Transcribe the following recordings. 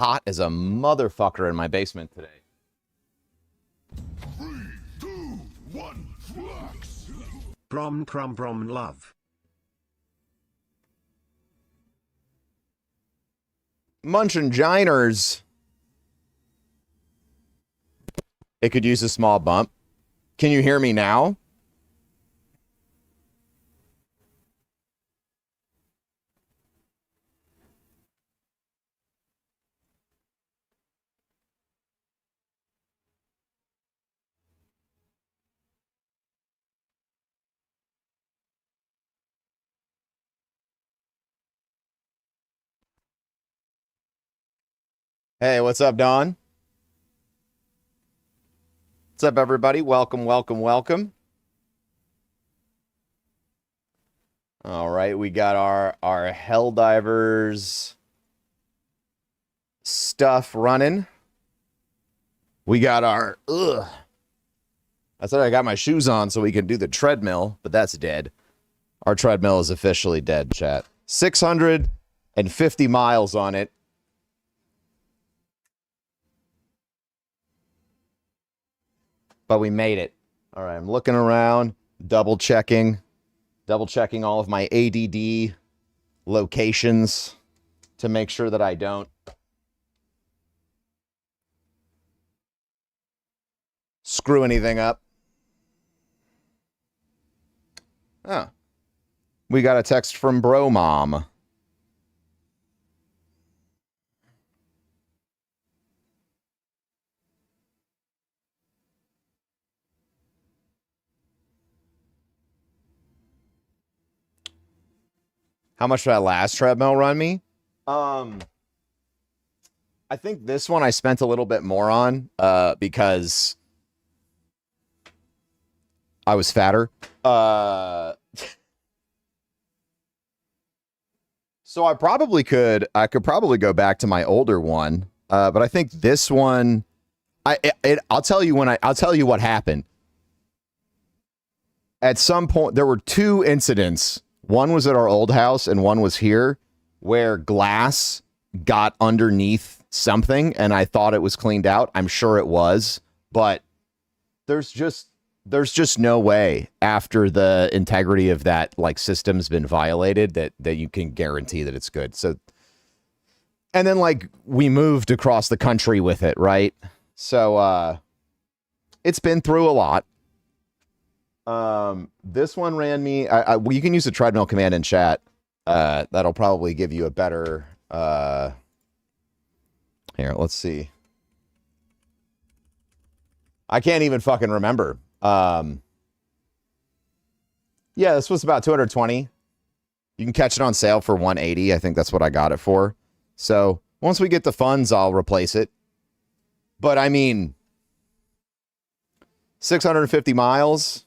hot as a motherfucker in my basement today. 3, 2, 1, flex. Brom love. Munchin' Giners. It could use a small bump. Can you hear me now? Hey, what's up, Don? What's up, everybody? Welcome, welcome, welcome. All right, we got our Helldivers stuff running. We got our I said I got my shoes on so we can do the treadmill, but that's dead. Our treadmill is officially dead, chat. 650 miles on it. But we made it. All right, I'm looking around, double checking all of my ADD locations to make sure that I don't screw anything up. Oh. We got a text from Bro Mom. How much did that last treadmill run me? I think this one I spent a little bit more on because I was fatter. So I could probably go back to my older one. But I think this one I'll tell you what happened. At some point there were two incidents. One was at our old house and one was here where glass got underneath something and I thought it was cleaned out. I'm sure it was, but there's just no way after the integrity of that like system's been violated that you can guarantee that it's good. So, and then like we moved across the country with it, right? So, it's been through a lot. This one ran me, you can use the treadmill command in chat. That'll probably give you a better, here, let's see. I can't even fucking remember. Yeah, this was about 220. You can catch it on sale for 180. I think that's what I got it for. So once we get the funds, I'll replace it. But I mean, 650 miles.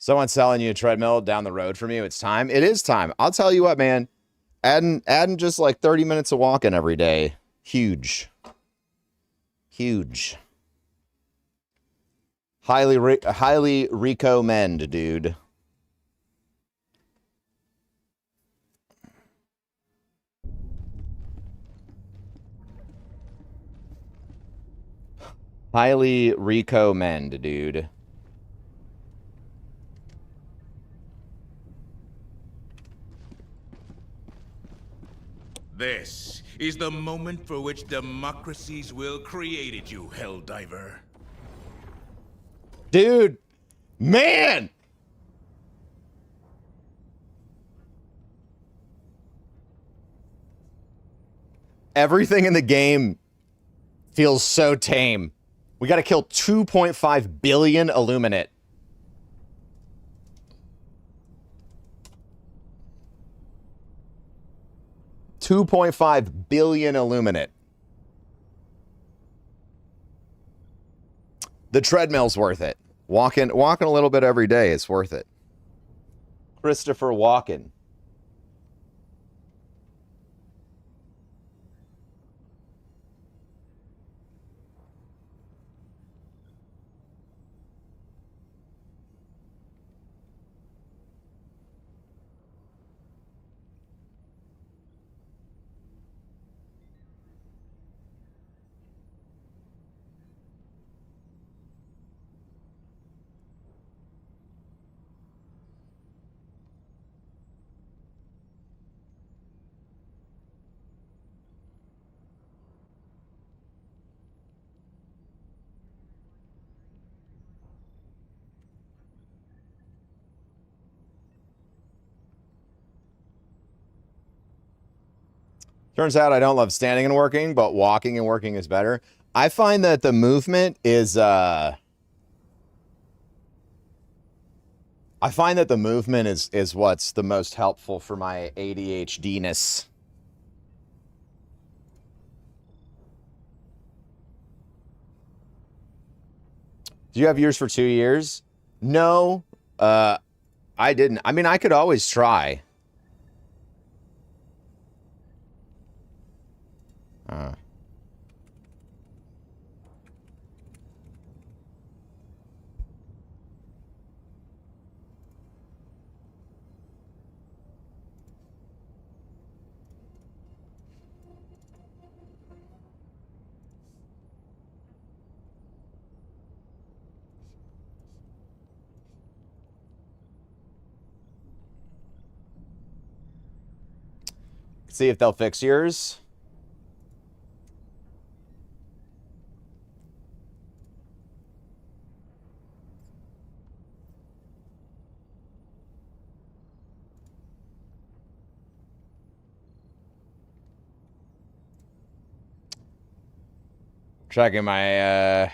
Someone's selling you a treadmill down the road from you. It's time. It is time. I'll tell you what, man. Adding just like 30 minutes of walking every day. Huge. Huge. Highly recommend, dude. Highly recommend, dude. This is the moment for which democracies will created you, Helldiver. Dude, man! Everything in the game feels so tame. We gotta kill 2.5 billion Illuminate. $2.5 billion Illuminate. The treadmill's worth it. Walking a little bit every day is worth it. Christopher Walken. Turns out I don't love standing and working, but walking and working is better. I find that the movement is I find that the movement is what's the most helpful for my ADHD-ness. Do you have yours for 2 years? No, I didn't. I mean, I could always try. See if they'll fix yours. Checking my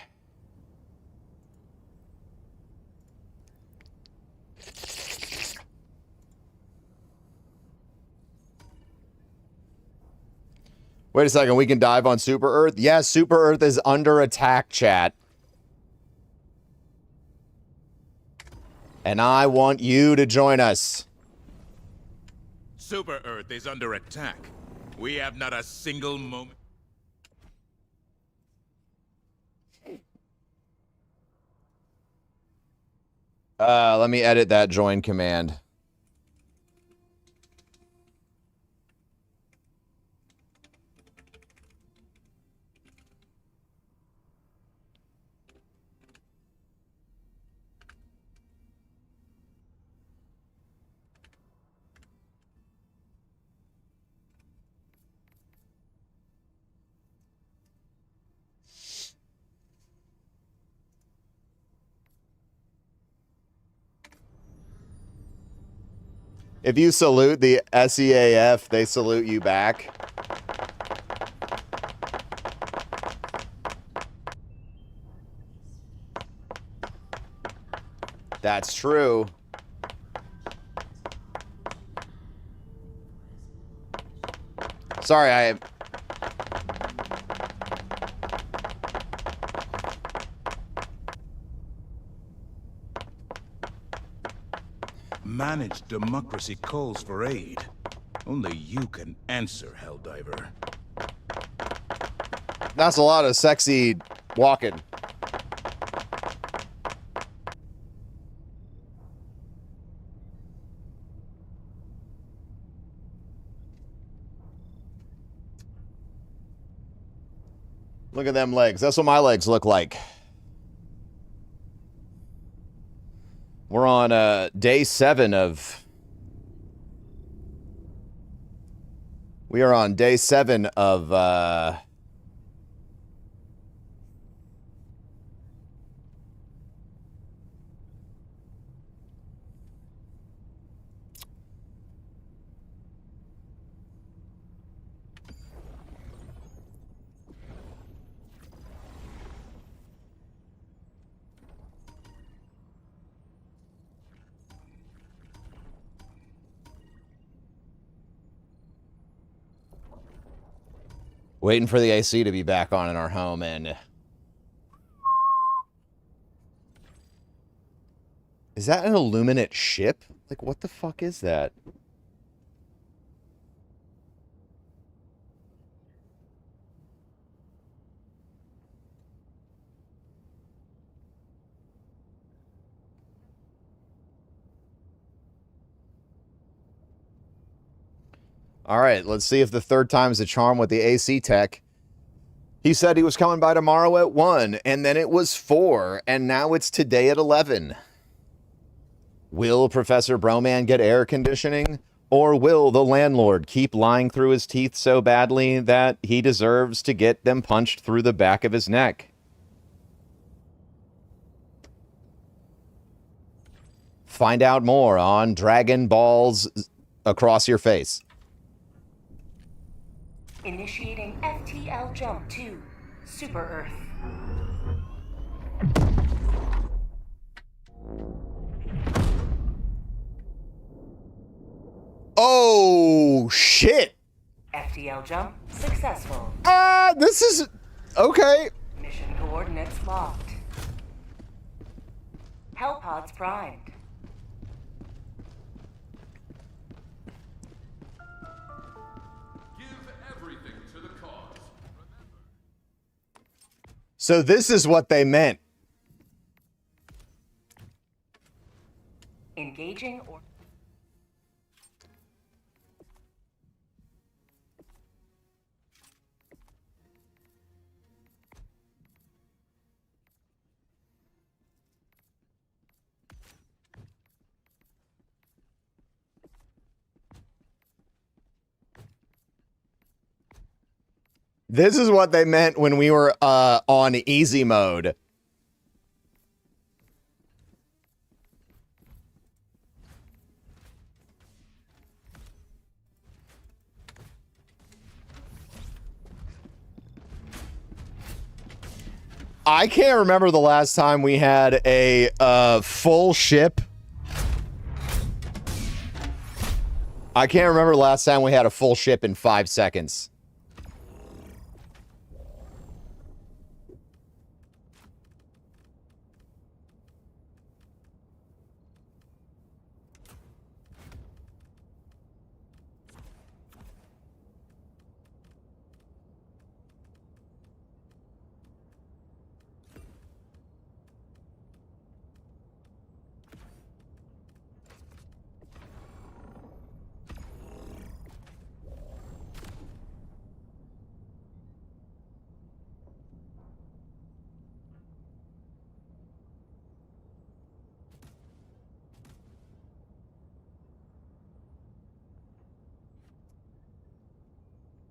Wait a second, we can dive on Super Earth? Yes, Super Earth is under attack, chat. And I want you to join us. Super Earth is under attack. We have not a single moment. Let me edit that join command. If you salute the SEAF, they salute you back. That's true. Sorry, I... Managed democracy calls for aid. Only you can answer, Helldiver. That's a lot of sexy walking. Look at them legs. That's what my legs look like. We're on day 7 of... We are on day 7 of... waiting for the AC to be back on in our home, and... Is that an Illuminate ship? Like, what the fuck is that? All right, let's see if the third time's a charm with the AC tech. He said he was coming by tomorrow at 1, and then it was 4, and now it's today at 11. Will Professor Broman get air conditioning? Or will the landlord keep lying through his teeth so badly that he deserves to get them punched through the back of his neck? Find out more on Dragon Balls Across Your Face. Initiating FTL jump to Super Earth. Oh, shit. FTL jump successful. This is... Okay. Mission coordinates locked. Hellpods primed. So this is what they meant. Engaging or... This is what they meant when we were on easy mode. I can't remember the last time we had a full ship. I can't remember the last time we had a full ship in 5 seconds.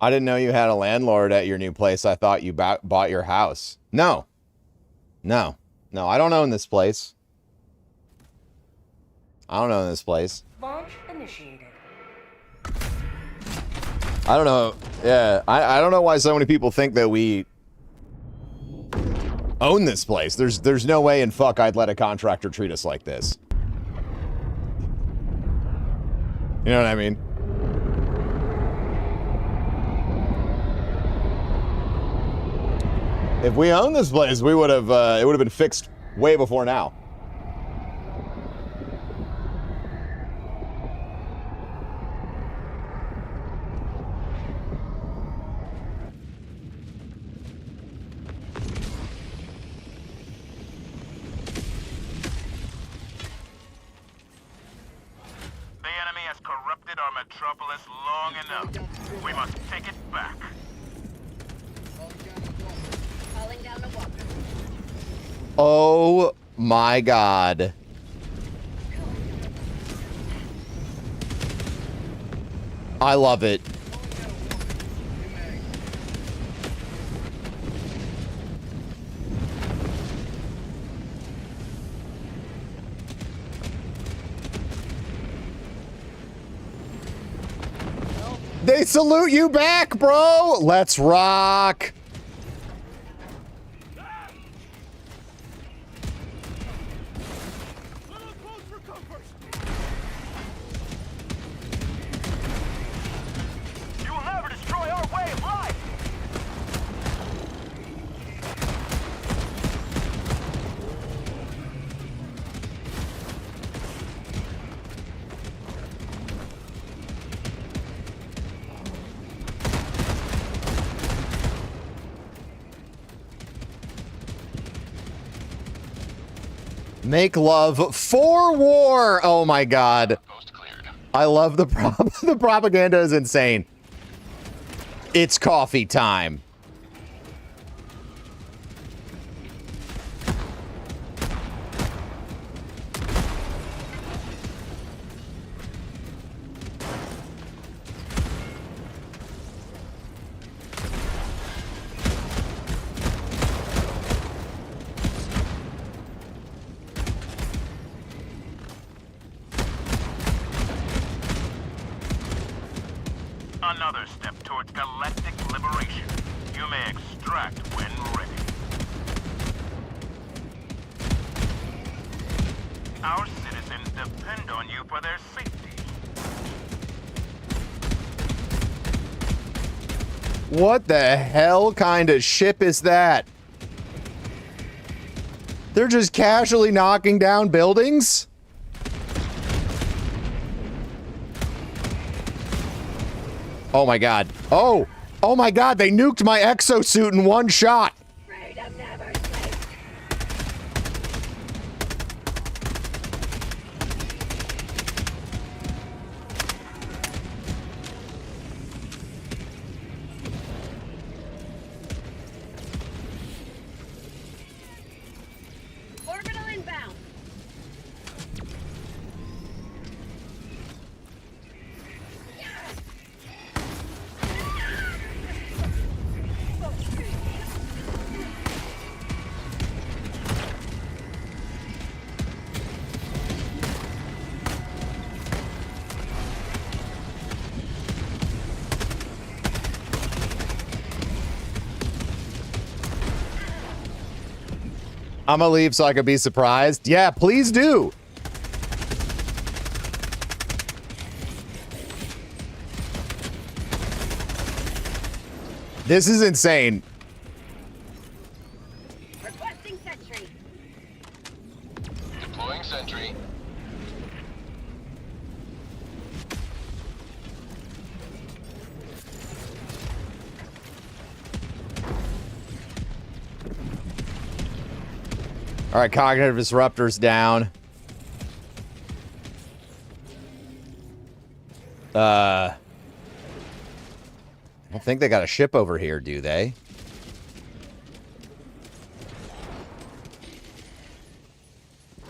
I didn't know you had a landlord at your new place. I thought you bought your house. No. No. No, I don't own this place. I don't own this place. Launch initiated. I don't know. Yeah, I don't know why so many people think that we own this place. There's no way in fuck I'd let a contractor treat us like this. You know what I mean? If we owned this place, we would have it would have been fixed way before now. The enemy has corrupted our metropolis long enough. We must take it back. Oh my god. I love it. They salute you back, bro. Let's rock. You will never destroy our way of life! Make love for war. Oh my god. I love the the propaganda is insane. It's coffee time. Another step towards galactic liberation. You may extract when ready. Our citizens depend on you for their safety. What the hell kind of ship is that? They're just casually knocking down buildings? Oh my god. Oh! Oh my god, they nuked my exosuit in one shot! Freedom never sleeps. Orbital inbound. I'm gonna leave so I can be surprised. Yeah, please do. This is insane. Requesting sentry. Deploying sentry. All right, cognitive disruptors down. I don't think they got a ship over here, do they?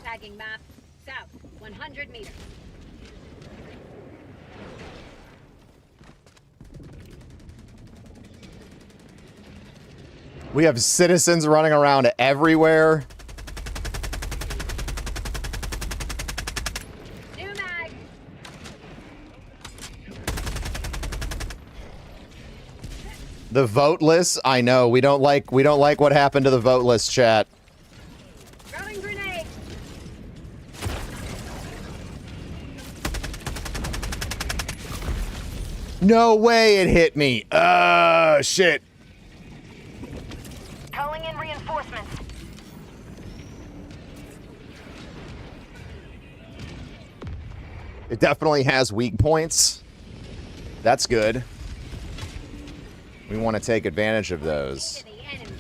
Tagging map. South. 100 meters. We have citizens running around everywhere. New mag. The voteless, I know. We don't like what happened to the voteless, chat. Throwing grenade. No way it hit me. Shit. Calling in reinforcements. It definitely has weak points. That's good. We want to take advantage of those. To the enemy.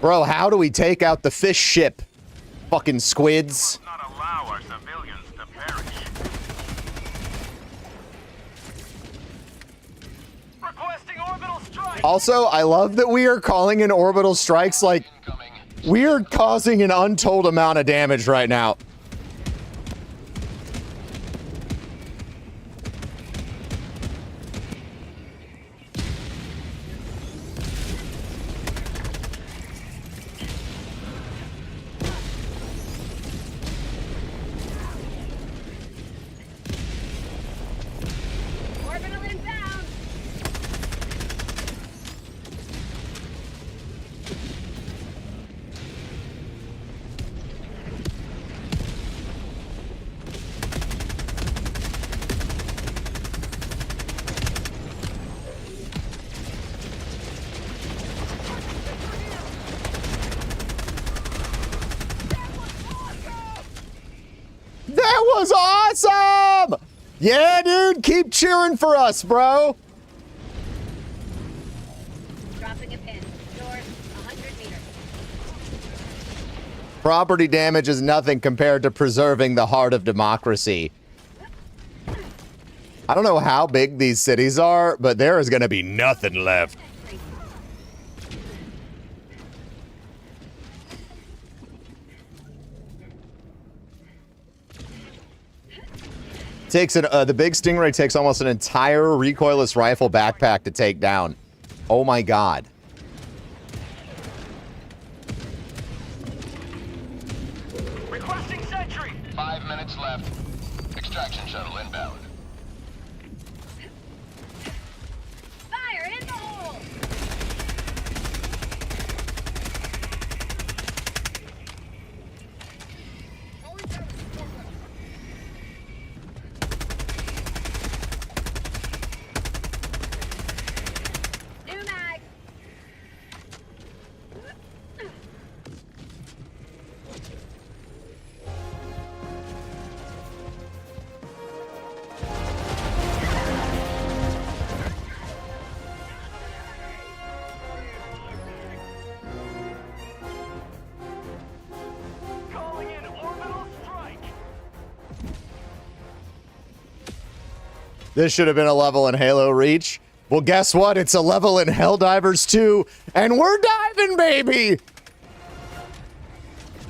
Bro, how do we take out the fish ship? Fucking squids. Not allow our civilians to perish. Also, I love that we are calling in orbital strikes like we are causing an untold amount of damage right now. Orbital inbound. That was awesome! Yeah, dude, keep cheering for us, bro. Dropping a pin. North, 100 meters. Property damage is nothing compared to preserving the heart of democracy. I don't know how big these cities are, but there is going to be nothing left. Takes the big Stingray takes almost an entire recoilless rifle backpack to take down. Oh my god. Requesting sentry. 5 minutes left. Extraction shuttle inbound. Fire in the hole. New mag. Calling in orbital strike. This should have been a level in Halo Reach. Well, guess what? It's a level in Helldivers 2, and we're diving, baby!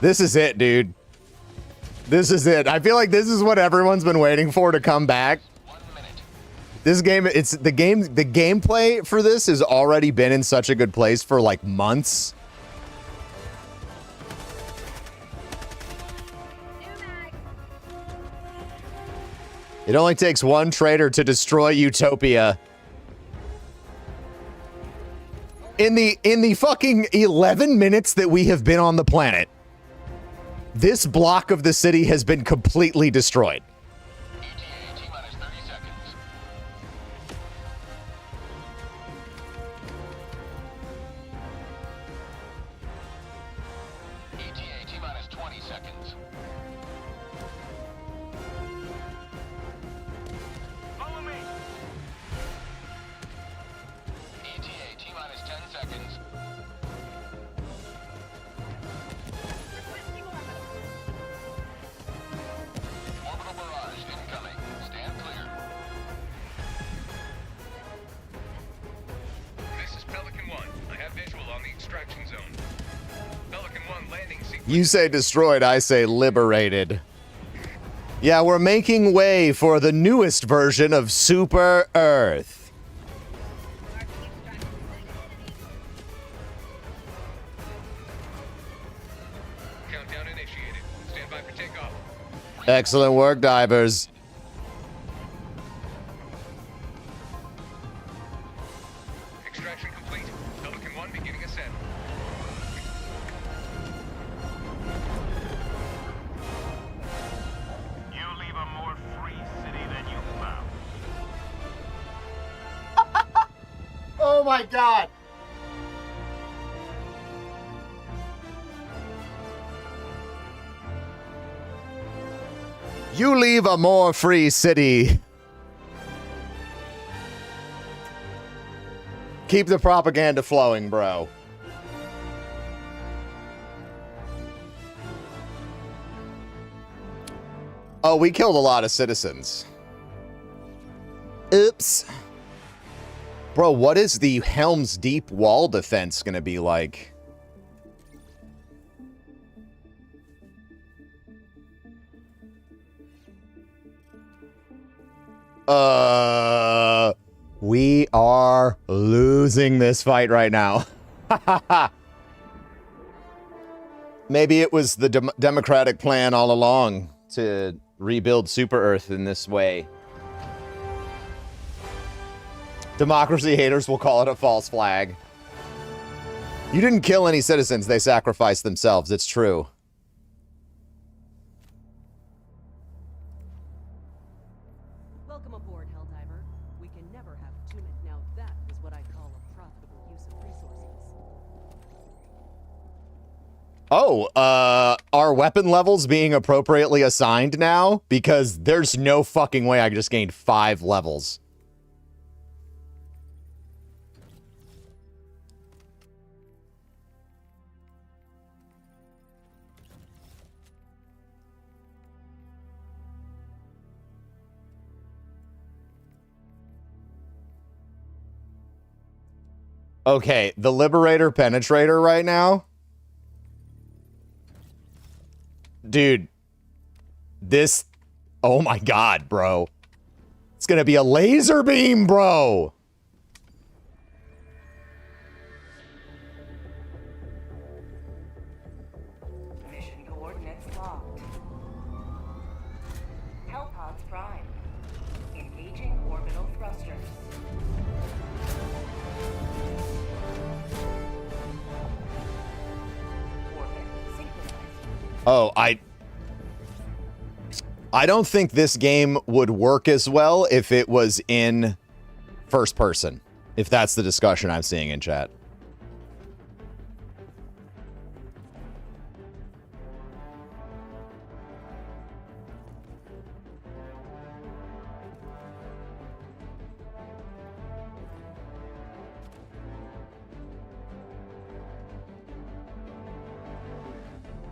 This is it, dude. This is it. I feel like this is what everyone's been waiting for to come back. 1 minute. This game, the gameplay for this has already been in such a good place for like months. New mag. It only takes one traitor to destroy Utopia. In the fucking 11 minutes that we have been on the planet, this block of the city has been completely destroyed. ETA T-minus 30 seconds. ETA T-minus 20 seconds. Follow me. ETA T-minus 10 seconds. Requesting orbital. Orbital barrage incoming. Stand clear. This is Pelican 1. I have visual on the extraction zone. Pelican 1 landing sequence. You say destroyed, I say liberated. Yeah, we're making way for the newest version of Super Earth. Marking extraction site. Countdown initiated. Stand by for takeoff. Excellent work, divers. Extraction complete. Pelican 1 beginning ascent. You leave a more free city than you found. Oh my god. You leave a more free city. Keep the propaganda flowing, bro. Oh, we killed a lot of citizens. Oops. Bro, what is the Helm's Deep wall defense gonna be like? We are losing this fight right now. Maybe it was the Democratic plan all along to rebuild Super Earth in this way. Democracy haters will call it a false flag. You didn't kill any citizens, they sacrificed themselves. It's true. Welcome aboard, Helldiver. We can never have too many. Now that is what I call a profitable use of resources. Oh, are weapon levels being appropriately assigned now? Because there's no fucking way I just gained 5 levels. Okay, the Liberator Penetrator right now. Dude, this... Oh my god, bro. It's gonna be a laser beam, bro! Mission coordinates locked. Hellpods prime. Engaging orbital thrusters. Orbit synchronized. Oh, I don't think this game would work as well if it was in first person. If that's the discussion I'm seeing in chat.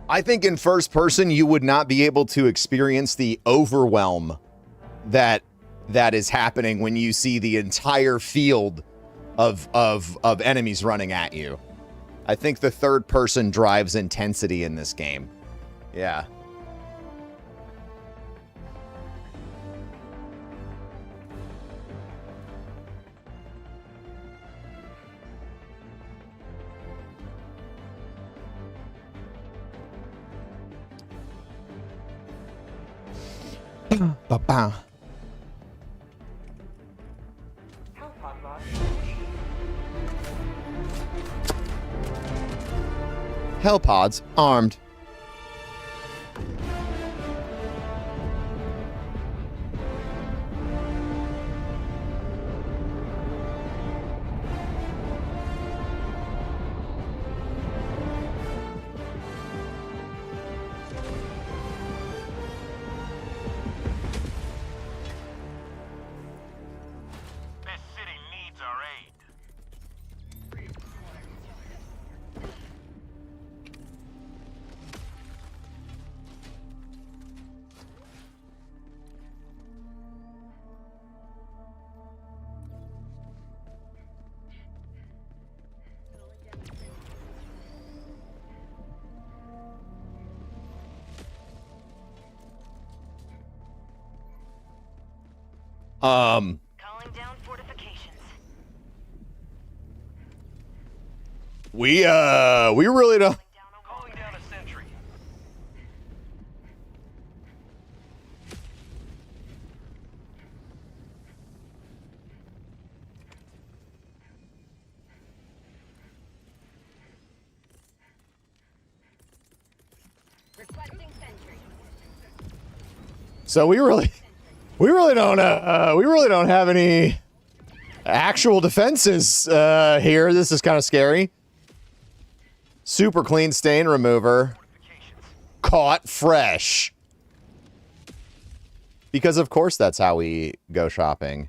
I think in first person, you would not be able to experience the overwhelm that is happening when you see the entire field of enemies running at you. I think the third person drives intensity in this game. Yeah. Ba-ba. Hellpod launch. Hellpods armed. This city needs our aid. Calling down fortifications. We really don't. Calling down a sentry. Requesting sentry. So we really don't have any actual defenses here. This is kind of scary. Super clean stain remover. Caught fresh. Because of course that's how we go shopping.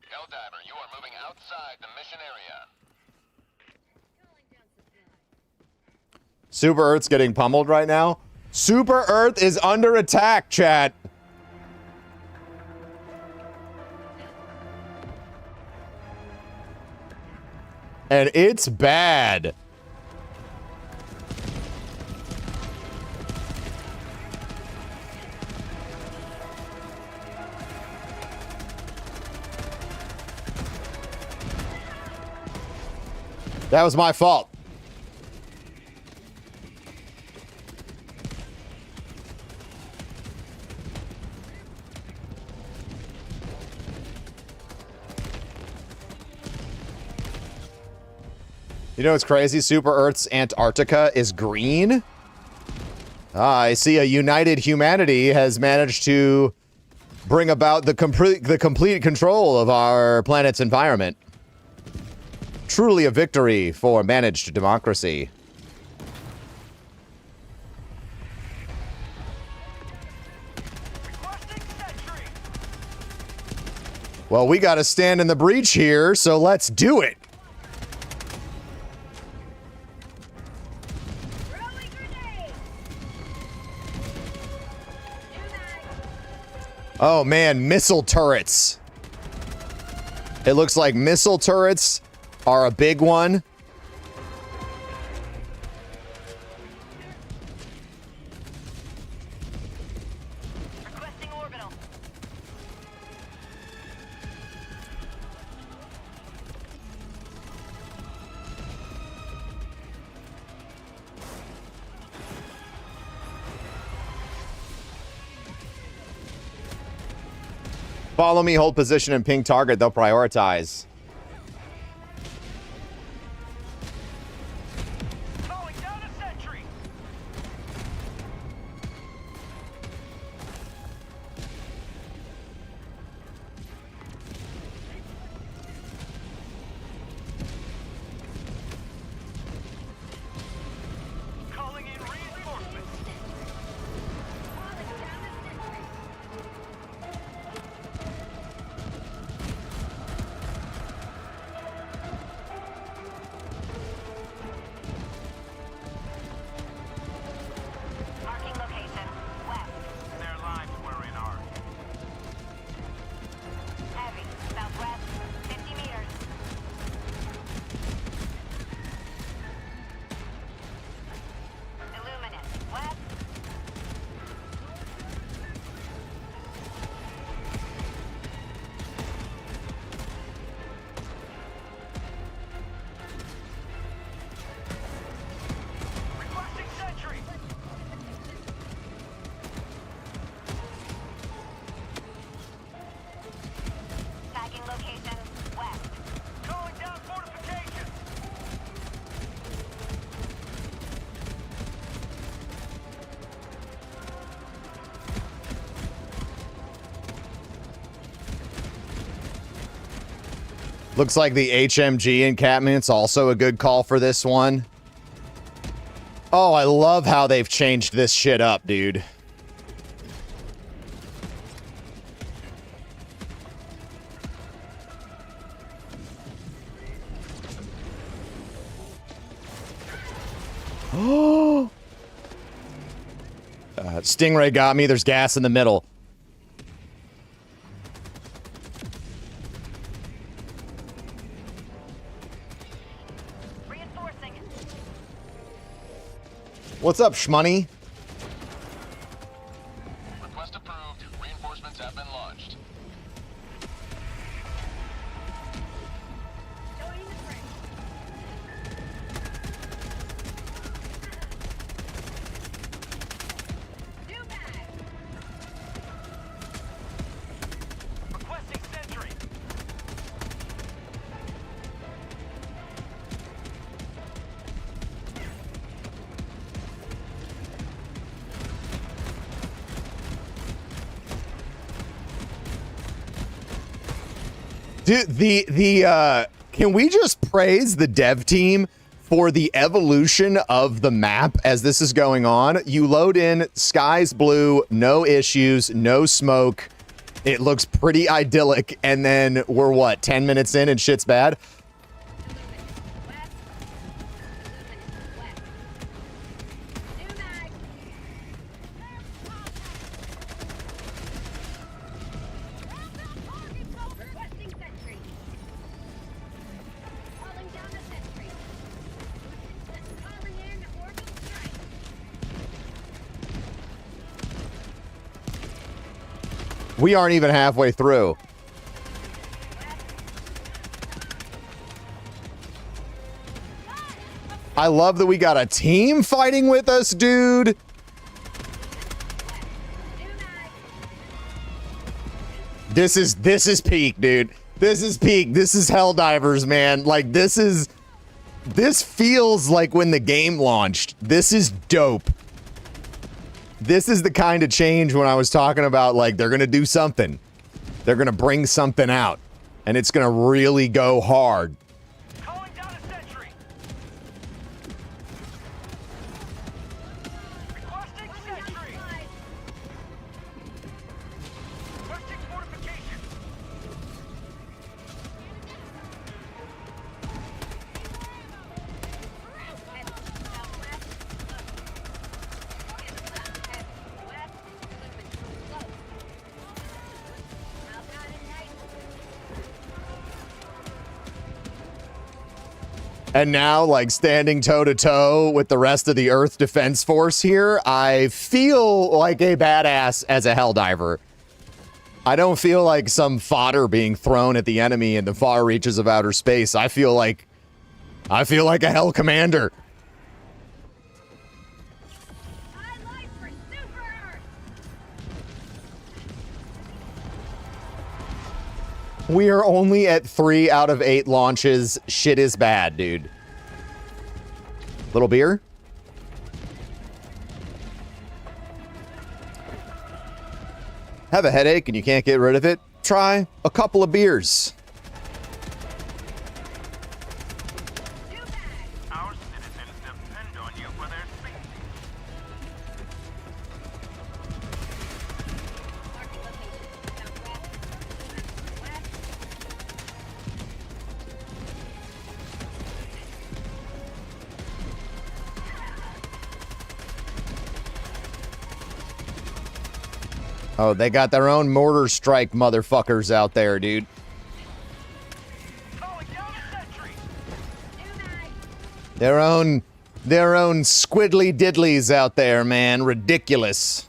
Helldiver, you are moving outside the mission area. Super Earth's getting pummeled right now. Super Earth is under attack, chat. And it's bad. That was my fault. You know what's crazy? Super Earth's Antarctica is green. I see a united humanity has managed to bring about the complete control of our planet's environment. Truly a victory for managed democracy. Well, we got to stand in the breach here, so let's do it. Oh man, missile turrets. It looks like missile turrets are a big one. Requesting orbital. Follow me, hold position, and ping target. They'll prioritize. Calling down a sentry. Calling in reinforcements. Marking location. West. Their lives were in ours. Heavy. Southwest. 50 meters. Illuminate. West. Requesting sentry. Tagging location. West. Calling down fortifications. Looks like the HMG encampment's also a good call for this one. Oh, I love how they've changed this shit up, dude. Oh. Stingray got me. There's gas in the middle. Reinforcing. What's up, Shmoney? Request approved. Reinforcements have been launched. Joining the fray. New bag. Requesting sentry. Dude, can we just praise the dev team for the evolution of the map as this is going on? You load in, sky's blue, no issues, no smoke. It looks pretty idyllic, and then we're what, 10 minutes in and shit's bad? West. West. New bag. Requesting sentry. Calling down a sentry. We aren't even halfway through. I love that we got a team fighting with us, dude. This is peak, dude. This is peak. This is Helldivers, man. Like, this feels like when the game launched. This is dope. This is the kind of change when I was talking about, like, they're going to do something. They're going to bring something out. And it's going to really go hard. Calling down a sentry. Requesting sentry. Requesting fortification. And now, like, standing toe-to-toe with the rest of the Earth Defense Force here, I feel like a badass as a Helldiver. I don't feel like some fodder being thrown at the enemy in the far reaches of outer space. I feel like a Hell Commander. We are only at 3 out of 8 launches. Shit is bad, dude. Little beer? Have a headache and you can't get rid of it? Try a couple of beers. Our citizens depend on you for their safety. Oh, they got their own mortar strike motherfuckers out there, dude. Calling down a sentry. Their own squiddly diddlies out there, man. Ridiculous.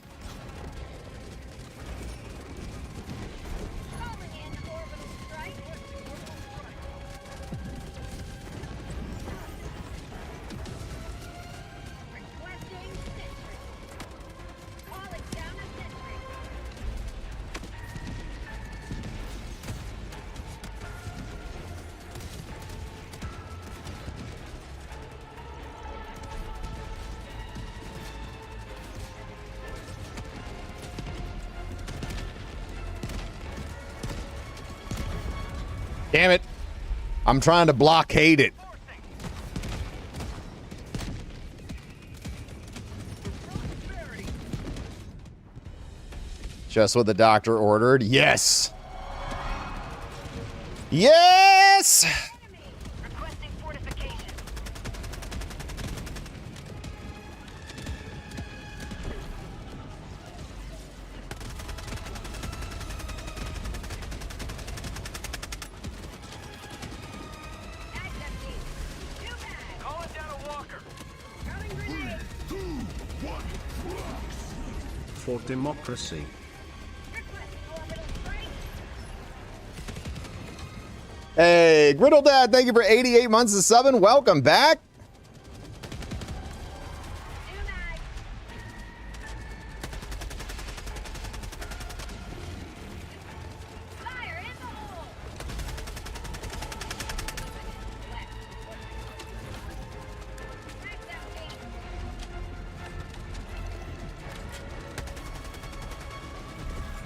Damn it. I'm trying to blockade it. Just what the doctor ordered. Yes. Yes. Requesting fortification. Calling down a walker. For democracy. Hey, Griddle Dad, thank you for 88 months of subbing. Welcome back. Fire in the hole.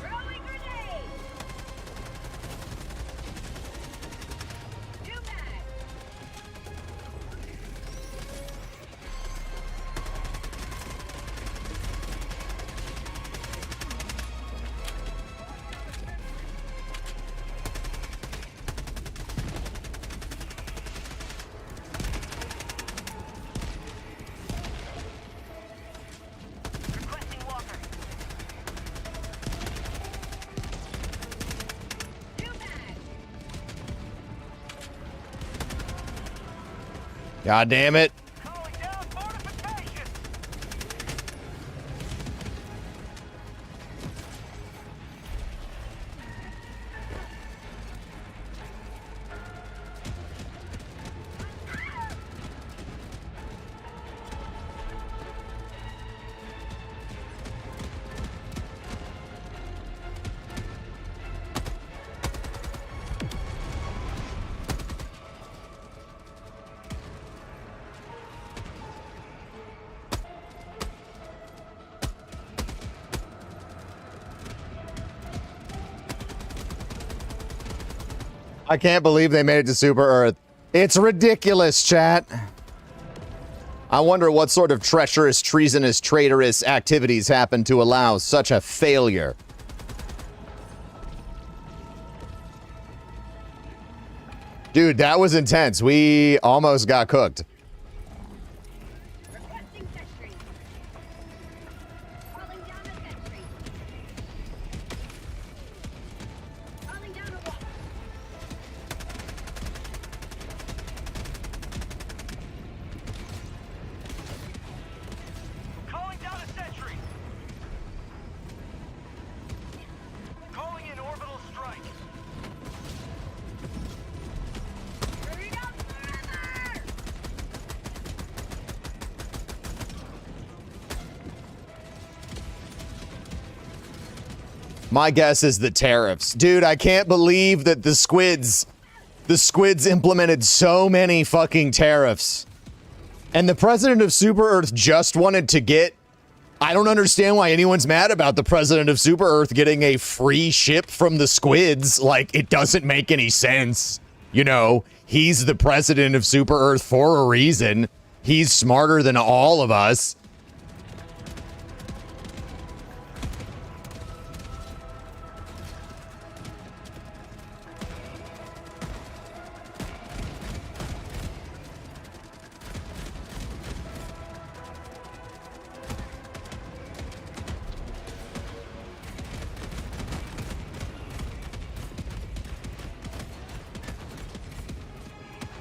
Throwing grenade. Two bags. Requesting walker. Two bags. God damn it. Calling down fortification. I can't believe they made it to Super Earth. It's ridiculous, chat. I wonder what sort of treacherous, treasonous, traitorous activities happened to allow such a failure. Dude, that was intense. We almost got cooked. Requesting sentry. Calling down a sentry. Calling down a walker. Calling down a sentry. Calling in orbital strike. Hurry up further! My guess is the tariffs. Dude, I can't believe that the squids implemented so many fucking tariffs. And the president of Super Earth just wanted to get... I don't understand why anyone's mad about the president of Super Earth getting a free ship from the squids. Like, it doesn't make any sense. You know, he's the president of Super Earth for a reason. He's smarter than all of us.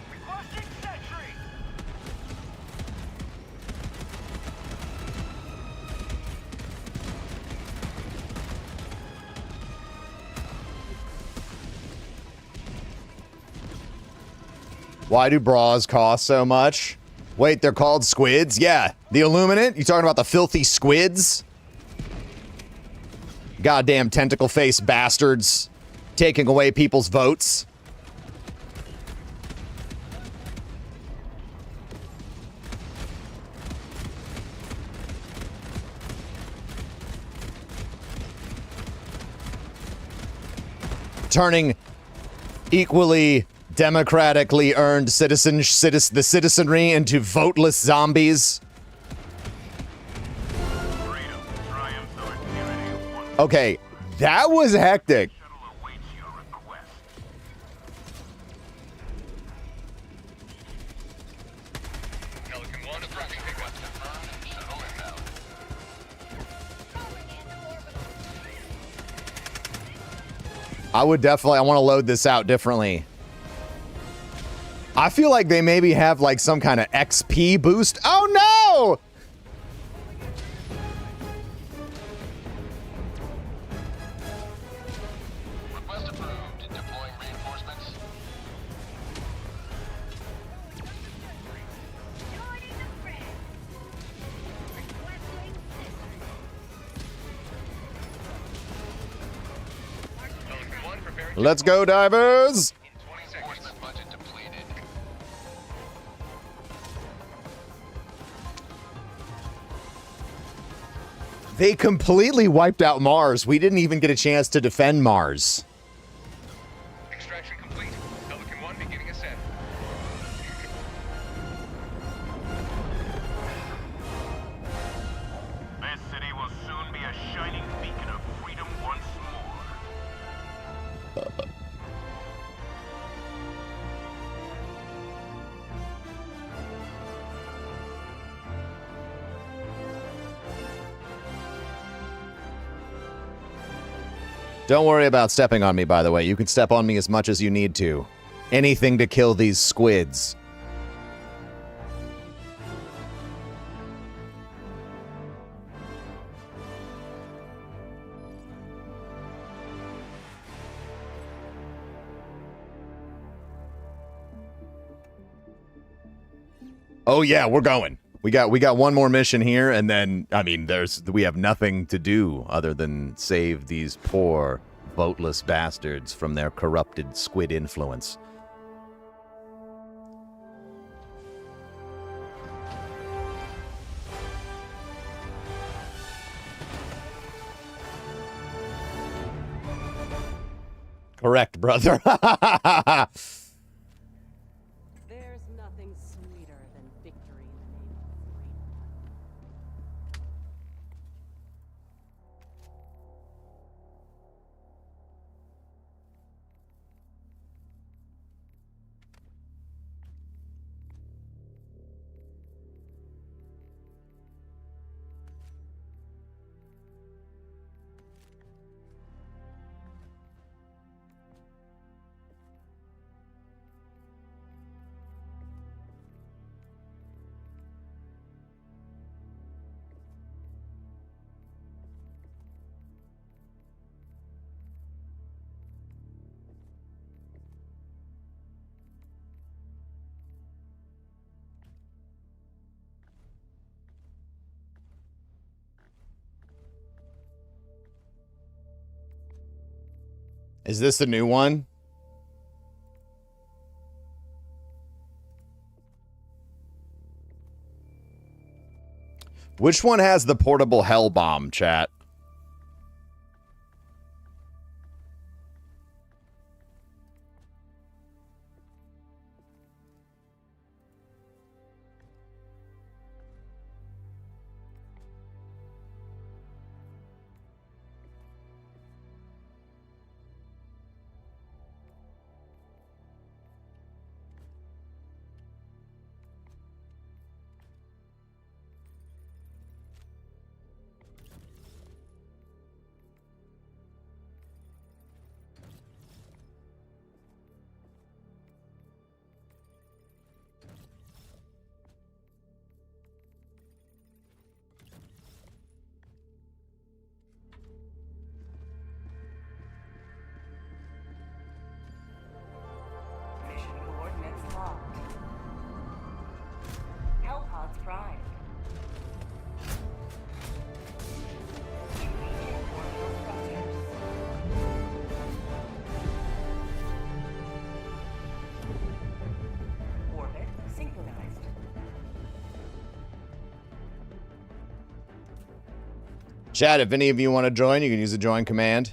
Requesting sentry. Why do bras cost so much? Wait, they're called squids? Yeah, the Illuminant? You talking about the filthy squids? Goddamn tentacle face bastards taking away people's votes. Turning equally democratically earned the citizenry into voteless zombies. Freedom triumphs over tyranny. One Okay, that was hectic. shuttle awaits your request. Pelican 1, approaching pickup. Shuttle inbound. Calling in orbital. I want to load this out differently. I feel like they maybe have like some kind of XP boost. Oh no! Request approved. Deploying reinforcements. Joining the fray. Requesting sentry. Pelican 1, preparing Let's go, divers! in 20 seconds. Reinforcement budget depleted. They completely wiped out Mars. We didn't even get a chance to defend Mars. Extraction complete. Pelican 1 beginning ascent. This city will soon be a shining beacon of freedom once more. Don't worry about stepping on me, by the way. You can step on me as much as you need to. Anything to kill these squids. Oh yeah, we're going. We got one more mission here, and then I mean, we have nothing to do other than save these poor, voteless bastards from their corrupted squid influence. Correct, brother. There's nothing sweeter than victory in the name of freedom. Is this the new one? Which one has the portable hell bomb, chat? Mission coordinates locked. Hellpods primed. Engaging orbital thrusters. Orbit synchronized. Chat, if any of you want to join, you can use the join command.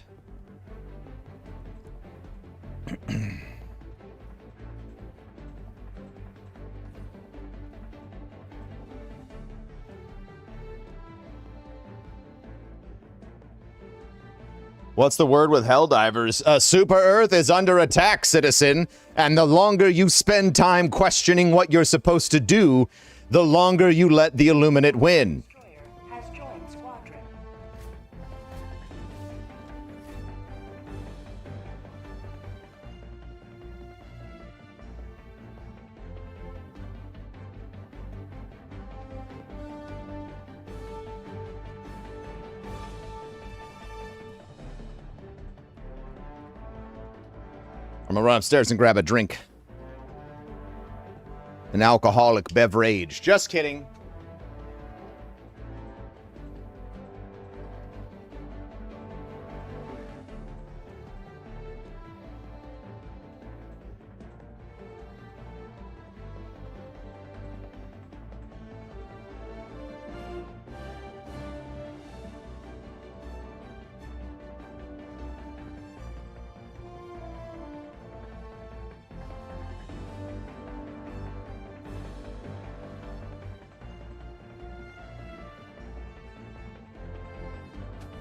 What's the word with Helldivers? Super Earth is under attack, citizen, and the longer you spend time questioning what you're supposed to do, the longer you let the Illuminate win. Destroyer has joined squadron. I'm gonna run upstairs and grab a drink. An alcoholic beverage. Just kidding.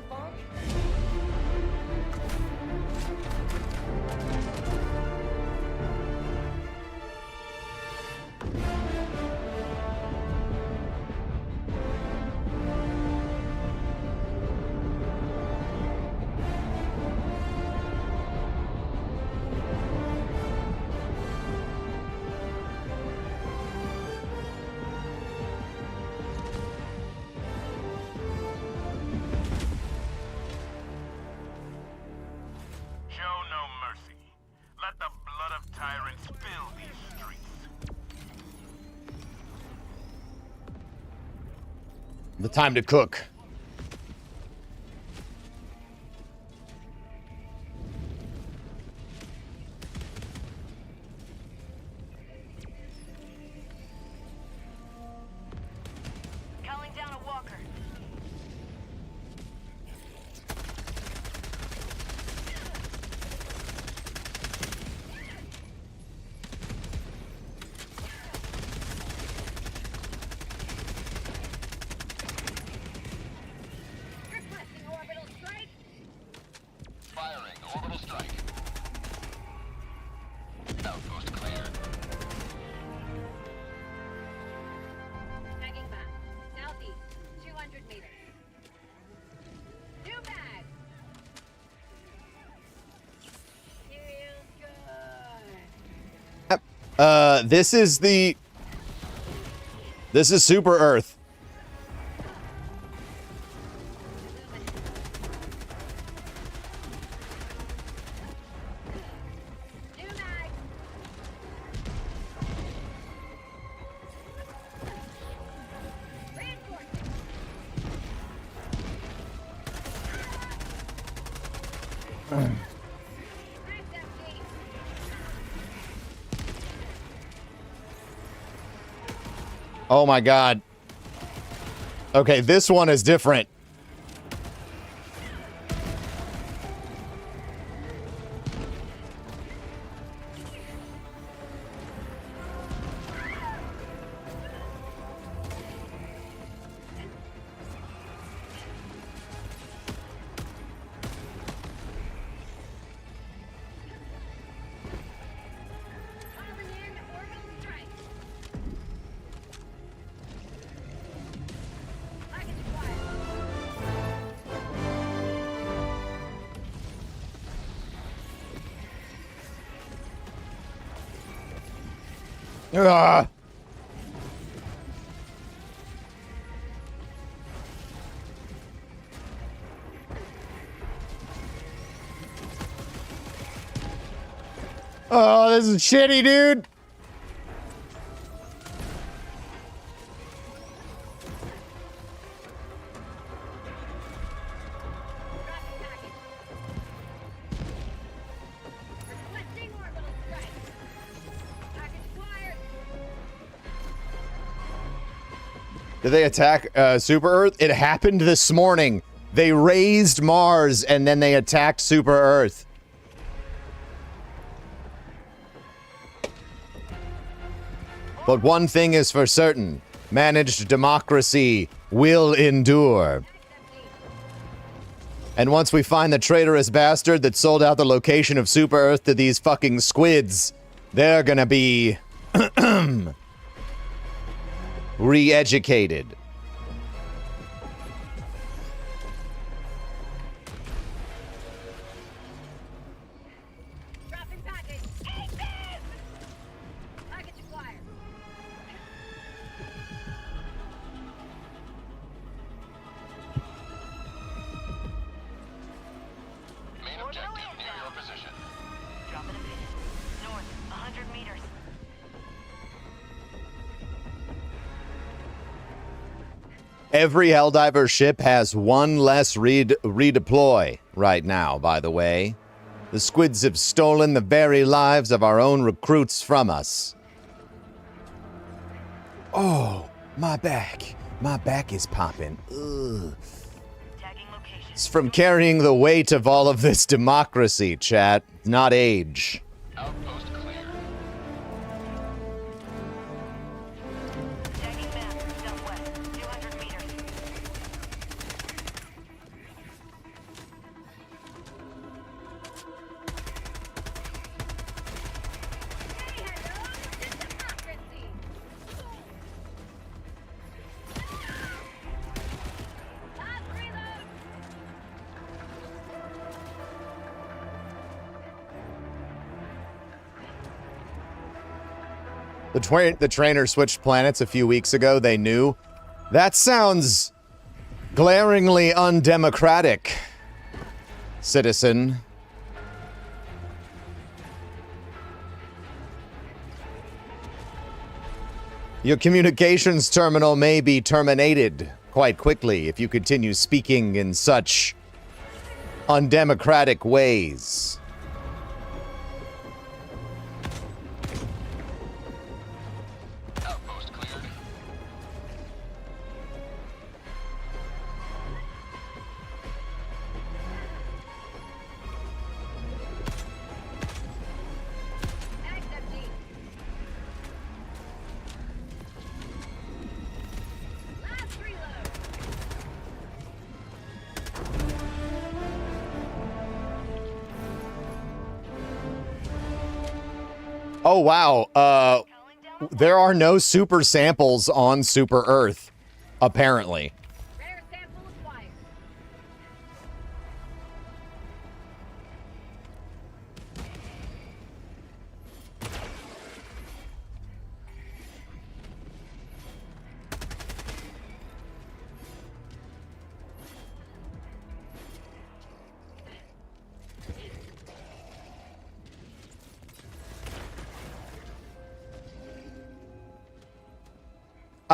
Launch. Show no mercy. Let the blood of tyrants fill these streets. The time to cook. Calling down a walker. This is Super Earth. New mag. Reinforcing. Mag's empty. Oh my god. Okay, this one is different. Calling in orbital strike. Package acquired. Ugh. Oh, this is shitty, dude. Dropping package. Requesting orbital strike. Package acquired. Did they attack Super Earth? It happened this morning. They raised Mars and then they attacked Super Earth. But one thing is for certain. Managed democracy will endure. And once we find the traitorous bastard that sold out the location of Super Earth to these fucking squids, they're gonna be re-educated. Dropping package. Amen! Package acquired. Main objective near your position. Dropping a pin. North, 100 meters. Every Helldiver ship has one less redeploy right now, by the way. The squids have stolen the very lives of our own recruits from us. Oh, my back. My back is popping. Ugh. Tagging location. It's from carrying the weight of all of this democracy, chat, not age. Outpost clear. Tagging map. Southwest, 200 meters. Say hello to democracy. Last reload. The trainer switched planets a few weeks ago. They knew. That sounds glaringly undemocratic, citizen. Your communications terminal may be terminated quite quickly if you continue speaking in such undemocratic ways. Outpost cleared. Mag's empty. Last reload. Oh, wow. Calling down. There are no super samples on Super Earth, apparently. Rare sample acquired.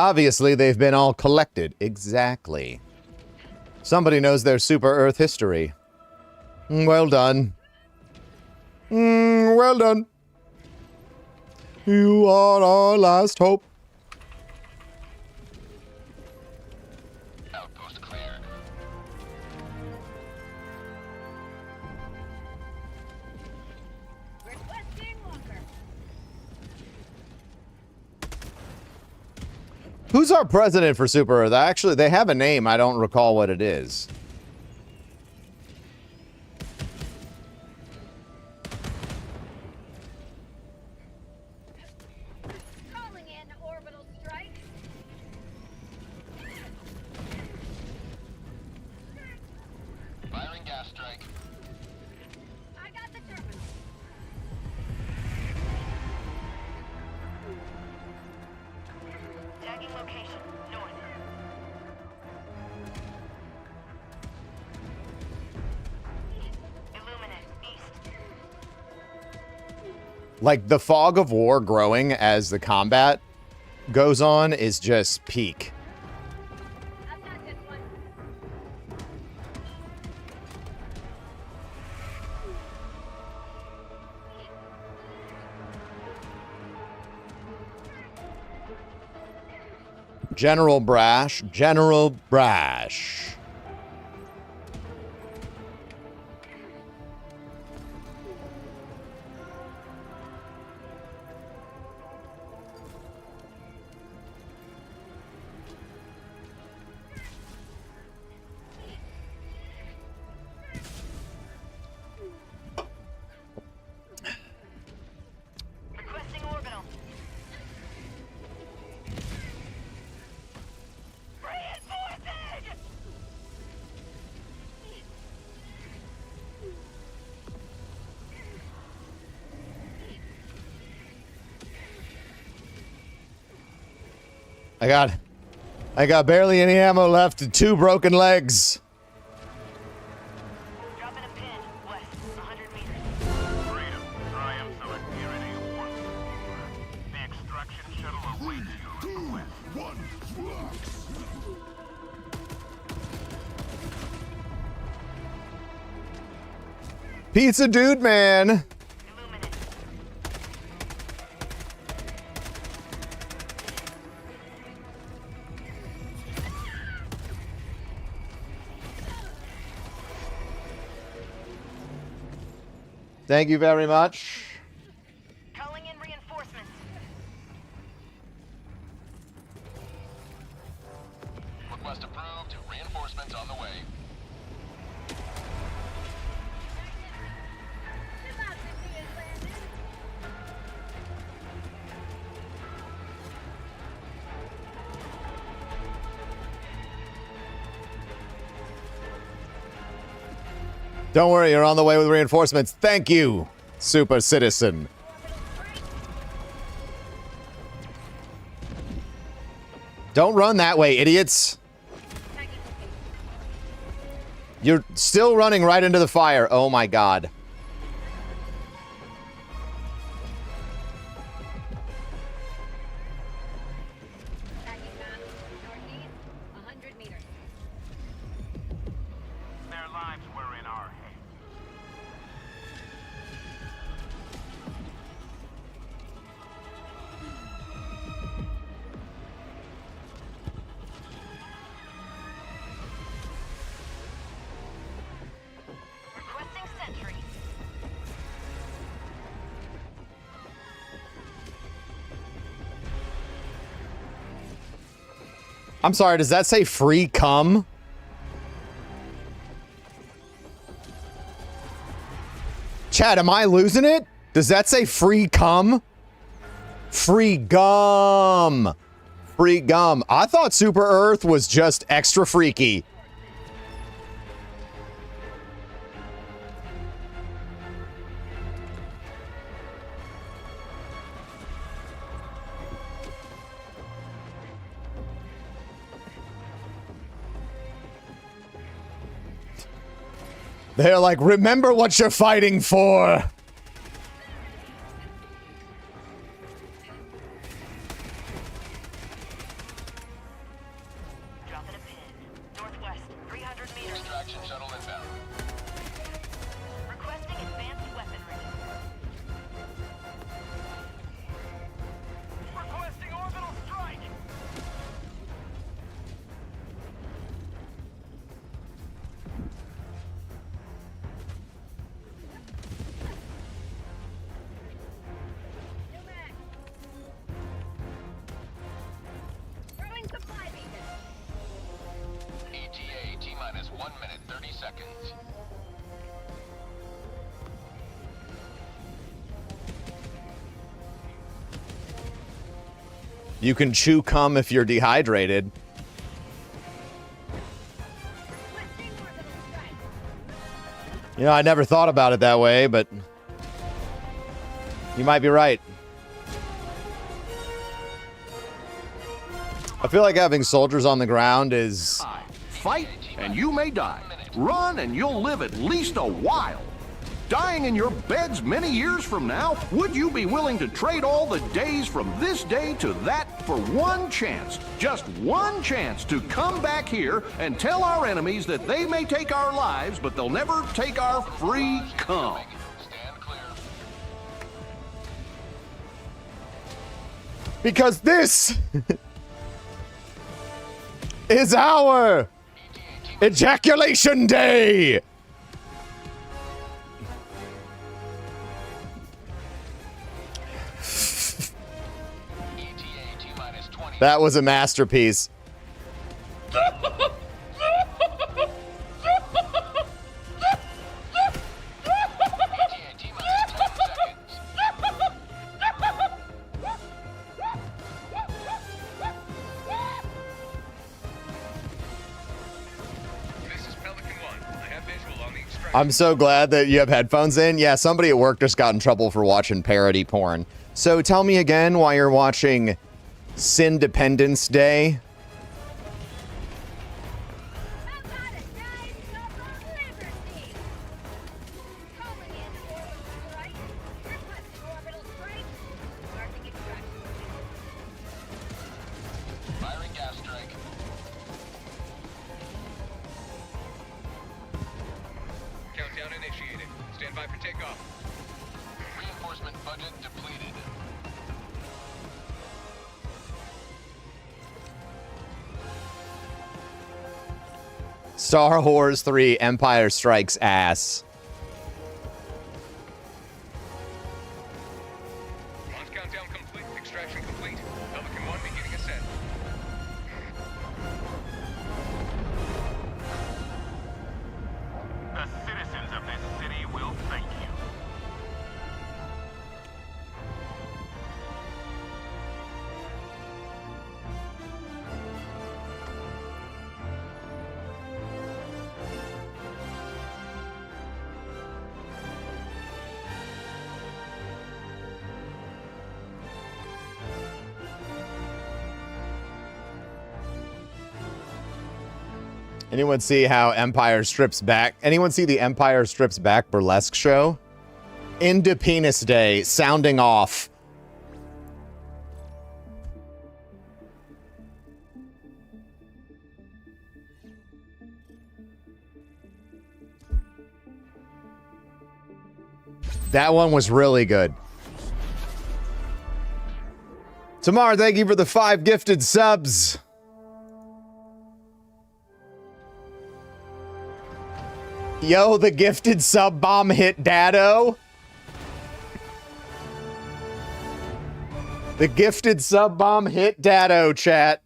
Obviously, they've been all collected. Exactly. Somebody knows their Super Earth history. Well done. Well done. You are our last hope. Outpost cleared. Requesting walker. Who's our president for Super Earth? Actually, they have a name. I don't recall what it is. Calling in orbital strike. Firing gas strike. I got the terminal. Tagging location. North. Illuminate. East. Like, the fog of war growing as the combat goes on is just peak. I've got this one. General Brash. General Brash. Requesting orbital. Reinforcing! I got barely any ammo left and 2 broken legs. Dropping a pin. West. 100 meters. Freedom. Triumph select Tyranny 1. The extraction shuttle awaits your request. Pizza Dude Man. Illuminate. Thank you very much. Calling in reinforcements. Request approved. Reinforcements on the way. Democracy is landed. Don't worry, you're on the way with reinforcements. Thank you, Super Citizen. Don't run that way, idiots. Tagging location. You're still running right into the fire. Oh my god. Tagging map. Northeast. 100 meters. Their lives were in our hands. Requesting sentry. I'm sorry, does that say free cum? Chad, am I losing it? Does that say free cum? Free gum. Free gum. I thought Super Earth was just extra freaky. They're like, remember what you're fighting for. 100 meters. Extraction shuttle inbound. Requesting advanced weaponry. Requesting orbital strike! New mag. Throwing supply beacon. ETA T-minus 1 minute, 30 seconds. You can chew cum if you're dehydrated. Requesting orbital strike. You know, I never thought about it that way, but you might be right. I feel like having soldiers on the ground is... Fight, and you may die. Run, and you'll live at least a while. Dying in your beds many years from now, would you be willing to trade all the days from this day to that for one chance, just one chance to come back here and tell our enemies that they may take our lives, but they'll never take our free cum? Stand clear. Because this is our ejaculation day! ETA T-minus 20. That was a masterpiece. ETA T-minus 10 seconds. This is Pelican 1. I have visual on the extraction. I'm so glad that you have headphones in. Yeah, somebody at work just got in trouble for watching parody porn. So tell me again why you're watching Sindependence Day. How about a nice cup of liberty? Calling in orbital strike. Requesting orbital strike. Marking extraction. Firing gas strike. Countdown initiated. Stand by for takeoff. Reinforcement budget depleted. Star Wars 3 Empire Strikes Ass. Launch countdown complete. Extraction complete. Pelican 1 beginning ascent. The citizens of this city will thank you. Anyone see how Empire Strips Back? Anyone see the Empire Strips Back burlesque show? Independence Day, sounding off. That one was really good. Tamar, thank you for the 5 gifted subs. Yo, the gifted sub bomb hit Dado. The gifted sub bomb hit Dado, chat.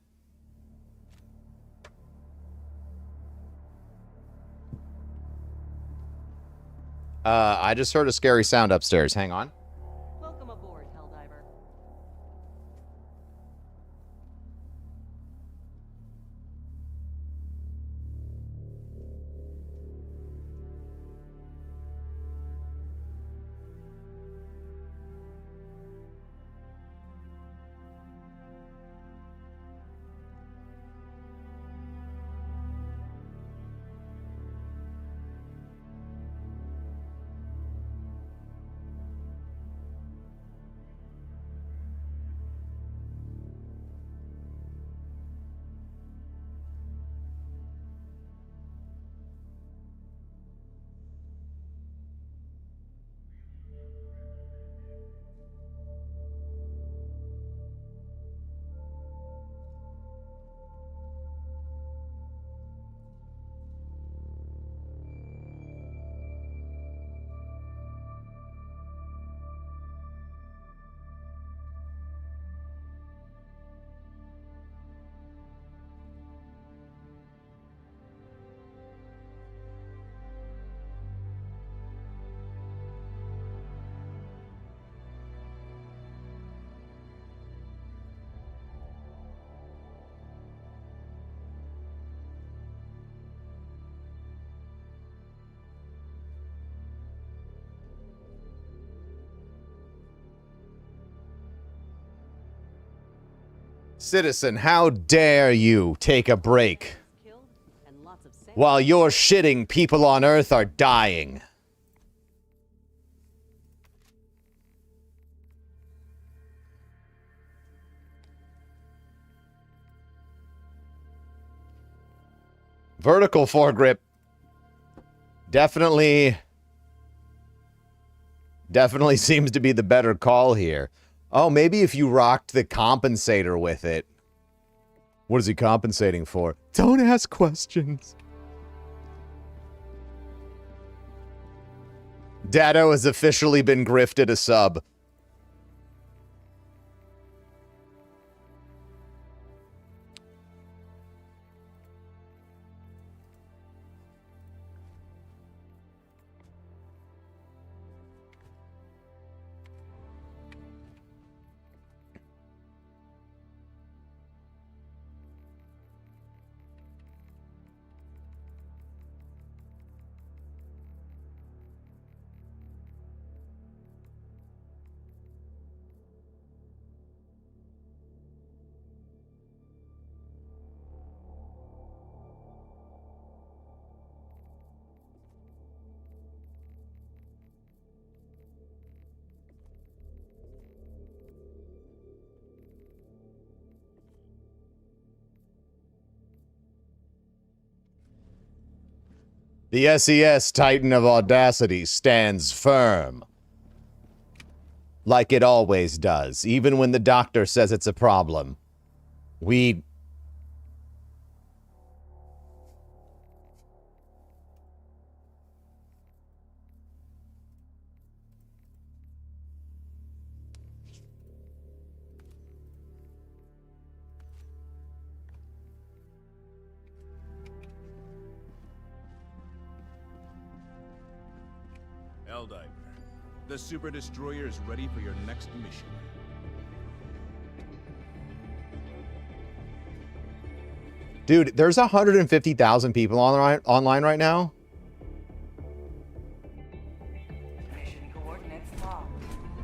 I just heard a scary sound upstairs. Hang on. Welcome aboard, Helldiver. Citizen, how dare you take a break? Killed and lots of sand. While you're shitting, people on Earth are dying. Vertical foregrip. Definitely seems to be the better call here. Oh, maybe if you rocked the compensator with it. What is he compensating for? Don't ask questions. Dado has officially been grifted a sub. The SES Titan of Audacity stands firm. Like it always does, even when the doctor says it's a problem. We... Helldiver, the Super Destroyer is ready for your next mission. Dude, there's 150,000 people online right now. Mission coordinates locked.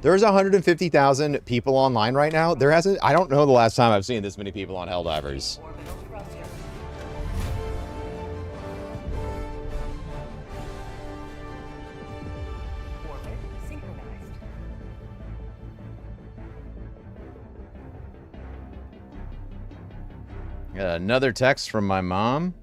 There's 150,000 people online right now. There hasn't... I don't know the last time I've seen this many people on Helldivers. Orbital thruster. Orbit synchronized. Got another text from my mom.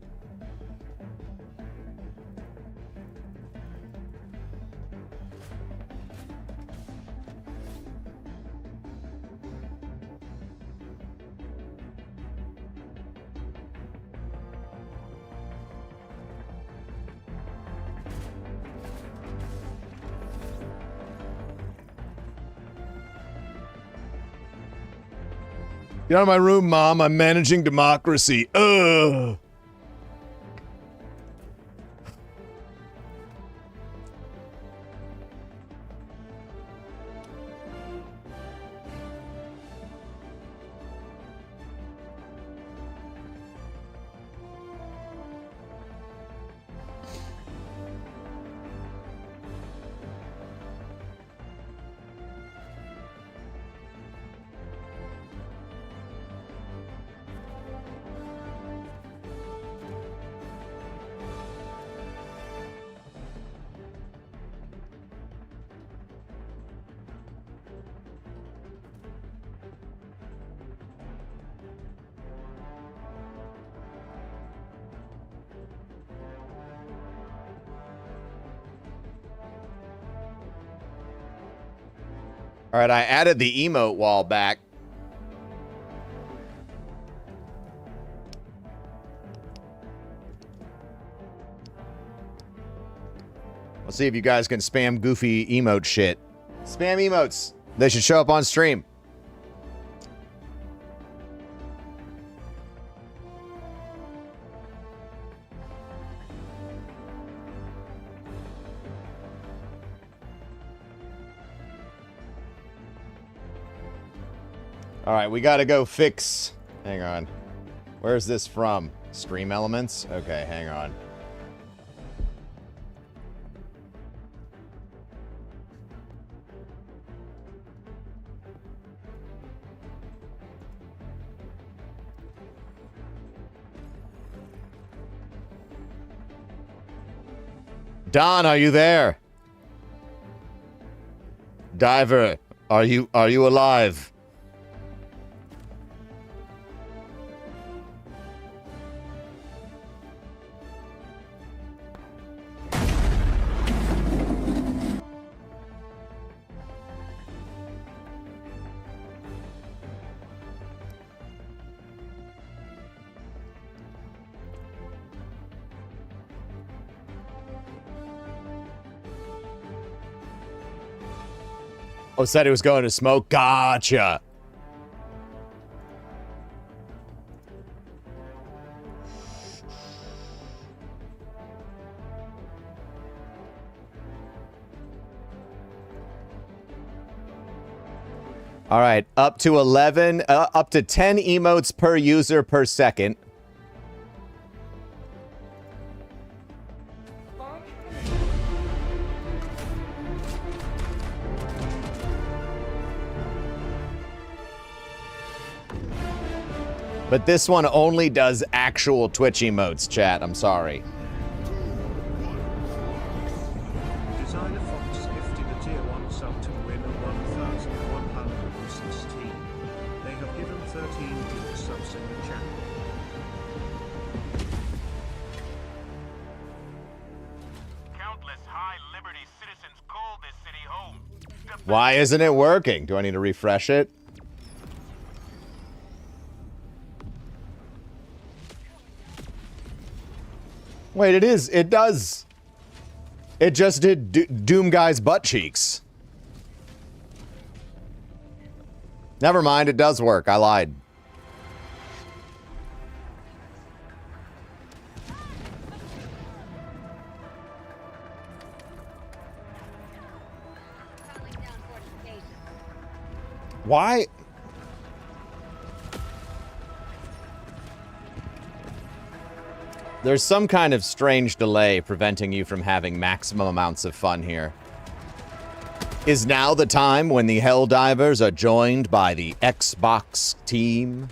Get out of my room, Mom. I'm managing democracy. Ugh. All right, I added the emote wall back. Let's see if you guys can spam goofy emote shit. Spam emotes. They should show up on stream. All right, we got to go fix... Hang on. Where's this from? Stream Elements? Okay, hang on. Don, are you there? Diver, are you alive? Oh, said he was going to smoke. Gotcha. All right, up to 11, up to 10 emotes per user per second. But this one only does actual Twitch emotes, chat. I'm sorry. Designer Fox gifted a tier 1 sub to win a 1,116. They have given 13 gift subs in the chat. Countless high liberty citizens call this city home. Why isn't it working? Do I need to refresh it? Wait, it is. It does. It just did Doom Guy's butt cheeks. Never mind, it does work. I lied. Why? There's some kind of strange delay preventing you from having maximum amounts of fun here. Is now the time when the Helldivers are joined by the Xbox team?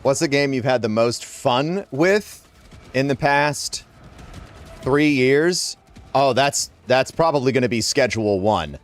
What's the game you've had the most fun with in the past 3 years? Oh, that's probably going to be Schedule 1.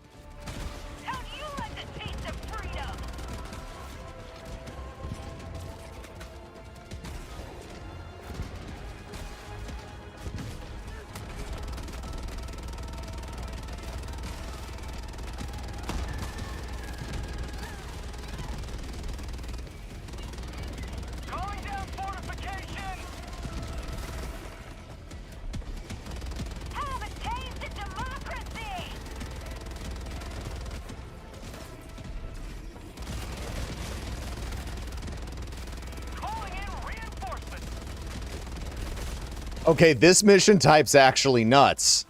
Okay, this mission type's actually nuts.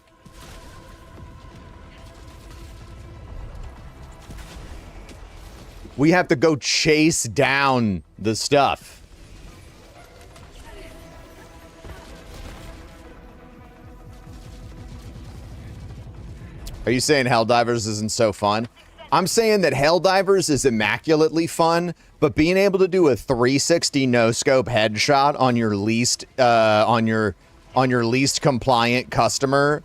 We have to go chase down the stuff. Are you saying Helldivers isn't so fun? I'm saying that Helldivers is immaculately fun, but being able to do a 360 no-scope headshot on your least least compliant customer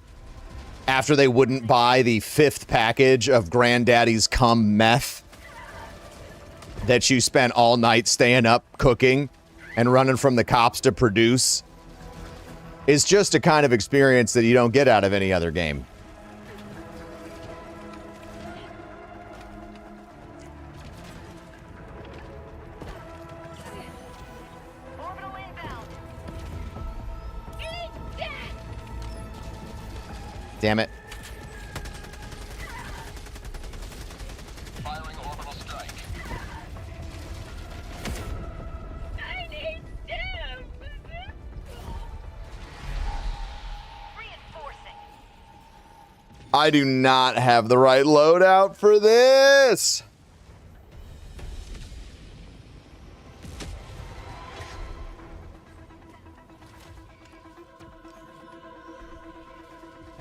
after they wouldn't buy the 5th package of Granddaddy's cum meth that you spent all night staying up cooking and running from the cops to produce is just a kind of experience that you don't get out of any other game. Damn it. I do not have the right loadout for this.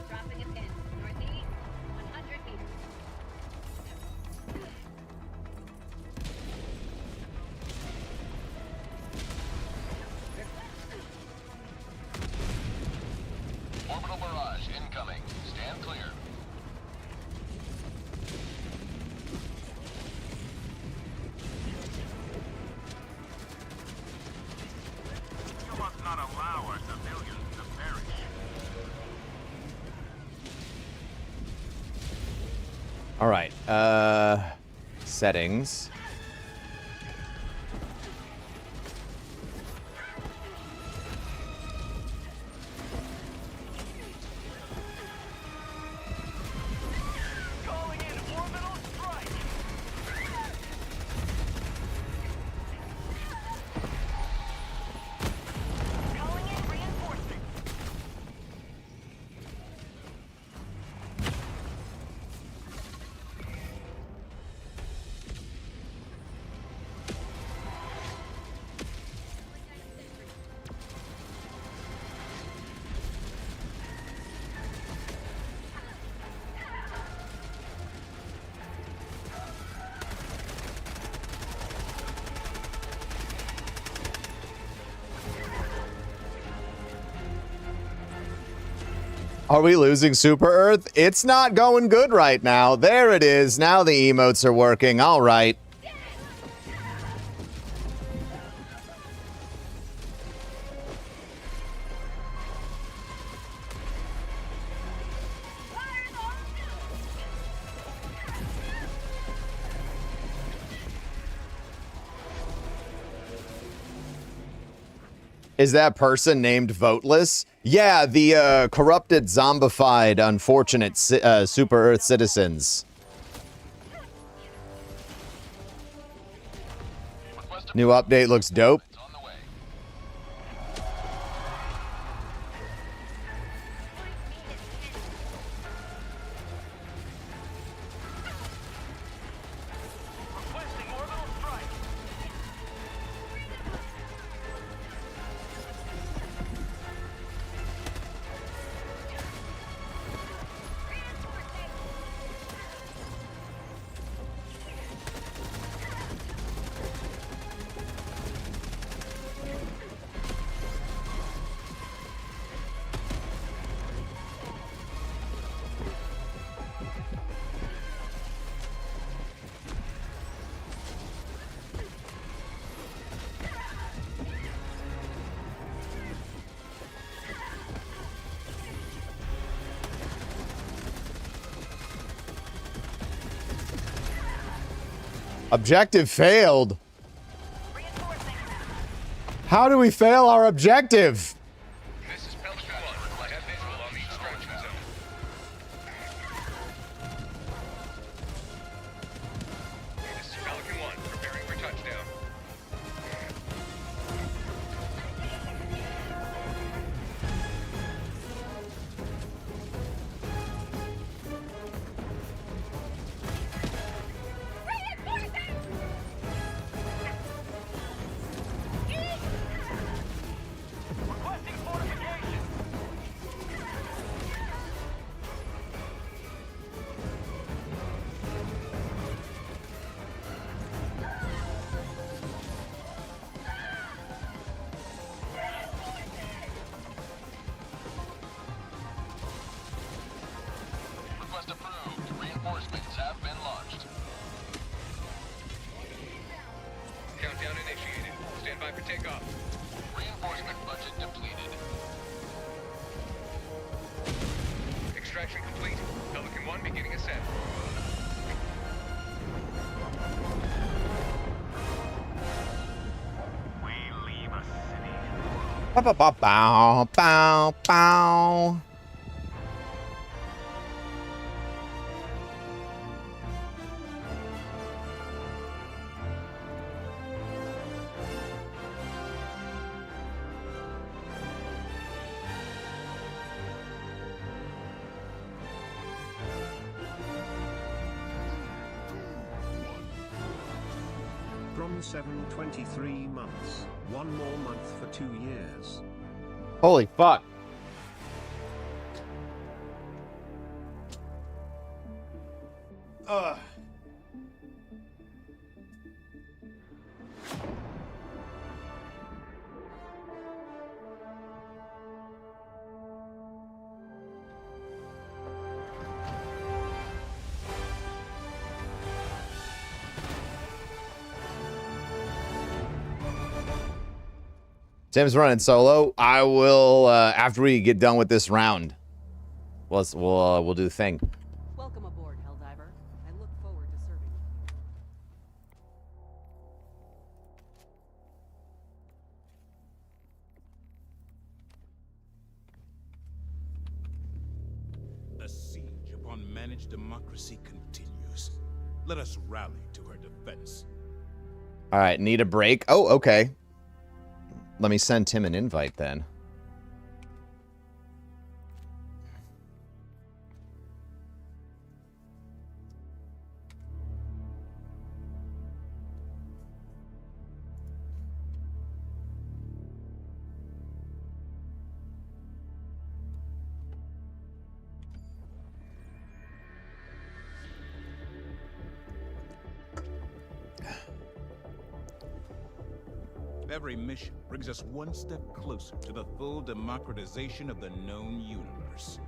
Dropping a pin. Northeast, 100 meters. Orbital barrage incoming. Stand clear. You must not allow our civilians to perish. All right. Settings. Calling in orbital strike. Calling in reinforcements. Are we losing Super Earth? It's not going good right now. There it is. Now the emotes are working. All right. Is that person named Voteless? Yeah, the corrupted, zombified, unfortunate Super Earth citizens. New update looks dope. It's on the way. Requesting orbital strike. Objective failed. How do we fail our objective? This is Pelican 1. I have visual on the extraction zone. This is Pelican 1, preparing for touchdown. Requesting fortification. Request approved. Reinforcements have been launched. Countdown initiated. Stand by for takeoff. Reinforcement budget depleted. Extraction complete. Pelican 1 beginning ascent. We leave a city. Bow, bow, bow, bow, bow. from 723 months. 1 more month for 2 years. Holy fuck. Tim's running solo. I will after we get done with this round. We'll do the thing. Welcome aboard, Helldiver. I look forward to serving you. The siege upon managed democracy continues. Let us rally to her defense. All right, need a break. Oh, okay. Let me send Tim an invite then. Every mission brings us one step closer to the full democratization of the known universe.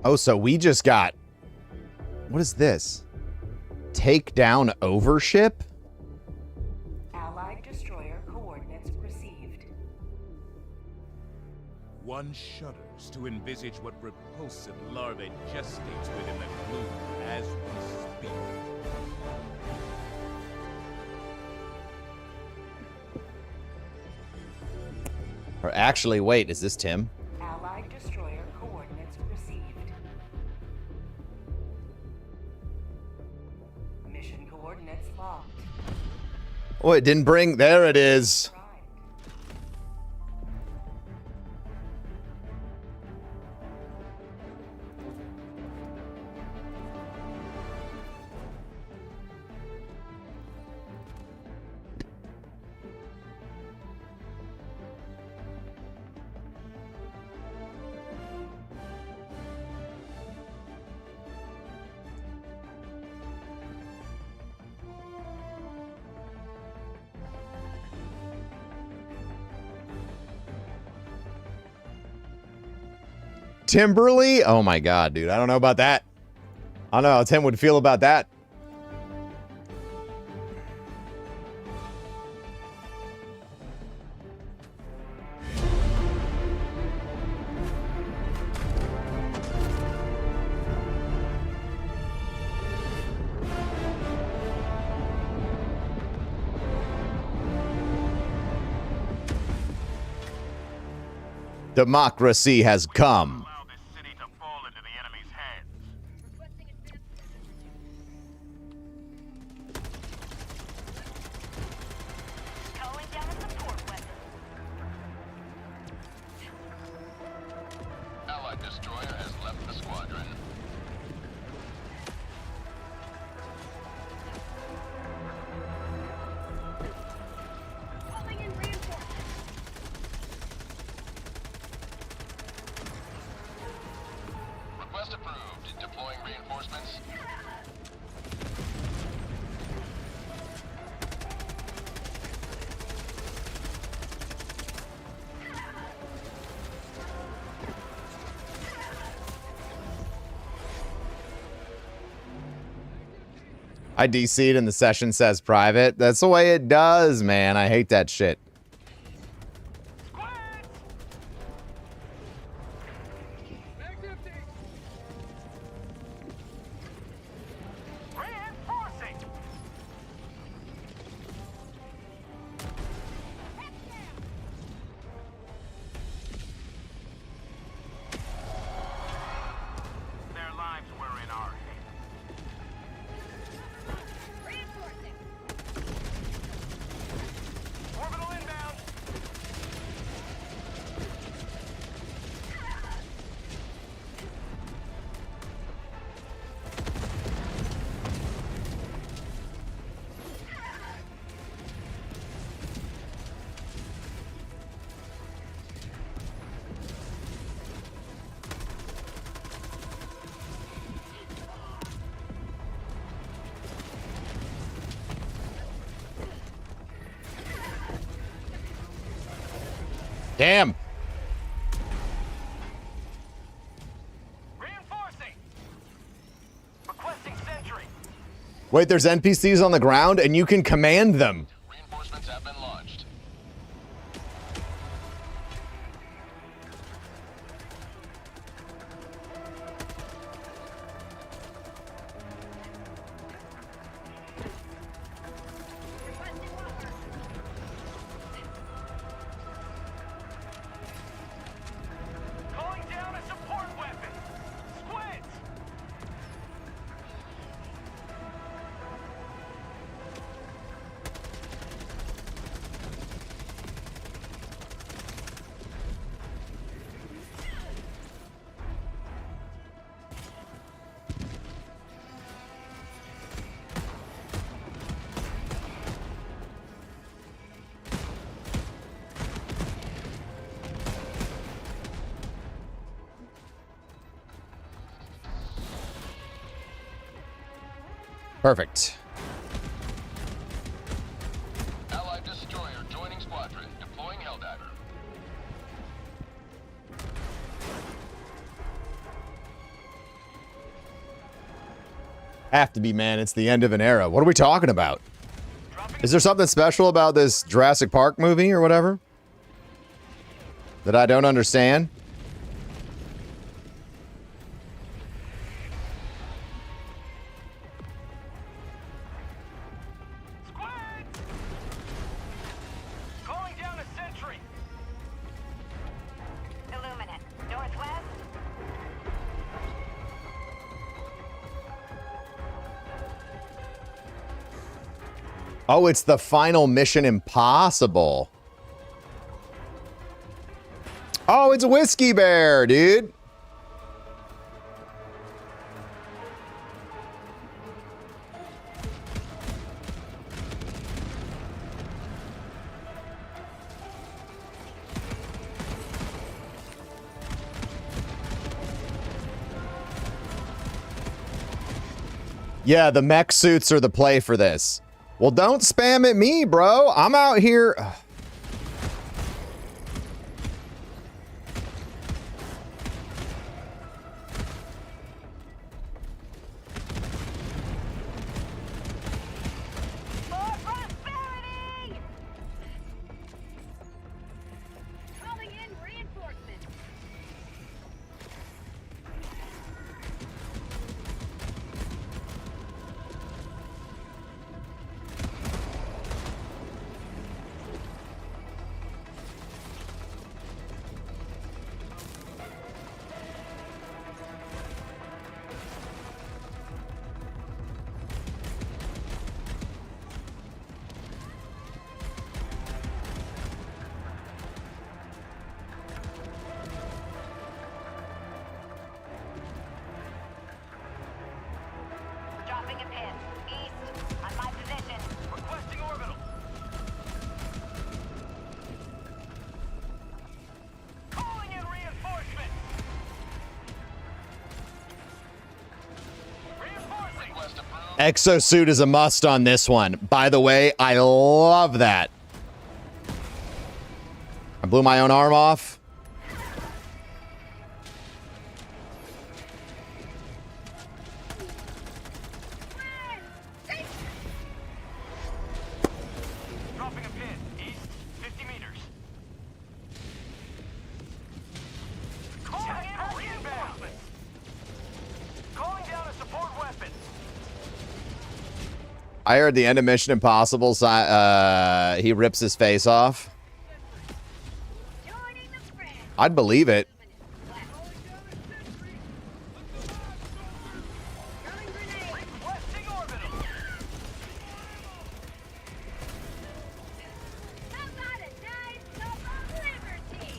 Oh, so we just got... What is this? Take down overship? Allied destroyer coordinates received. One shudders to envisage what repulsive larvae gestates within the gloom as we speak. Or actually, wait, is this Tim? Allied destroyer coordinates received. Mission coordinates locked. Oh, it didn't bring... There it is. Primed. Timberly? Oh my god, dude. I don't know about that. I don't know how Tim would feel about that. Democracy has come. Allow this city to fall into the enemy's hands. Requesting advanced calling down a support weapon. Allied destroyer has left the squadron. Calling in reinforcements. Request approved. Deploying reinforcements. I DC'd and the session says private. That's the way it does, man. I hate that shit. Reinforcing! Damn. Reinforcing. Requesting sentry. Wait, there's NPCs on the ground and you can command them. Reinforcements have been launched. Requesting walker. Calling down a support weapon. Squids. Perfect. Allied destroyer joining squadron. Deploying Helldiver. Have to be, man. It's the end of an era. What are we talking about? Is there something special about this Jurassic Park movie or whatever that I don't understand? Squids. Calling down a sentry. Illuminate. Northwest. Oh, it's the final Mission Impossible. Oh, it's a Whiskey Bear, dude. Yeah, the mech suits are the play for this. Well, don't spam at me, bro. I'm out here. For prosperity! Calling in reinforcements. Dropping a pin. East. On my position. Requesting orbital. Calling in reinforcements. Reinforcing. Request approved. Exosuit is a must on this one. By the way, I love that. I blew my own arm off. Dropping a pin. East. 50 meters. Calling in reinforcements. Calling down a support weapon. I heard the end of Mission Impossible. He rips his face off. Joining the friend. I'd believe it. Throwing grenade. Requesting orbital. How about a nice cup of liberty?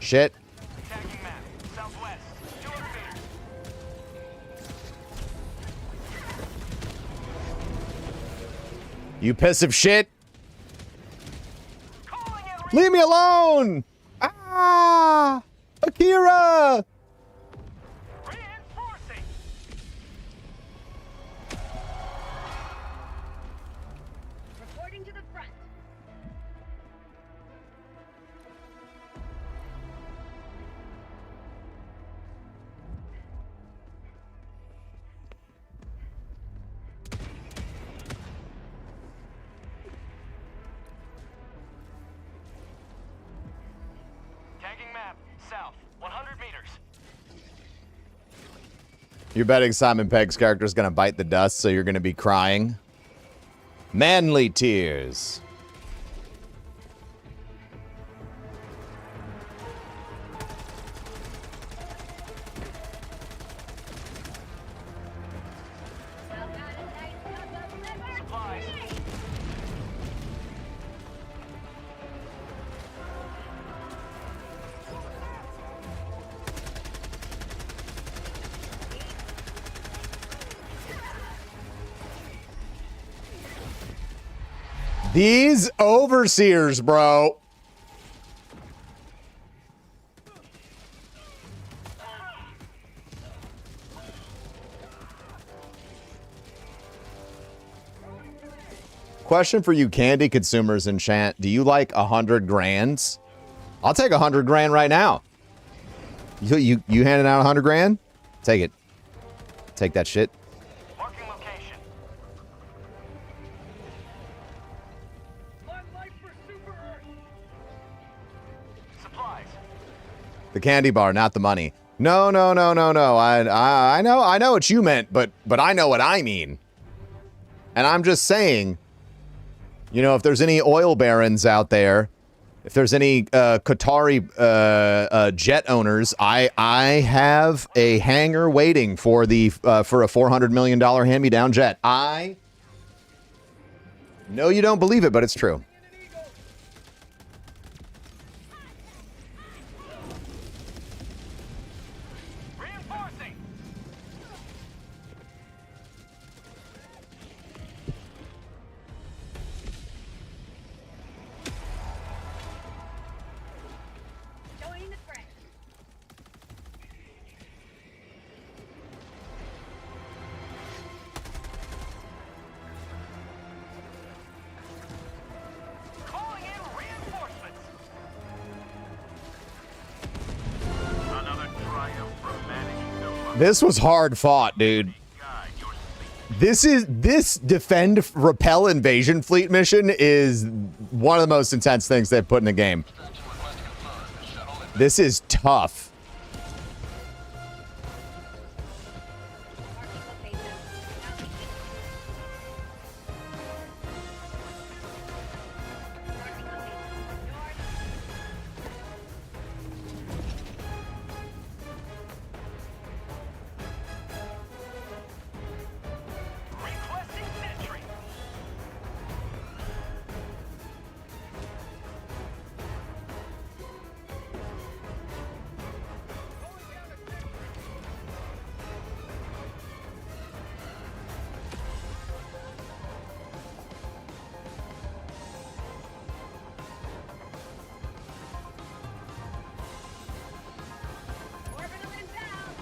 Shit. Attacking map. Southwest. 200 meters. You piece of shit. Calling in Leave me alone. Ah! Akira! reinforcing. South, 100 meters. You're betting Simon Pegg's character is going to bite the dust, so you're going to be crying. Manly tears. Supplies. These overseers, bro. Question for you candy consumers in chat. Do you like 100 grands? I'll take 100 grand right now. You handing out 100 grand? Take it. Take that shit. Marking location. Supplies. The candy bar, not the money. No. I know what you meant, but I know what I mean. And I'm just saying, you know, if there's any oil barons out there, if there's any Qatari jet owners, I have a hangar waiting for the for a $400 million hand-me-down jet. I know you don't believe it, but it's true. Reinforcing. Joining the fray. Calling in reinforcements. Another triumph for managing the This was hard fought, dude. guide your speed. This defend repel invasion fleet mission is one of the most intense things they've put in the game. This is tough. Requesting sentry. Orbital inbound.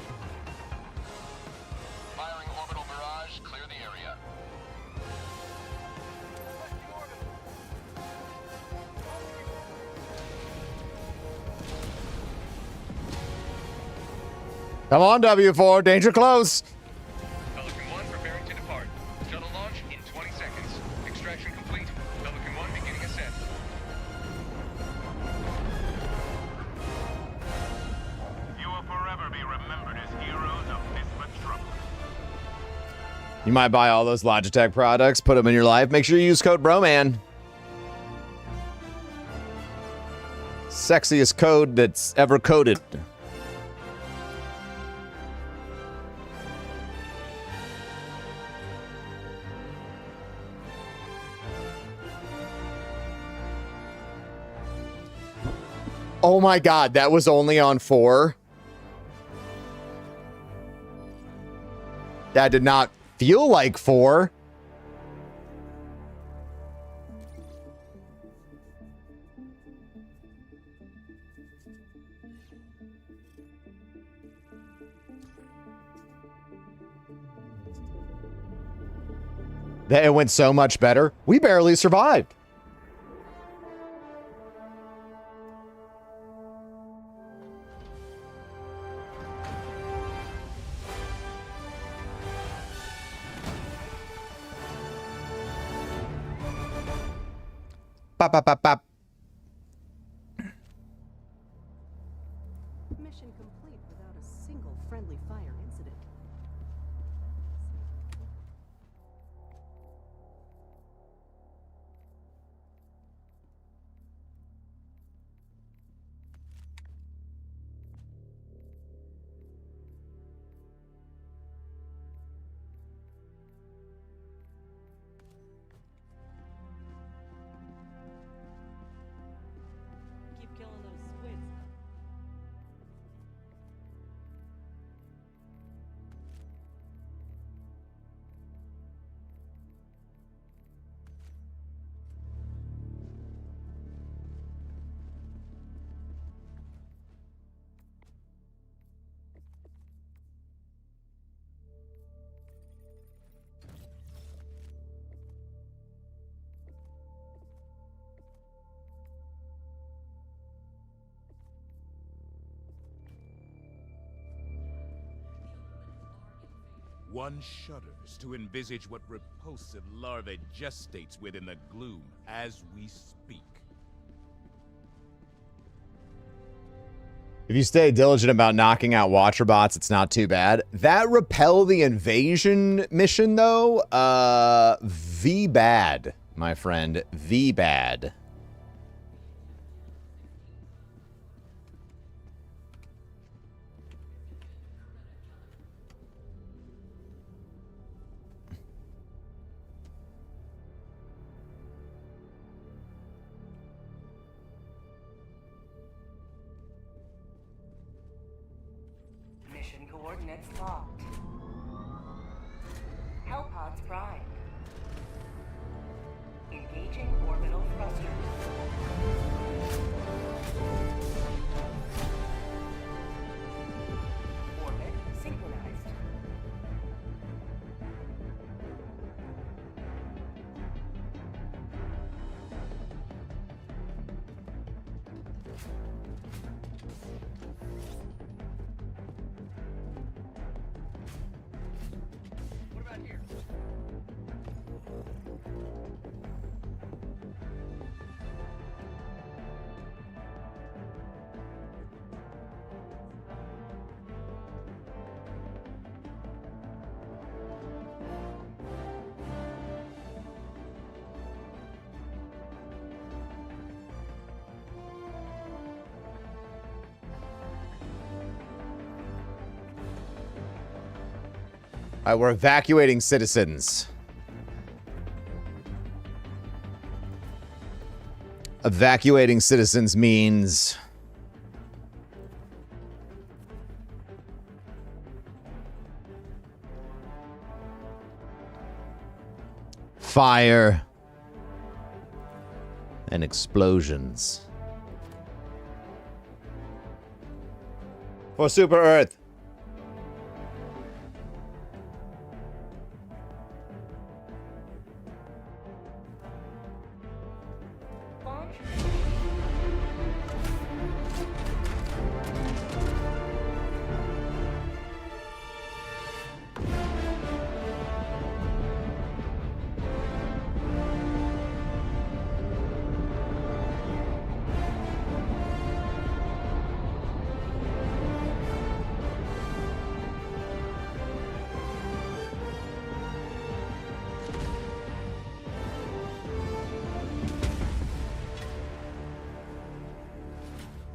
Firing orbital barrage. Clear the area. Come on, W4, danger close. Pelican 1 preparing to depart. Shuttle launch in 20 seconds. Extraction complete. Pelican 1 beginning ascent. You will forever be remembered as heroes of Misfit Trouble. You might buy all those Logitech products, put them in your life. Make sure you use code BROMAN. Sexiest code that's ever coded. Oh my god, that was only on 4? That did not feel like 4. That it went so much better. We barely survived. Bop, bop, bop, bop. friendly fire incident. Keep killing those squids. One shudders to envisage what repulsive larvae gestates within the gloom as we speak. If you stay diligent about knocking out Watcher bots, it's not too bad. That repel the invasion mission, though, V bad, my friend. V bad. Mission coordinates locked. Hellpods prime. Engaging orbital thrusters. Orbit synchronized. What about here? All right, we're evacuating citizens. Evacuating citizens means fire and explosions. For Super Earth. Launch.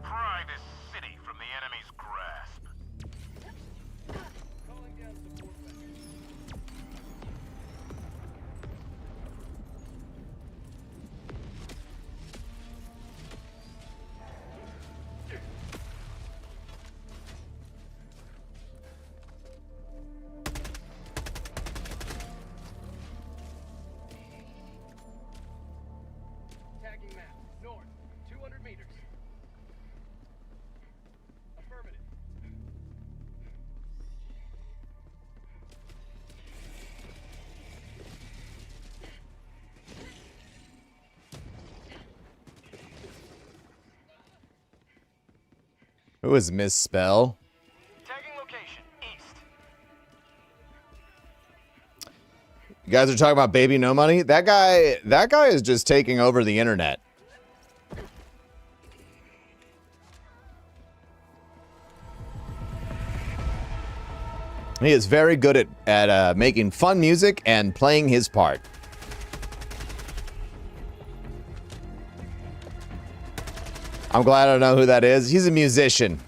Pry this city from the enemy's grasp. Calling down support weapons. Tagging map. North. 200 meters. Affirmative. Who is Misspell? Tagging location. East. You guys are talking about Baby No Money? That guy is just taking over the internet. He is very good at making fun music and playing his part. I'm glad I know who that is. He's a musician.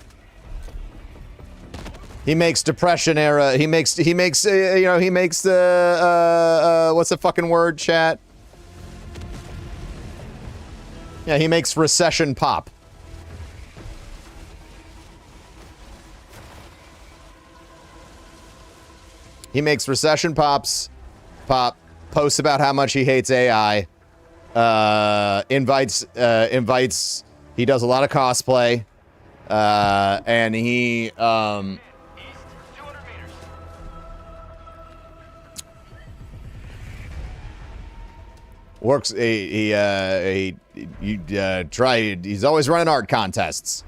He makes Depression era. He makes what's the fucking word, chat? Yeah, he makes recession pop. He makes recession pop, posts about how much he hates AI, invites, he does a lot of cosplay, and he, works, he's always running art contests.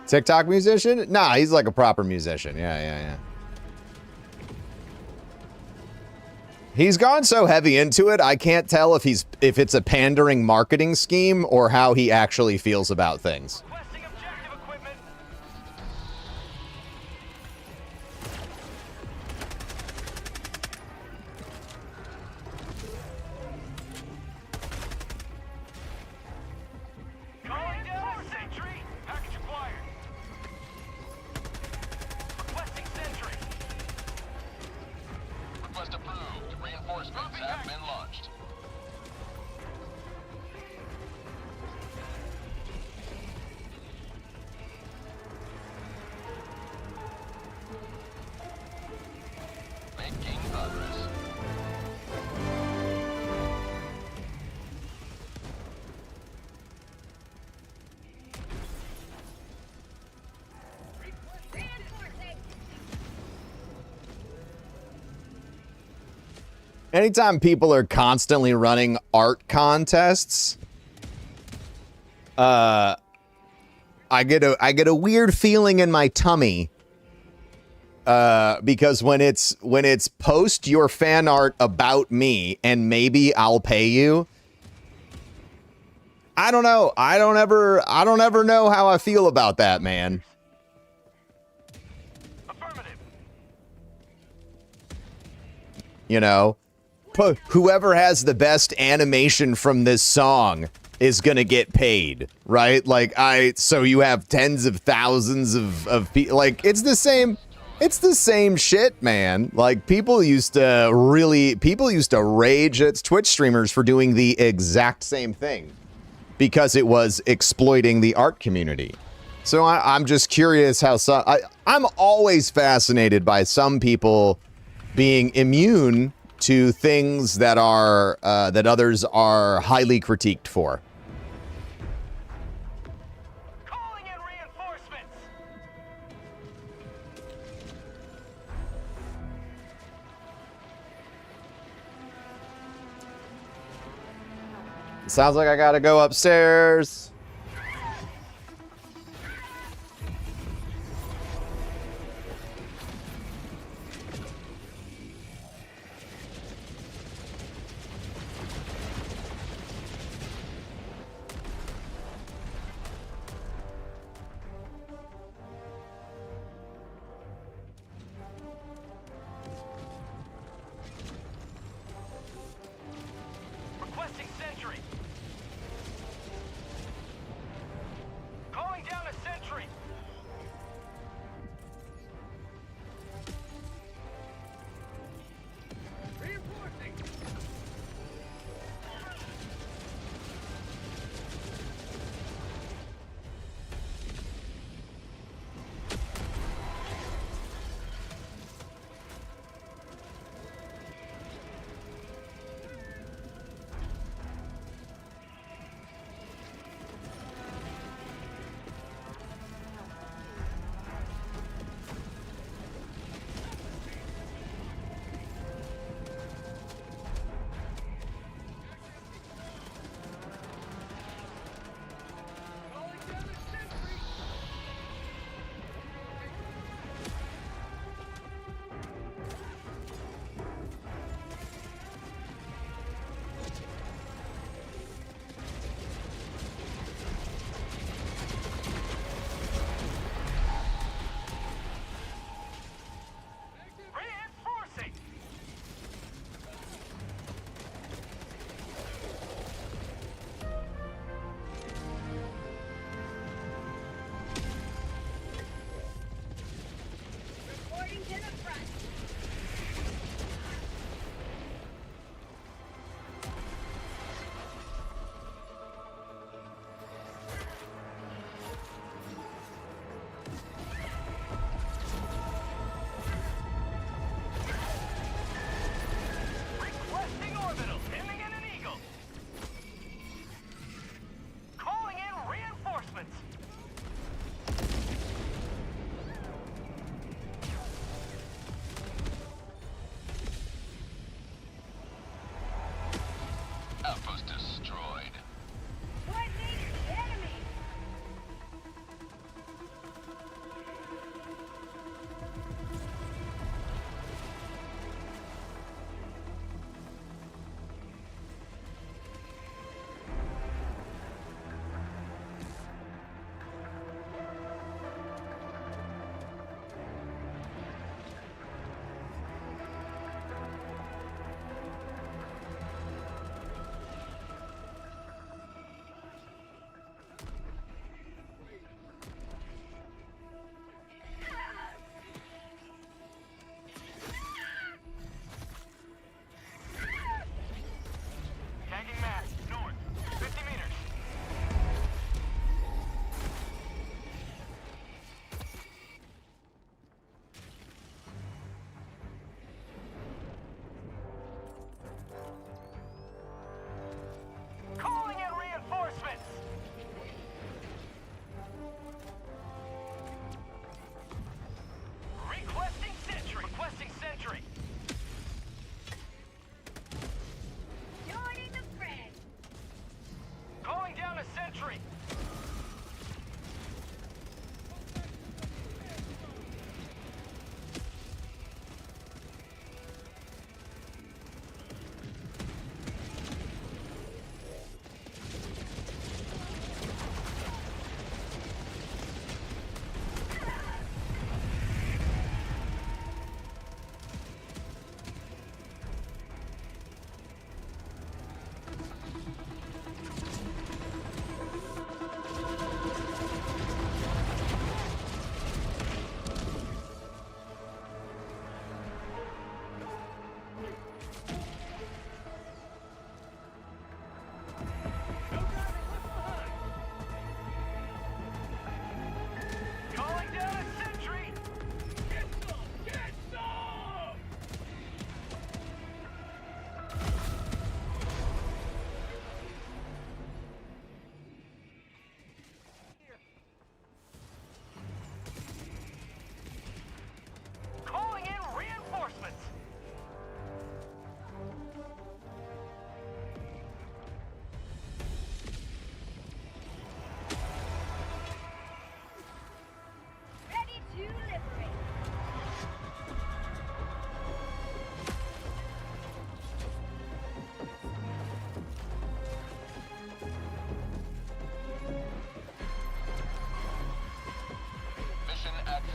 TikTok musician? Nah, he's like a proper musician. Yeah. He's gone so heavy into it, I can't tell if it's a pandering marketing scheme or how he actually feels about things. Anytime people are constantly running art contests, I get a weird feeling in my tummy. Because when it's post your fan art about me and maybe I'll pay you. I don't know. I don't ever know how I feel about that, man. You know, whoever has the best animation from this song is gonna get paid, right? Like so you have tens of thousands of people. Like it's the same shit, man. Like people used to rage at Twitch streamers for doing the exact same thing because it was exploiting the art community. So I'm just curious how I'm always fascinated by some people being immune to things that are that others are highly critiqued for. Calling in reinforcements. Sounds like I gotta go upstairs.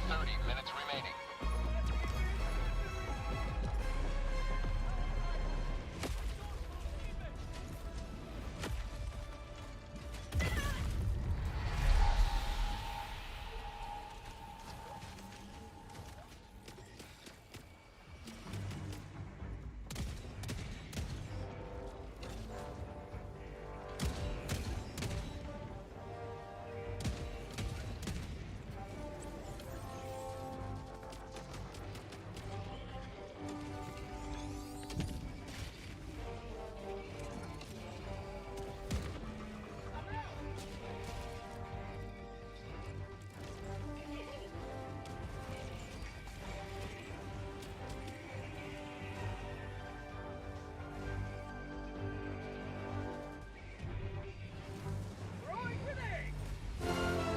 30 minutes remaining.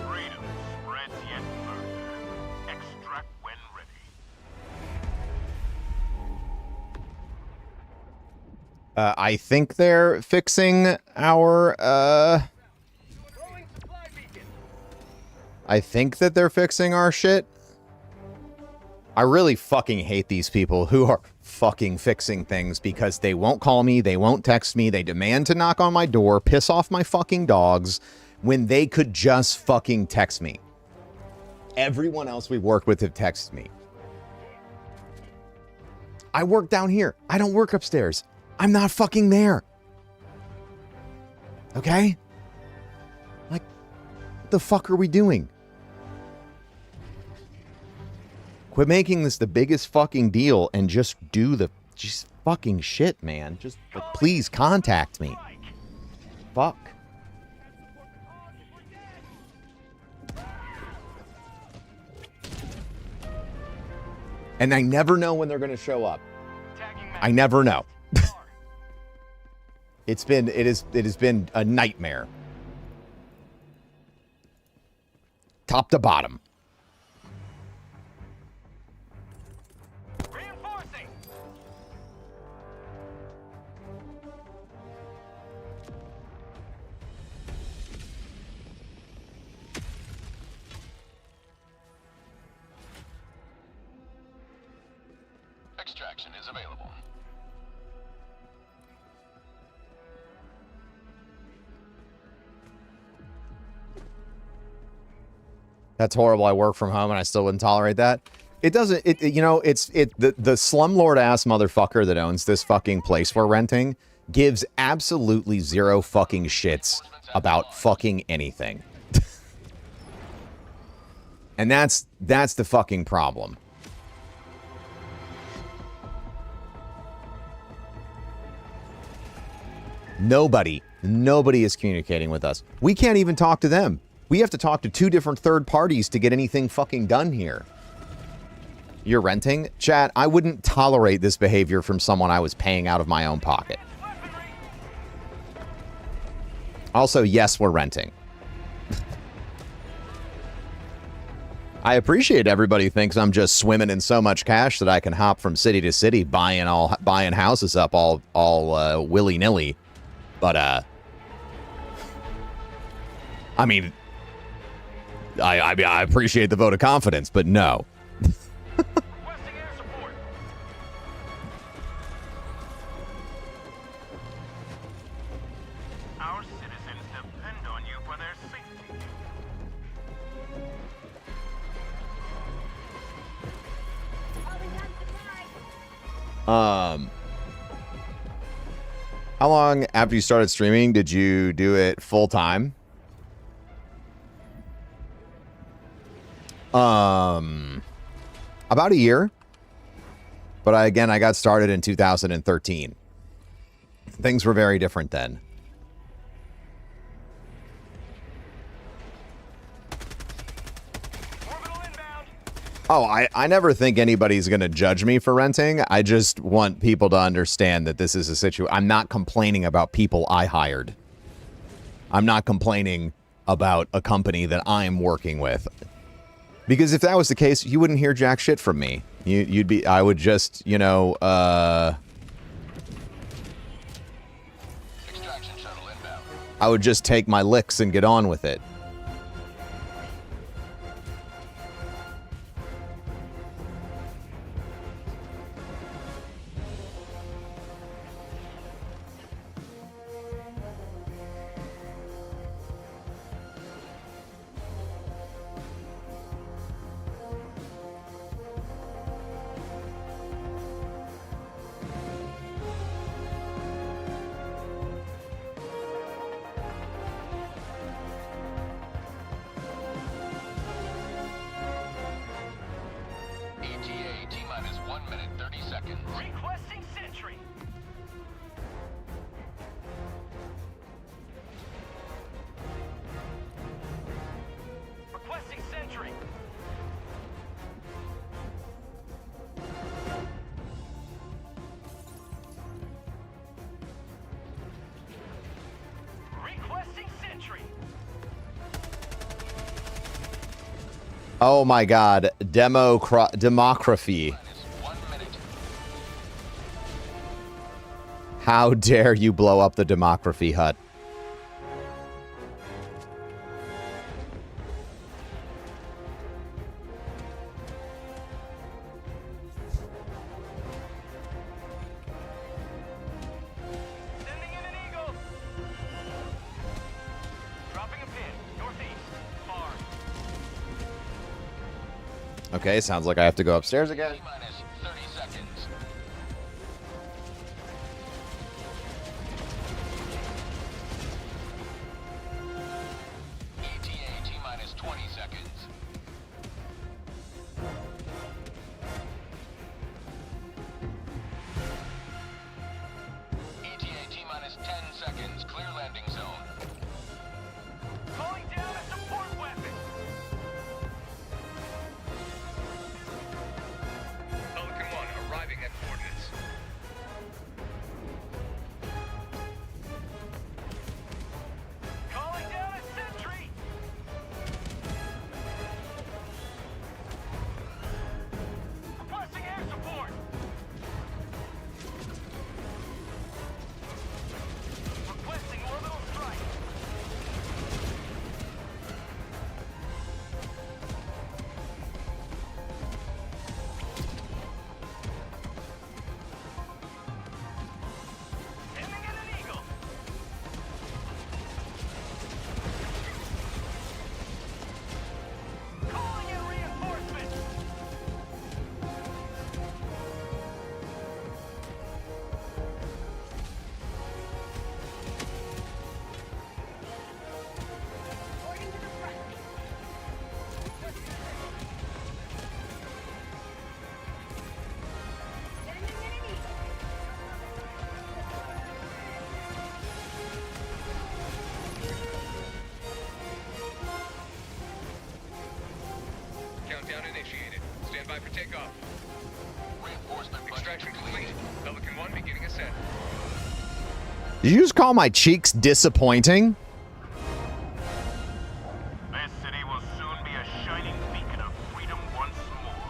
Freedom spreads yet further. Extract when ready. I think they're fixing our, I think that they're fixing our shit. I really fucking hate these people who are fucking fixing things because they won't call me, they won't text me, they demand to knock on my door, piss off my fucking dogs, when they could just fucking text me. Everyone else we've worked with have texted me. I work down here. I don't work upstairs. I'm not fucking there. Okay? Like, what the fuck are we doing? Quit making this the biggest fucking deal and just do the just fucking shit, man. Just like, please contact me. Fuck. And I never know when they're going to show up. I never know. It has been a nightmare. Top to bottom. Reinforcing. Extraction is available. That's horrible. I work from home and I still wouldn't tolerate that. It doesn't, you know, the slumlord ass motherfucker that owns this fucking place we're renting gives absolutely zero fucking shits about fucking anything. And that's the fucking problem. Nobody is communicating with us. We can't even talk to them. We have to talk to 2 different third parties to get anything fucking done here. You're renting? Chat, I wouldn't tolerate this behavior from someone I was paying out of my own pocket. Also, yes, we're renting. I appreciate everybody thinks I'm just swimming in so much cash that I can hop from city to city buying houses up all willy-nilly. But I mean, I appreciate the vote of confidence, but no. Requesting air support. Our citizens depend on you for their safety. How long after you started streaming did you do it full time? About a year. But I got started in 2013. Things were very different then. Oh, I never think anybody's going to judge me for renting. I just want people to understand that this is a situation. I'm not complaining about people I hired. I'm not complaining about a company that I'm working with. Because if that was the case, you wouldn't hear jack shit from me. I would just, you know, Extraction shuttle inbound. I would just take my licks and get on with it. Oh my god. Demography. How dare you blow up the demography hut? Sending in an eagle. Dropping a pin. Northeast. Far. Okay, sounds like I have to go upstairs again. Minus 30 seconds. ETA T minus 20 seconds. ETA T minus 10 seconds. Clear landing zone. Calling down a support weapon. Pelican 1 arriving at coordinates. Calling down a sentry. Requesting air support. Requesting orbital strike. Sending in an eagle. Calling in reinforcements. Reporting to the front. Sending in an eagle. Countdown initiated. Stand by for takeoff. Reinforcement budget Extraction complete. Pelican 1 beginning ascent. Did you just call my cheeks disappointing? This city will soon be a shining beacon of freedom once more.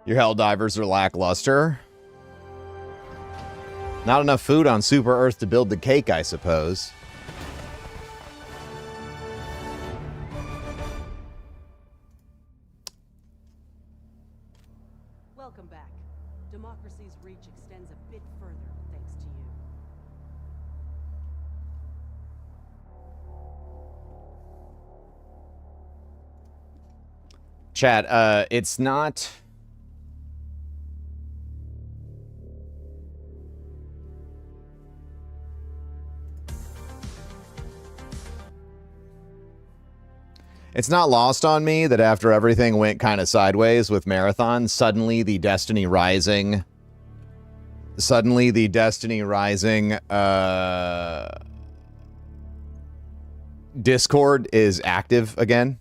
Your Helldivers are lackluster. Not enough food on Super Earth to build the cake, I suppose. Welcome back. Democracy's reach extends a bit further thanks to you. Chat, it's not... It's not lost on me that after everything went kind of sideways with Marathon, suddenly the Destiny Rising Discord is active again.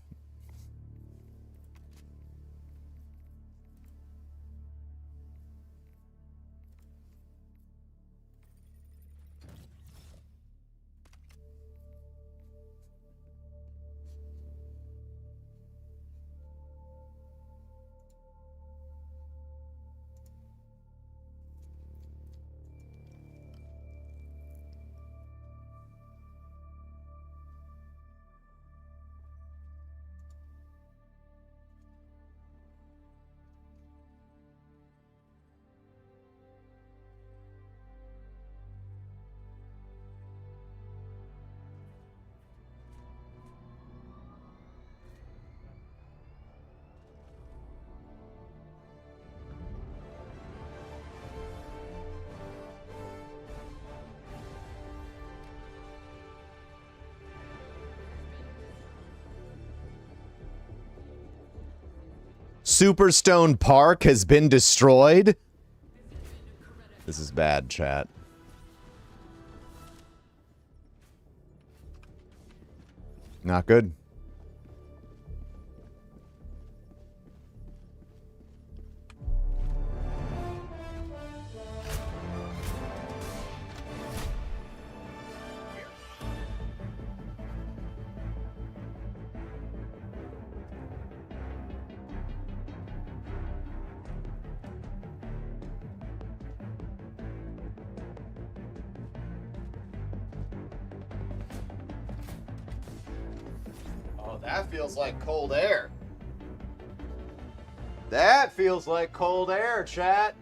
Superstone Park has been destroyed? This is bad, chat. Not good. Oh, that feels like cold air. That feels like cold air, chat.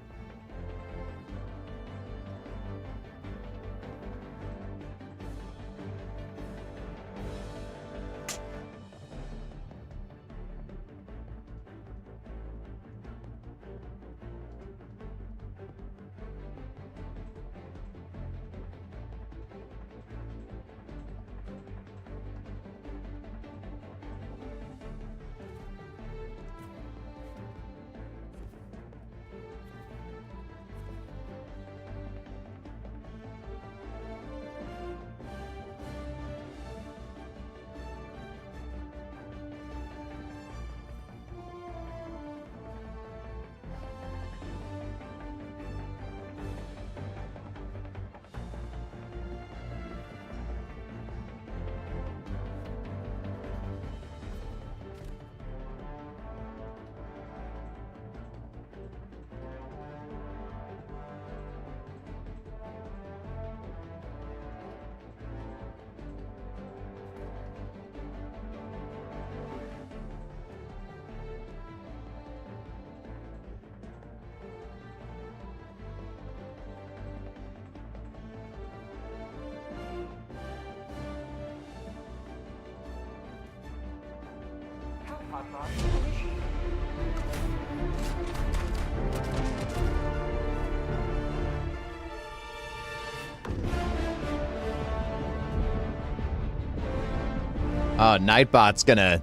Nightbot's gonna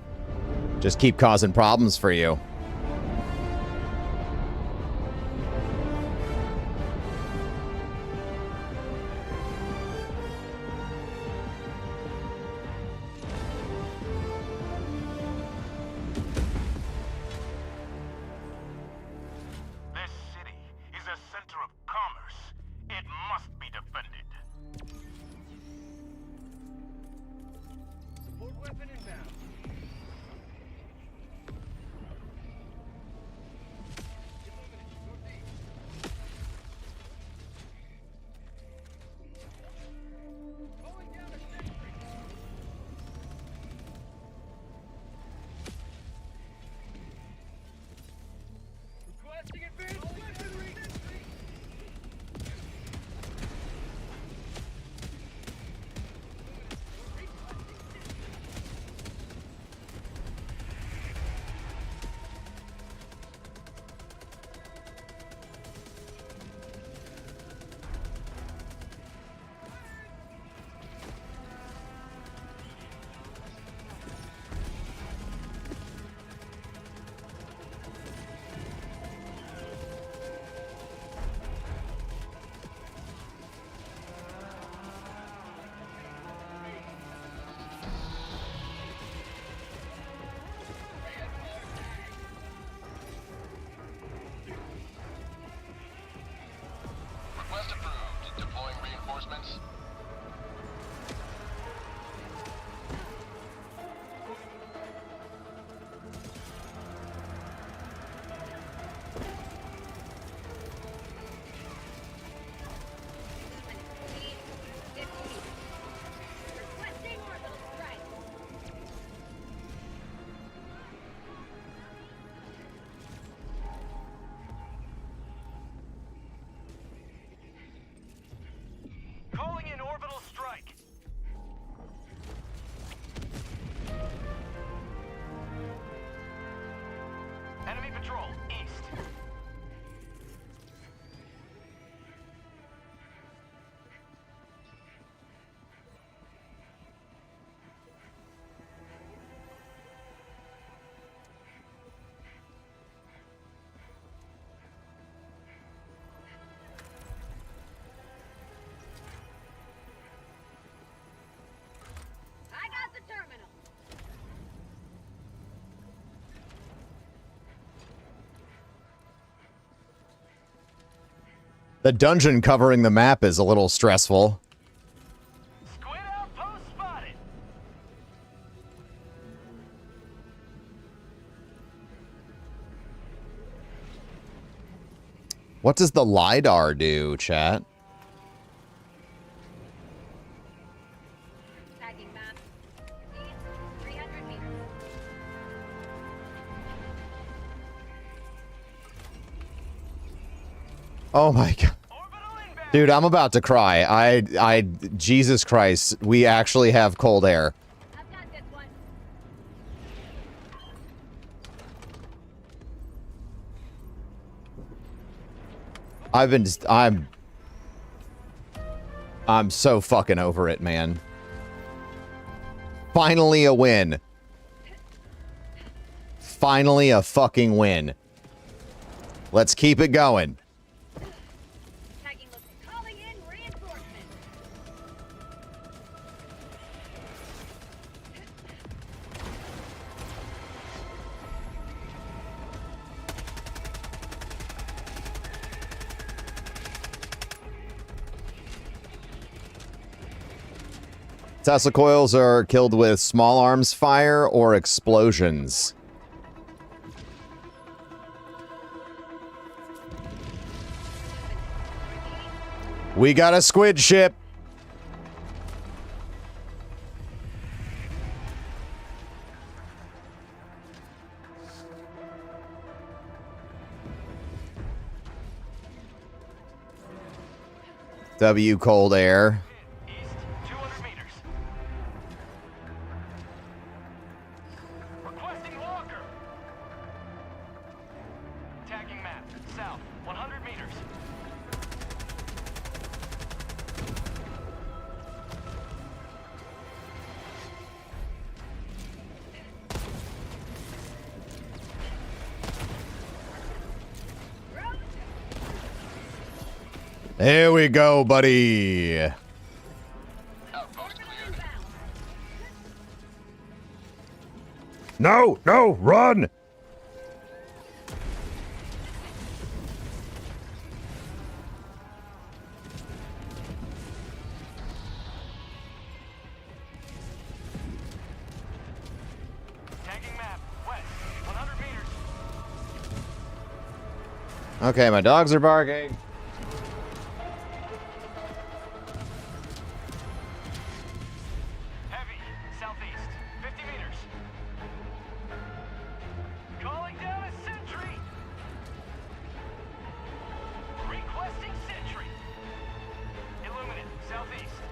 just keep causing problems for you. This city is a center of commerce. It must be defended. Support weapon inbound. Requesting advanced weaponry. Request approved. Deploying reinforcements. Requesting orbital strike. Calling in orbital strike. Enemy patrol east. The dungeon covering the map is a little stressful. Squid outpost spotted. What does the LiDAR do, chat? Tagging map. East, 300 meters. Oh my god. Dude, I'm about to cry. Jesus Christ, we actually have cold air. I've got this one. I'm so fucking over it, man. Finally a win. Finally a fucking win. Let's keep it going. Tagging look. Calling in reinforcements. Tesla coils are killed with small arms fire or explosions. We got a squid ship. W cold air. East, 200 meters. Requesting walker. Tagging map. South, 100 meters. Here we go, buddy. Outpost cleared. No, no, run. Tagging map. West, 100 meters. Okay, my dogs are barking. Heavy, southeast, 50 meters. Calling down a sentry. Requesting sentry. Illuminate, southeast.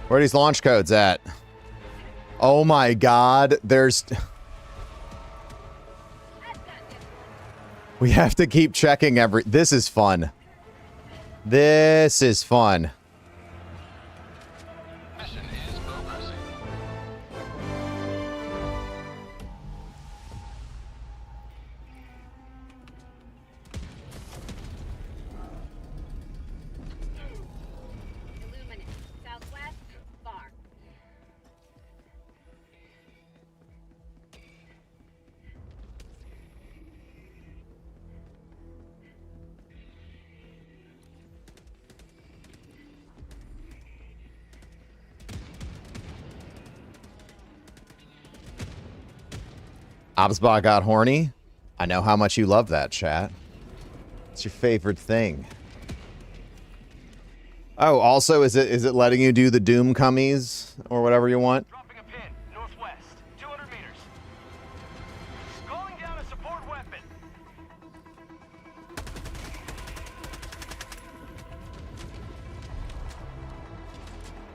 Where are these launch codes at? Oh my god, there's... We have to keep checking every... This is fun. This is fun. Mission is progressing. Illuminate. Southwest. Far. Obsbot got horny. I know how much you love that, chat. It's your favorite thing. Oh, also, is it letting you do the Doom cummies or whatever you want? Dropping a pin, northwest, 200 meters. Calling down a support weapon.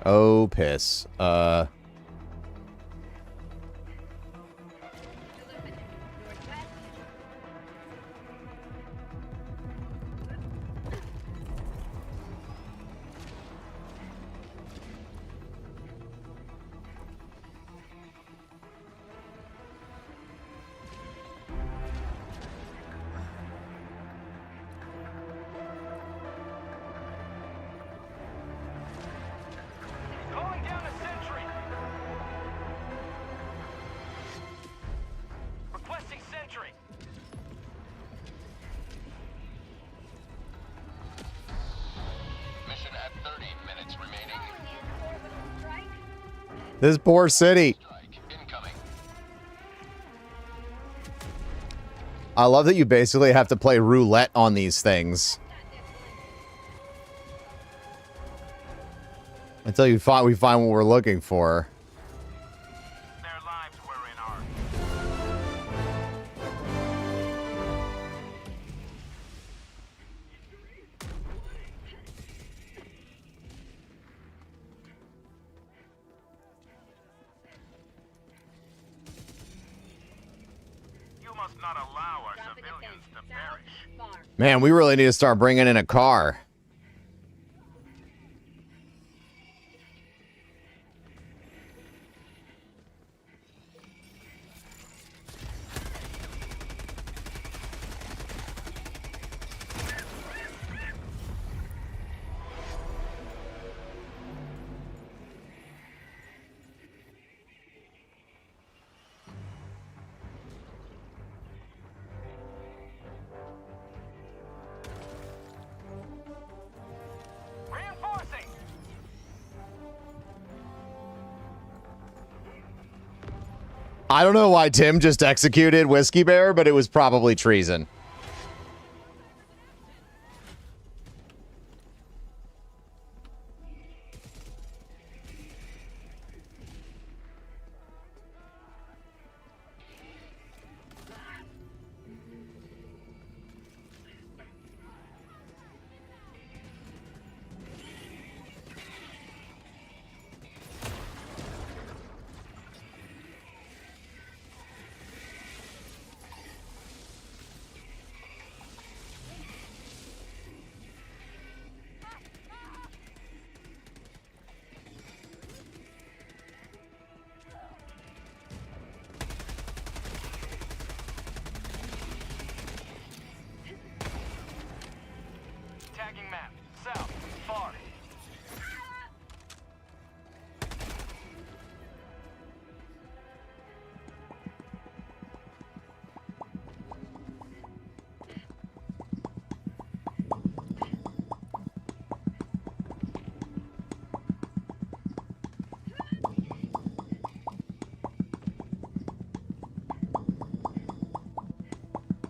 Oh, piss. Illuminate. Northwest. Calling down a sentry. Requesting sentry. Mission at 30 minutes remaining. Calling in orbital strike. This poor city. Strike incoming. I love that you basically have to play roulette on these things. Until we find what we're looking for. Their lives were in our... You must not allow our Dropping a civilians fence. to perish. South. Far. Man, we really need to start bringing in a car. Reinforcing! I don't know why Tim just executed Whiskey Bear, but it was probably treason. Tagging map. South. Far.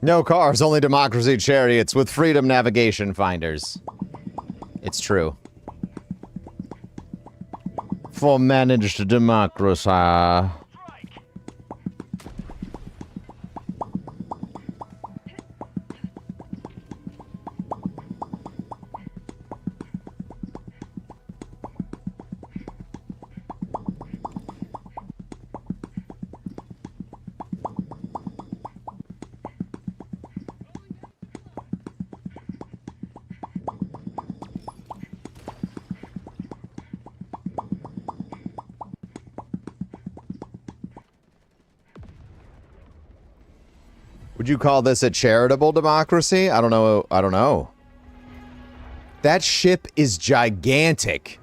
No cars, only democracy chariots with freedom navigation finders. It's true. For managed democracy. Strike! Would you call this a charitable democracy? I don't know. I don't know. That ship is gigantic.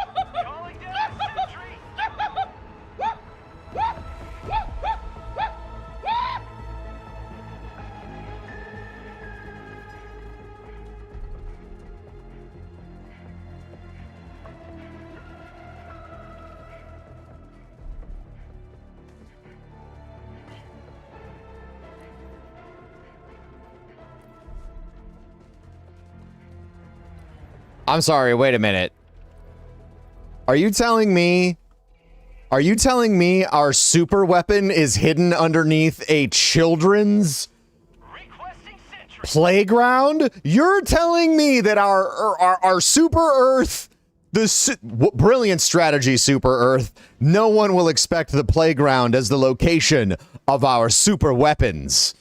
Calling down a sentry. I'm sorry, wait a minute. Are you telling me our super weapon is hidden underneath a children's playground? You're telling me that our Super Earth, brilliant strategy, Super Earth, no one will expect the playground as the location of our super weapons.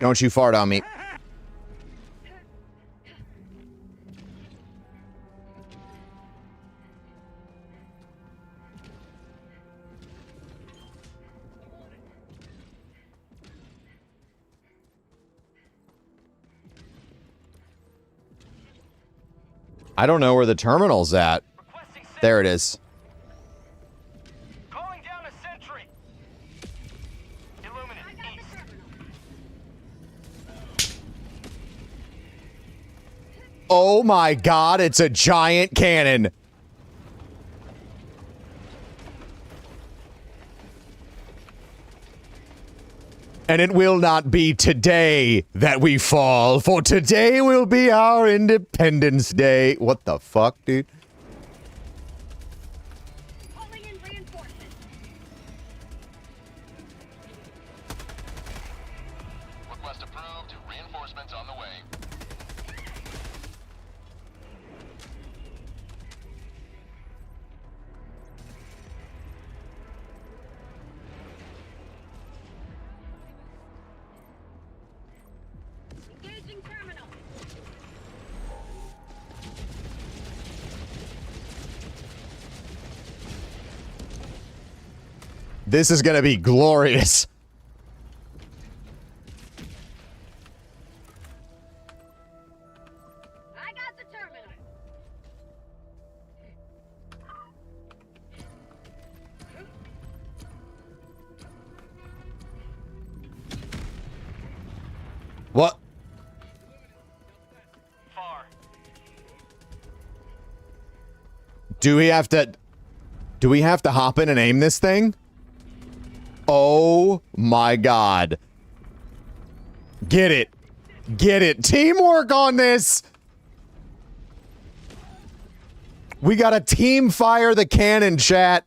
Don't you fart on me. I don't know where the terminal's at. There it is. Calling down a sentry. Illuminate east. Oh my god, it's a giant cannon. And it will not be today that we fall, for today will be our Independence Day. What the fuck, dude? Calling in reinforcements. Request approved. Reinforcements on the way. Engaging terminal. This is gonna be glorious. I got the terminal. What? Far. Do we have to hop in and aim this thing? Oh my god. Get it. Get it. Teamwork on this. We got to team fire the cannon, chat.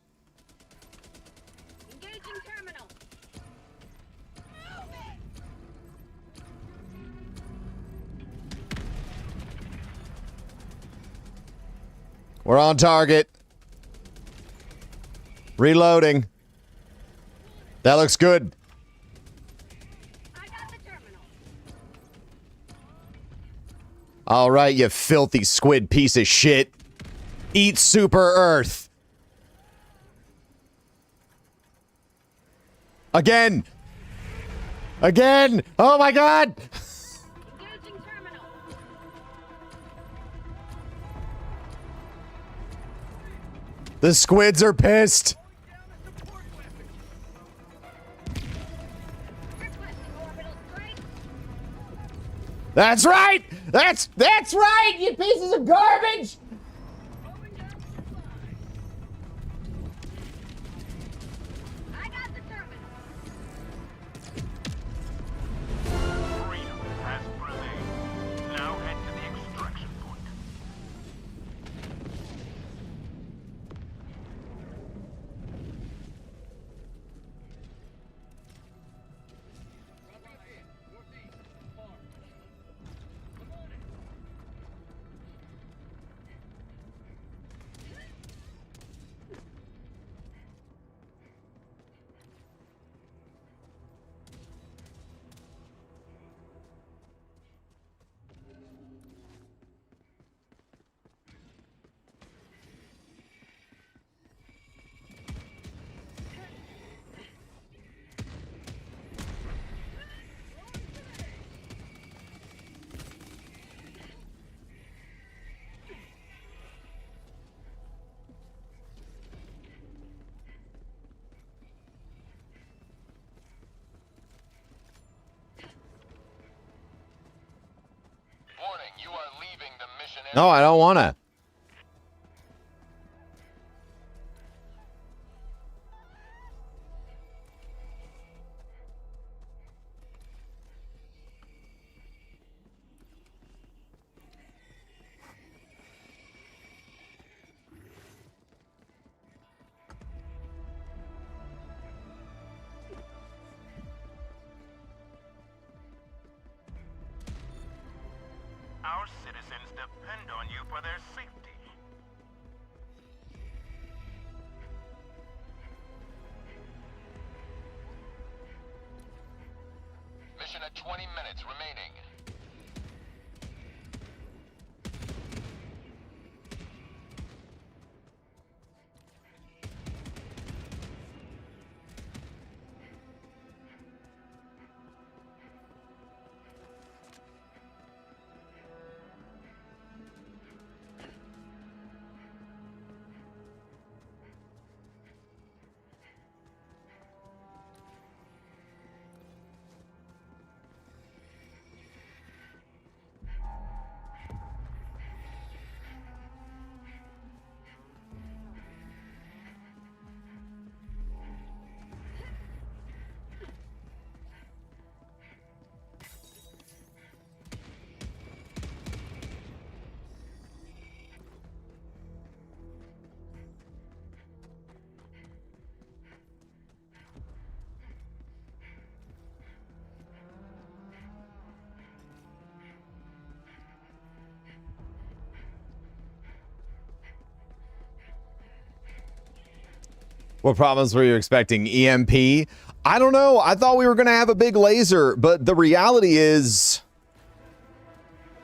Engaging terminal. We're on target. Reloading. That looks good. I got the terminal. All right, you filthy squid piece of shit. Eat Super Earth. Again. Again. Oh my god. Engaging terminal. The squids are pissed. Requesting orbital strike. That's right. That's right, you pieces of garbage. Going down supply. I got the terminal. Freedom has prevailed. Now head to the extraction point. missionary. No, I don't want to. Our citizens depend on you for their safety. Mission at 20 minutes remaining. What problems were you expecting? EMP? I don't know. I thought we were going to have a big laser, but the reality is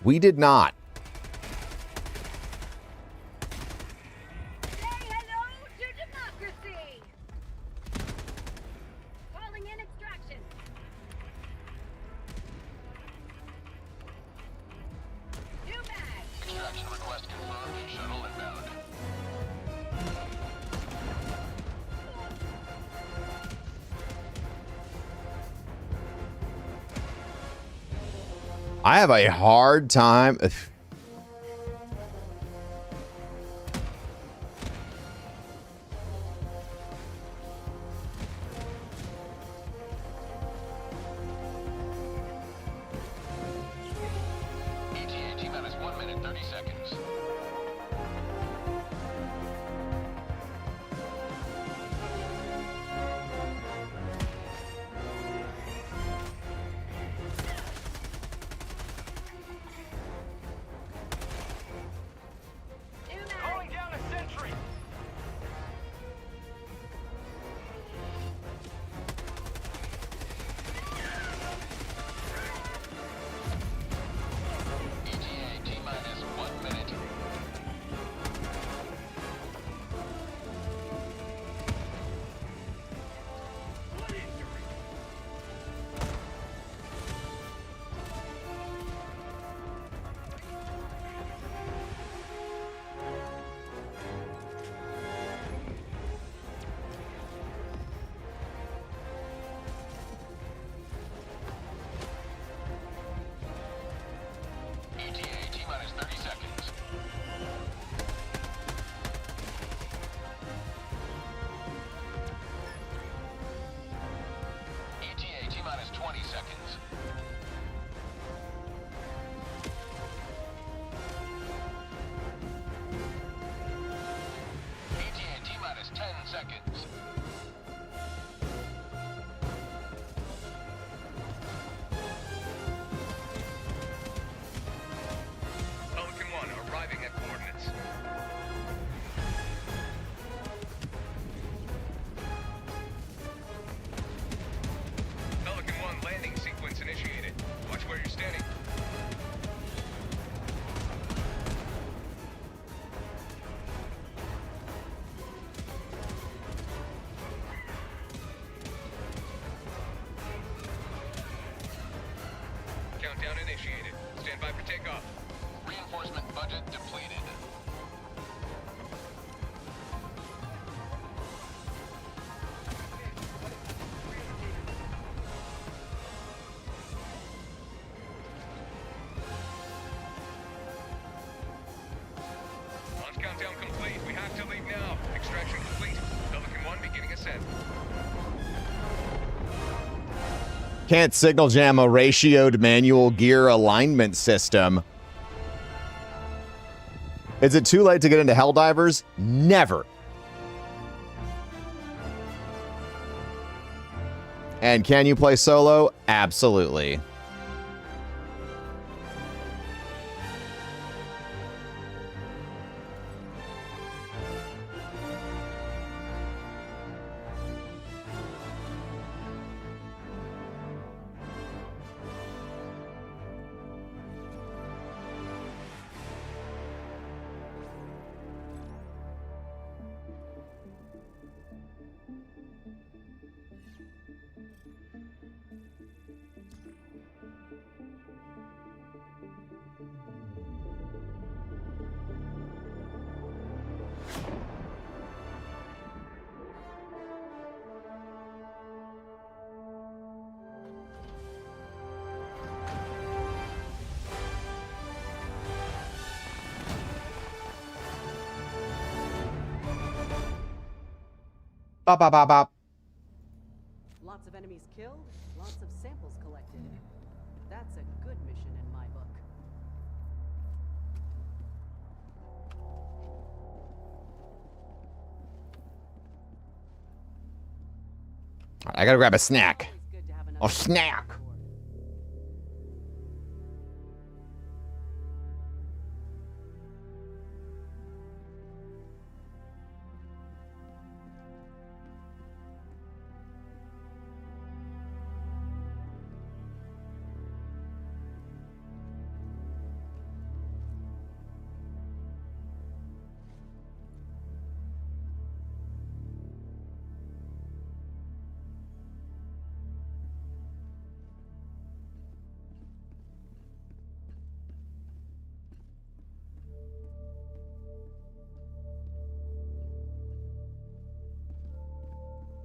we did not. Say hello to democracy! Calling in extraction. New mag. Extraction request confirmed. Shuttle inbound. I have a hard time. ETA T-minus 1 minute 30 seconds. New mag. Calling down a sentry. ETA T-minus 1 minute. ETA T-minus 30 seconds. ETA T-minus 20 seconds. ETA T-minus 10 seconds. Pelican 1 arriving at coordinates. Pelican 1 landing sequence initiated. Watch where you're standing. Countdown initiated. Stand by for takeoff. Reinforcement budget depleted. Countdown complete. We have to leave now. Extraction complete. Pelican 1 beginning ascent. Can't signal jam a ratioed manual gear alignment system. Is it too late to get into Helldivers? Never. And can you play solo? Absolutely. Bop, bop, bop, bop. Lots of enemies killed, lots of samples collected. That's a good mission in my book. All right, I gotta grab a snack. Always good to have another A snack. on board.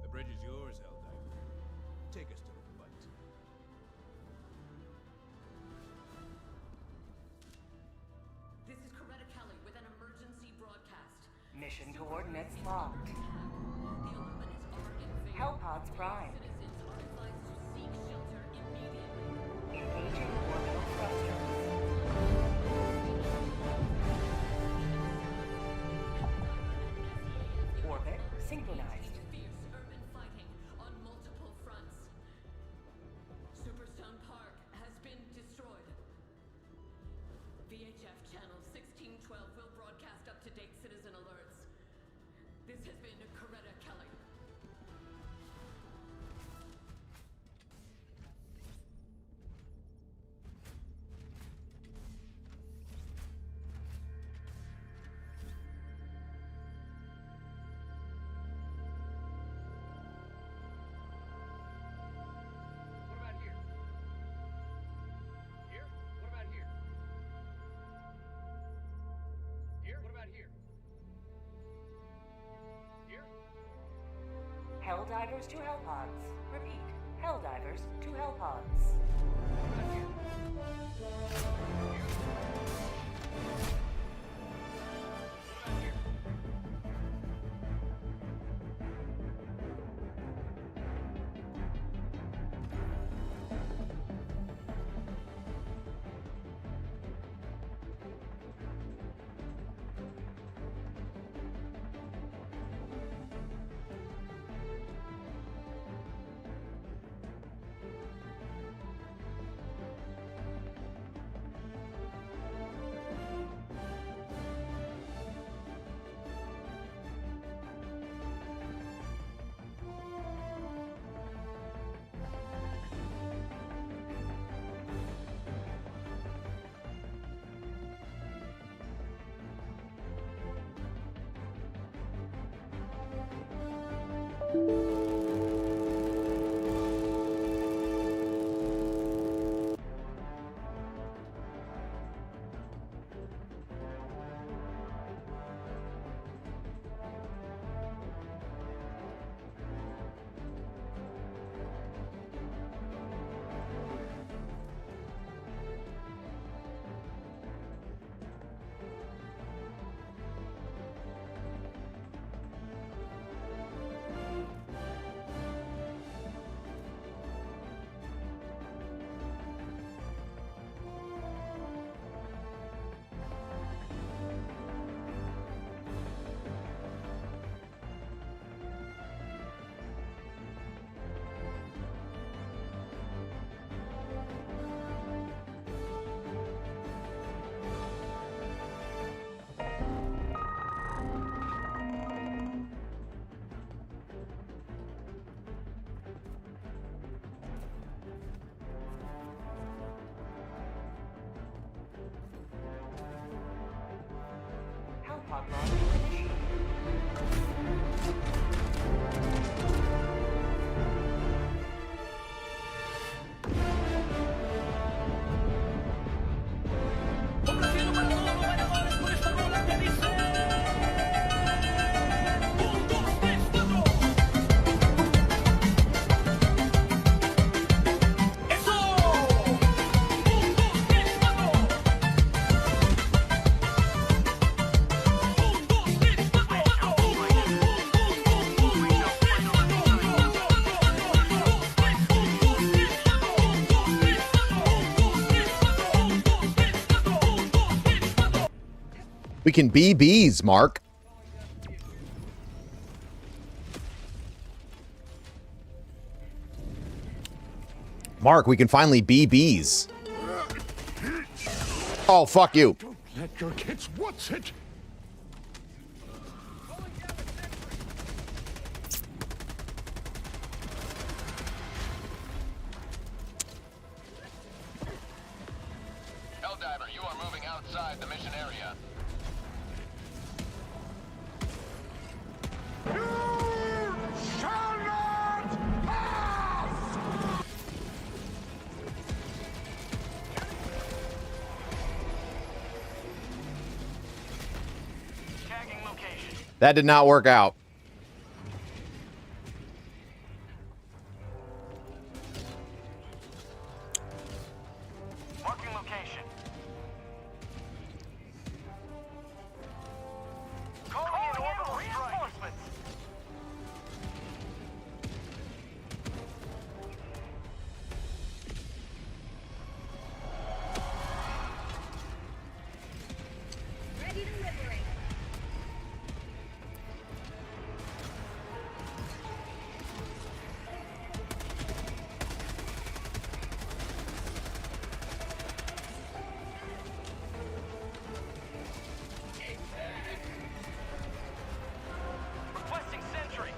The bridge is yours, Helldiver. Take us to the fight. This is Coretta Kelly with an emergency broadcast. Mission coordinates locked. The Illuminats are invading. Hellpods prime. Citizens are advised to seek shelter immediately. Engaging orbital thrusters. Orbit synchronized. Fierce urban fighting on multiple fronts. Superstone Park has been destroyed. VHF channel 1612 will broadcast up-to-date citizen alerts. This has been Coretta Kelly. What about here? Here? What about here? Here? What about here? Here? Helldivers to Hellpods. Repeat. Helldivers to Hellpods. What about here? What about here? Pod launch initiated. We can be bees, Mark. Mark, we can finally be bees. Oh, fuck you. Let your kids what's it? Helldiver, you are moving outside the mission area. Tagging location. That did not work out. Marking location. Calling in orbital reinforcements. Ready to liberate. Requesting sentry.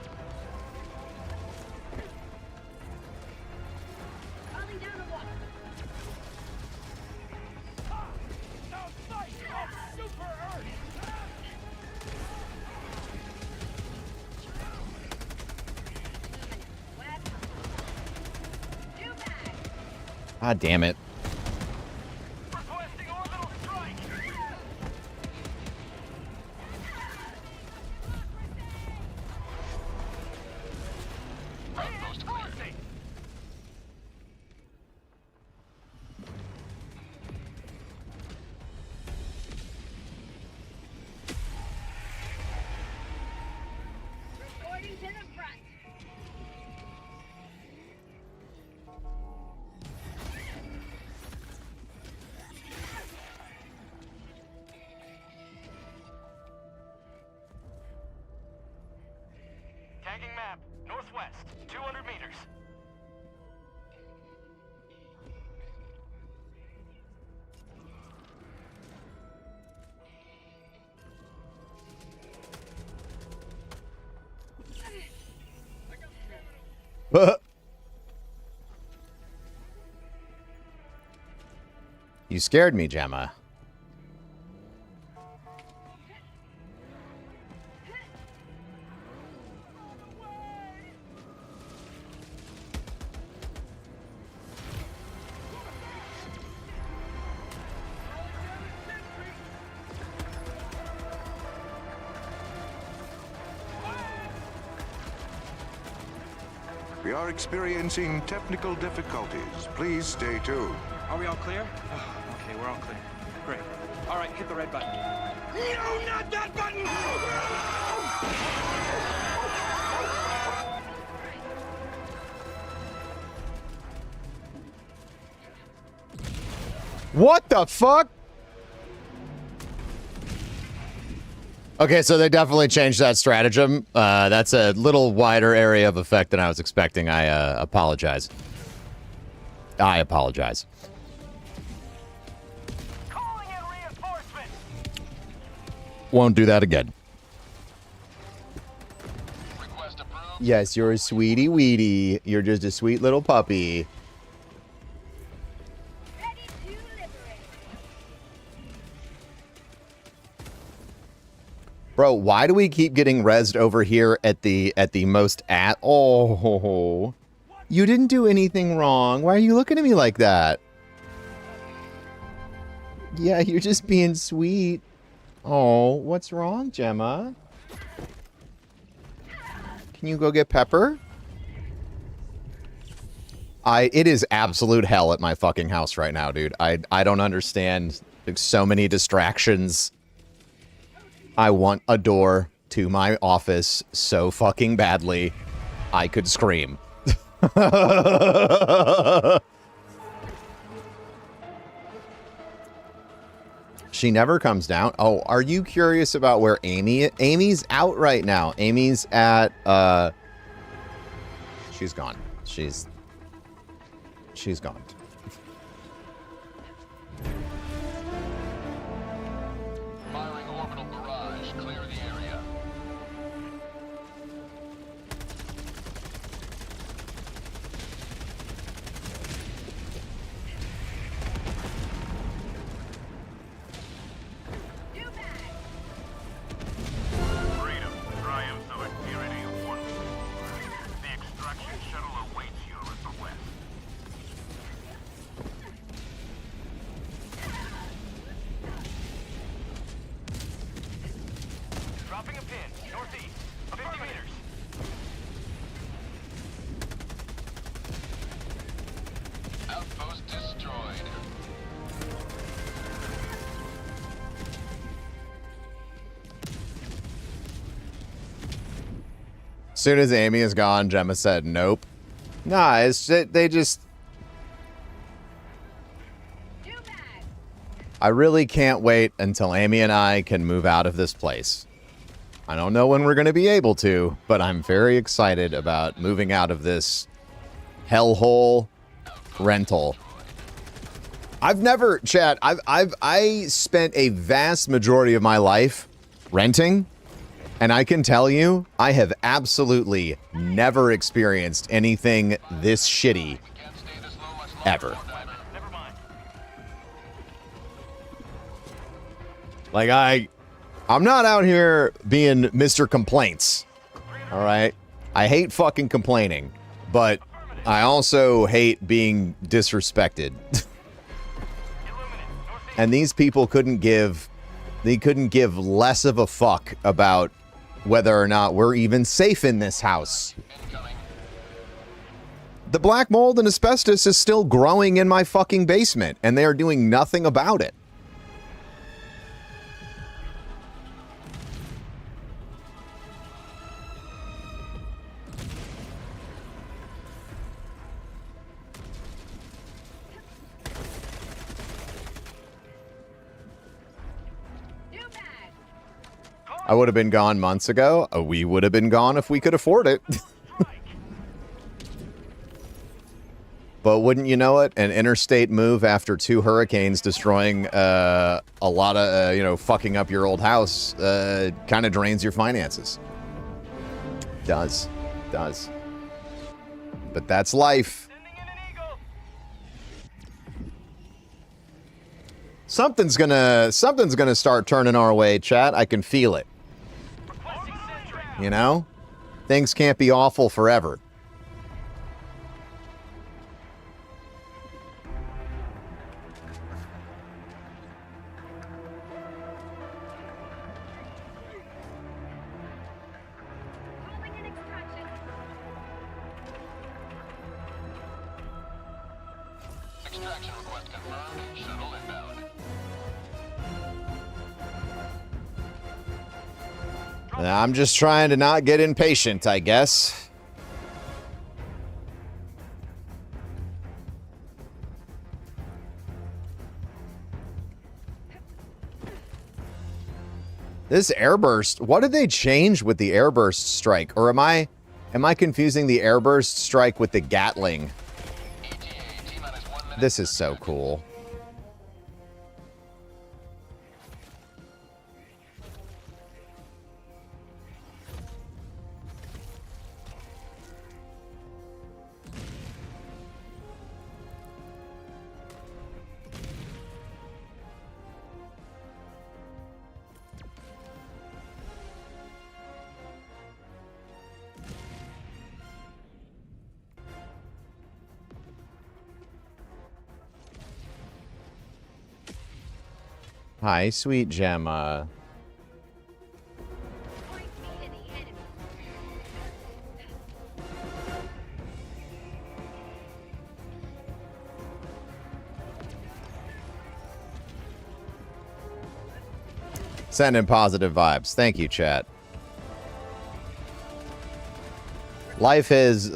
Calling down the walk. West. Too bad. God damn it. Requesting orbital strike. Outpost cleared. Reporting to the front. Tagging map. Northwest. 200 meters. You scared me, Gemma. We are experiencing technical difficulties. Please stay tuned. Are we all clear? Okay, we're all clear. Great. All right, hit the red button. No, not that button! What the fuck? Okay, so they definitely changed that stratagem. That's a little wider area of effect than I was expecting. I apologize. I apologize. Calling in reinforcements. Won't do that again. Request approved. Yes, you're a sweetie weedy. You're just a sweet little puppy. Ready to liberate. Bro, why do we keep getting rezzed over here at the most at? Oh, you didn't do anything wrong. Why are you looking at me like that? Yeah, you're just being sweet. Oh, what's wrong, Gemma? Can you go get Pepper? It is absolute hell at my fucking house right now, dude. I don't understand. There's so many distractions. I want a door to my office so fucking badly, I could scream. She never comes down. Oh, are you curious about where Amy? Amy's out right now. Amy's at she's gone. She's gone. Firing orbital barrage. Clear the area. Freedom, triumphs of a tyranny once more. The extraction shuttle awaits you at the west. Dropping a pin, northeast, 50 meters. Outpost destroyed. As soon as Amy is gone, Gemma said, nope. Nah, it's they just... I really can't wait until Amy and I can move out of this place. I don't know when we're going to be able to, but I'm very excited about moving out of this hellhole rental. I've never, Chad, I spent a vast majority of my life renting, and I can tell you, I have absolutely never experienced anything this shitty ever. Like, I'm not out here being Mr. Complaints, all right? I hate fucking complaining, but I also hate being disrespected. And these people couldn't give less of a fuck about whether or not we're even safe in this house. The black mold and asbestos is still growing in my fucking basement, and they are doing nothing about it. I would have been gone months ago. We would have been gone if we could afford it. But wouldn't you know it, an interstate move after 2 hurricanes destroying a lot of, fucking up your old house kind of drains your finances. Does. But that's life. Something's gonna start turning our way, chat. I can feel it. You know? Things can't be awful forever. Extraction request confirmed. Shuttle inbound. I'm just trying to not get impatient, I guess. This airburst, what did they change with the airburst strike? Or am I confusing the airburst strike with the Gatling? This is so cool. Hi, sweet Gemma. Point me to the enemy. Sending positive vibes. Thank you, chat. Life has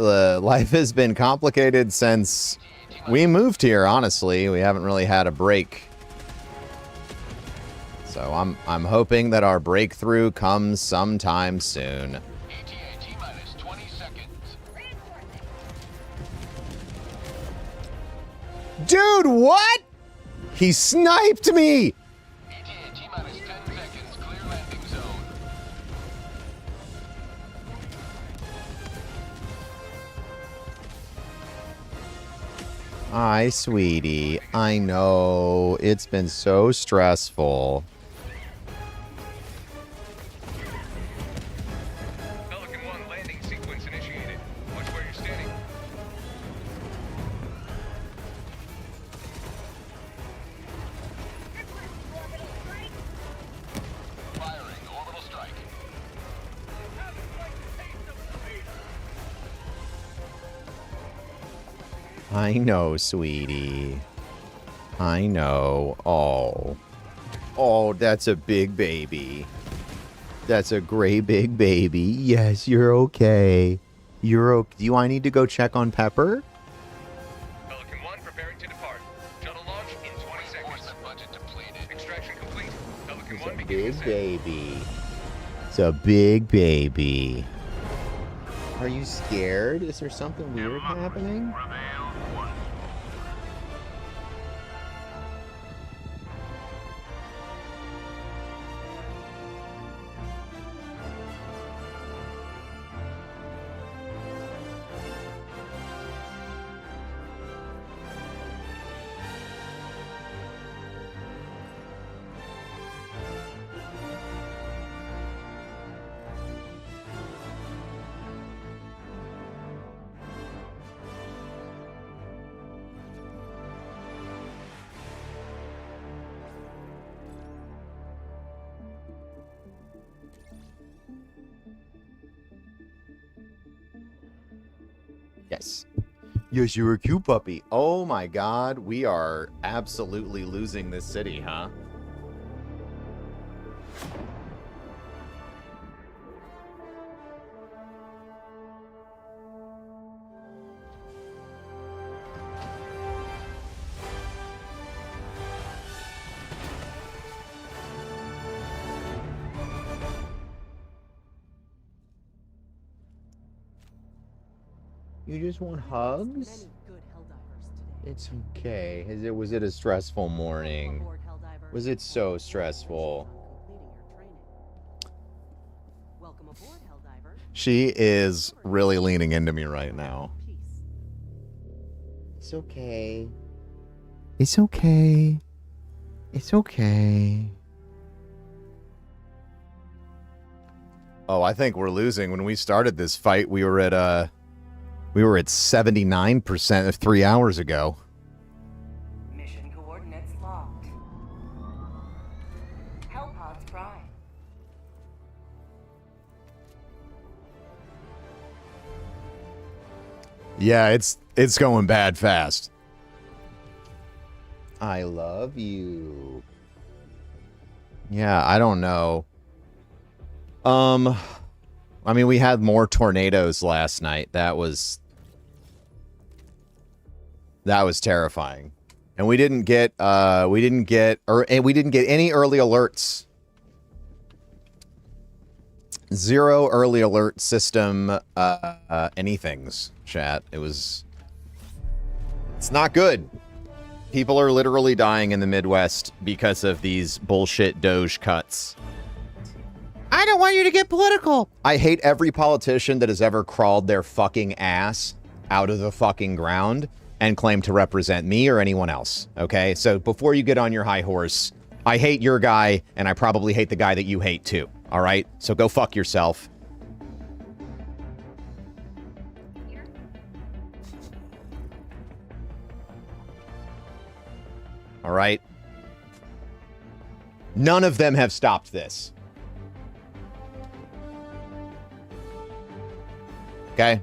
been complicated since we moved here. Honestly, we haven't really had a break. So I'm hoping that our breakthrough comes sometime soon. ETA T-minus 20 seconds. Dude, what? He sniped me! ETA T-minus 10 seconds. Clear landing zone. Hi, sweetie. I know. It's been so stressful. Pelican 1 landing sequence initiated. Watch where you're standing. Firing orbital strike. I know, sweetie. I know. Oh. Oh, that's a big baby. That's a great big baby. Yes, you're okay. You're okay. Do I need to go check on Pepper? Pelican 1 preparing to depart. Shuttle launch in 20 seconds. Reinforcement budget depleted. Extraction complete. Pelican It's 1 a beginning big ascent. baby. It's a big baby. Are you scared? Is there something weird happening? Prevail 1. Yes. Yes, you're a cute puppy. Oh my god, we are absolutely losing this city, huh? You just want hugs? Many good Helldivers today. It's okay. Was it a stressful morning? Aboard Helldiver. Was it so stressful? Completing your training. Welcome aboard, Helldiver. She is really leaning into me right now. Peace. It's okay. It's okay. It's okay. Oh, I think we're losing. When we started this fight, we were at 79% of 3 hours ago. Mission coordinates locked. Hellpods prime. Yeah, it's going bad fast. I love you. Yeah, I don't know. I mean, we had more tornadoes last night. That was terrifying. And we didn't get any early alerts. Zero early alert system anythings, chat. It's not good. People are literally dying in the Midwest because of these bullshit Doge cuts. I don't want you to get political. I hate every politician that has ever crawled their fucking ass out of the fucking ground and claimed to represent me or anyone else. Okay? So before you get on your high horse, I hate your guy, and I probably hate the guy that you hate too. All right? So go fuck yourself. All right? None of them have stopped this. Okay?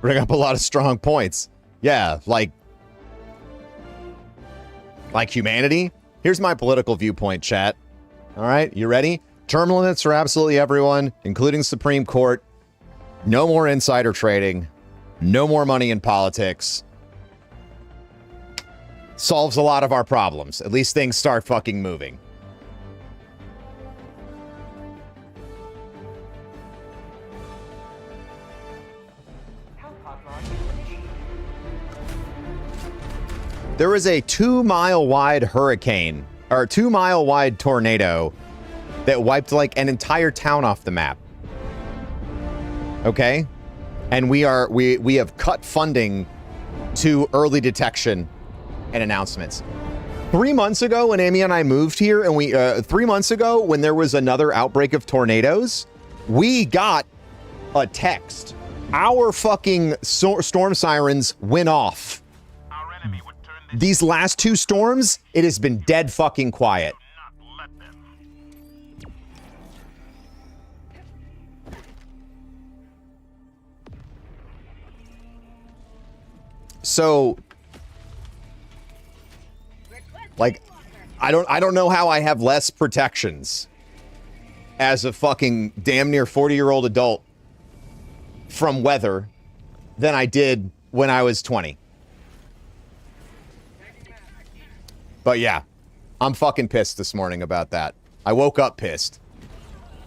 Bring up a lot of strong points. Yeah, like humanity. Here's my political viewpoint, chat. All right, you ready? Term limits for absolutely everyone, including Supreme Court. No more insider trading. No more money in politics. Solves a lot of our problems. At least things start fucking moving. There was a 2-mile wide hurricane, or 2-mile wide tornado that wiped like an entire town off the map. Okay? And we have cut funding to early detection and announcements. 3 months ago when Amy and I moved here, and 3 months ago when there was another outbreak of tornadoes, we got a text. Our fucking storm sirens went off. These last 2 storms, it has been dead fucking quiet. So, like, I don't know how I have less protections as a fucking damn near 40-year-old adult from weather than I did when I was 20. But yeah, I'm fucking pissed this morning about that. I woke up pissed.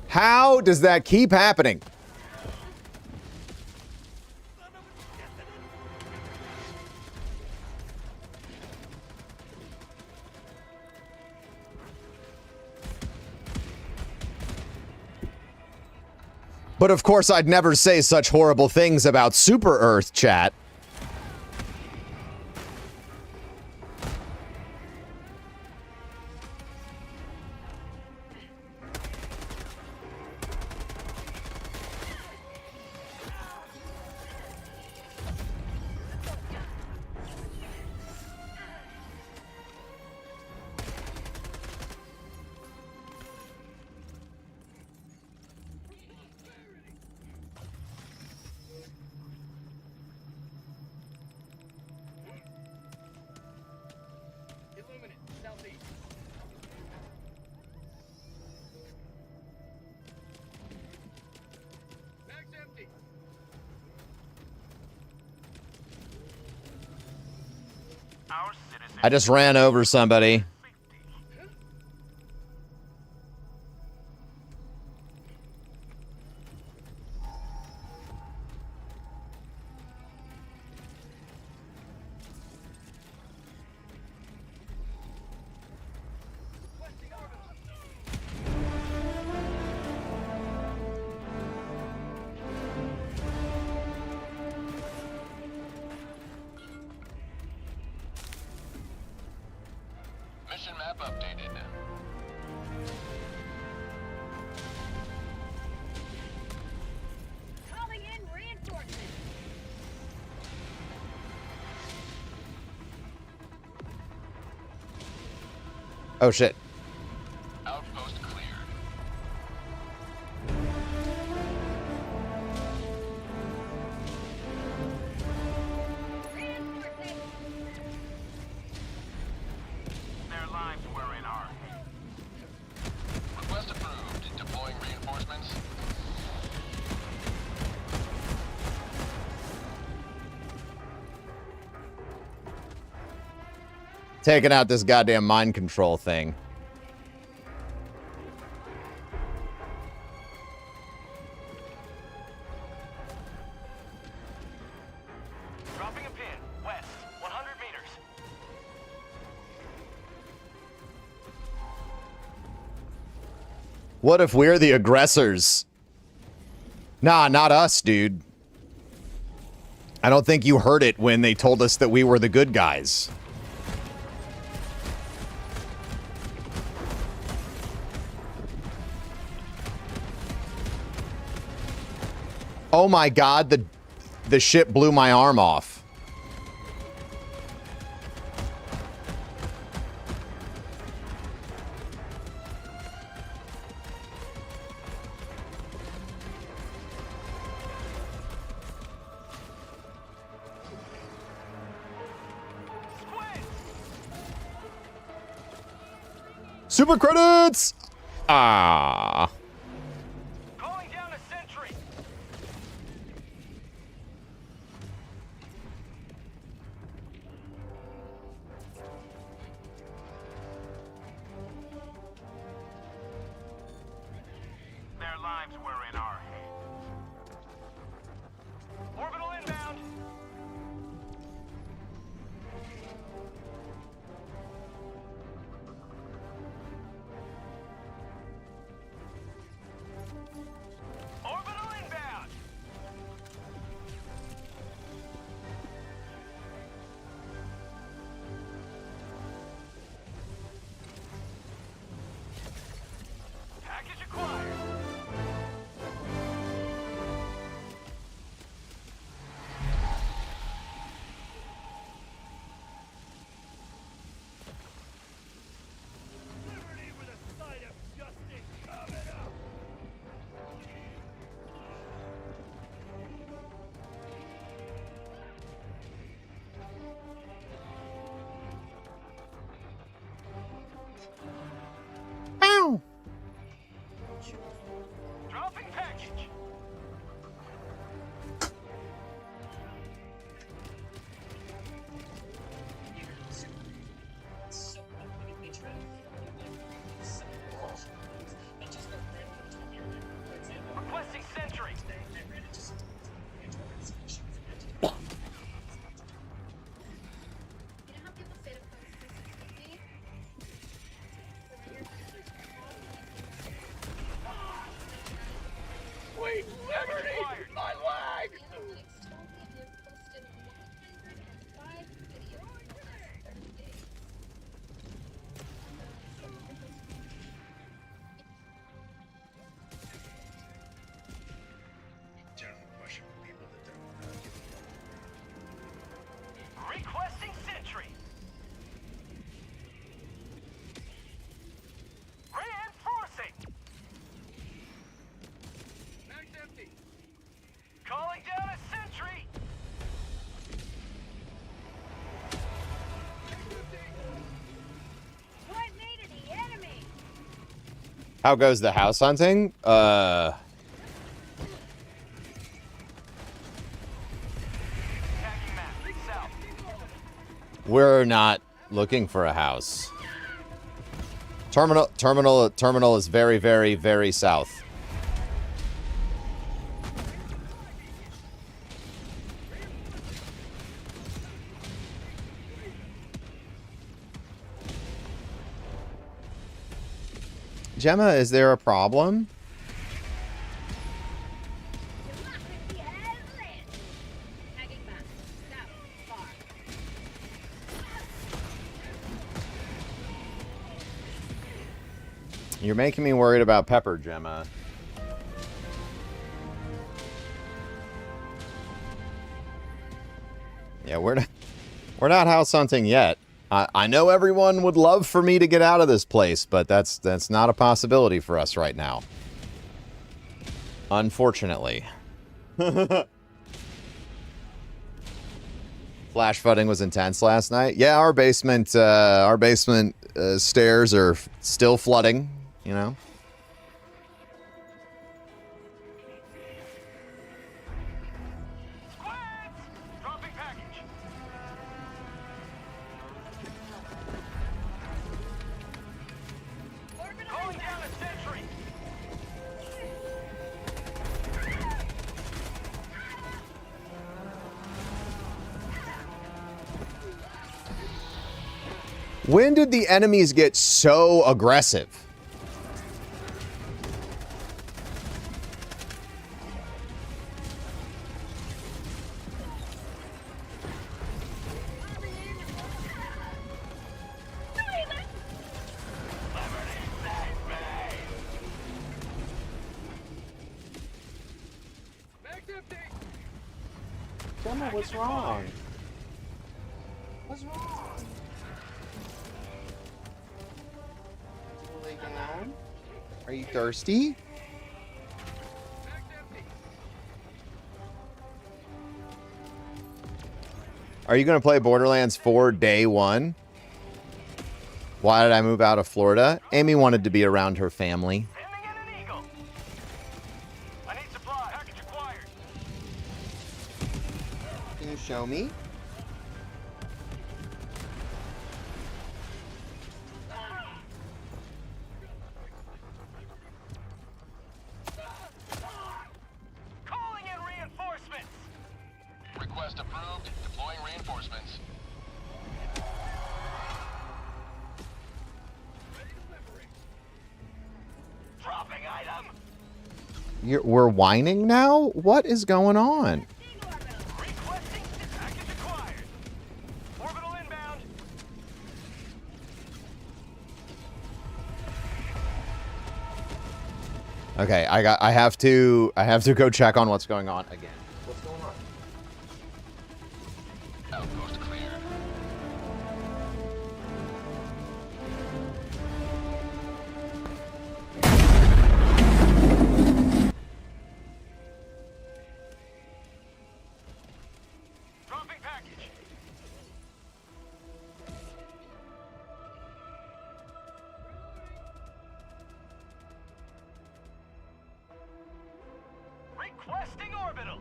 How does that keep happening? But of course, I'd never say such horrible things about Super Earth, chat. I just ran over somebody. Mission map updated. Calling in reinforcements. Oh shit. Outpost cleared. Their lives were in our hands. Request approved. Deploying reinforcements. Taking out this goddamn mind control thing. Dropping a pin. West. 100 meters. What if we're the aggressors? Nah, not us, dude. I don't think you heard it when they told us that we were the good guys. Oh my god, the ship blew my arm off. Super credits! Ah. Calling down a sentry. Their lives were in our hands. Orbital inbound. Orbital inbound. Package acquired. Liberty with a side of justice coming up. Ow. Dropping package. Requesting sentry. Wait, Liberty! My leg! Requesting sentry. Reinforcing. Mag's empty. Calling down a sentry. What made it the enemy? How goes the house hunting? Tagging map. South. We're not looking for a house. Terminal is very, very, very south. Gemma, is there a problem? Democracy has landed. Tagging map. South. Far. You're making me worried about Pepper, Gemma. Yeah, we're not house hunting yet. I know everyone would love for me to get out of this place, but that's not a possibility for us right now. Unfortunately. Flash flooding was intense last night. Yeah, our basement stairs are still flooding, you know. Dropping package. Calling down a sentry. When did the enemies get so aggressive? Grandma, what's wrong? What's wrong? Did you lay down? Are you thirsty? Are you going to play Borderlands 4 day one? Why did I move out of Florida? Amy wanted to be around her family. I need supply. Package acquired. Can you show me? Calling in reinforcements. Request approved. Deploying reinforcements. Dropping item. We're whining now? What is going on? Requesting package acquired. Orbital inbound. Okay, I have to go check on what's going on again. What's going on? Outpost cleared. Dropping package. Requesting orbital.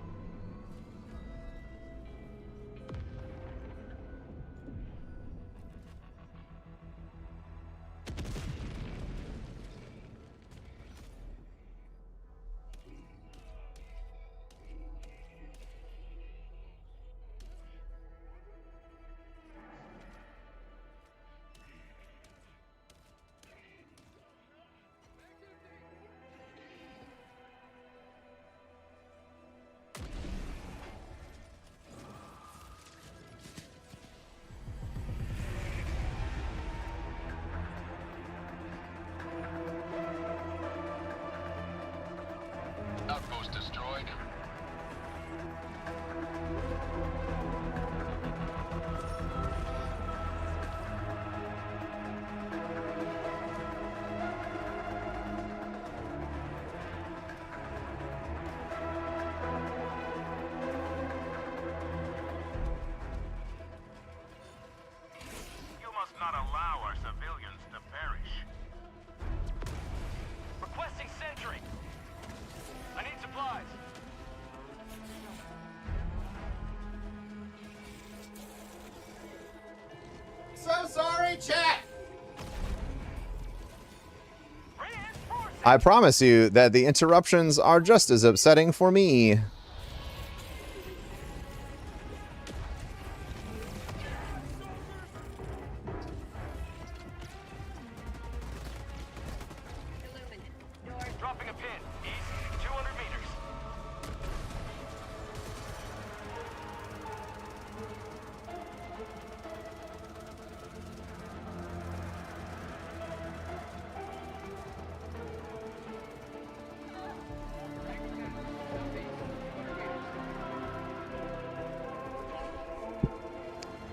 Outpost destroyed. You must not allow our civilians to perish. Requesting sentry. I need supplies. So sorry, chat. I promise you that the interruptions are just as upsetting for me. Dropping a pin. East, 200 meters.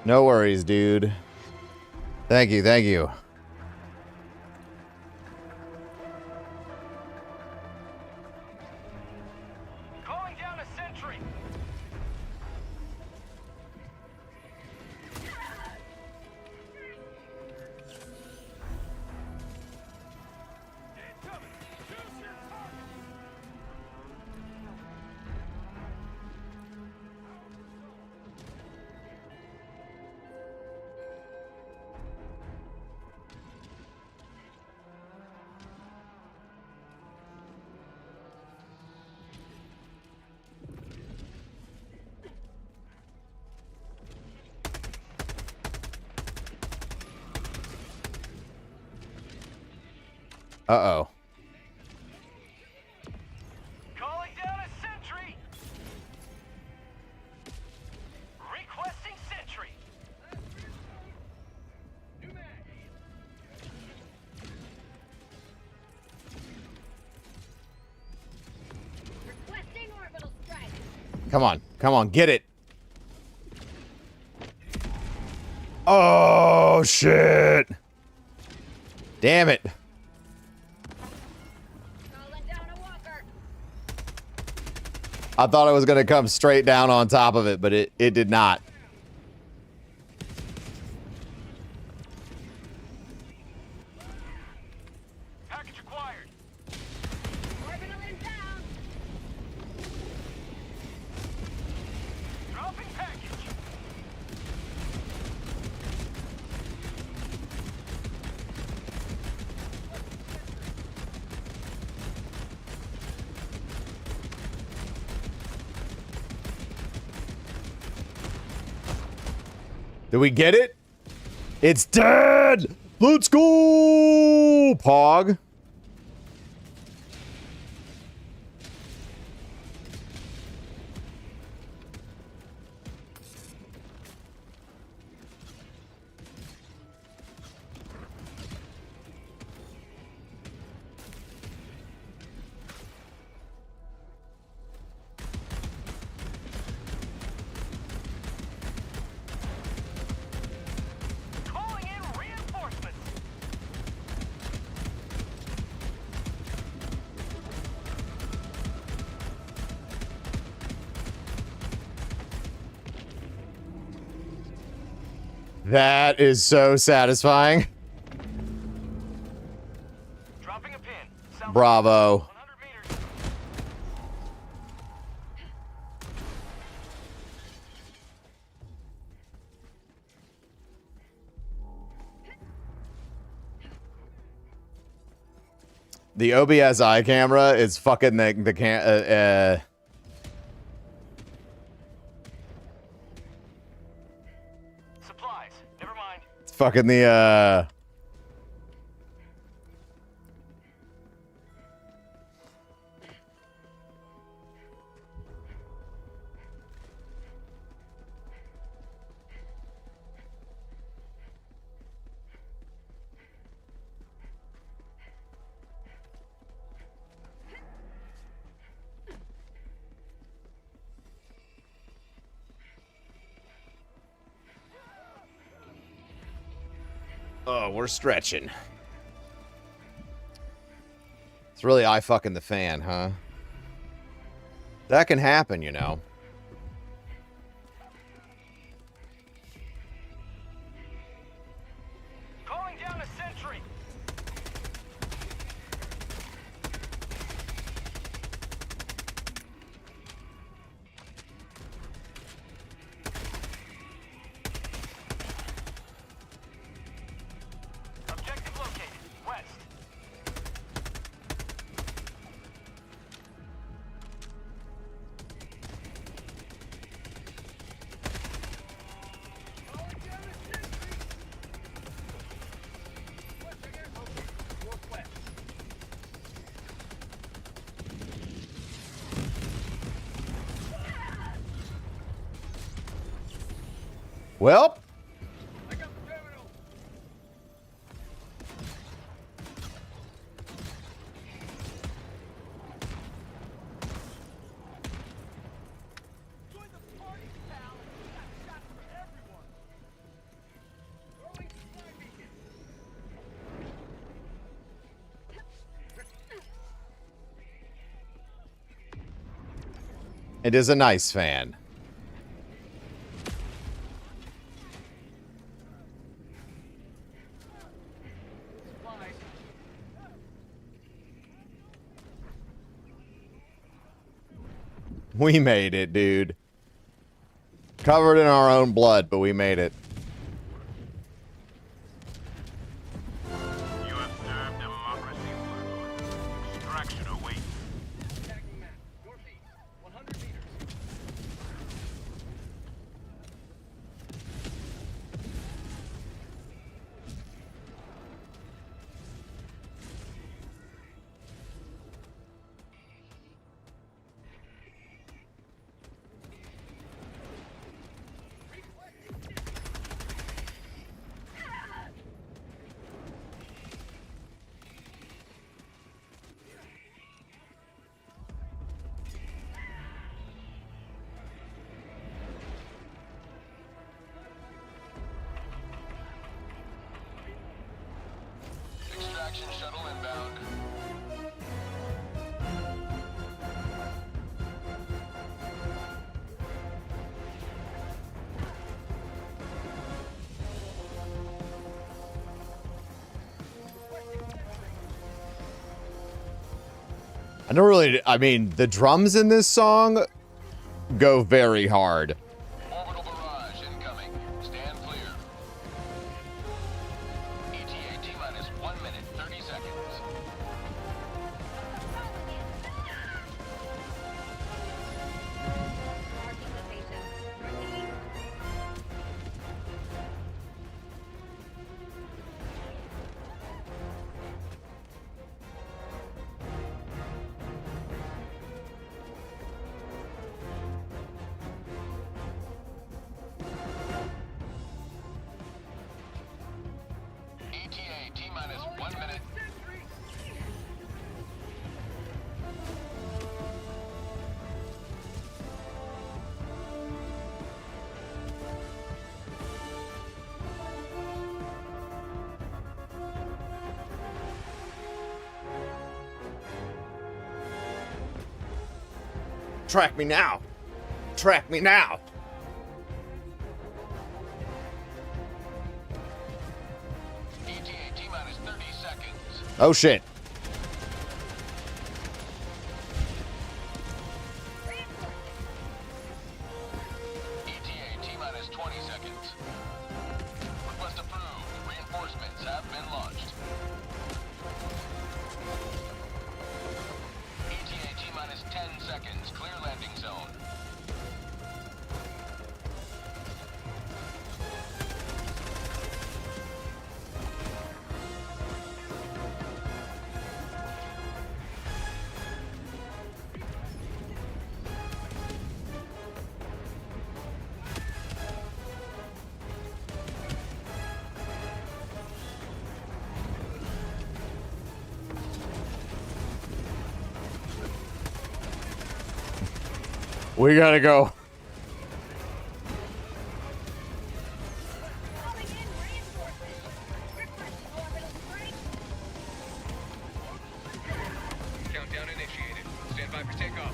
No worries, dude. Thank you, thank you. Calling down a sentry. Uh-oh. Calling down a sentry. Requesting sentry. Requesting orbital strike. Come on, get it. Oh, shit. Damn it. I thought it was going to come straight down on top of it, but it did not. Package acquired. Orbital inbound. Dropping package. Did we get it? It's dead! Let's go! Pog. Calling in reinforcements. That is so satisfying. Dropping a pin. South Bravo. 100 meters. The OBS eye camera is fucking Supplies. Never mind. it's fucking the oh, we're stretching. It's really eye fucking the fan, huh? That can happen, you know. Calling down a sentry. Objective located. West. Northwest. Well, I got the terminal. Join the party, pal. We got shots for everyone. Throwing supply beacon. it is a nice fan. Supplies. We made it, dude. Covered in our own blood, but we made it. You have served democracy well. Extraction awaits. Attacking map. Northeast. 100 meters. I don't really, I mean, the drums in this song go very hard. Orbital barrage incoming. Stand clear. ETA T-minus 1 minute, 30 seconds. Marking location. Proceed. ETA T-minus 1 minute. Track me now. Track me now. ETA T-minus 30 seconds. Oh shit. ETA T-minus 20 seconds. Request approved. Reinforcements have been launched. ETA T-minus 10 seconds. Clear landing zone. We gotta go. Calling in reinforcements. Requesting orbital strike. Countdown initiated. Stand by for takeoff.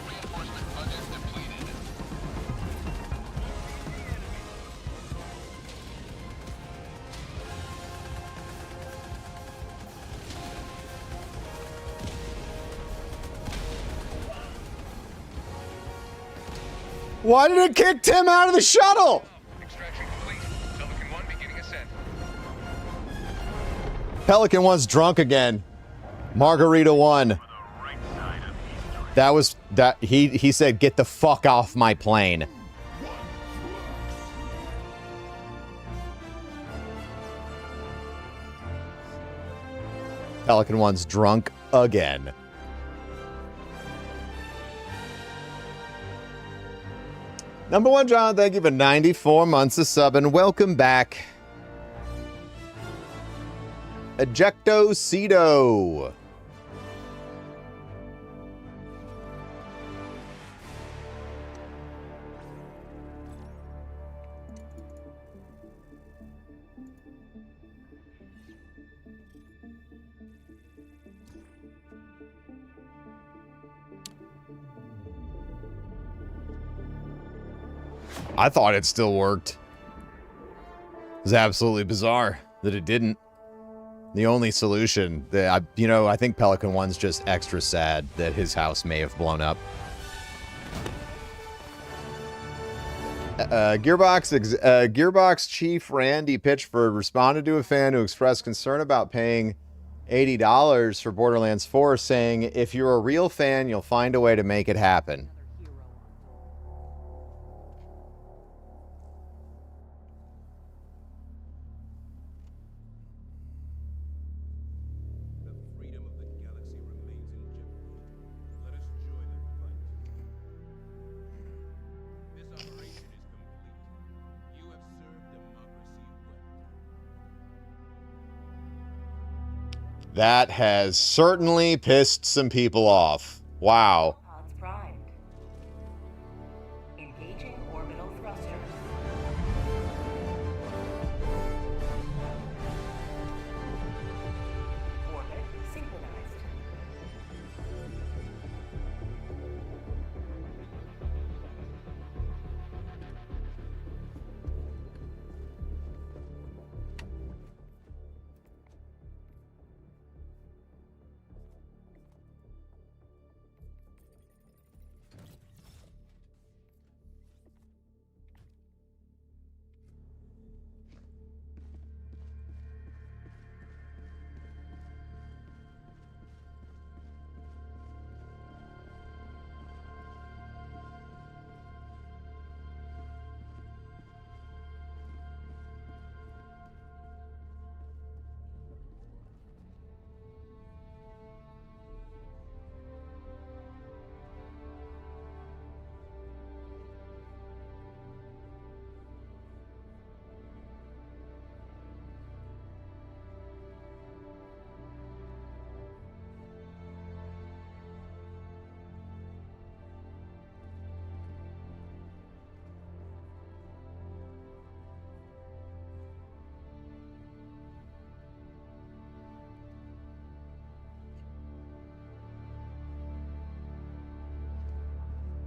Reinforcement budget depleted. Why did it kick Tim out of the shuttle? Extraction complete. Pelican 1 beginning ascent. Pelican 1's drunk again. Margarita 1. That was that he said get the fuck off my plane. Pelican 1's drunk again. Number one, John, thank you for 94 months of sub and welcome back. Ejecto Cedo. I thought it still worked. It was absolutely bizarre that it didn't. The only solution that I think Pelican 1's just extra sad that his house may have blown up. Gearbox chief Randy Pitchford responded to a fan who expressed concern about paying $80 for Borderlands 4, saying, "If you're a real fan, you'll find a way to make it happen." That has certainly pissed some people off. Wow. Pods primed. Engaging orbital thrusters. Orbit synchronized.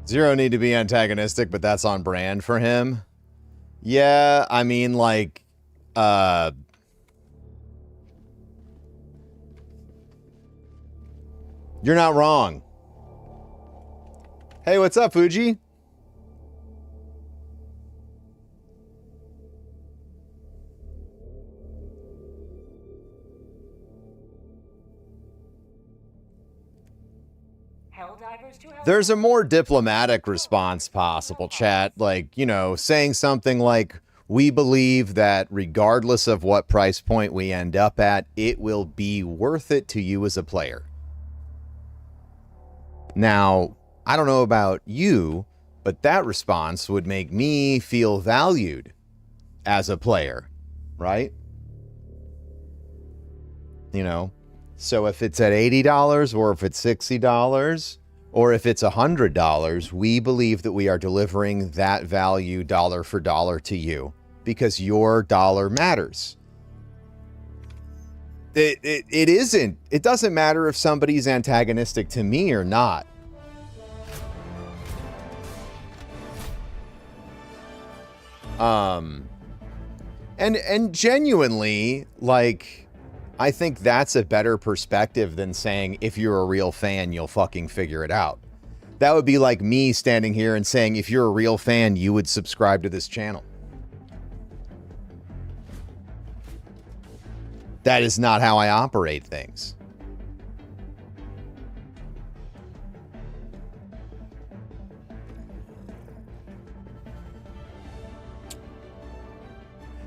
Zero need to be antagonistic, but that's on brand for him. Yeah, I mean, like, you're not wrong. Hey, what's up, Fuji? There's a more diplomatic response possible, chat. Like, you know, saying something like, we believe that regardless of what price point we end up at, it will be worth it to you as a player. Now, I don't know about you, but that response would make me feel valued as a player, right? You know, so if it's at $80 or if it's $60 or if it's $100, we believe that we are delivering that value dollar for dollar to you because your dollar matters. It doesn't matter if somebody's antagonistic to me or not. And genuinely, like, I think that's a better perspective than saying, if you're a real fan, you'll fucking figure it out. That would be like me standing here and saying, if you're a real fan, you would subscribe to this channel. That is not how I operate things.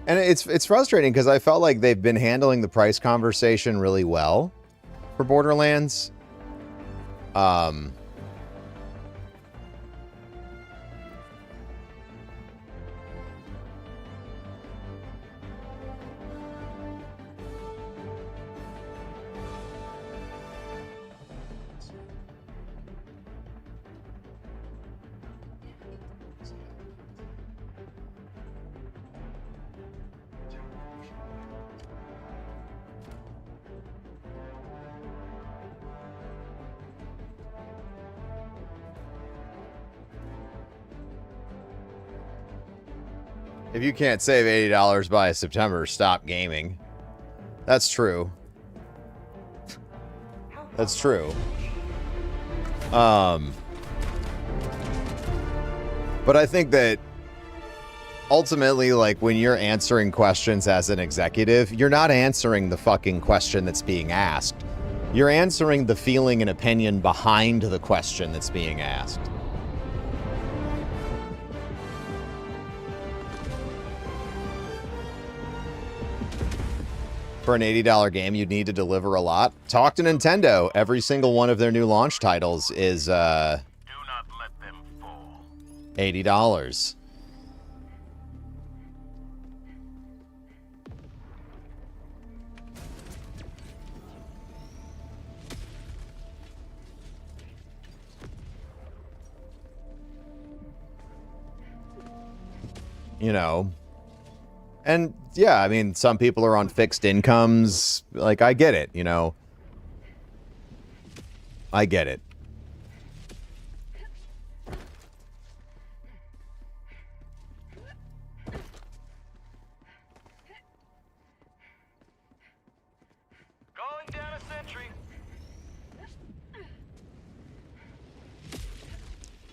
And it's frustrating because I felt like they've been handling the price conversation really well for Borderlands. If you can't save $80 by September, stop gaming. That's true. That's true. But I think that ultimately, like, when you're answering questions as an executive, you're not answering the fucking question that's being asked. You're answering the feeling and opinion behind the question that's being asked. For an $80 game, you'd need to deliver a lot. Talk to Nintendo. Every single one of their new launch titles is Do not let them fall. $80. You know. And yeah, I mean, some people are on fixed incomes. Like, I get it, you know. I get it. Calling down a sentry.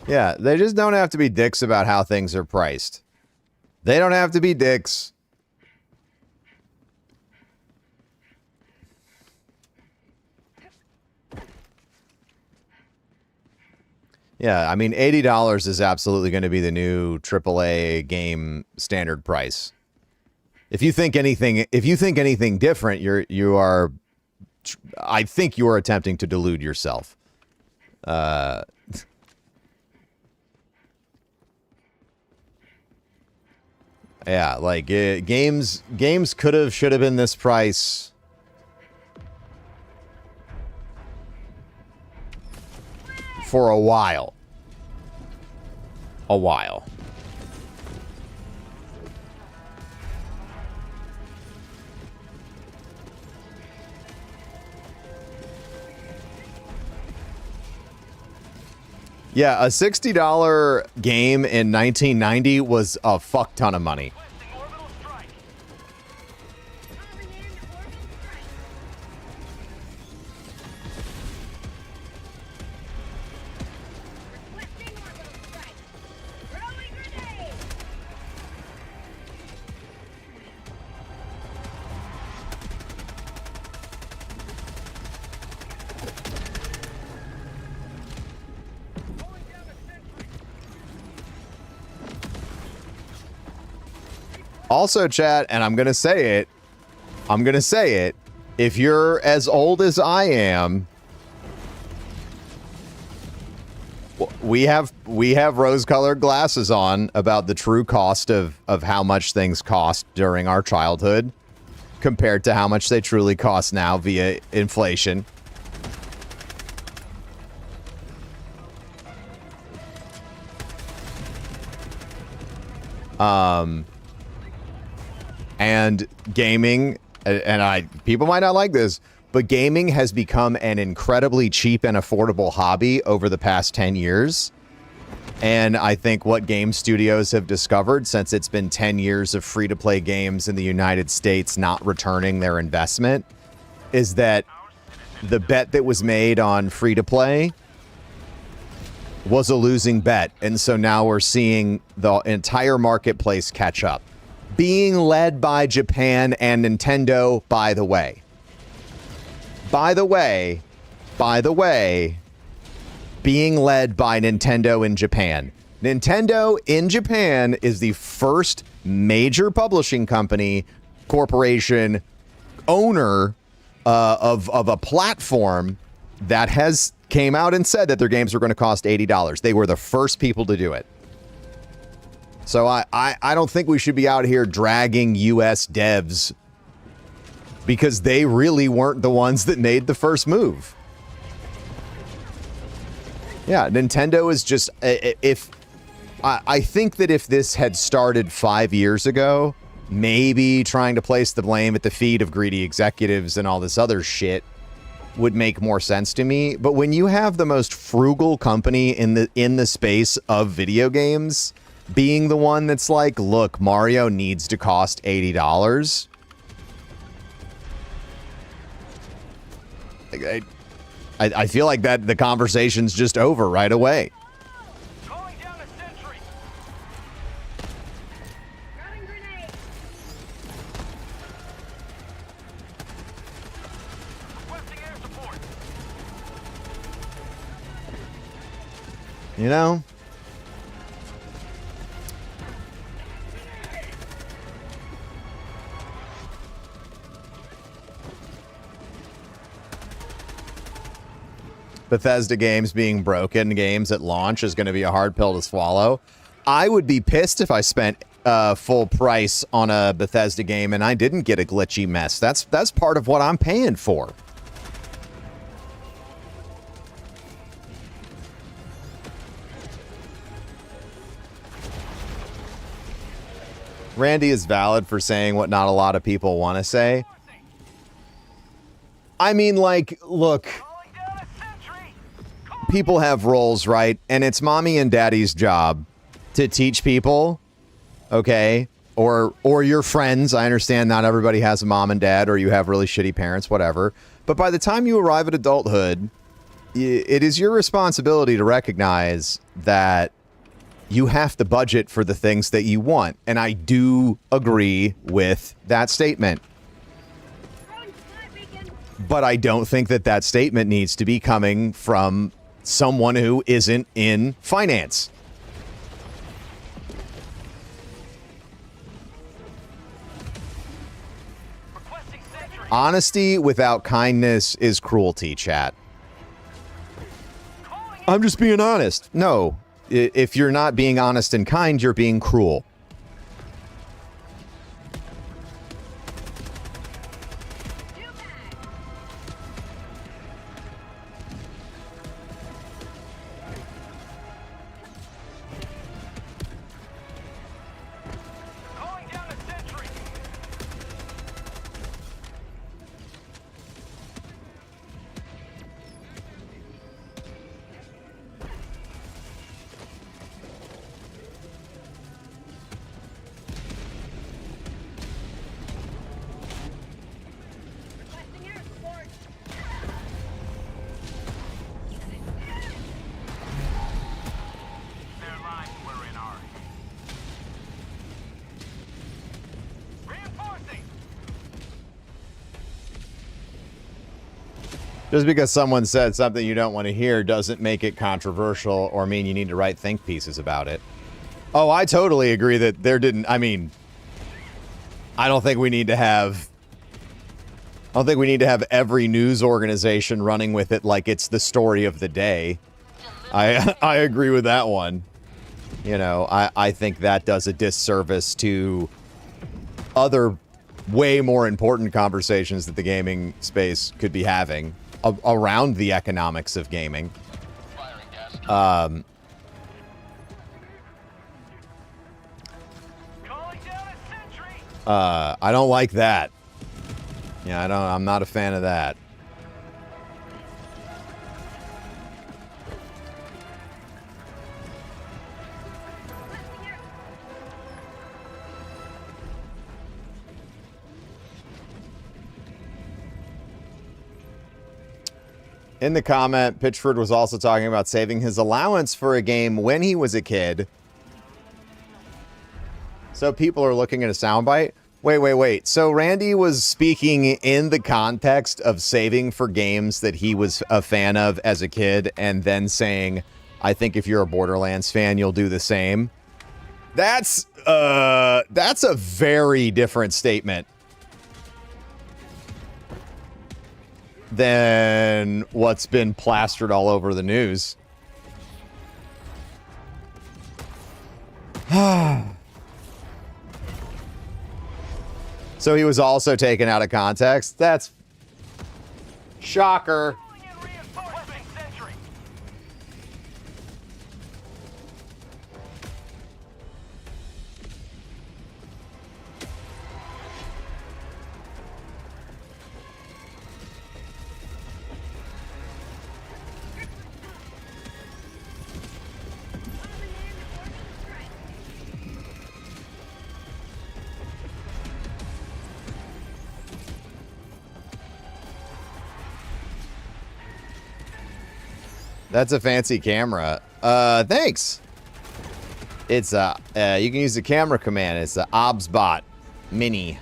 Yeah, they just don't have to be dicks about how things are priced. They don't have to be dicks. Yeah, I mean, $80 is absolutely going to be the new AAA game standard price. If you think anything different, I think you are attempting to delude yourself. Yeah, like games should have been this price for a while. Yeah, a $60 game in 1990 was a fuck ton of money. Also, chat, and I'm going to say it, if you're as old as I am, we have rose-colored glasses on about the true cost of how much things cost during our childhood compared to how much they truly cost now via inflation. And gaming, and people might not like this, but gaming has become an incredibly cheap and affordable hobby over the past 10 years. And I think what game studios have discovered, since it's been 10 years of free-to-play games in the United States not returning their investment, is that the bet that was made on free-to-play was a losing bet. And so now we're seeing the entire marketplace catch up. Being led by Japan and Nintendo, by the way. By the way, being led by Nintendo in Japan. Nintendo in Japan is the first major publishing company, corporation, owner of a platform that has came out and said that their games were going to cost $80. They were the first people to do it. So I don't think we should be out here dragging US devs because they really weren't the ones that made the first move. Yeah, Nintendo is just, I think that if this had started 5 years ago, maybe trying to place the blame at the feet of greedy executives and all this other shit would make more sense to me. But when you have the most frugal company in the space of video games being the one that's like, look, Mario needs to cost $80. I feel like that the conversation's just over right away. Calling down a sentry. Throwing grenade. Requesting air support. You know? Bethesda games being broken games at launch is going to be a hard pill to swallow. I would be pissed if I spent full price on a Bethesda game and I didn't get a glitchy mess. That's part of what I'm paying for. Randy is valid for saying what not a lot of people want to say. I mean, like, look, people have roles, right? And it's mommy and daddy's job to teach people, okay? Or your friends. I understand not everybody has a mom and dad, or you have really shitty parents, whatever. But by the time you arrive at adulthood, it is your responsibility to recognize that you have to budget for the things that you want. And I do agree with that statement. But I don't think that that statement needs to be coming from someone who isn't in finance. Honesty without kindness is cruelty, chat. I'm just being honest. No, if you're not being honest and kind, you're being cruel. Just because someone said something you don't want to hear doesn't make it controversial or mean you need to write think pieces about it. Oh, I totally agree that there didn't, I mean, I don't think we need to have every news organization running with it like it's the story of the day. I agree with that one. You know, I think that does a disservice to other way more important conversations that the gaming space could be having around the economics of gaming. I don't like that. Yeah, I'm not a fan of that. In the comment, Pitchford was also talking about saving his allowance for a game when he was a kid. So people are looking at a soundbite. Wait. So Randy was speaking in the context of saving for games that he was a fan of as a kid and then saying, I think if you're a Borderlands fan, you'll do the same. That's a very different statement than what's been plastered all over the news. So he was also taken out of context. That's shocker. That's a fancy camera. Thanks. It's you can use the camera command. It's the OBSBot Mini.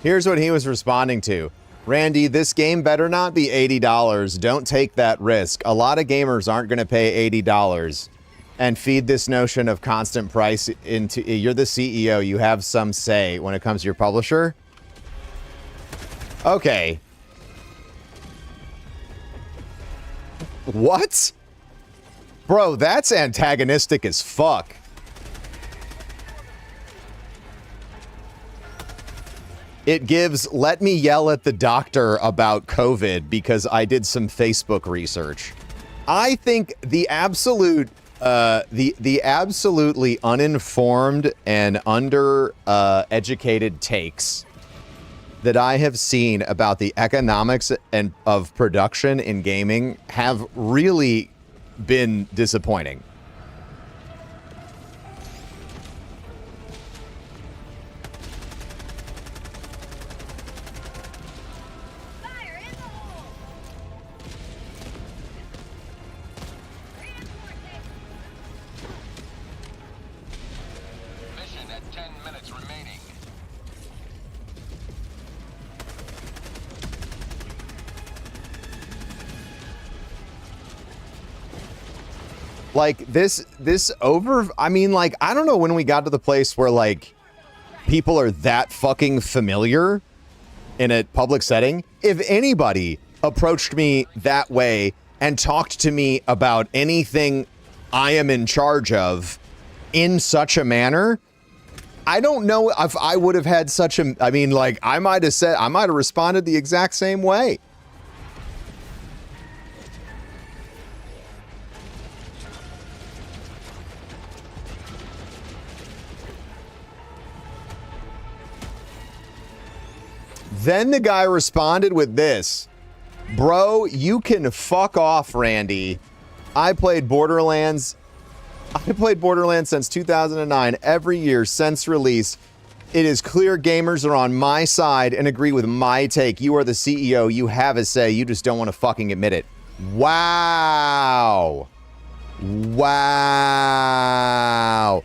Here's what he was responding to. Randy, this game better not be $80. Don't take that risk. A lot of gamers aren't going to pay $80 and feed this notion of constant price into... You're the CEO. You have some say when it comes to your publisher. Okay. What? Bro, that's antagonistic as fuck. It gives, let me yell at the doctor about COVID because I did some Facebook research. I think the absolute, the absolutely uninformed and educated takes that I have seen about the economics and of production in gaming have really been disappointing. Like I mean, like, I don't know when we got to the place where like people are that fucking familiar in a public setting. If anybody approached me that way and talked to me about anything I am in charge of in such a manner, I don't know if I would have had such a, I mean, like, I might have responded the exact same way. Then the guy responded with this. Bro, you can fuck off, Randy. I played Borderlands since 2009, every year since release. It is clear gamers are on my side and agree with my take. You are the CEO. You have a say. You just don't want to fucking admit it. Wow. Wow.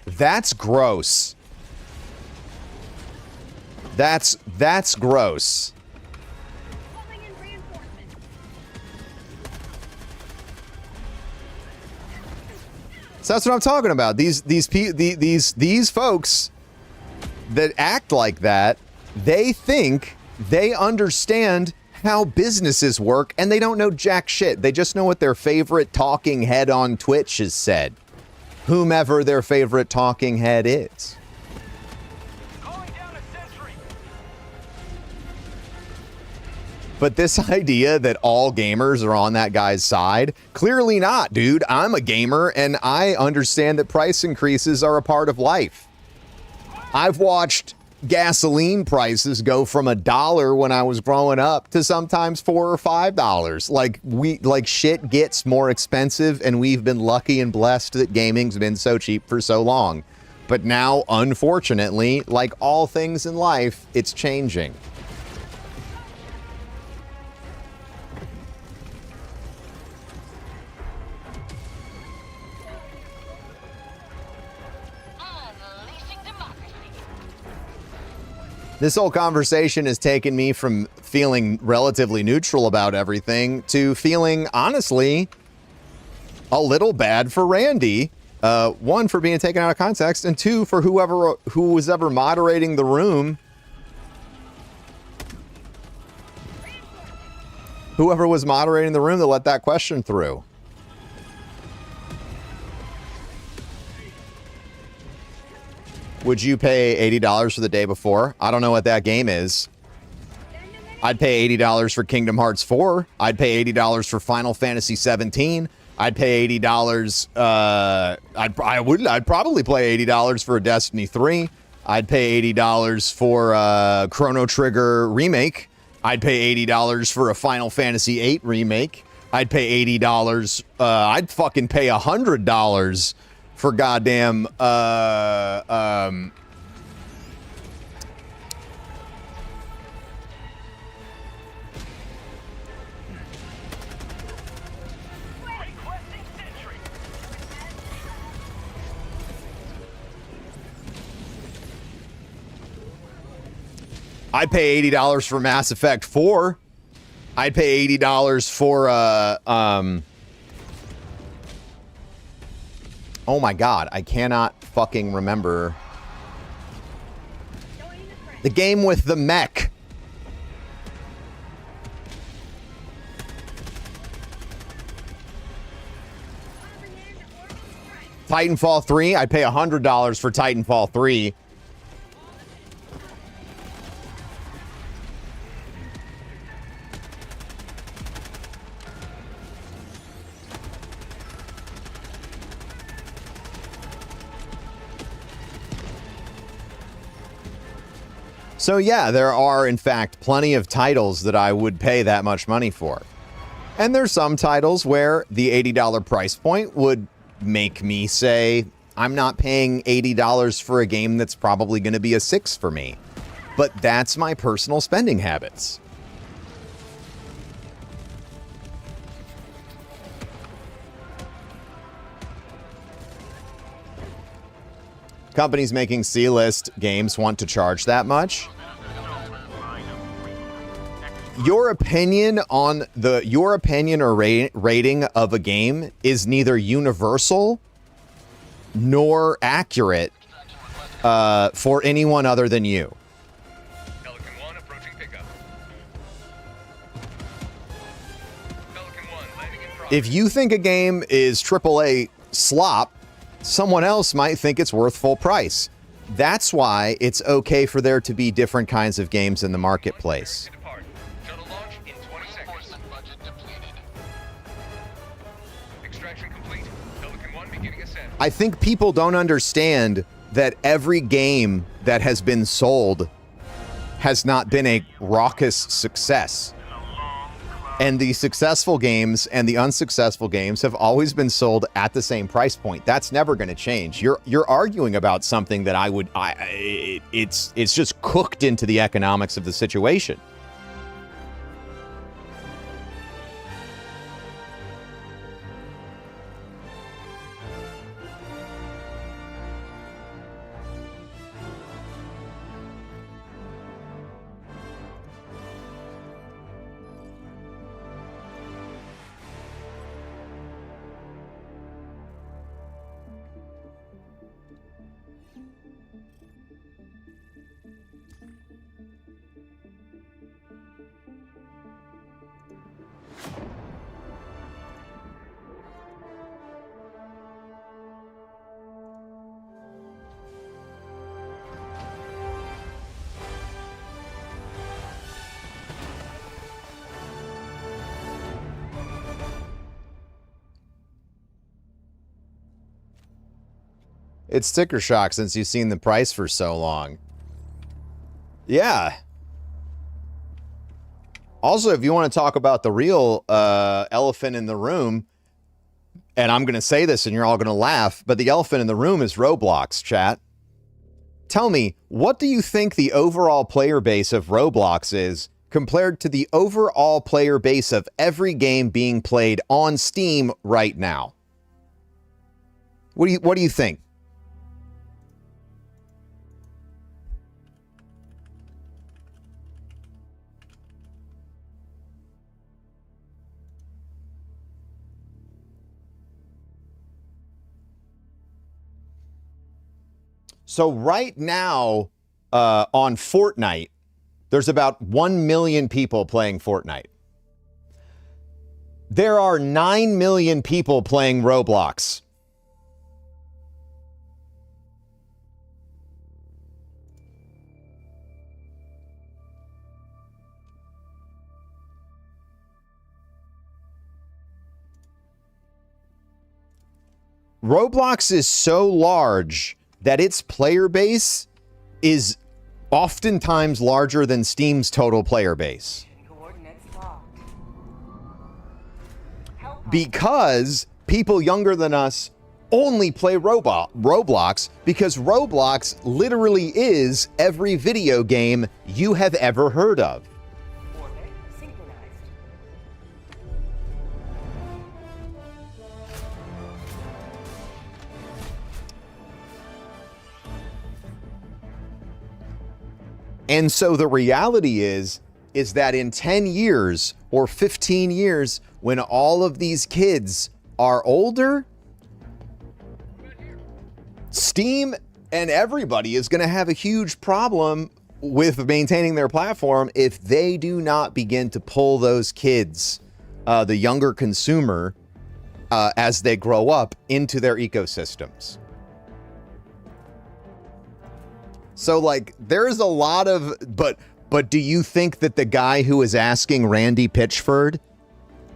That's gross. That's gross. Calling in reinforcements. So that's what I'm talking about. These folks that act like that, they think they understand how businesses work, and they don't know jack shit. They just know what their favorite talking head on Twitch has said. Whomever their favorite talking head is. Calling down a sentry. But this idea that all gamers are on that guy's side, clearly not, dude. I'm a gamer, and I understand that price increases are a part of life. I've watched gasoline prices go from $1 when I was growing up to sometimes $4 or $5. Like shit gets more expensive, and we've been lucky and blessed that gaming's been so cheap for so long. But now, unfortunately, like all things in life, it's changing. This whole conversation has taken me from feeling relatively neutral about everything to feeling, honestly, a little bad for Randy. One, for being taken out of context, and two, for who was ever moderating the room. Whoever was moderating the room to let that question through. Would you pay $80 for the day before? I don't know what that game is. I'd pay $80 for Kingdom Hearts 4. I'd pay $80 for Final Fantasy 17. I'd pay $80. I'd probably play $80 for a Destiny 3. I'd pay $80 for Chrono Trigger remake. I'd pay $80 for a Final Fantasy 8 remake. I'd pay $80. I'd fucking pay $100 for goddamn I'd pay $80 for Mass Effect 4. I'd pay $80 for oh my god, I cannot fucking remember. The game with the mech. Titanfall 3, I'd pay $100 for Titanfall 3. So yeah, there are in fact plenty of titles that I would pay that much money for. And there's some titles where the $80 price point would make me say, I'm not paying $80 for a game that's probably going to be a 6 for me. But that's my personal spending habits. Companies making C-list games want to charge that much. Your opinion on your opinion or rating of a game is neither universal nor accurate for anyone other than you. Pelican 1 approaching pickup. Pelican 1 landing in progress. If you think a game is AAA slop, someone else might think it's worth full price. That's why it's okay for there to be different kinds of games in the marketplace. Shuttle launch in 20 seconds. Budget depleted. Extraction complete. Pelican 1 beginning ascent. I think people don't understand that every game that has been sold has not been a raucous success. And the successful games and the unsuccessful games have always been sold at the same price point. That's never going to change. You're arguing about something that it's just cooked into the economics of the situation. It's sticker shock since you've seen the price for so long. Yeah. Also, if you want to talk about the real elephant in the room, and I'm going to say this and you're all going to laugh, but the elephant in the room is Roblox, chat. Tell me, what do you think the overall player base of Roblox is compared to the overall player base of every game being played on Steam right now? What do you think? So right now on Fortnite, there's about 1 million people playing Fortnite. There are 9 million people playing Roblox. Roblox is so large that its player base is oftentimes larger than Steam's total player base. Because people younger than us only play Roblox because Roblox literally is every video game you have ever heard of. And so the reality is that in 10 years or 15 years, when all of these kids are older, Steam and everybody is going to have a huge problem with maintaining their platform if they do not begin to pull those kids, the younger consumer, as they grow up into their ecosystems. So, like, there's a lot of, but do you think that the guy who is asking Randy Pitchford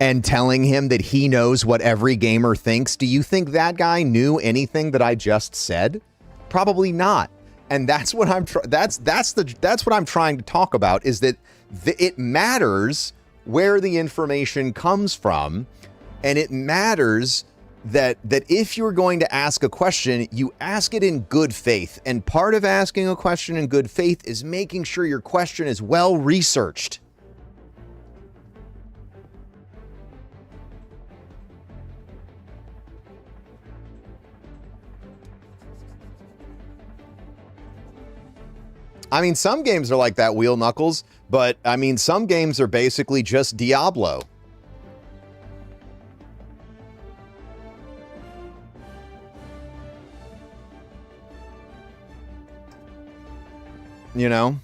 and telling him that he knows what every gamer thinks, do you think that guy knew anything that I just said? Probably not. And that's what that's what I'm trying to talk about, is that it matters where the information comes from, and it matters that if you're going to ask a question, you ask it in good faith. And part of asking a question in good faith is making sure your question is well researched. I mean, some games are like that, Wheel Knuckles, but I mean, some games are basically just Diablo. You know?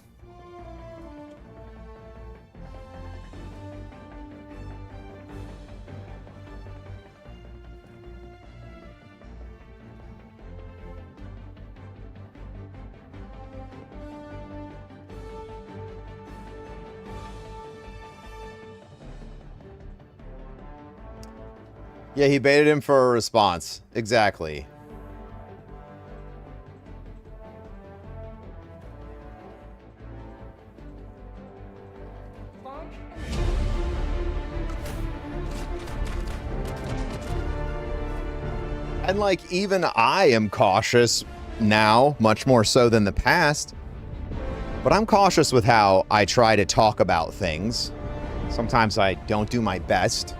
Yeah, he baited him for a response. Exactly. And like, even I am cautious now, much more so than the past. But I'm cautious with how I try to talk about things. Sometimes I don't do my best.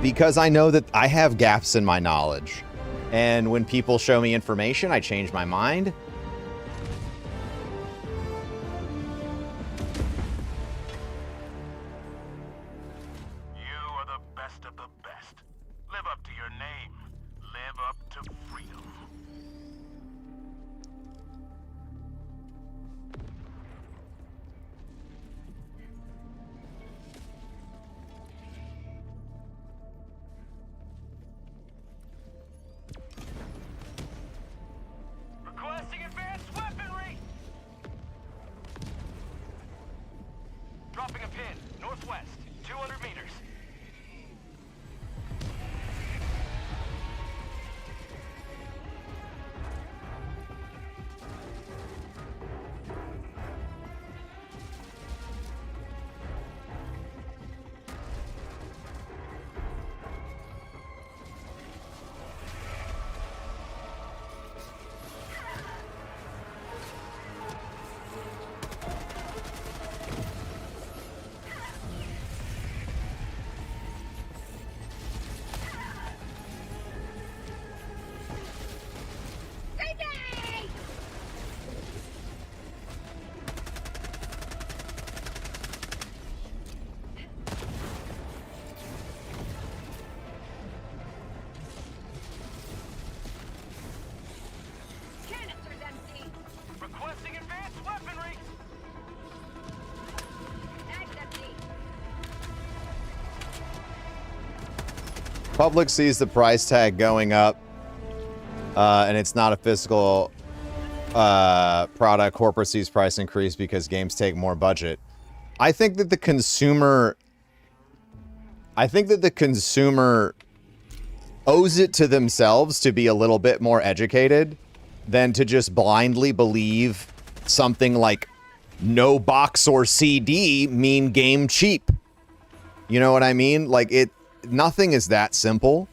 Because I know that I have gaps in my knowledge. And when people show me information, I change my mind. You are the best of the best. Live up to your name. Live up to freedom. Requesting advanced weaponry! Dropping a pin, northwest, 200 meters. Canister's empty. Requesting advanced weaponry! Mag's empty. Public sees the price tag going up, and it's not a physical product. Corporate sees price increase because games take more budget. I think that the consumer owes it to themselves to be a little bit more educated than to just blindly believe something like no box or CD mean game cheap. You know what I mean? Like, nothing is that simple.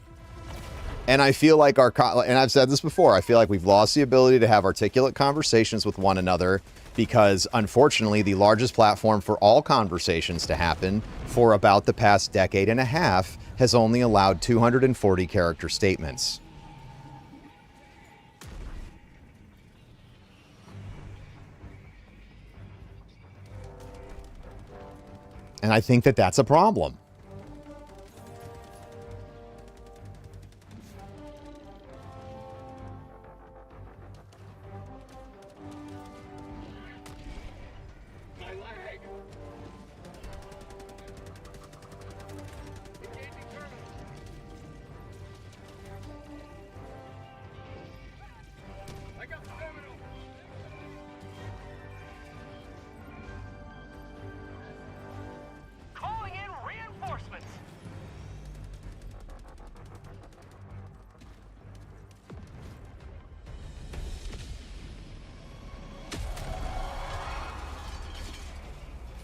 And I feel like and I've said this before, I feel like we've lost the ability to have articulate conversations with one another because, unfortunately, the largest platform for all conversations to happen for about the past decade and a half has only allowed 240 character statements. And I think that that's a problem. Calling in reinforcements!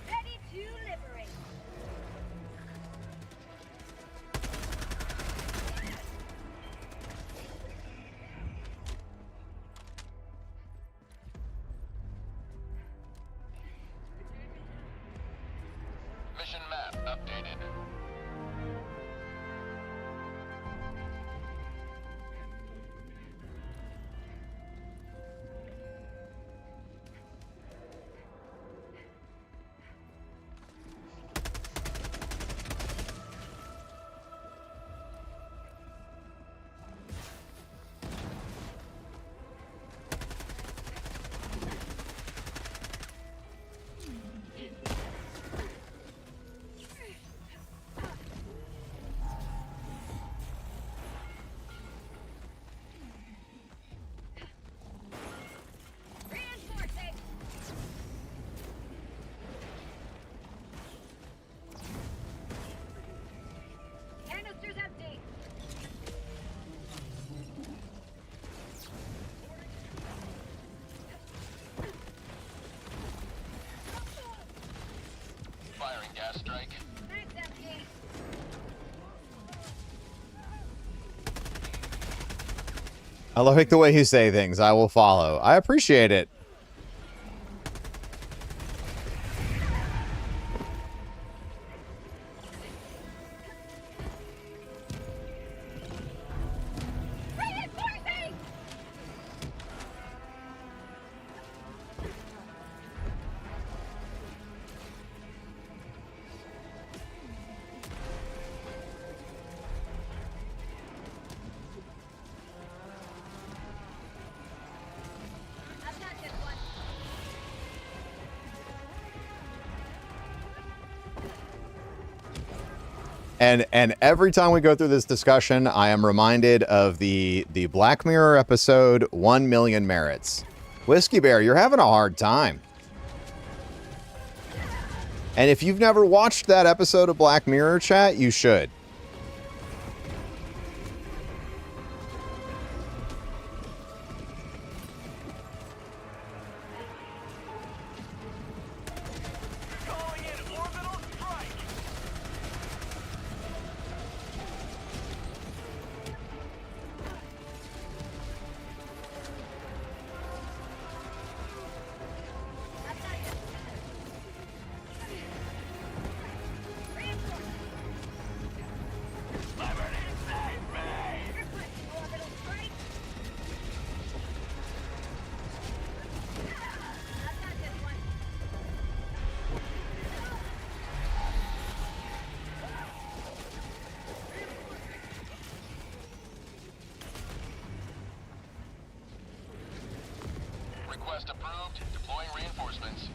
Ready to liberate. Mission map updated. Reinforcing. Canister's empty. Firing gas strike. Mag's empty. I like the way you say things. I will follow. I appreciate it. And every time we go through this discussion, I am reminded of the Black Mirror episode 1 Million Merits. Whiskey Bear, you're having a hard time. And if you've never watched that episode of Black Mirror, chat, you should. Request approved. Deploying reinforcements.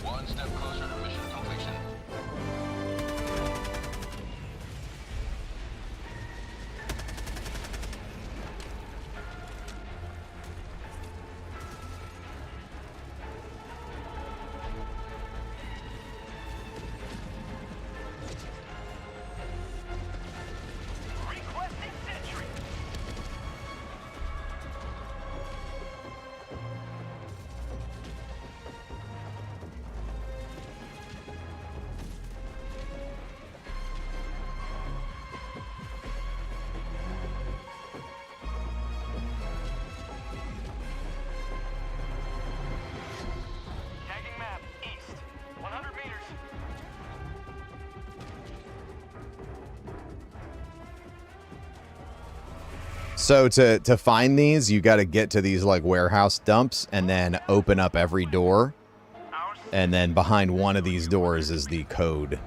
One step closer to mission completion. Requesting sentry. Tagging map, east. 100 meters. So to find these, you got to get to these like warehouse dumps and then open up every door. And then behind one of these doors is the code.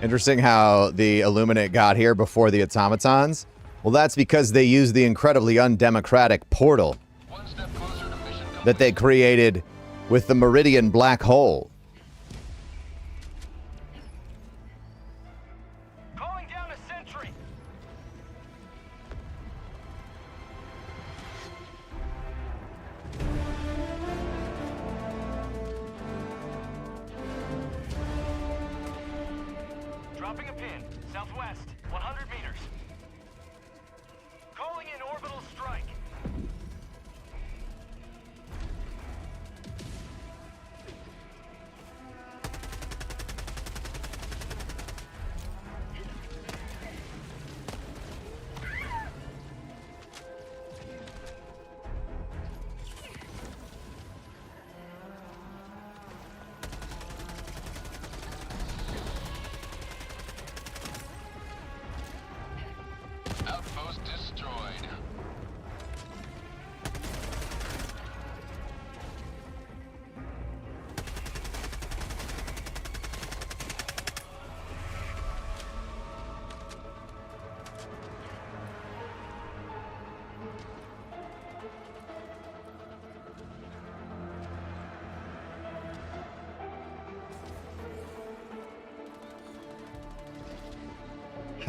Interesting how the Illuminate got here before the automatons. Well, that's because they used the incredibly undemocratic portal that they created with the Meridian Black Hole. Calling down a sentry. Dropping a pin. Southwest. 100 meters. Calling in orbital strike.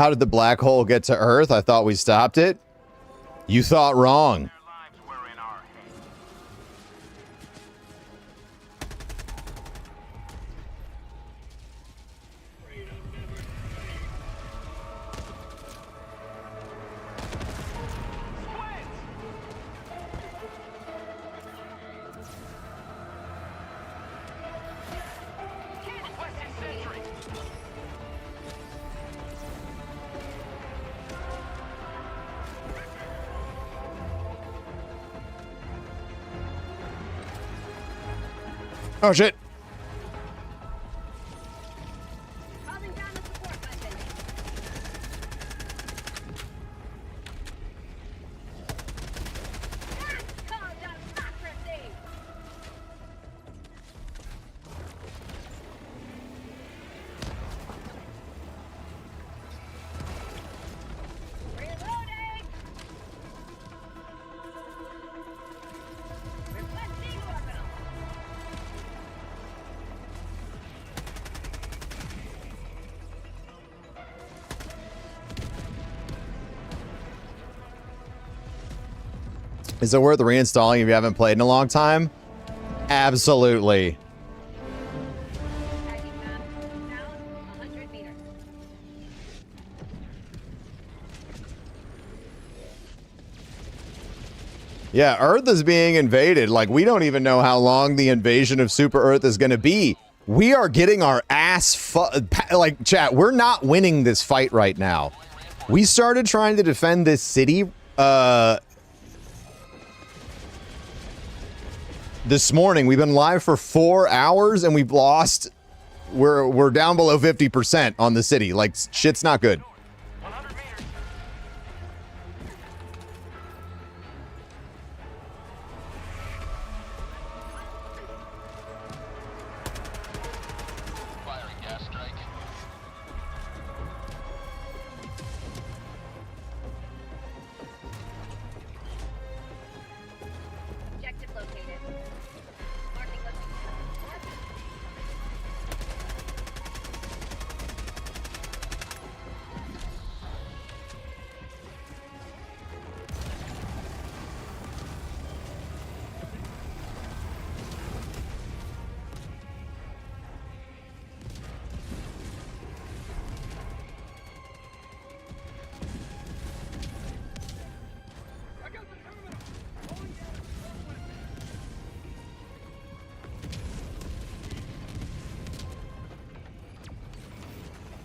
How did the black hole get to Earth? I thought we stopped it. You thought wrong. Their lives were in our hands. Requesting sentry. Oh shit. Calling down the support button. That's called democracy. Reloading. Requesting orbital. Is it worth reinstalling if you haven't played in a long time? Absolutely. Tagging map. South 100 meters. Yeah, Earth is being invaded. Like, we don't even know how long the invasion of Super Earth is going to be. We are getting our ass like, chat, we're not winning this fight right now. We started trying to defend this city this morning. We've been live for 4 hours and we've lost. We're down below 50% on the city. Like, shit's not good. 100 meters. Firing gas strike. Objective located. Marking location.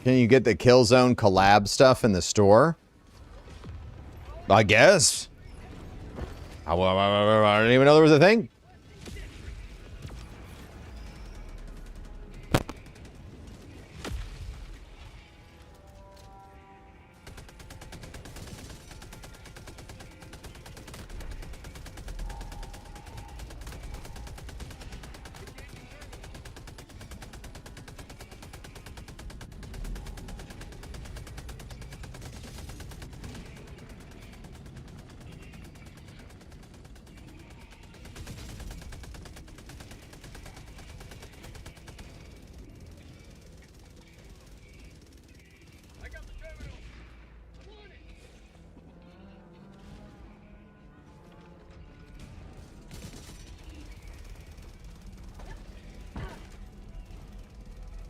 Can you get the Killzone collab stuff in the store? I guess. I didn't even know there was a thing.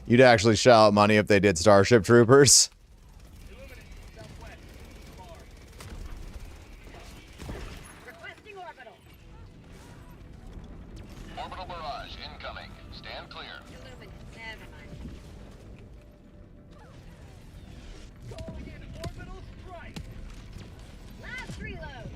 You'd actually shell out money if they did Starship Troopers. Requesting orbital. Orbital barrage incoming. Stand clear. Illuminate. Never mind. Calling in orbital strike. Last reload.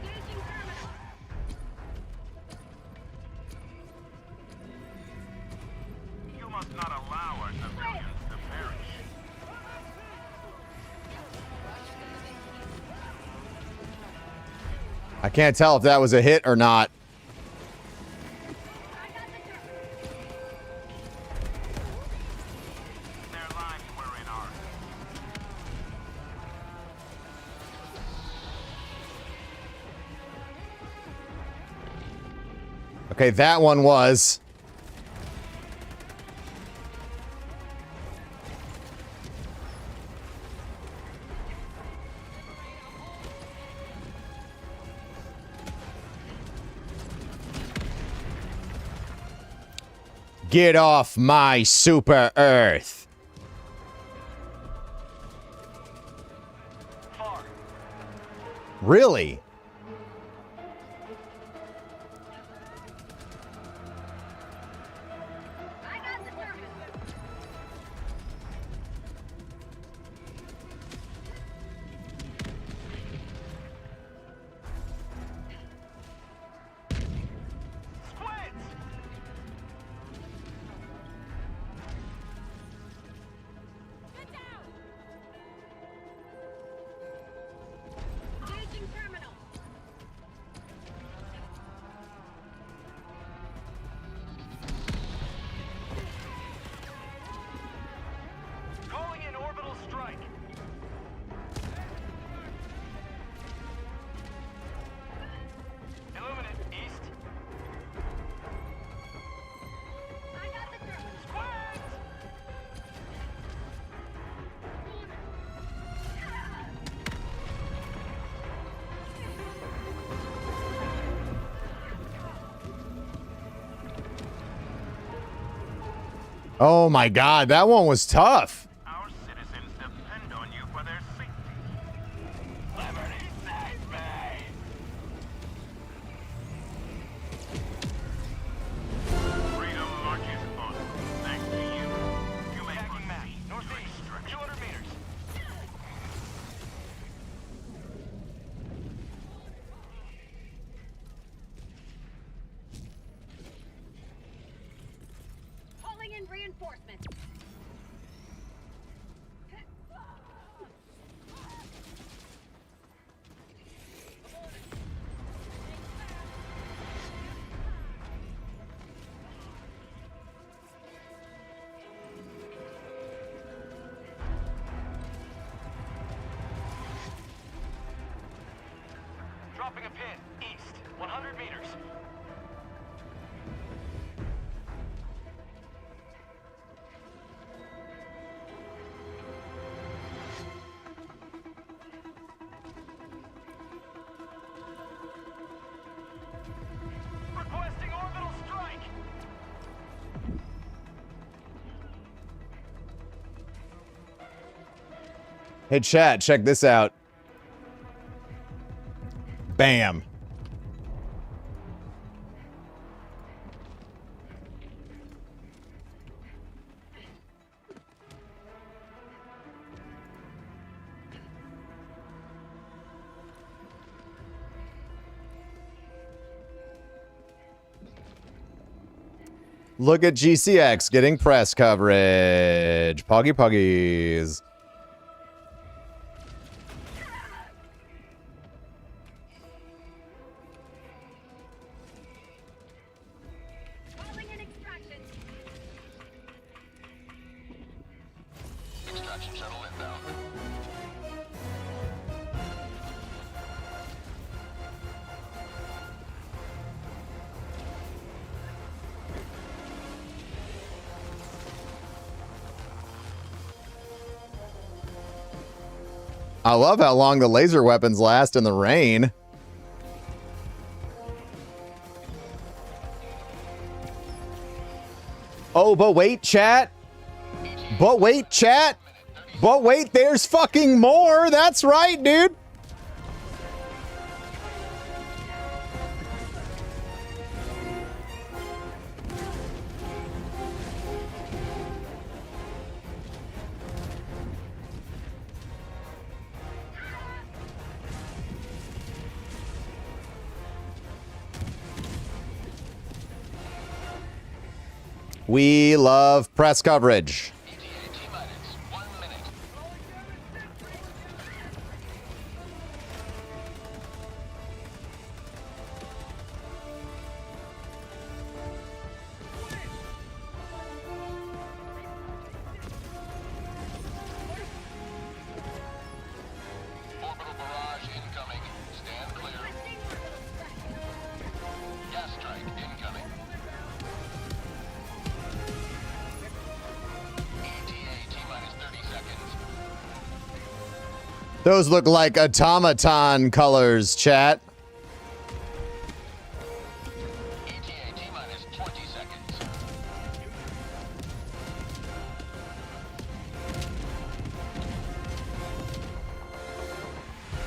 Engaging terminal. You must not allow our civilians to perish. I can't tell if that was a hit or not. I got the terminal. Okay, that one was. Get off my super Earth. Really? I got the service. Get down! Engaging terminal. Calling in orbital strike. Illuminate east. I got the service. Squads! Oh my god, that one was tough. Our citizens depend on you for their safety. Liberty save me! Freedom marches on. Thanks to you. You may proceed. Northeast, 200 meters. Calling in reinforcements. Dropping a pin. East, 100 meters. Requesting orbital strike. Hey chat, check this out. Bam. Look at GCX getting press coverage. Poggy Puggies. Calling in extraction. Extraction shuttle inbound. I love how long the laser weapons last in the rain. Oh, but wait, chat. But wait, chat. But wait, there's fucking more. That's right, dude. We love press coverage. ETA T-minus 1 minute. Orbital barrage incoming. Stand clear. Gas strike incoming. Those look like automaton colors, chat. ETA T-minus 20 seconds.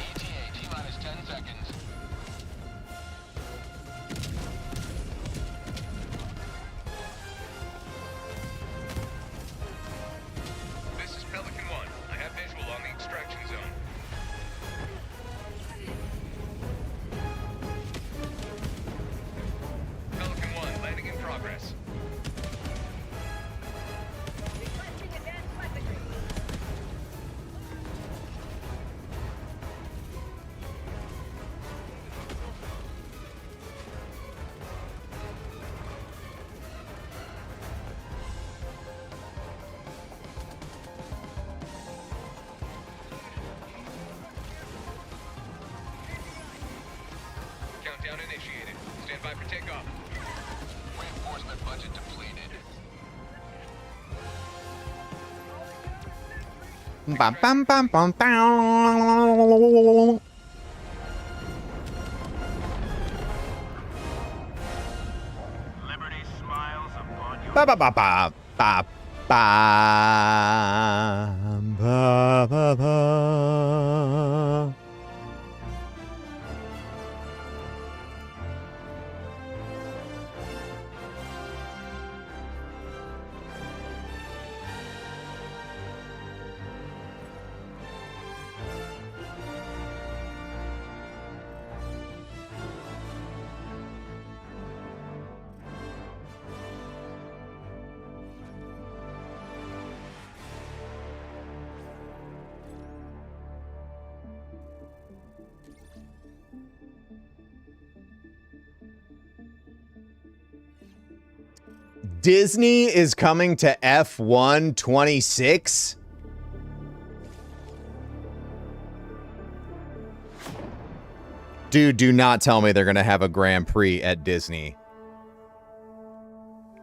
ETA T-minus 10 seconds. This is Pelican 1. I have visual on the extraction zone. Pelican 1, landing in progress. Requesting advanced weaponry. Countdown initiated. Stand by for takeoff. Reinforcement budget depleted. Bum, bum, bum, bum, bum. Liberty smiles upon your Ba ba ba ba ba ba ba ba ba. Disney is coming to F1 26. Dude, do not tell me they're going to have a Grand Prix at Disney.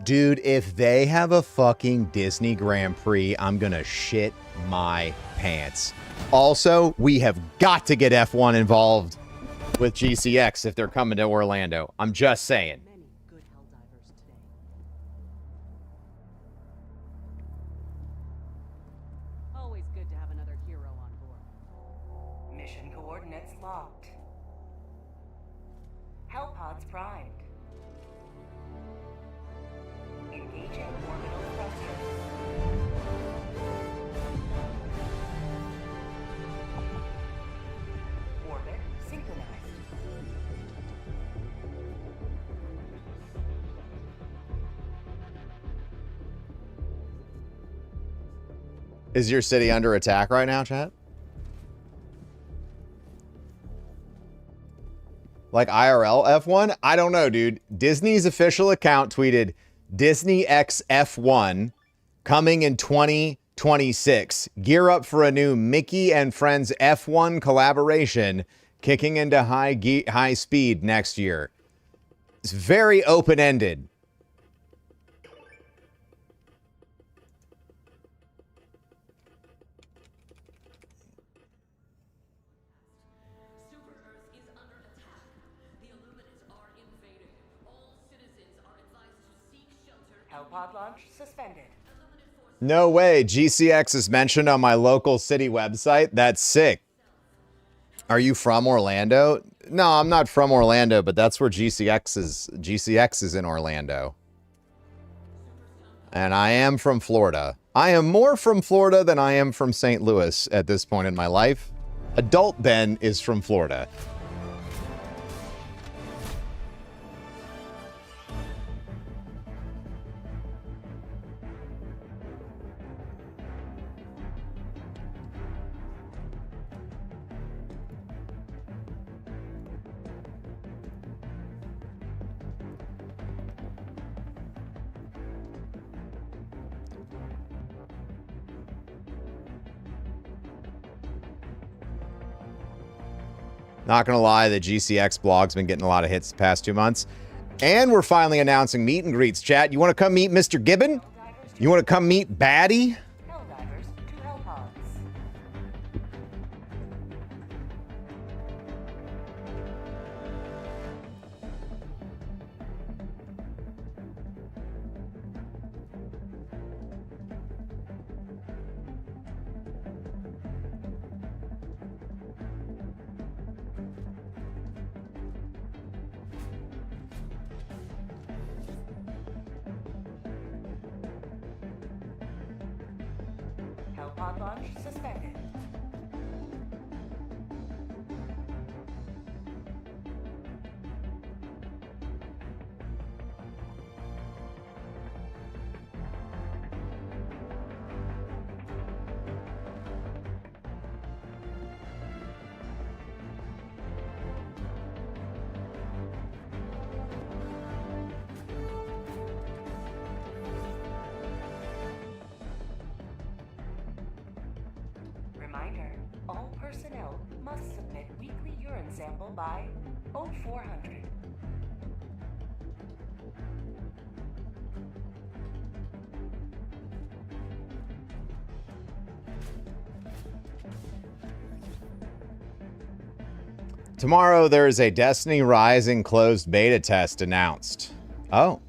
Dude, if they have a fucking Disney Grand Prix, I'm going to shit my pants. Also, we have got to get F1 involved with GCX if they're coming to Orlando. I'm just saying. Many good Helldivers today. Always good to have another hero on board. Mission coordinates locked. Hellpods primed. Engaging orbital thrusters. Orbit synchronized. Is your city under attack right now, chat? Like IRL F1? I don't know, dude. Disney's official account tweeted Disney X F1 coming in 2026. Gear up for a new Mickey and Friends F1 collaboration kicking into high speed next year. It's very open-ended. Super Earth is under attack. The Illuminats are invading. All citizens are advised to seek shelter. Hellpod launch suspended. No way. GCX is mentioned on my local city website. That's sick. Are you from Orlando? No, I'm not from Orlando, but that's where GCX is. GCX is in Orlando. And I am from Florida. I am more from Florida than I am from St. Louis at this point in my life. Adult Ben is from Florida. Not gonna lie, the GCX blog's been getting a lot of hits the past 2 months. And we're finally announcing meet and greets, chat. You want to come meet Mr. Gibbon? You want to come meet Batty? Helldivers to Hellpods. Launch suspended. Reminder, all personnel must submit weekly urine sample by 0400. Tomorrow there is a Destiny Rising closed beta test announced. Oh.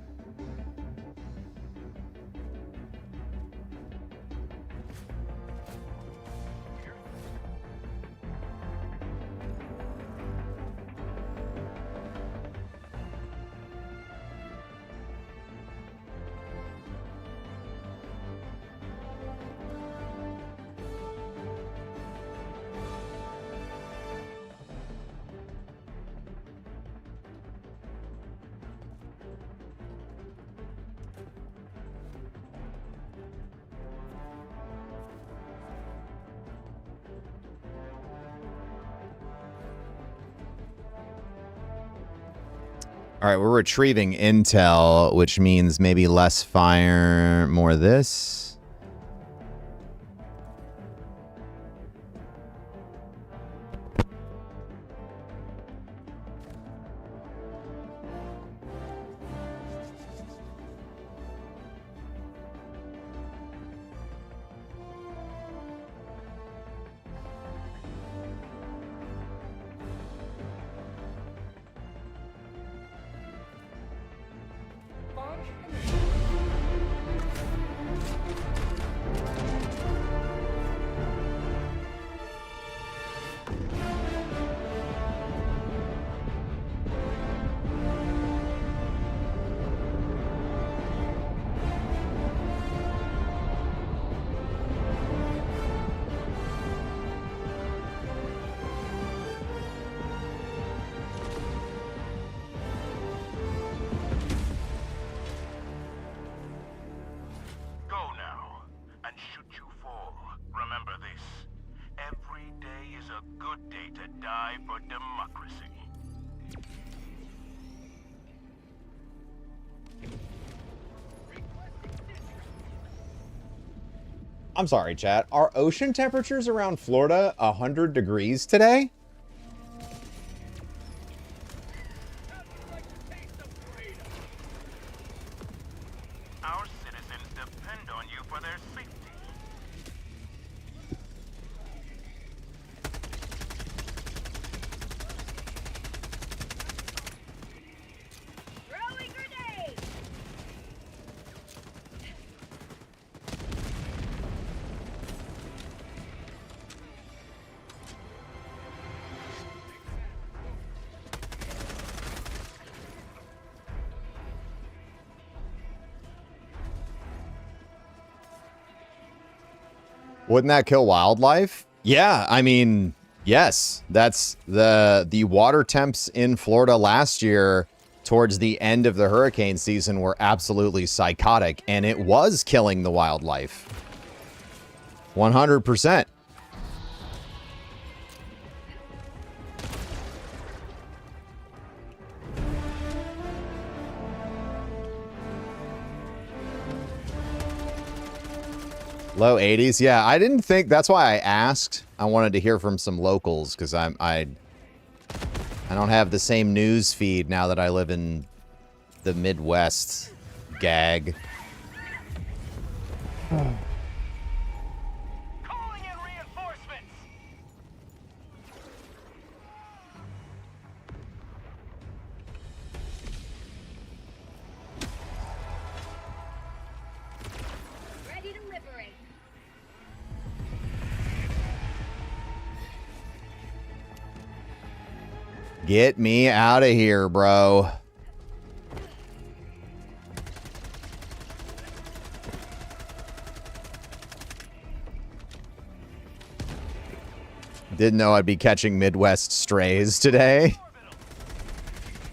All right, we're retrieving intel, which means maybe less fire, more this. I'm sorry, chat. Are ocean temperatures around Florida 100 degrees today? Our citizens depend on you for their safety. Throwing grenade! Wouldn't that kill wildlife? Yeah, I mean, yes. That's the water temps in Florida last year towards the end of the hurricane season were absolutely psychotic, and it was killing the wildlife. 100%. Low 80s. Yeah, I didn't think, that's why I asked. I wanted to hear from some locals because I don't have the same news feed now that I live in the Midwest. Gag. Calling in reinforcements. Ready to liberate. Get me out of here, bro. Didn't know I'd be catching Midwest strays today.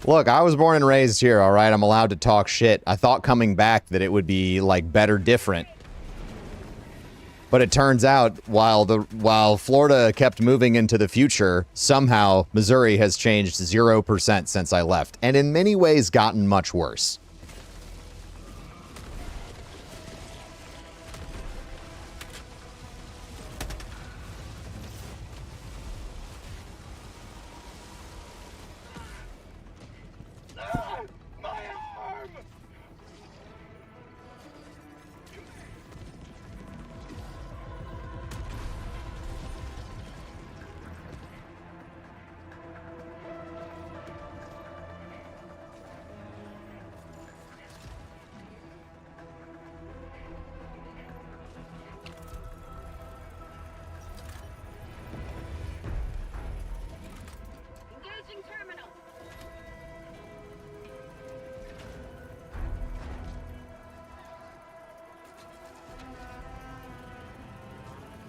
Look, I was born and raised here, all right? I'm allowed to talk shit. I thought coming back that it would be, like, better different. But it turns out, while Florida kept moving into the future, somehow Missouri has changed 0% since I left. And in many ways gotten much worse. Engaging terminal.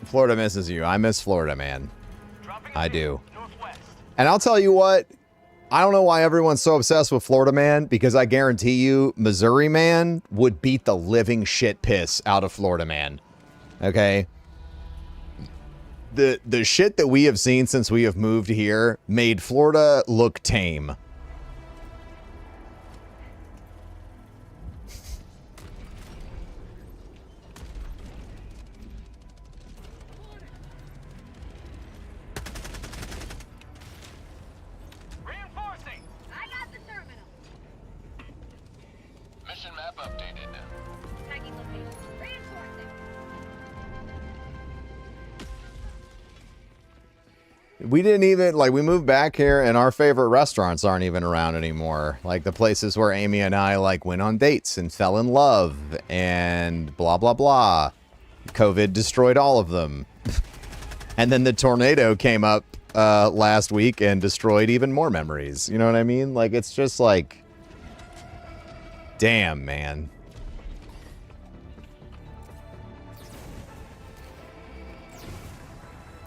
Florida misses you. I miss Florida, man. I do. And I'll tell you what, I don't know why everyone's so obsessed with Florida Man, because I guarantee you Missouri Man would beat the living shit piss out of Florida Man. Okay? The shit that we have seen since we have moved here made Florida look tame. Reinforcing! I got the terminal. Mission map updated. Tagging location. Reinforcing. We didn't even, like, we moved back here and our favorite restaurants aren't even around anymore. Like the places where Amy and I, like, went on dates and fell in love and blah, blah, blah. COVID destroyed all of them. And then the tornado came up last week and destroyed even more memories. You know what I mean? Like, it's just like, damn, man.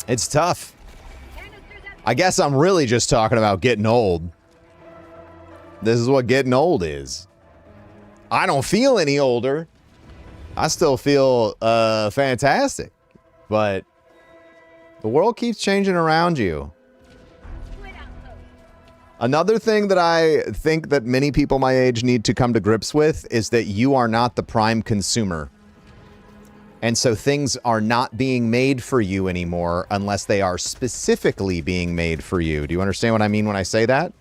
It's tough. I guess I'm really just talking about getting old. This is what getting old is. I don't feel any older. I still feel fantastic. But the world keeps changing around you. Another thing that I think that many people my age need to come to grips with is that you are not the prime consumer. And so things are not being made for you anymore unless they are specifically being made for you. Do you understand what I mean when I say that?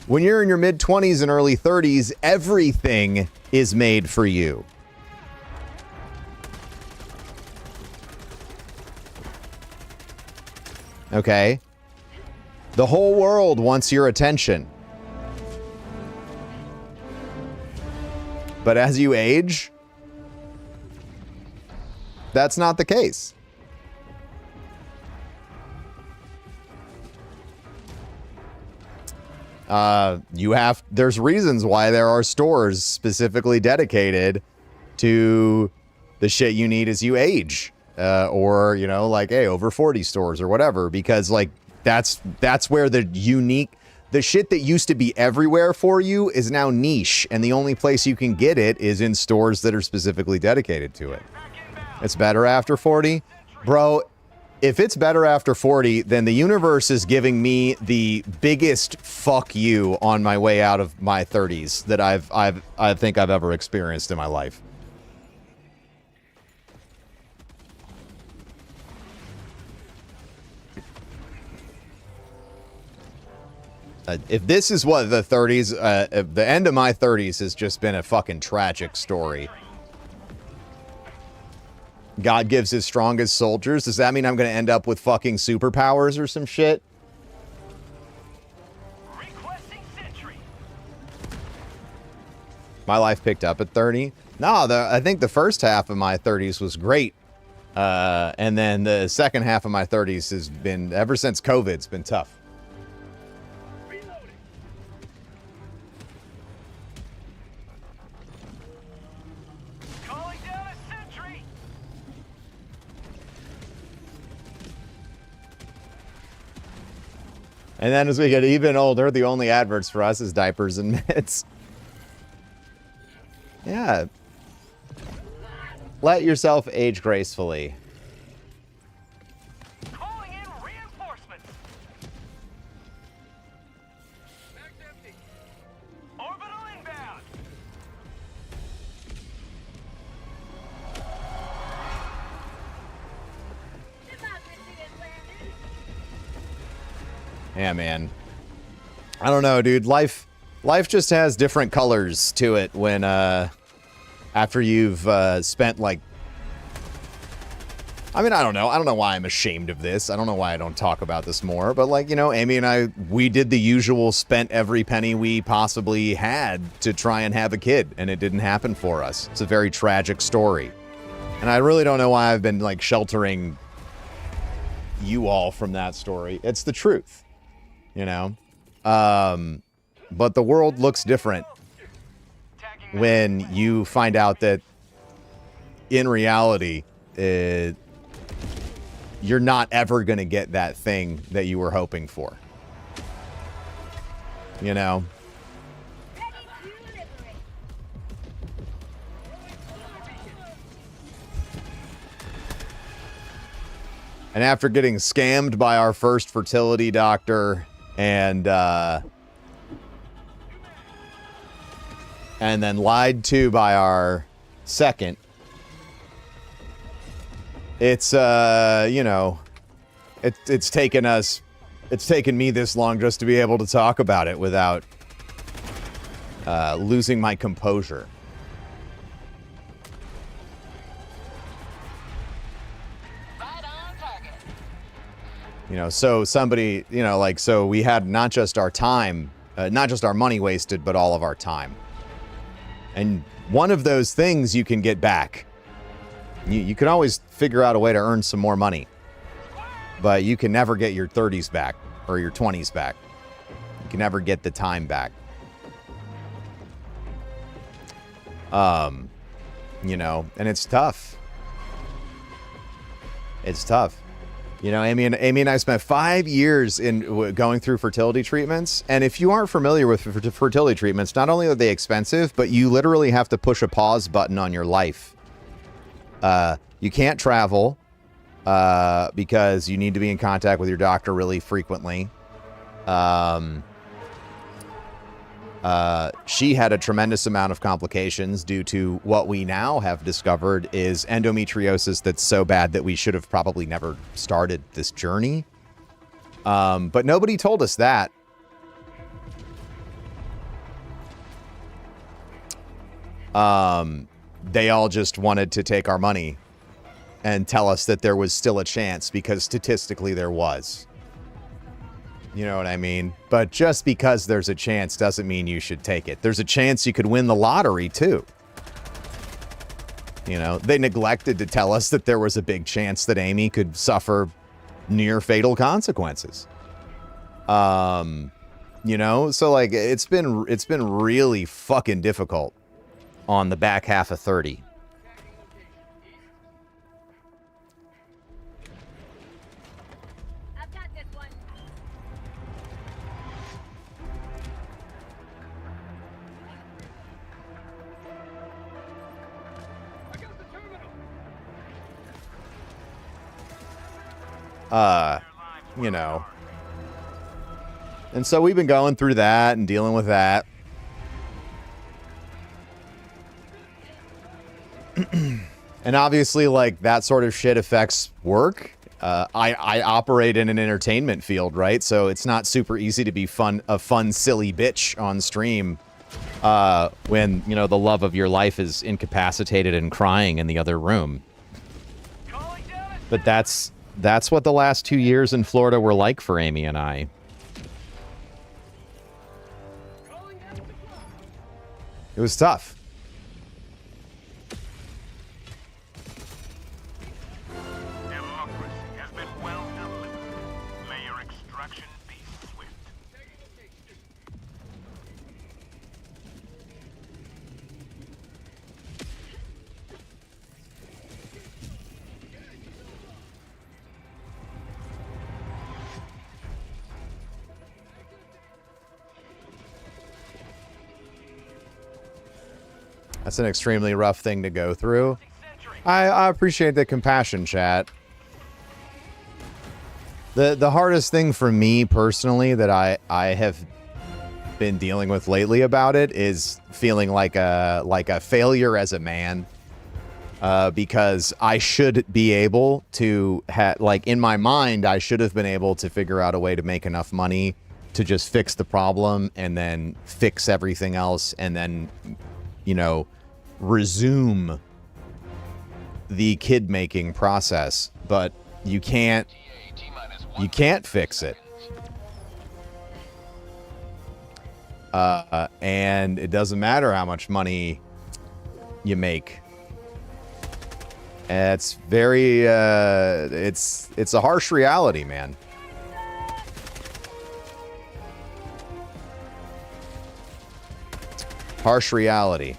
When you're in your mid-20s and early 30s, everything is made for you. Okay? The whole world wants your attention. But as you age, that's not the case. There's reasons why there are stores specifically dedicated to the shit you need as you age. Or, you know, like, hey, over 40 stores or whatever, because like that's where the shit that used to be everywhere for you is now niche, and the only place you can get it is in stores that are specifically dedicated to it. It's better after 40? Bro, if it's better after 40, then the universe is giving me the biggest fuck you on my way out of my 30s that I think I've ever experienced in my life. If this is what the 30s, the end of my 30s has just been a fucking tragic story. God gives his strongest soldiers. Does that mean I'm going to end up with fucking superpowers or some shit? My life picked up at 30? No, I think the first half of my 30s was great. And then the second half of my 30s has been, ever since COVID, it's been tough. And then as we get even older, the only adverts for us is diapers and mitts. Yeah. Let yourself age gracefully. Calling in reinforcements. Mag's empty. Orbital inbound. Democracy has landed. Yeah, man. I don't know, dude. Life just has different colors to it when after you've spent like, I mean, I don't know why I'm ashamed of this. I don't know why I don't talk about this more, but like, you know, Amy and I, we did the usual, spent every penny we possibly had to try and have a kid, and it didn't happen for us. It's a very tragic story. And I really don't know why I've been like sheltering you all from that story. It's the truth, you know? But the world looks different when you find out that in reality, you're not ever going to get that thing that you were hoping for. You know? Ready to liberate. And after getting scammed by our first fertility doctor and then lied to by our second, it's you know, it's taken me this long just to be able to talk about it without losing my composure. You know, so somebody, you know, like, so we had not just our time, not just our money wasted, but all of our time. And one of those things you can get back. You can always figure out a way to earn some more money. But you can never get your 30s back or your 20s back. You can never get the time back. You know, and it's tough. It's tough. You know, Amy and I spent 5 years in going through fertility treatments. And if you aren't familiar with fertility treatments, not only are they expensive, but you literally have to push a pause button on your life. You can't travel because you need to be in contact with your doctor really frequently. She had a tremendous amount of complications due to what we now have discovered is endometriosis that's so bad that we should have probably never started this journey. But nobody told us that. They all just wanted to take our money and tell us that there was still a chance because statistically there was. You know what I mean? But just because there's a chance doesn't mean you should take it. There's a chance you could win the lottery too. You know, they neglected to tell us that there was a big chance that Amy could suffer near fatal consequences. You know, so like it's been really fucking difficult on the back half of 30. I've got this one. You know. And so we've been going through that and dealing with that. And obviously, like, that sort of shit affects work. I operate in an entertainment field, right? So it's not super easy to be a fun, silly bitch on stream when, you know, the love of your life is incapacitated and crying in the other room. But that's what the last 2 years in Florida were like for Amy and I. It was tough. Democracy has been well delivered. May your extraction be swift. That's an extremely rough thing to go through. I appreciate the compassion, chat. The hardest thing for me personally that I have been dealing with lately about it is feeling like a failure as a man. Because I should be able to like in my mind, I should have been able to figure out a way to make enough money to just fix the problem and then fix everything else and then, you know, resume the kid making process. But you can't fix it. And it doesn't matter how much money you make. It's very, it's a harsh reality, man. Harsh reality.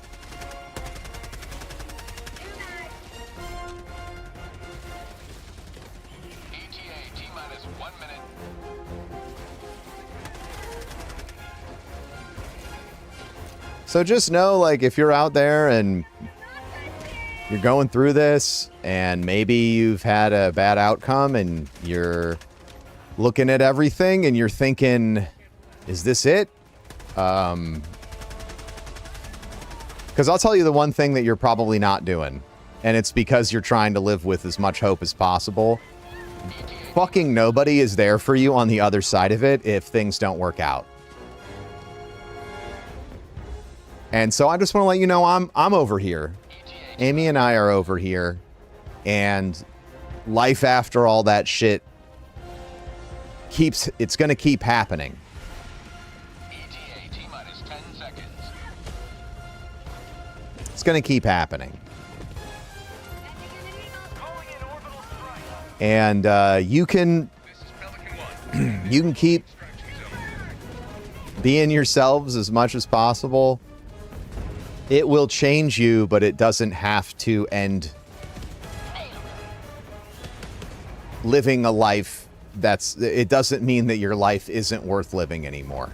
So just know, like, if you're out there and you're going through this and maybe you've had a bad outcome and you're looking at everything and you're thinking, is this it? Because I'll tell you the one thing that you're probably not doing, and it's because you're trying to live with as much hope as possible. Fucking nobody is there for you on the other side of it if things don't work out. And so I just want to let you know I'm over here. Amy and I are over here, and life after all that shit it's going to keep happening. It's going to keep happening. And you can keep being yourselves as much as possible. It will change you, but it doesn't have to end living a life it doesn't mean that your life isn't worth living anymore.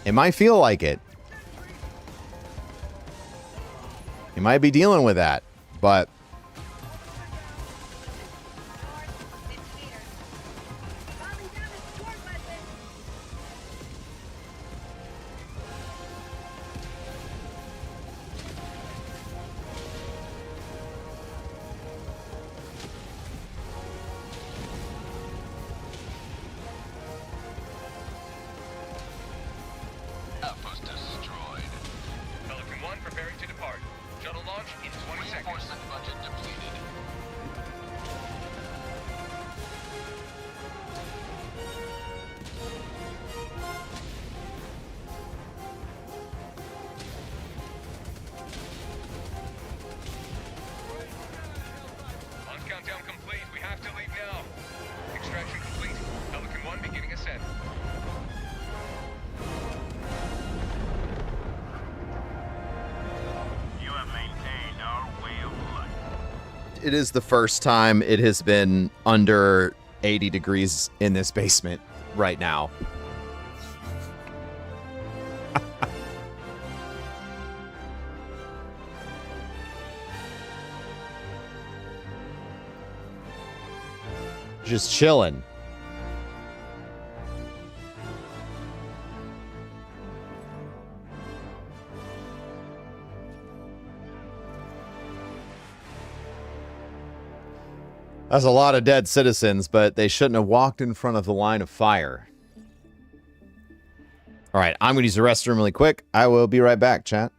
It might feel like it. You might be dealing with that, but it is the first time it has been under 80 degrees in this basement right now. Just chilling. That's a lot of dead citizens, but they shouldn't have walked in front of the line of fire. All right, I'm going to use the restroom really quick. I will be right back, chat.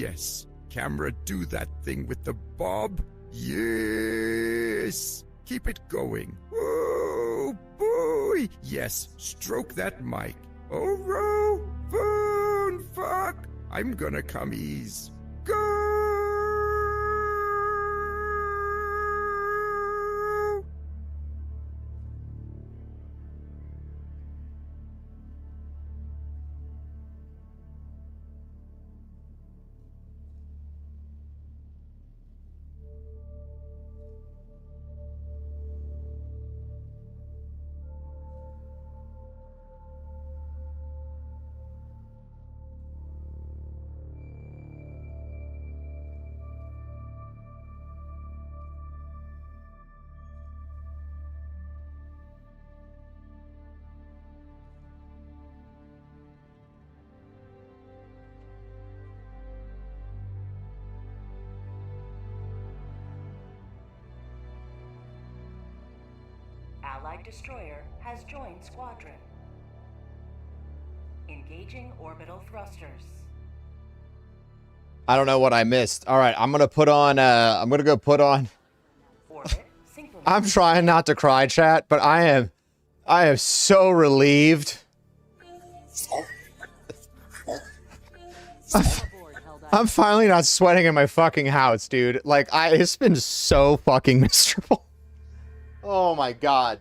Yes. Camera, do that thing with the bob. Yes. Keep it going. Oh, boy. Yes. Stroke that mic. Oh, row. Phone. Fuck. I'm gonna come ease. Go. Allied destroyer has joined squadron. Engaging orbital thrusters. I don't know what I missed. All right, I'm gonna put on. I'm gonna go put on. Orbit synchronized. I'm trying not to cry, chat, but I am so relieved. I'm finally not sweating in my fucking house, dude. Like, it's been so fucking miserable. Oh my god.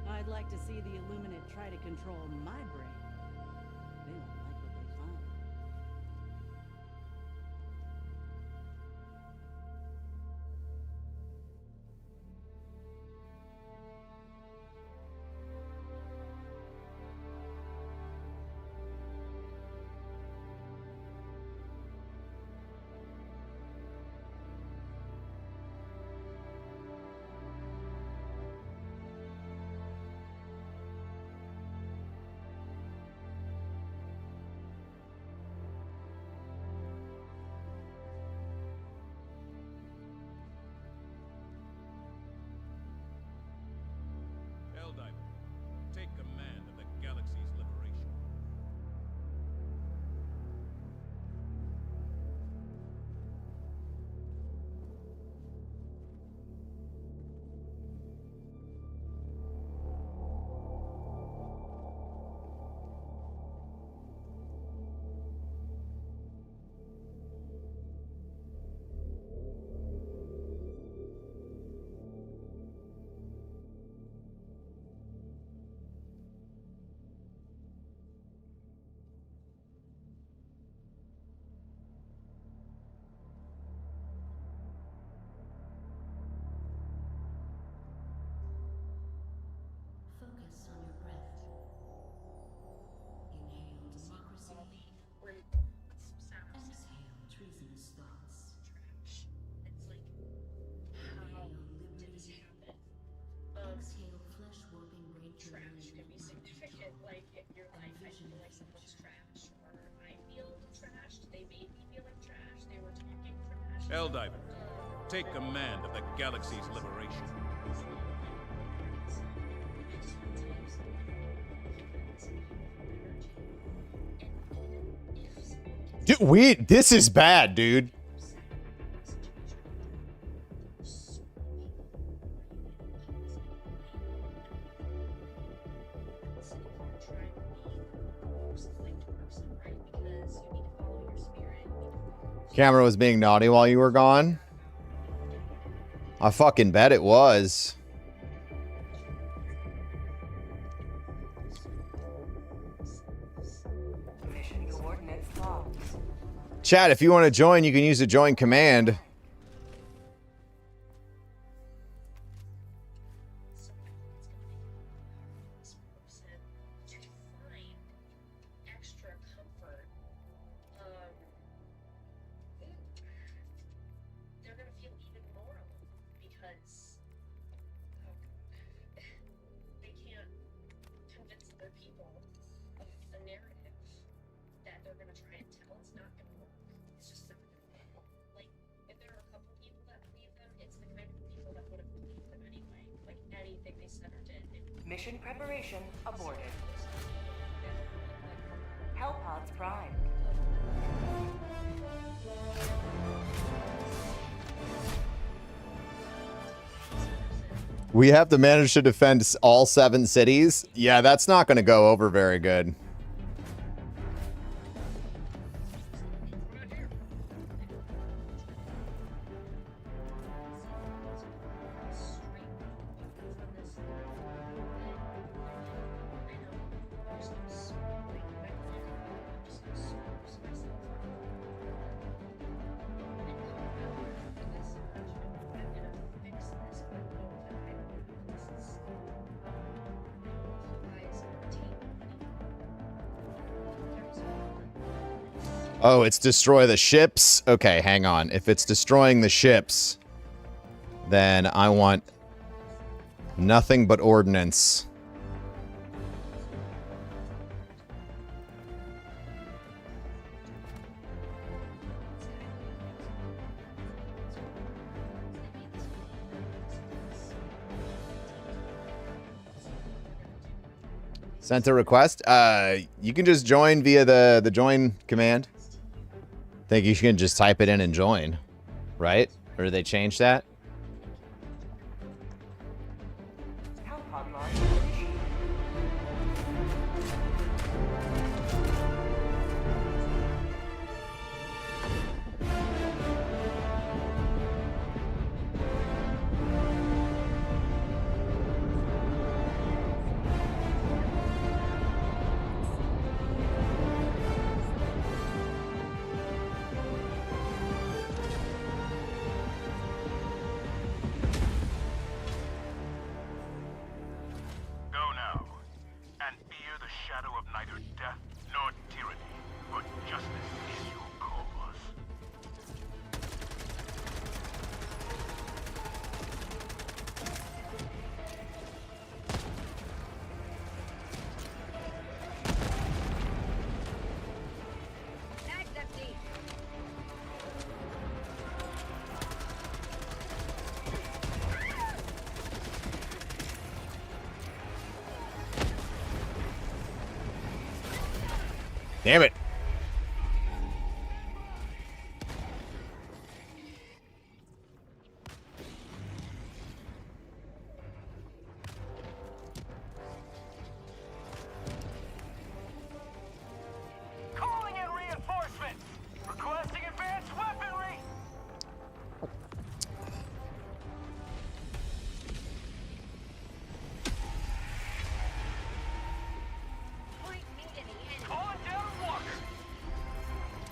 I'd like to see the Illuminate try to control my brain. They won't like what they find. Helldiver, take command of the galaxy's liberation. Focus on your breath. Inhale democracy. Exhale treasonous thoughts. Inhale liberty. Exhale flesh warping brain trash can be significant, like in your life. I feel like someone's trash, or I feel trashed. They made me feel like trash. They were talking trash. Helldiver, take command of the galaxy's liberation. Dude, this is bad, dude. Camera was being naughty while you were gone. I fucking bet it was. Mission coordinates logged. Chat, if you want to join, you can use the join command. Extra comfort. They're gonna feel even more alone because they can't convince other people of the narrative that they're gonna try and tell. It's not gonna work. It's just not gonna work. Like, if there are a couple people that believe them, it's the kind of people that would have believed them anyway. Like, anything they said or did. Mission preparation aborted. Hellpods primed. We have to manage to defend all 7 cities. Yeah, that's not going to go over very good. Oh, it's destroy the ships? Okay, hang on. If it's destroying the ships, then I want nothing but ordnance. Sent a request? You can just join via the join command. Think you can just type it in and join, right? Or did they change that? Hellpod launch initiated. Go now, and fear the shadow of neither death nor tyranny, for justice is your cause. Mag's empty. Damn it. Calling in reinforcements! Requesting advanced weaponry! Point me to the enemy. Calling down Walker!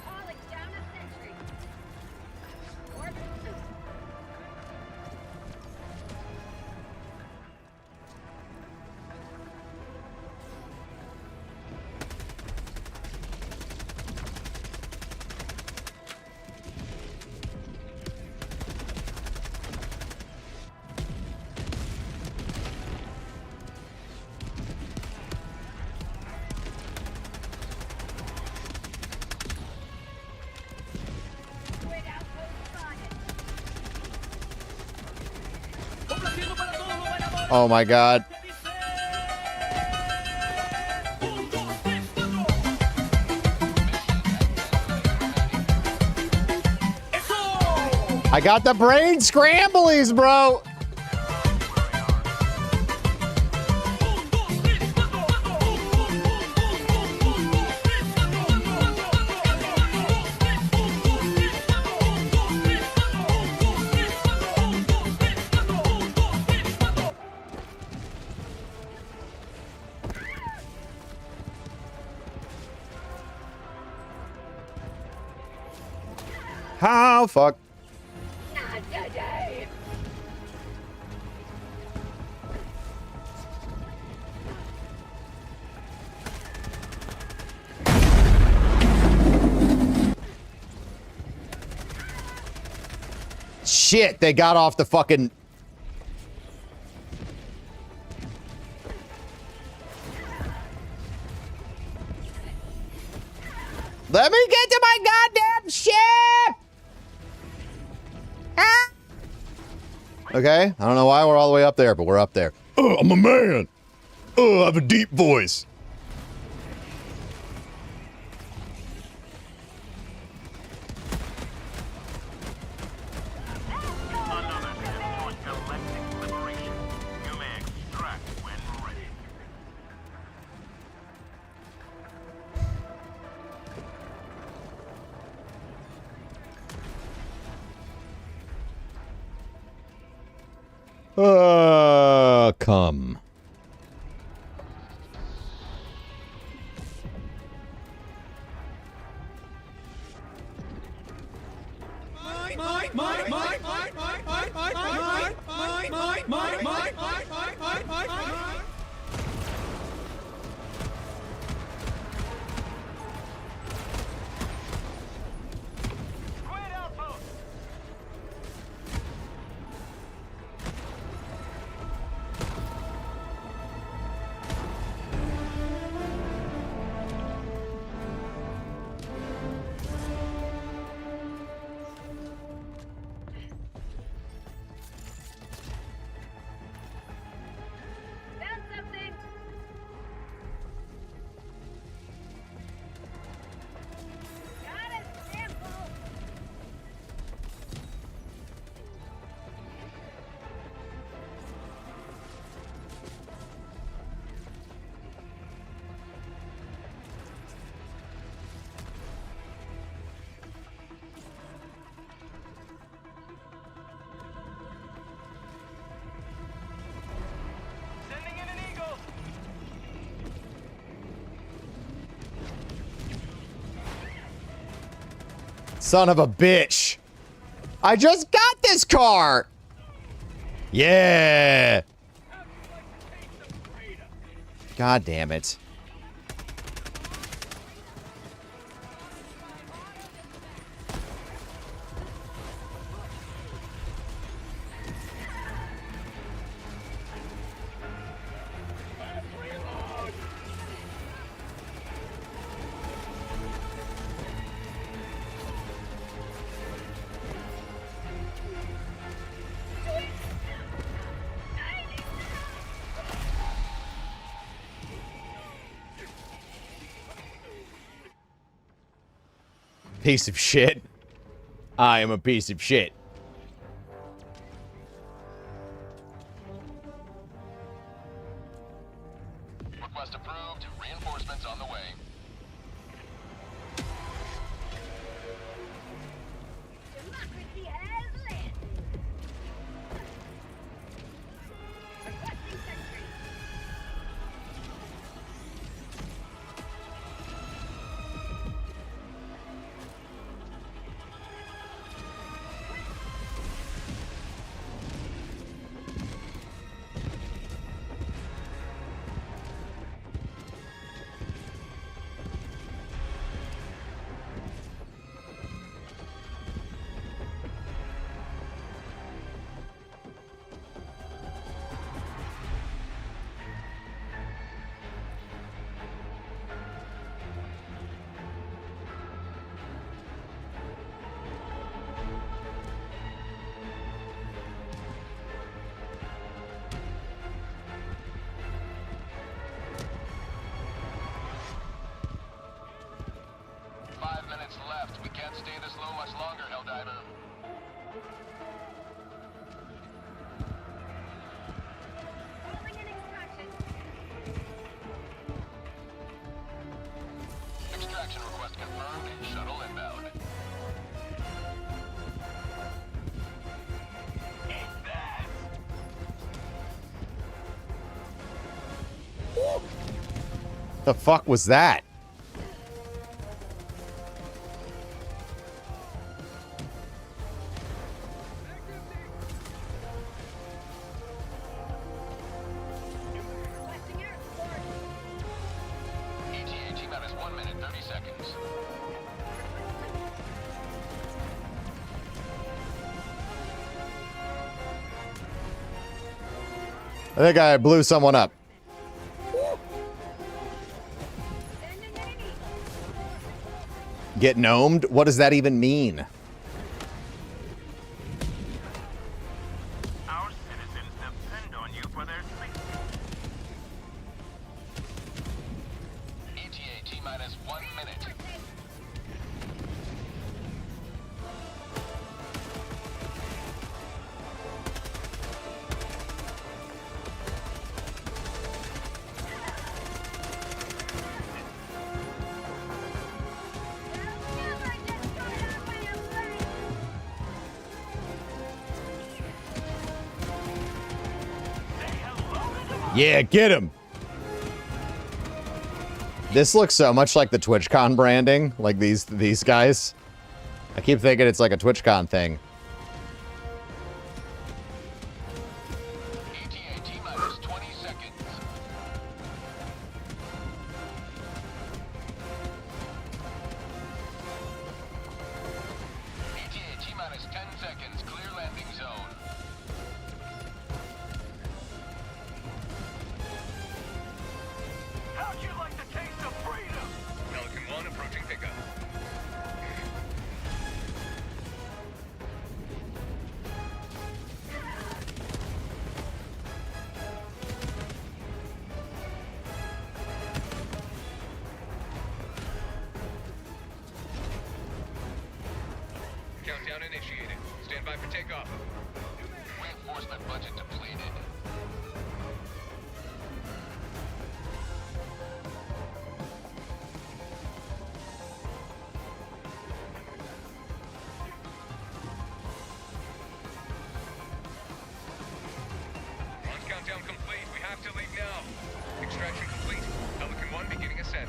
Calling down a sentry. Orbital system. Squid outpost spotted. Oh my god. I got the brain scramblies, bro. How fuck? Not today. Shit, they got off the fucking... Let me get to my goddamn ship! Ah! Okay, I don't know why we're all the way up there, but we're up there. Oh, I'm a man! Oh, I have a deep voice. Come. Found something. Got a sample. Sending in an eagle. Son of a bitch. I just got this car. Yeah. God damn it. Piece of shit. I am a piece of shit. Request approved. Reinforcements on the way. Democracy has landed. Requesting sentry. Left. We can't stay this low much longer, Helldiver. Calling in extraction. Extraction request confirmed. Shuttle inbound. The fuck was that? Requesting air support. ETA T-minus 1 minute, 30 seconds. I think I blew someone up. Sending in an eagle. Get gnomed? What does that even mean? Our citizens depend on you for their safety. ETA T-minus 1 minute. Never destroy our way of life. Yeah, get him. This looks so much like the TwitchCon branding, like these guys. I keep thinking it's like a TwitchCon thing. ETA T-minus 20 seconds. ETA T-minus 10 seconds. Clear landing zone. How'd you like the taste of freedom? Pelican 1 approaching pickup. Countdown initiated. Stand by for takeoff. Reinforcement budget depleted. Launch countdown complete. We have to leave now. Extraction complete. Pelican 1 beginning ascent.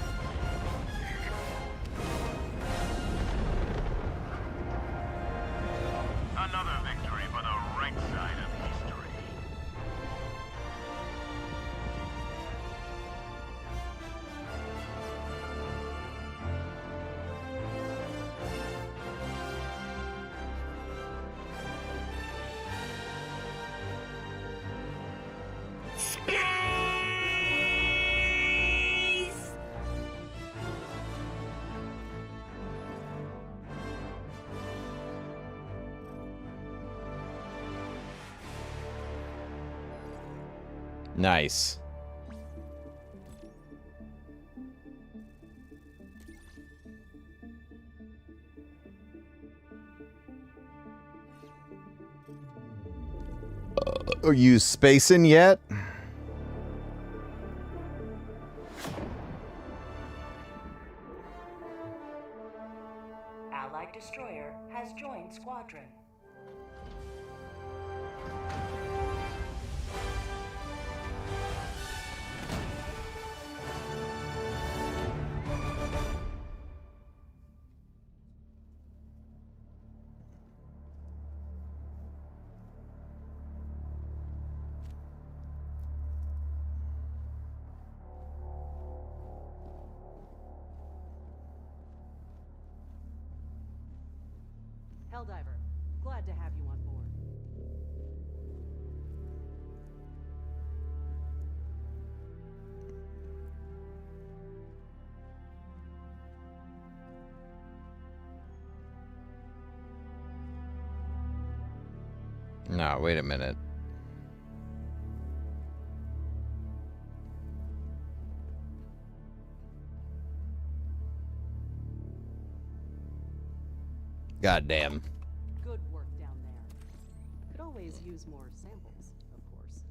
Another victory for the right side of history. Nice. Are you spacing yet? Allied destroyer has joined squadron. Helldiver, glad to have you on board. No, wait a minute. God damn. Good work down there. Could always use more samples, of course.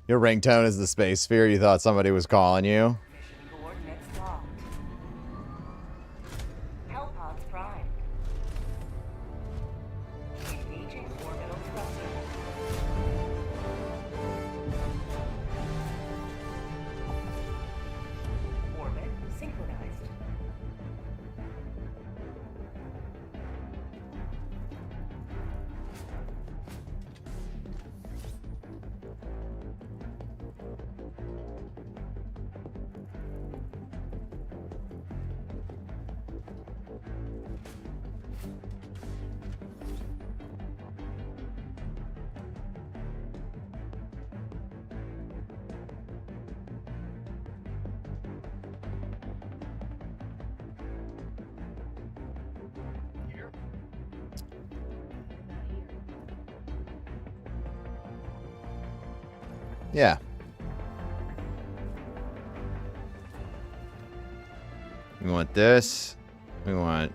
Your ringtone is the space sphere. You thought somebody was calling you? Mission coordinates locked. Hellpods primed. Engaging orbital thrusters. Orbit synchronized. Yeah. We want this. We want...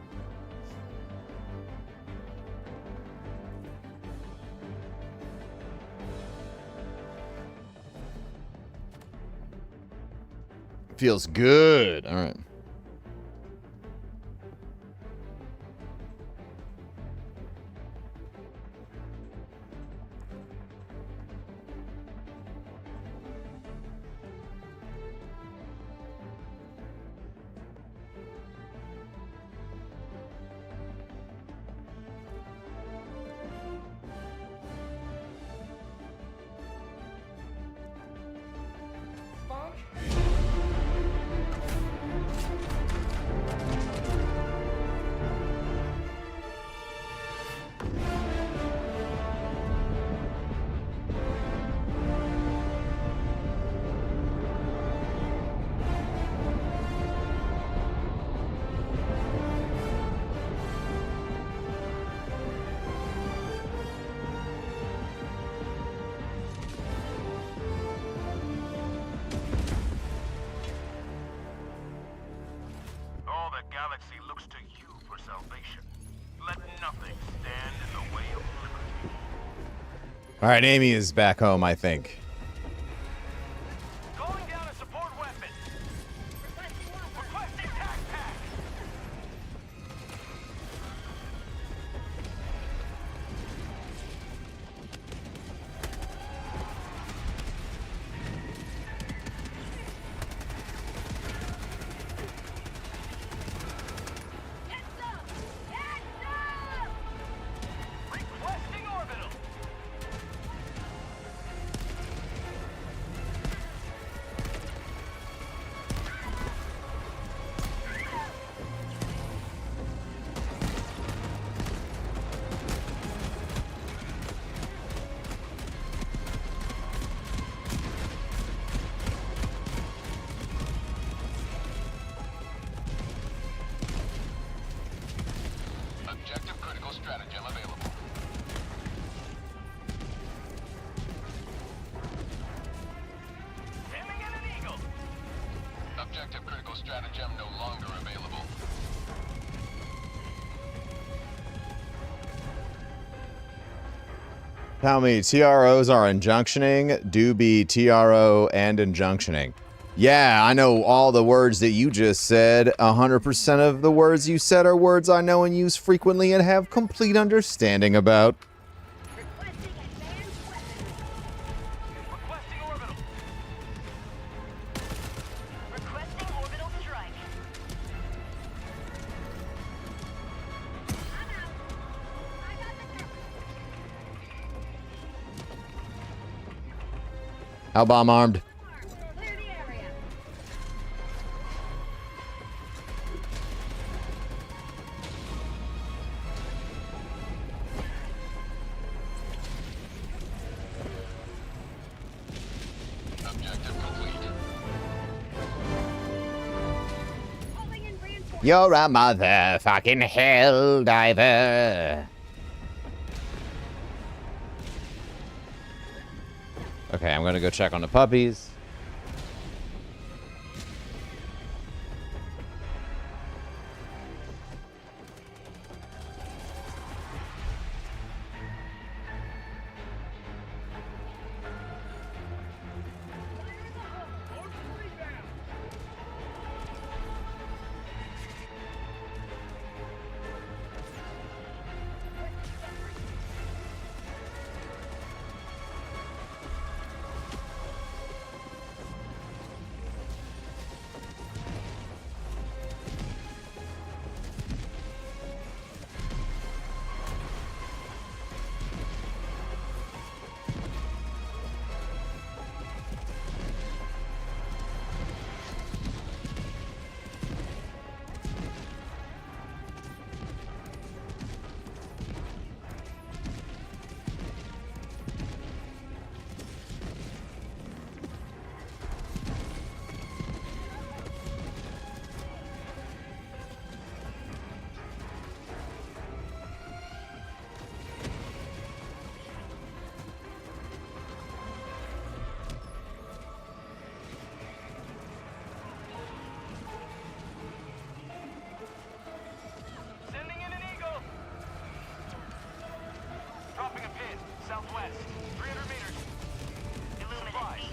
Feels good. All right. All the galaxy looks to you for salvation. Let nothing stand in the way of liberty. All right, Amy is back home, I think. Calling down a support weapon. Requesting tac pack. Requesting orbital. Objective critical stratagem available. Aiming at an eagle. Objective critical stratagem no longer available. How many TROs are injunctioning? Do be TRO and injunctioning. Yeah, I know all the words that you just said. 100% of the words you said are words I know and use frequently and have complete understanding about. Requesting orbital. Requesting orbital strike. How bomb armed? Objective complete. You're a motherfucking hell diver. Okay, I'm gonna go check on the puppies. Sending in an eagle. Dropping a pin. Southwest. 300 meters. Supplies.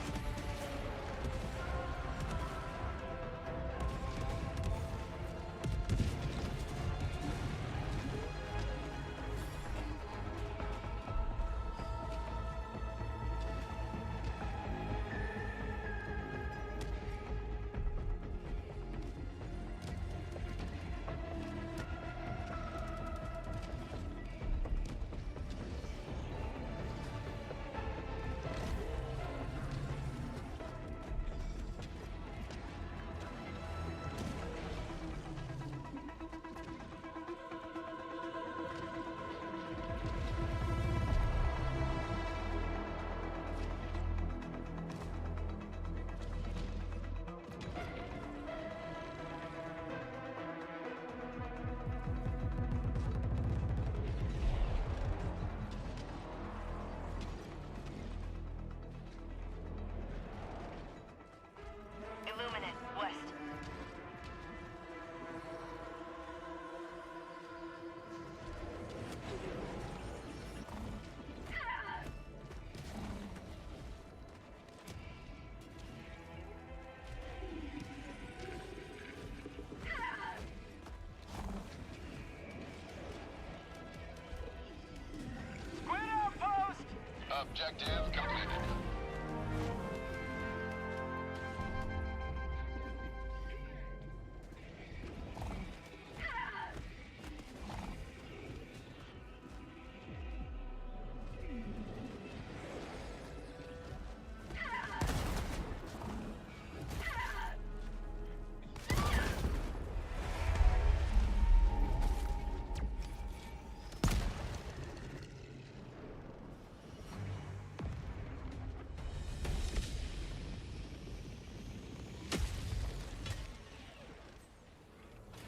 Objective completed.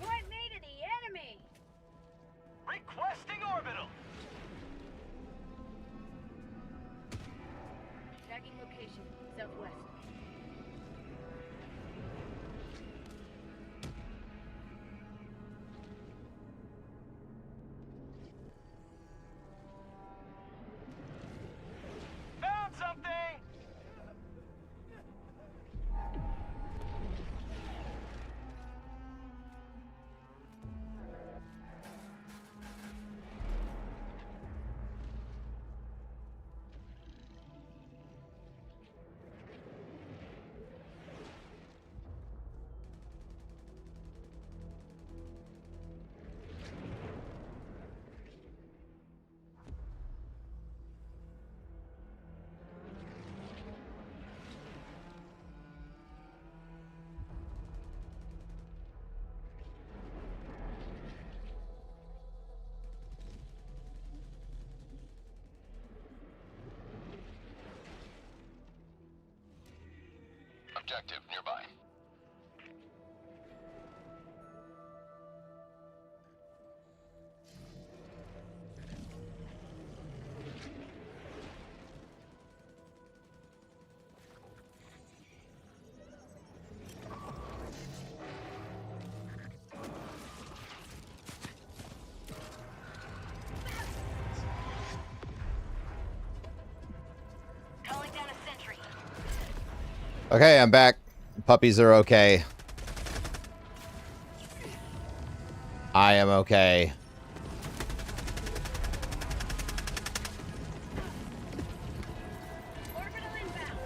Point me to the enemy! Requesting orbital. Tagging location, southwest. Found something. Objective nearby. Calling down a sentry. Okay, I'm back. Puppies are okay. I am okay. Orbital inbound.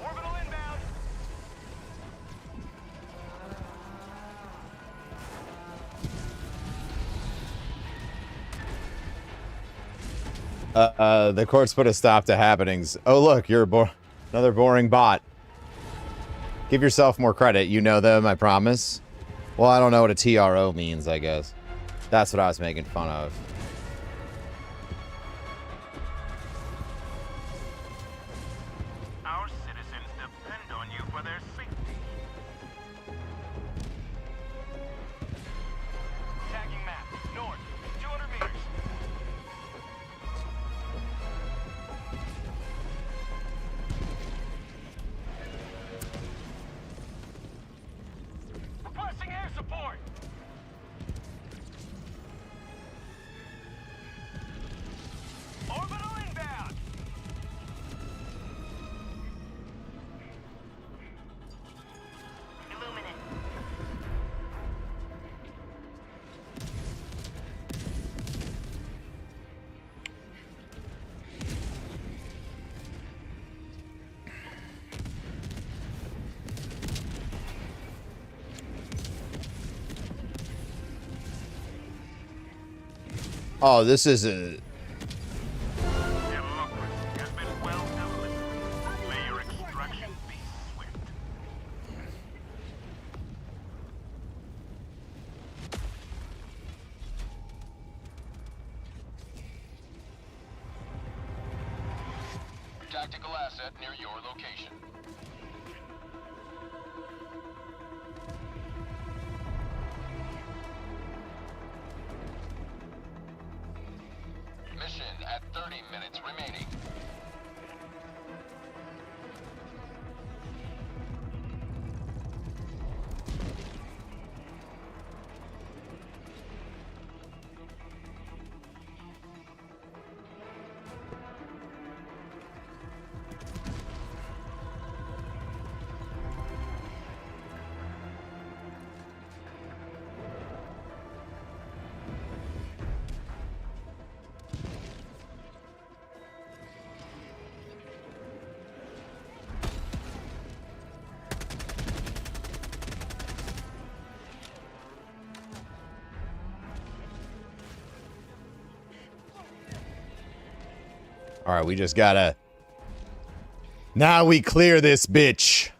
Orbital inbound. The courts put a stop to happenings. Oh, look, you're another boring bot. Give yourself more credit. You know them, I promise. Well, I don't know what a TRO means, I guess. That's what I was making fun of. Our citizens depend on you for their safety. Tagging map. North. 200 meters. Requesting air support. Orbital inbound. Illuminate. Oh, this is a... Democracy has been well delivered. May your extraction be swift. Tactical asset near your location. Mission at 30 minutes remaining. All right, we just gotta... Now we clear this bitch.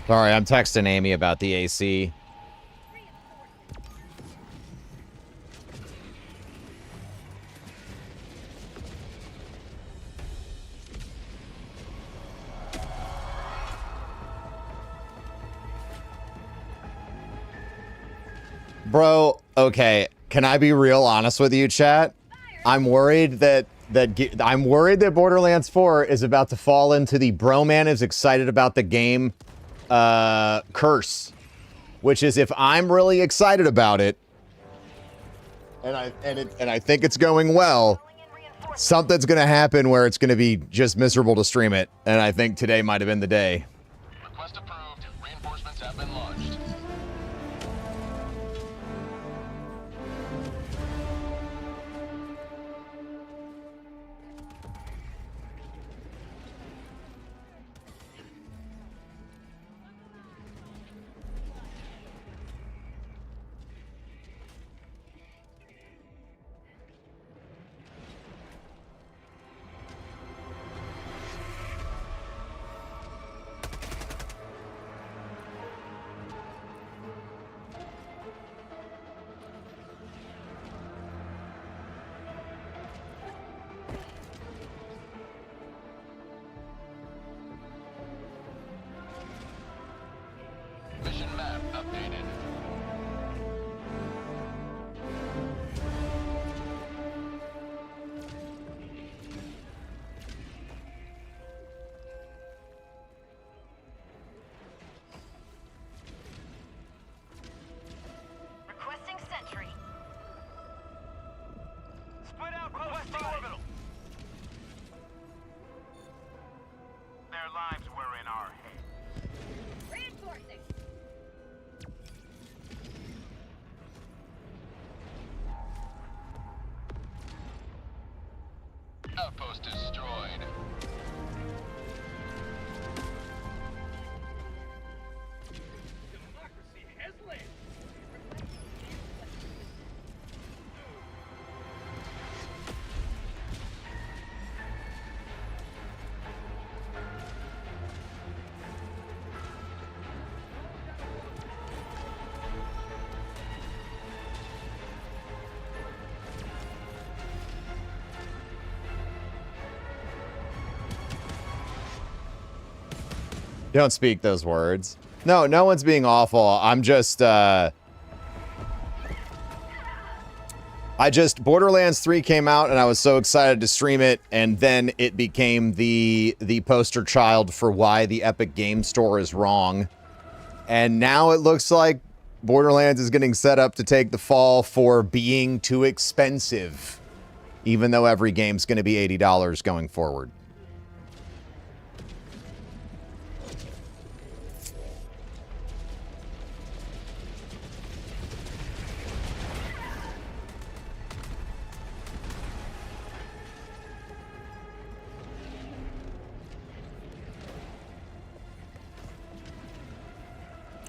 Sorry, I'm texting Amy about the AC. Bro, okay, can I be real honest with you, chat? I'm worried that Borderlands 4 is about to fall into the bro man is excited about the game curse, which is if I'm really excited about it and I think it's going well, something's gonna happen where it's gonna be just miserable to stream it, and I think today might have been the day. Request approved. Reinforcements have been launched. Mission map updated. Requesting sentry. Split out requesting orbital. Their lives were in our hands. Reinforcing. Outpost destroyed. Democracy has landed. Don't speak those words. No, no one's being awful. I'm just, Borderlands 3 came out and I was so excited to stream it, and then it became the poster child for why the Epic Game Store is wrong. And now it looks like Borderlands is getting set up to take the fall for being too expensive, even though every game's going to be $80 going forward.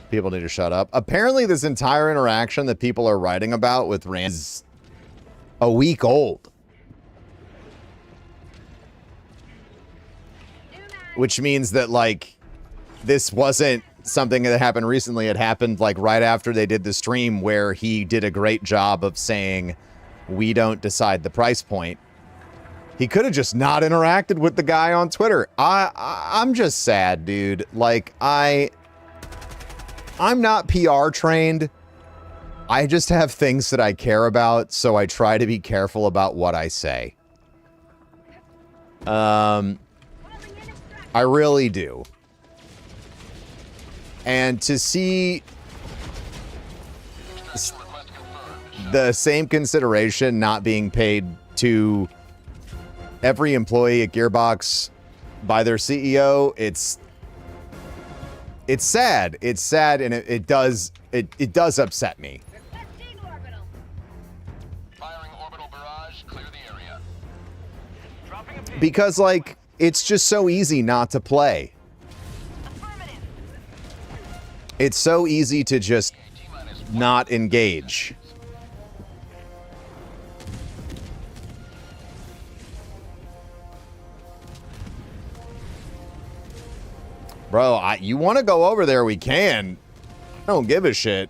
People need to shut up. Apparently, this entire interaction that people are writing about with Rand is a week old. Which means that, like, this wasn't something that happened recently. It happened, like, right after they did the stream where he did a great job of saying, we don't decide the price point. He could have just not interacted with the guy on Twitter. I'm just sad, dude. Like, I'm not PR trained. I just have things that I care about, so I try to be careful about what I say. I really do. And to see the same consideration not being paid to every employee at Gearbox by their CEO, it's sad. It's sad, and it does upset me. Because, like, it's just so easy not to play. It's so easy to just not engage. Bro, you want to go over there, we can. I don't give a shit.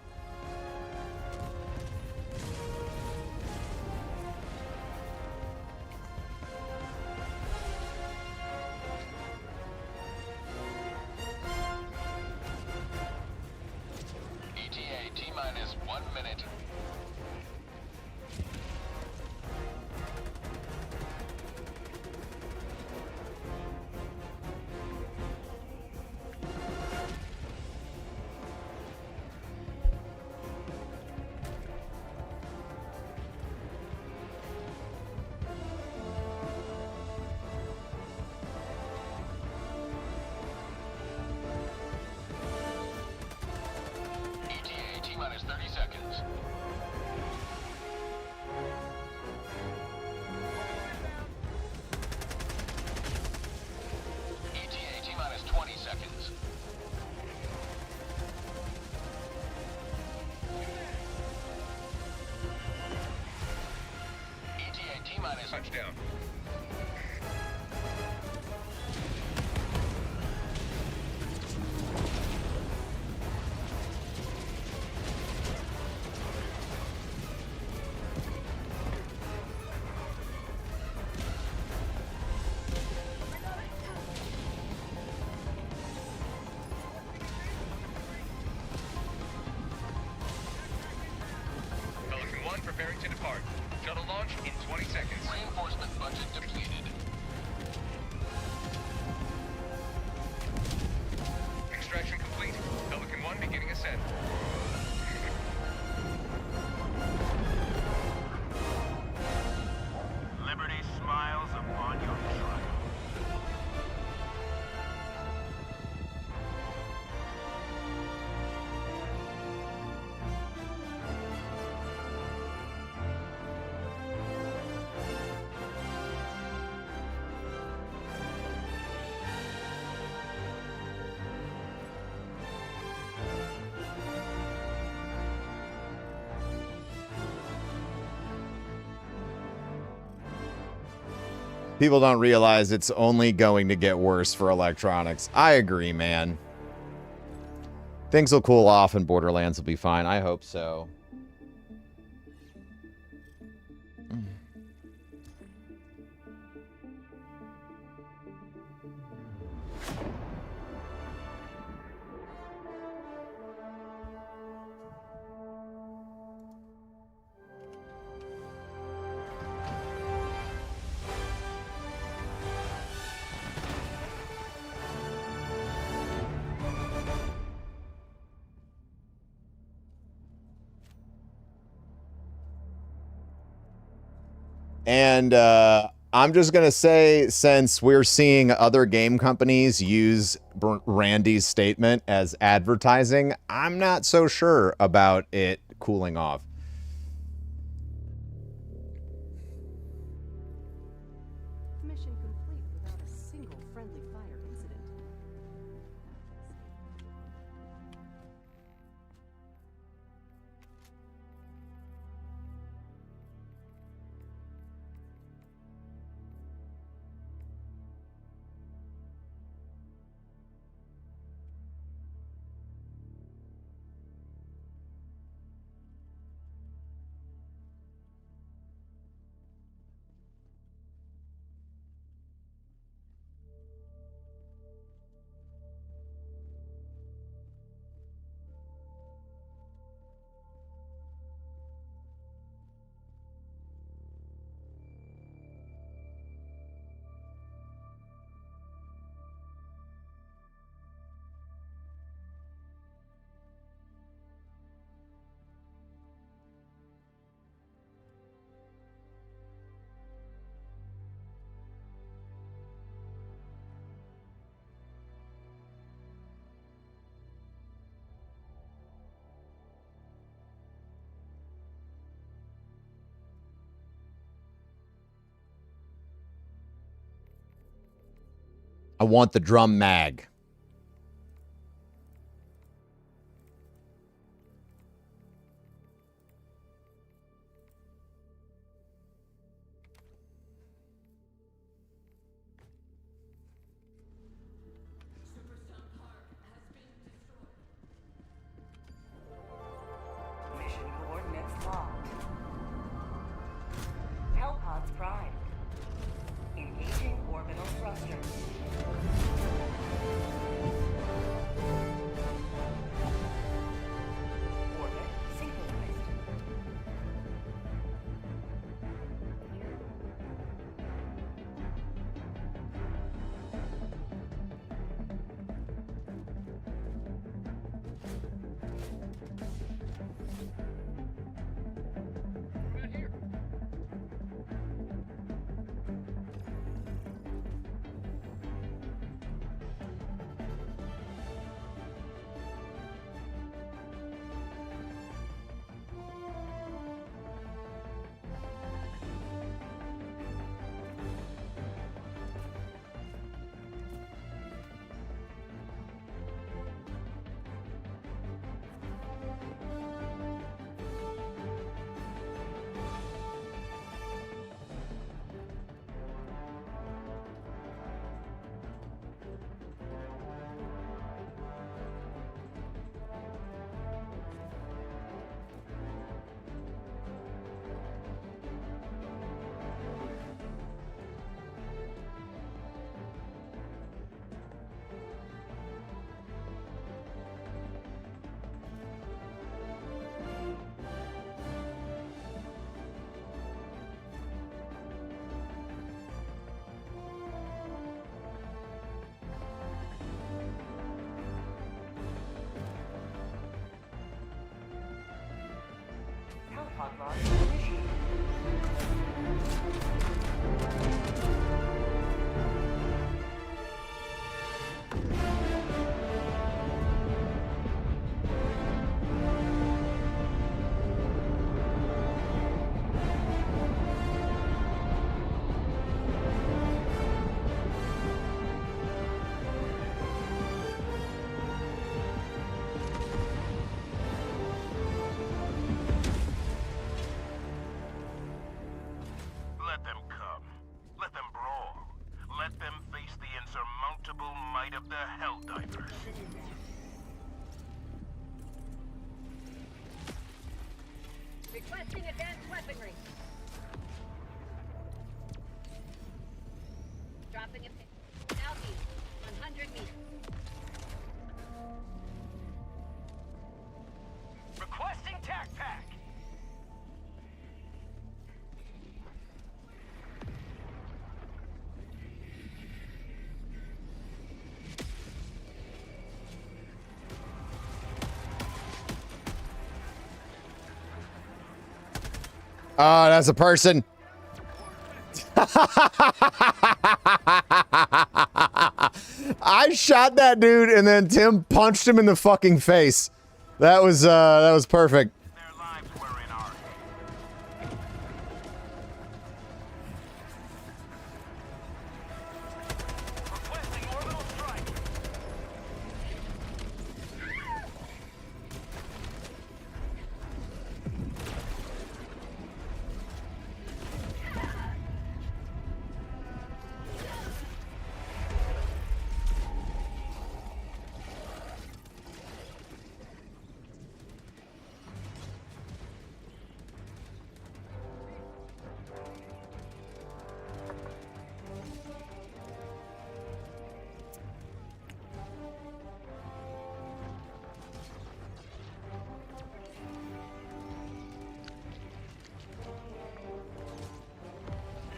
ETA T-minus 1 minute. ETA T-minus 30 seconds. ETA T-minus 20 seconds. ETA T-minus touchdown. Pelican 1 preparing to depart. Shuttle launch in 20 seconds. Reinforcement budget depleted. Extraction complete. Pelican 1 beginning ascent. Liberty smiles upon your trial. People don't realize it's only going to get worse for electronics. I agree, man. Things will cool off and Borderlands will be fine. I hope so. And I'm just going to say, since we're seeing other game companies use Randy's statement as advertising, I'm not so sure about it cooling off. Mission complete without a single friendly fire incident. I want the drum mag. Mission coordinates locked. Hellpods primed. Engaging orbital thrusters. Orbit synchronized. Hellpod launch initiated. Let them come. Let them brawl. Let them face the insurmountable might of the Helldivers. Requesting advanced weaponry. Dropping a pin. Southeast, 100 meters. Requesting tac pack. Oh, that's a person. I shot that dude and then Tim punched him in the fucking face. That was perfect. Their lives were in our hands. Requesting orbital strike.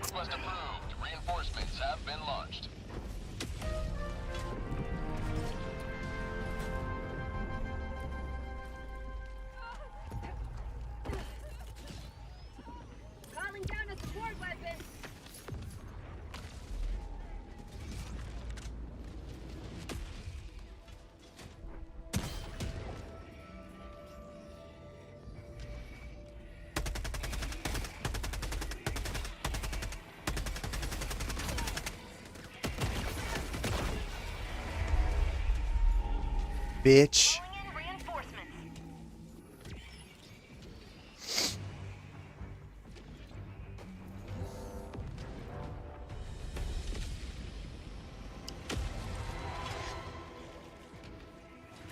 Request approved. Reinforcements have been launched. Calling down a support weapon. bitch.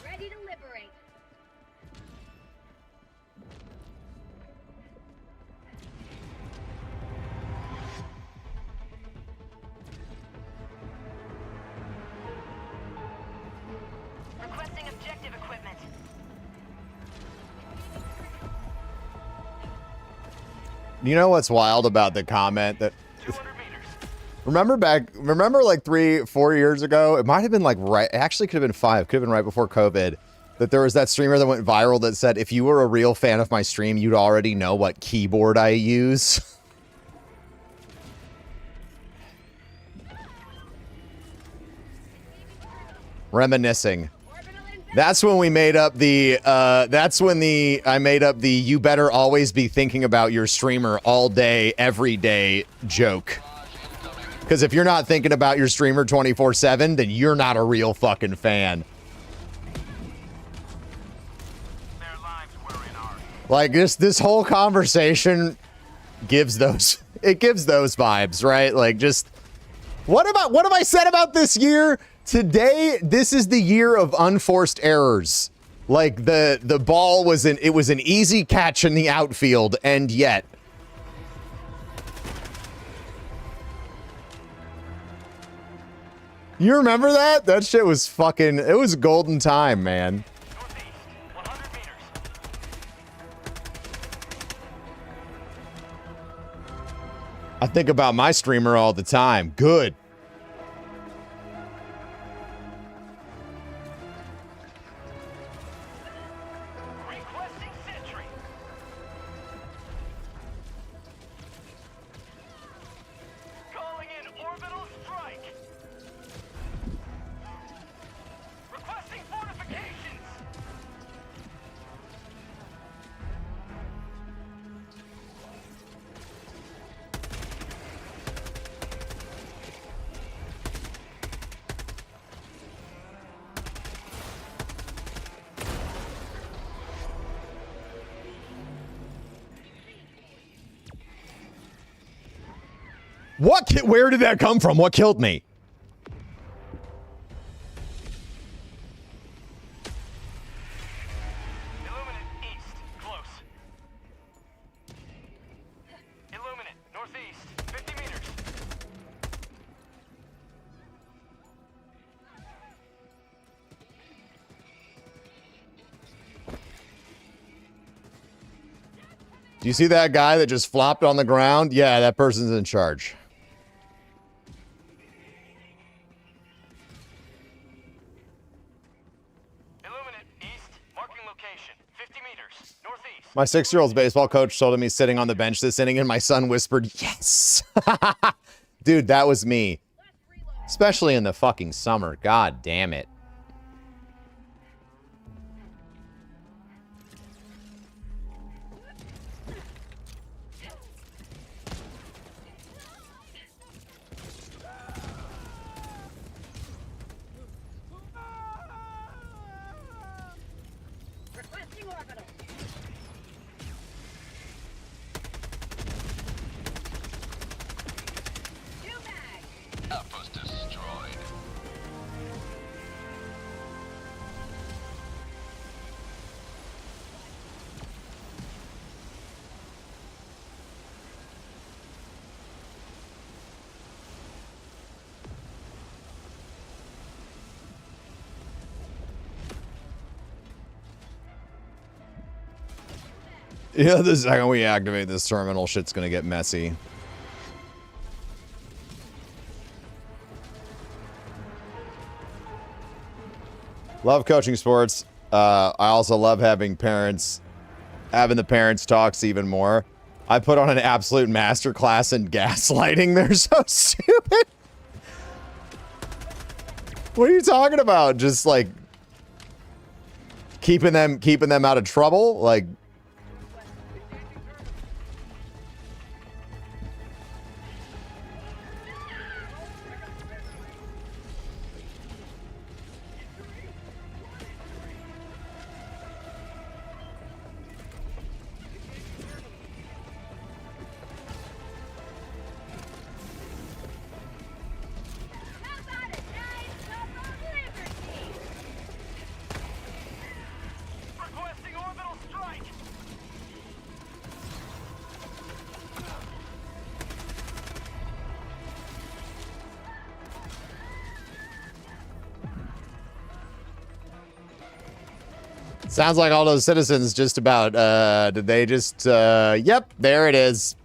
Ready to liberate. Requesting objective equipment. You know what's wild about the comment that remember like 3-4 years ago, it might have been like right, actually could have been 5, could have been right before COVID, that there was that streamer that went viral that said, if you were a real fan of my stream, you'd already know what keyboard I use. Reminiscing. That's when we made up the, I made up the you better always be thinking about your streamer all day, every day joke. Because if you're not thinking about your streamer 24/7, then you're not a real fucking fan. Like this whole conversation gives those, it gives those vibes, right? Like just, what have I said about this year? Today, this is the year of unforced errors. Like the ball was it was an easy catch in the outfield, and yet. You remember that? That shit was fucking, it was golden time, man. I think about my streamer all the time. Good. Where did that come from? What killed me? Illuminate east, close. Illuminate northeast, 50 meters. Do you see that guy that just flopped on the ground? Yeah, that person's in charge. My 6-year-old's baseball coach told him he's sitting on the bench this inning, and my son whispered, yes. Dude, that was me. Especially in the fucking summer. God damn it. Requesting orbital. Outpost destroyed. Yeah, the second we activate this terminal, shit's gonna get messy. Love coaching sports. I also love having the parents talks even more. I put on an absolute masterclass in gaslighting. They're so stupid. What are you talking about? Just like keeping them out of trouble? Like, Sounds like all those citizens just about, did they just, yep, there it is.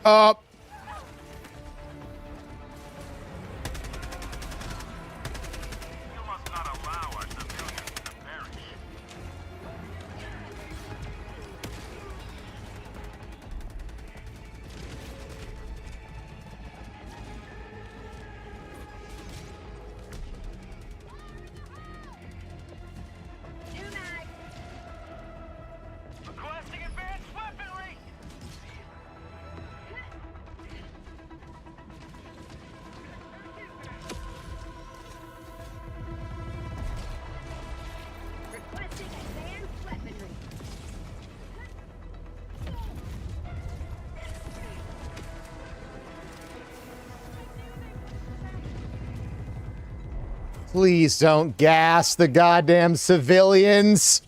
Up. You must not allow our civilians to perish. Requesting advanced weaponry! Requesting advanced weaponry. Please don't gas the goddamn civilians.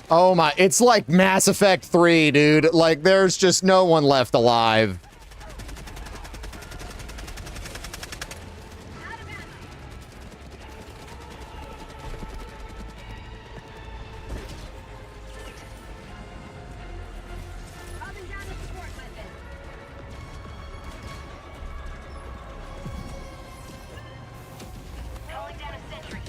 Oh my, it's like Mass Effect 3, dude. Like, there's just no one left alive. Calling down a sentry.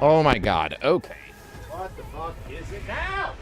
Oh my god, okay. What the fuck is it now?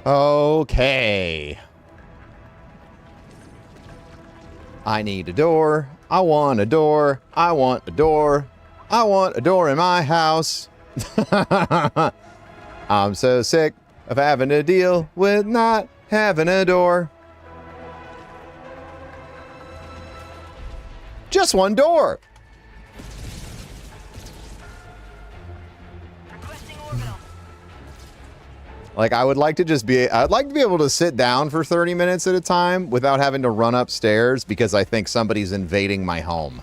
Okay. I need a door. I want a door. I want a door. I want a door in my house. I'm so sick of having to deal with not having a door. Just one door. Like, I'd like to be able to sit down for 30 minutes at a time without having to run upstairs because I think somebody's invading my home.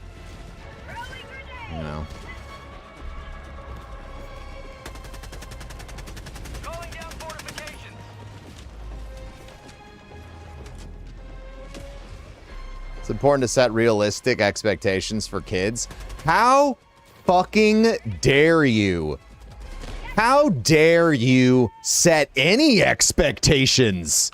You know. It's important to set realistic expectations for kids. How fucking dare you? How dare you set any expectations?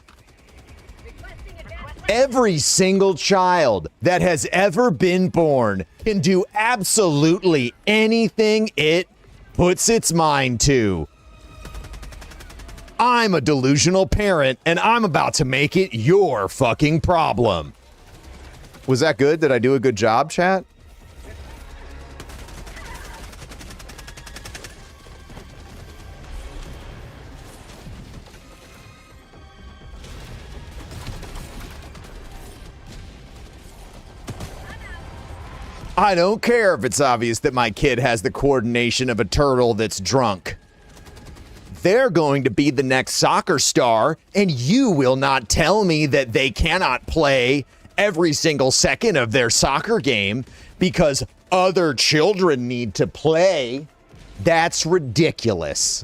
Every single child that has ever been born can do absolutely anything it puts its mind to. I'm a delusional parent, and I'm about to make it your fucking problem. Was that good? Did I do a good job, chat? I don't care if it's obvious that my kid has the coordination of a turtle that's drunk. They're going to be the next soccer star, and you will not tell me that they cannot play every single second of their soccer game because other children need to play. That's ridiculous.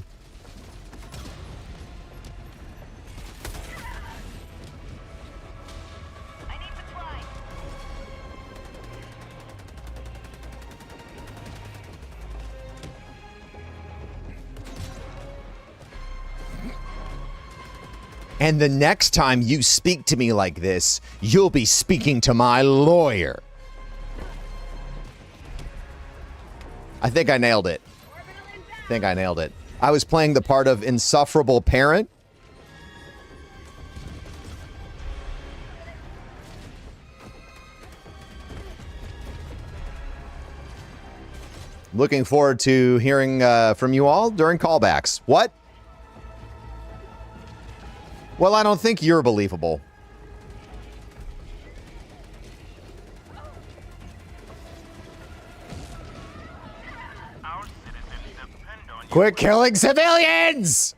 And the next time you speak to me like this, you'll be speaking to my lawyer. I think I nailed it. I was playing the part of insufferable parent. Looking forward to hearing from you all during callbacks. What? Well, I don't think you're believable. Quit killing civilians!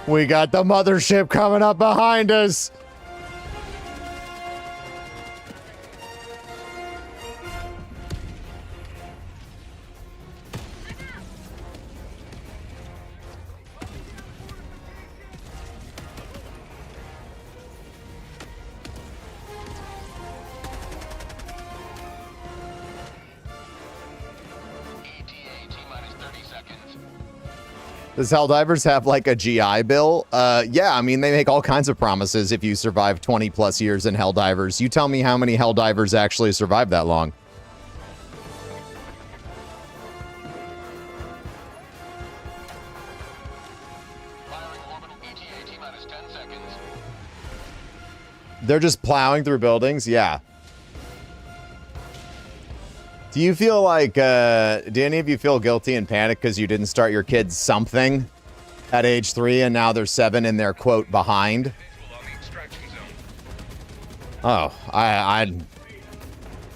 We got the mothership coming up behind us. Does Helldivers have like a GI Bill? Yeah, I mean, they make all kinds of promises if you survive 20 plus years in Helldivers. You tell me how many Helldivers actually survive that long. seconds. They're just plowing through buildings? Yeah. Do you feel like, do any of you feel guilty and panic because you didn't start your kids something at age 3 and now they're 7 and they're, quote, behind? Oh,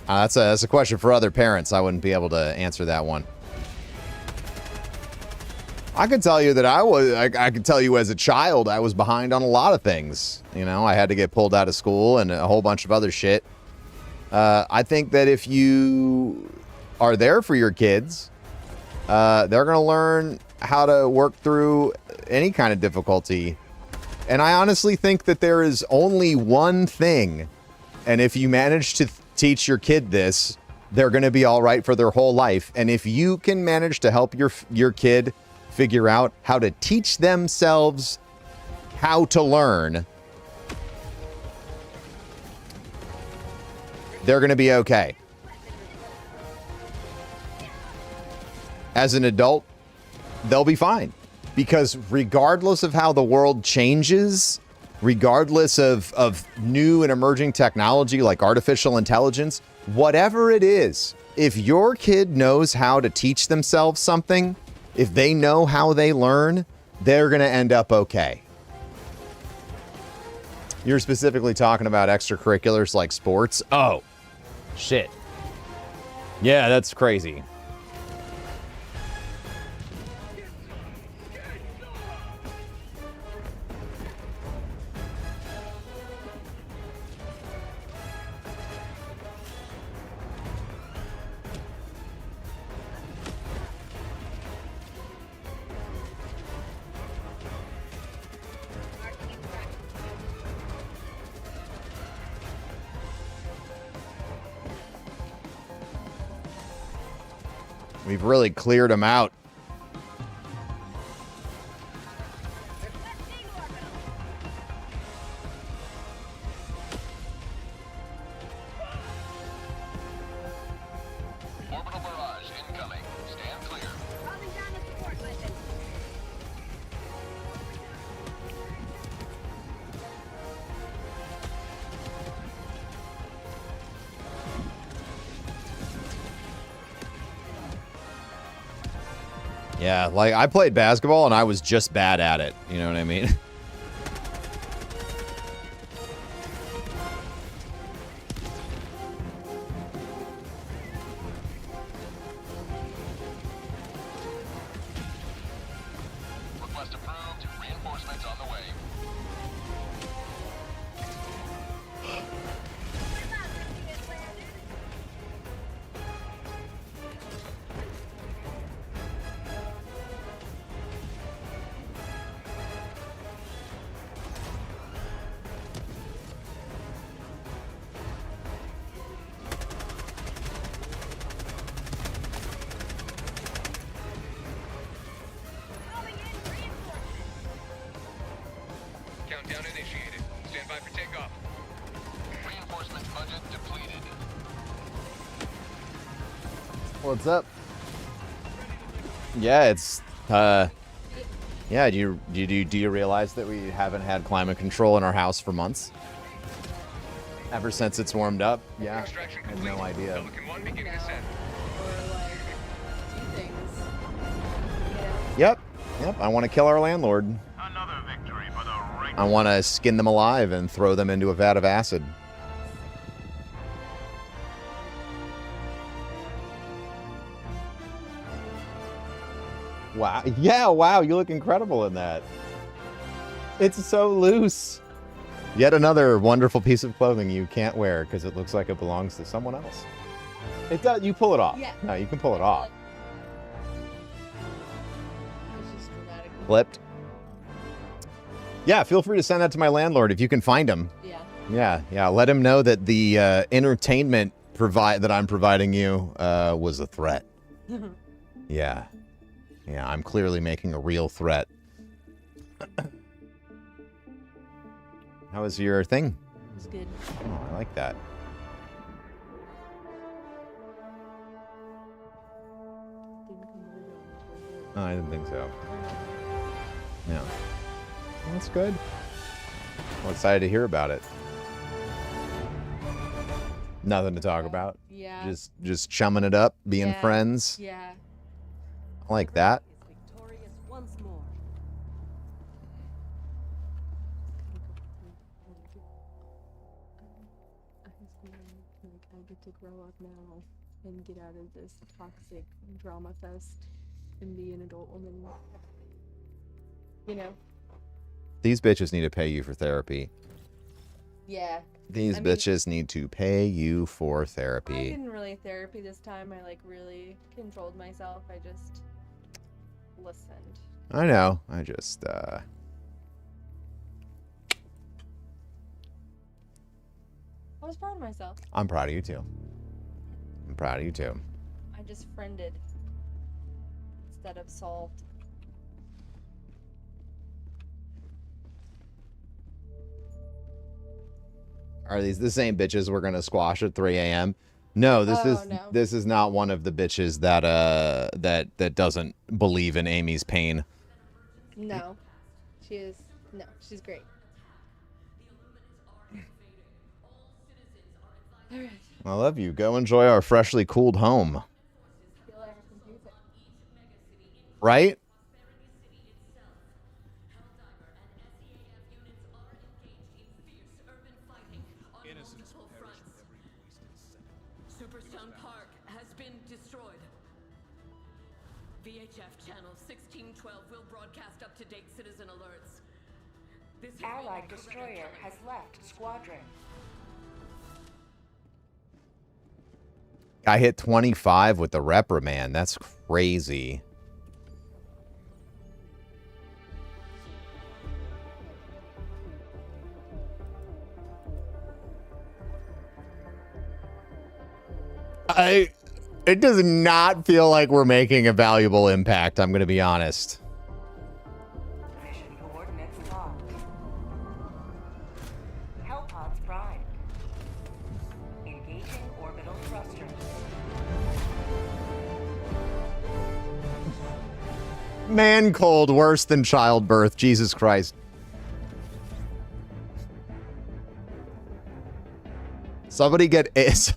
that's a question for other parents. I wouldn't be able to answer that one. I could tell you that I could tell you as a child, I was behind on a lot of things. You know, I had to get pulled out of school and a whole bunch of other shit. I think that if you are there for your kids, they're going to learn how to work through any kind of difficulty. And I honestly think that there is only one thing. And if you manage to teach your kid this, they're going to be all right for their whole life. And if you can manage to help your kid figure out how to teach themselves how to learn, they're going to be okay. As an adult, they'll be fine. Because regardless of how the world changes, regardless of new and emerging technology like artificial intelligence, whatever it is, if your kid knows how to teach themselves something, if they know how they learn, they're going to end up okay. You're specifically talking about extracurriculars like sports? Oh, shit. Yeah, that's crazy. We've really cleared them out. Orbital barrage incoming. Stand clear. Calling down the support weapon. Yeah, like I played basketball and I was just bad at it. You know what I mean? Request approved. Reinforcements on the way. Countdown initiated. Stand by for takeoff. Reinforcements budget depleted. What's up? Yeah, it's yeah, do you realize that we haven't had climate control in our house for months? Ever since it's warmed up? Yeah. Extraction I had complete. no idea. Pelican 1 beginning ascent. Or like do things. Yep. I want to kill our landlord. Another victory for the right. I want to skin them alive and throw them into a vat of acid. Wow. Yeah, wow. You look incredible in that. It's so loose. Yet another wonderful piece of clothing you can't wear because it looks like it belongs to someone else. It does. You pull it off. Yeah. No, you can pull it off. It's just dramatic. Flipped. Yeah, feel free to send that to my landlord if you can find him. Yeah. Yeah. Let him know that the entertainment that I'm providing you was a threat. Yeah. Yeah, I'm clearly making a real threat. How was your thing? It's good. Oh, I like that. Oh, I didn't think so. Yeah. Well, that's good. I'm excited to hear about it. Nothing to talk about. Yeah. Just chumming it up, being Yeah. friends. Yeah. I like that. Is victorious once more. I get to grow up now and get out of this toxic drama fest and be an adult woman. You know? These bitches need to pay you for therapy. Yeah. These I mean, bitches need to pay you for I therapy. didn't really therapy this time. I like really controlled myself. I just listened. I know. I just I was proud of myself. I'm proud of you too. I'm proud of you too. I just friended instead of solved. Are these the same bitches we're gonna squash at 3 a.m.? No, no. this is not one of the bitches that that doesn't believe in Amy's pain. No. She's great. Alright. I love you. Go enjoy our freshly cooled home. Right? Innocents perish with every wasted second. Superstone Park has been destroyed. VHF channel 1612 will broadcast up-to-date citizen alerts. This is Allied destroyer has left squadron. I hit 25 with the reprimand. That's crazy. It does not feel like we're making a valuable impact, I'm going to be honest. Mission coordinates locked. Hellpods primed. Engaging orbital thrusters. Man cold worse than childbirth. Jesus Christ. Somebody get is.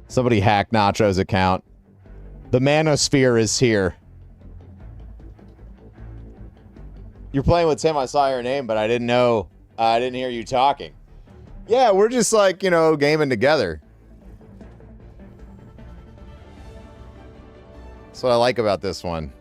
Somebody hack Nacho's account. The manosphere is here. You're playing with Tim. I saw your name, but I didn't know. I didn't hear you talking. Yeah, we're just like, you know, gaming together. That's what I like about this one.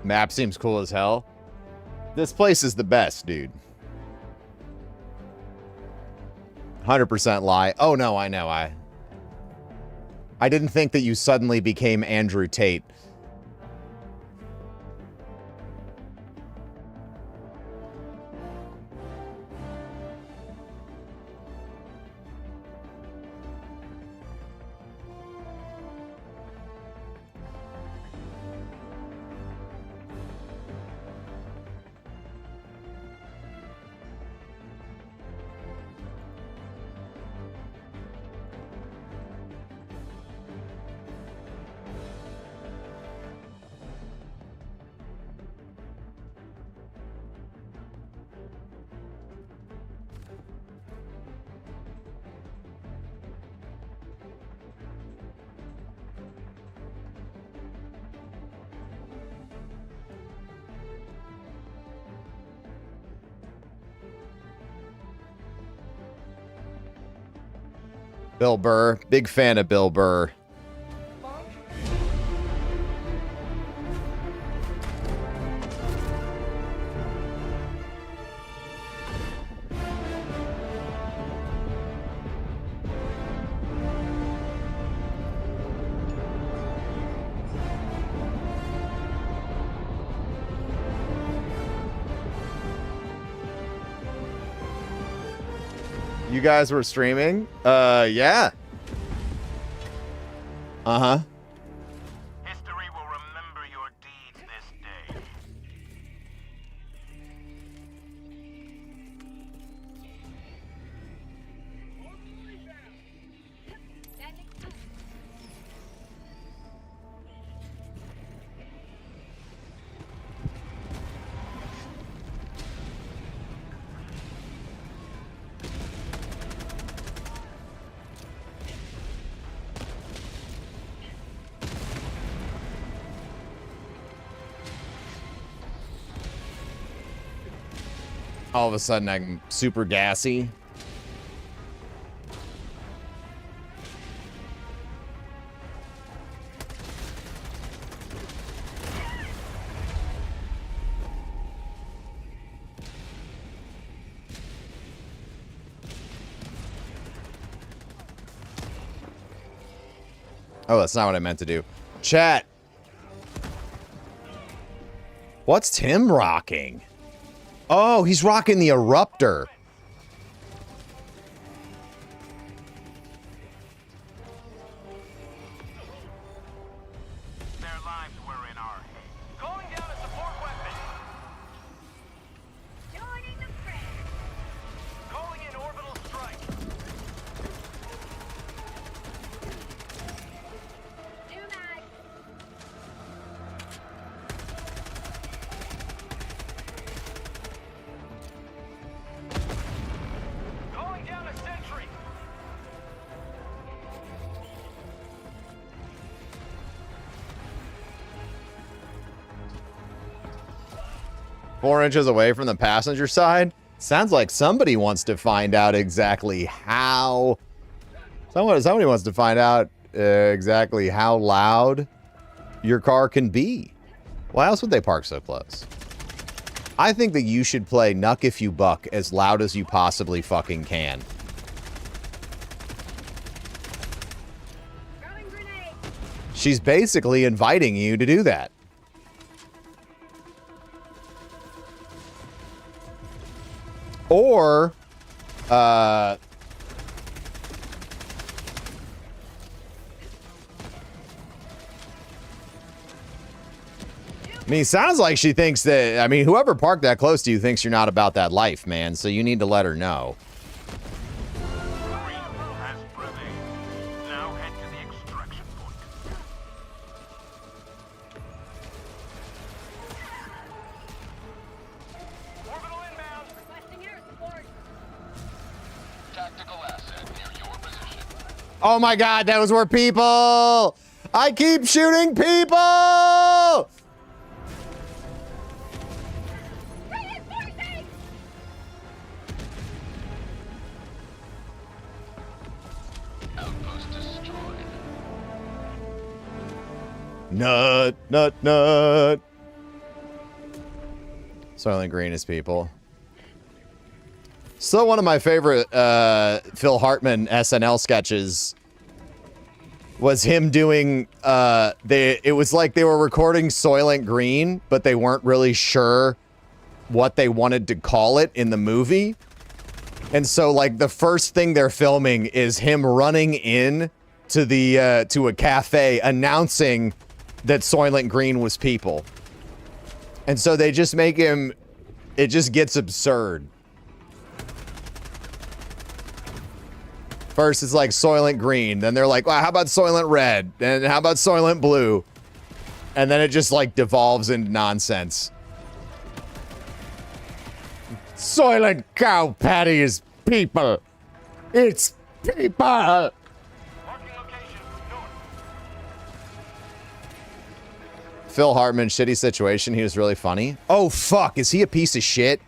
Map seems cool as hell. This place is the best, dude. 100% lie. Oh no, I know. I didn't think that you suddenly became Andrew Tate. Bill Burr. Big fan of Bill Burr. You guys were streaming? Yeah. Uh-huh. History will remember your deeds this day. All of a sudden, I'm super gassy. Oh, that's not what I meant to do. Chat. What's Tim rocking? Oh, he's rocking the Eruptor. Their lives were in our hands. Calling down a support weapon. Joining the fray. Calling in orbital strike. Do that. Calling down a sentry. 4 inches away from the passenger side? Sounds like somebody wants to find out exactly how... Somebody wants to find out exactly how loud your car can be. Why else would they park so close? I think that you should play Knuck If You Buck as loud as you possibly fucking can. Throwing grenade. She's basically inviting you to do that. Or, I mean, it sounds like she thinks that, I mean, whoever parked that close to you thinks you're not about that life, man. So you need to let her know. Green has prevailed. Now head to the extraction point. Orbital inbound. Requesting air support. Tactical asset near your position. Oh my God, that was where people! I keep shooting people! Reinforcing. Outpost destroyed. Nut, nut, nut. Soylent Green is people. So one of my favorite Phil Hartman SNL sketches was him doing it was like they were recording Soylent Green, but they weren't really sure what they wanted to call it in the movie. And so like the first thing they're filming is him running in to the to a cafe announcing that Soylent Green was people. And so they just make him, it just gets absurd. First it's like Soylent Green, then they're like, well, how about Soylent Red? And how about Soylent Blue? And then it just like devolves into nonsense. Soylent Cow Patty is people. It's people. Marking location north. Phil Hartman, shitty situation. He was really funny. Oh, fuck. Is he a piece of shit?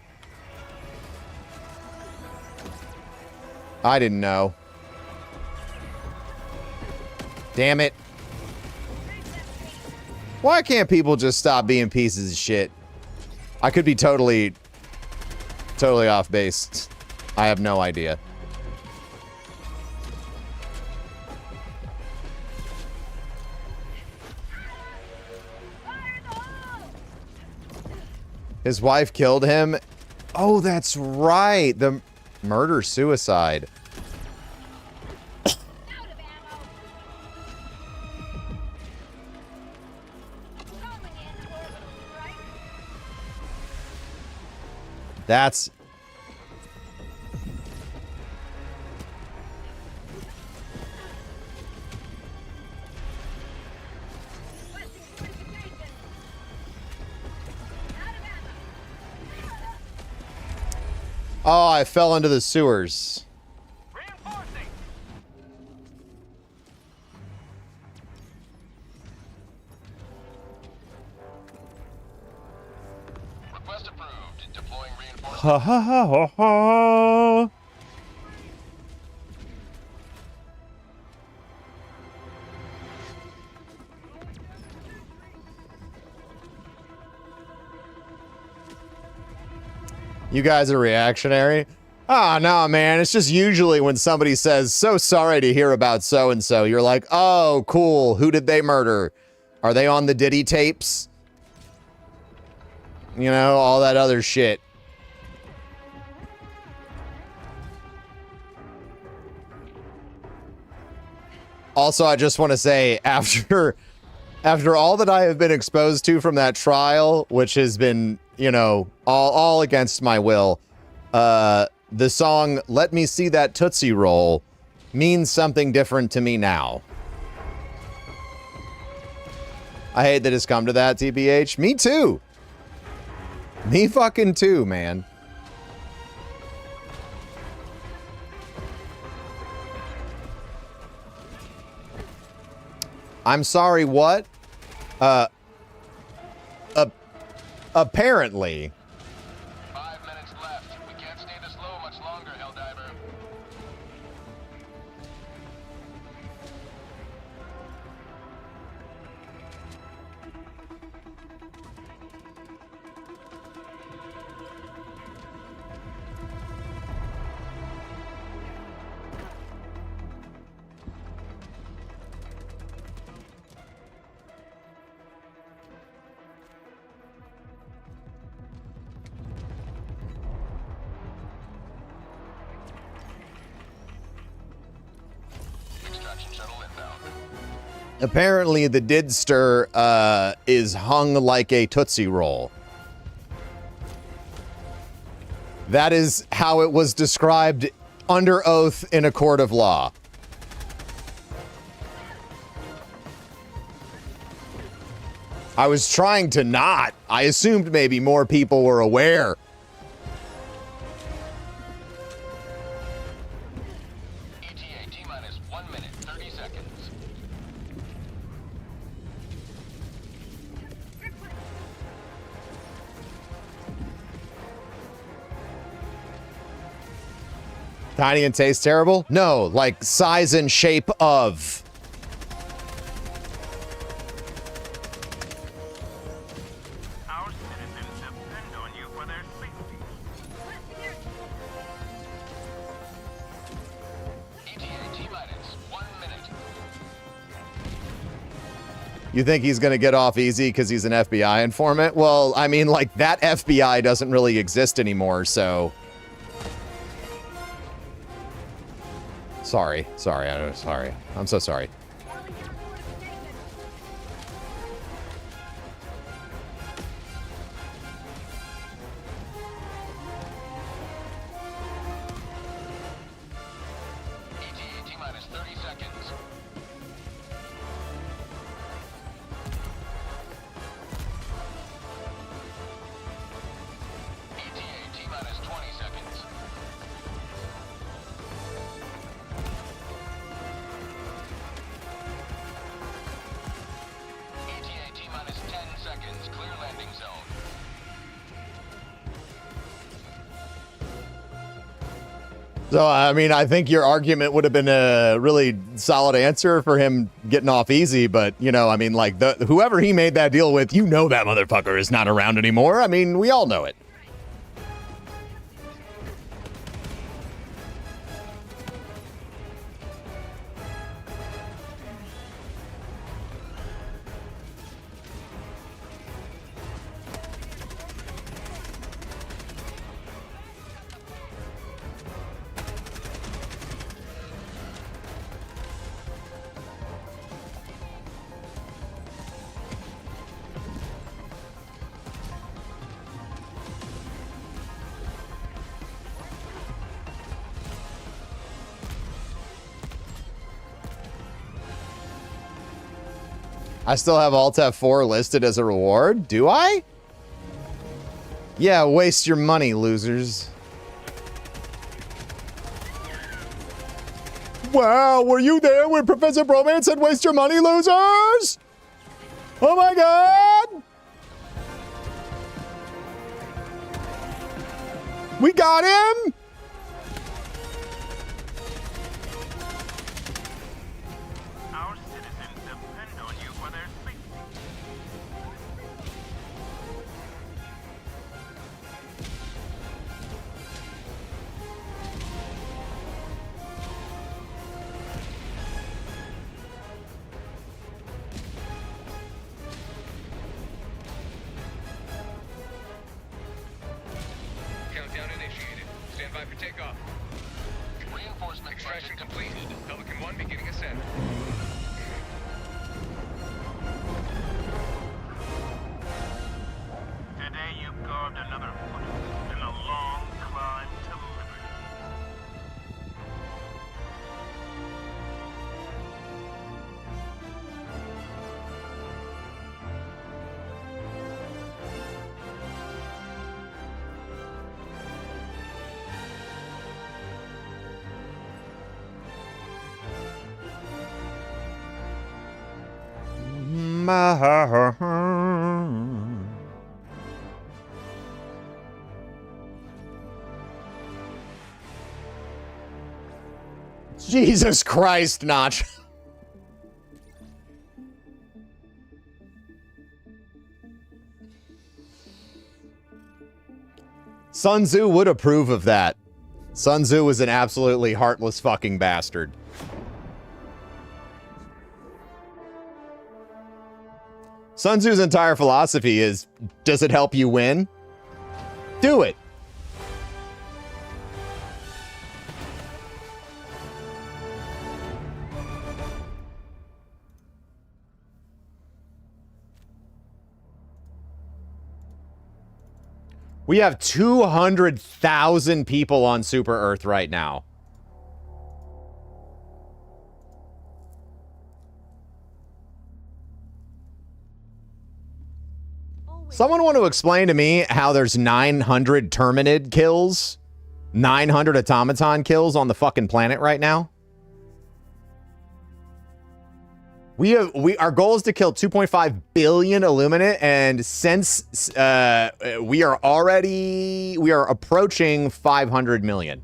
I didn't know. Damn it. Why can't people just stop being pieces of shit? I could be totally off base. I have no idea. His wife killed him. Oh, that's right. Murder suicide. That's oh, I fell into the sewers. Request approved. Deploying reinforcements. Ha ha ha ha ha. You guys are reactionary? Oh, no, man. It's just usually when somebody says, so sorry to hear about so-and-so, you're like, oh, cool. Who did they murder? Are they on the Diddy tapes? You know, all that other shit. Also, I just want to say, after all that I have been exposed to from that trial, which has been, you know, all against my will, the song Let Me See That Tootsie Roll means something different to me now. I hate that it's come to that, TBH. Me too. Me fucking too, man. I'm sorry, what? Apparently. 5 minutes left. We can't stay this low much longer, Helldiver. Apparently, the Didster is hung like a Tootsie Roll. That is how it was described under oath in a court of law. I was trying to not. I assumed maybe more people were aware. ETA T-minus 1 minute, 30 seconds. Tiny and taste terrible? No, like size and shape of. Our citizens depend on you for their safety. ETA T-minus 1 minute. You think he's going to get off easy because he's an FBI informant? Well, I mean, like, that FBI doesn't really exist anymore, so... Sorry. I'm so sorry. ETA T-minus 30 seconds. ETA T-minus 20 seconds. ETA T-minus 10 seconds. Clear landing zone. So, I mean, I think your argument would have been a really solid answer for him getting off easy, but, you know, I mean, like, whoever he made that deal with, you know that motherfucker is not around anymore. I mean, we all know it. I still have Alt F4 listed as a reward. Do I? Yeah, waste your money, losers. Wow, were you there when Professor Bromance said waste your money, losers? Oh my god! We got him! Our citizens depend on you for their safety. Countdown initiated. Stand by for takeoff. Reinforcement Extraction completed. Pelican 1 beginning ascent. Today you've carved another foot in a long climb to liberty. Jesus Christ, Notch. Sun Tzu would approve of that. Sun Tzu was an absolutely heartless fucking bastard. Sun Tzu's entire philosophy is, does it help you win? Do it. We have 200,000 people on Super Earth right now. Someone want to explain to me how there's 900 Terminid kills, 900 automaton kills on the fucking planet right now? Our goal is to kill 2.5 billion Illuminate, and since we are approaching 500 million.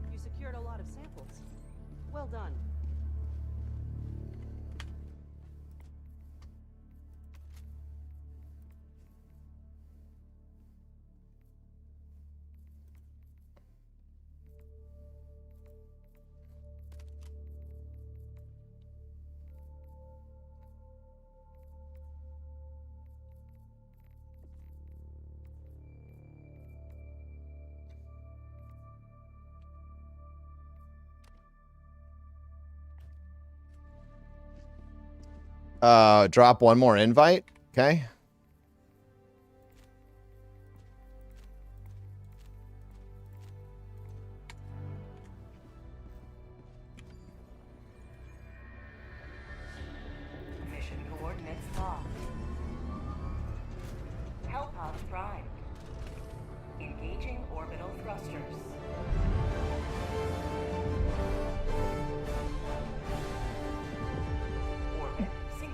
You secured a lot of samples. Well done. Drop one more invite. Okay. Mission coordinates locked. Hellpod primed. Engaging orbital thrusters. Orbit synchronized.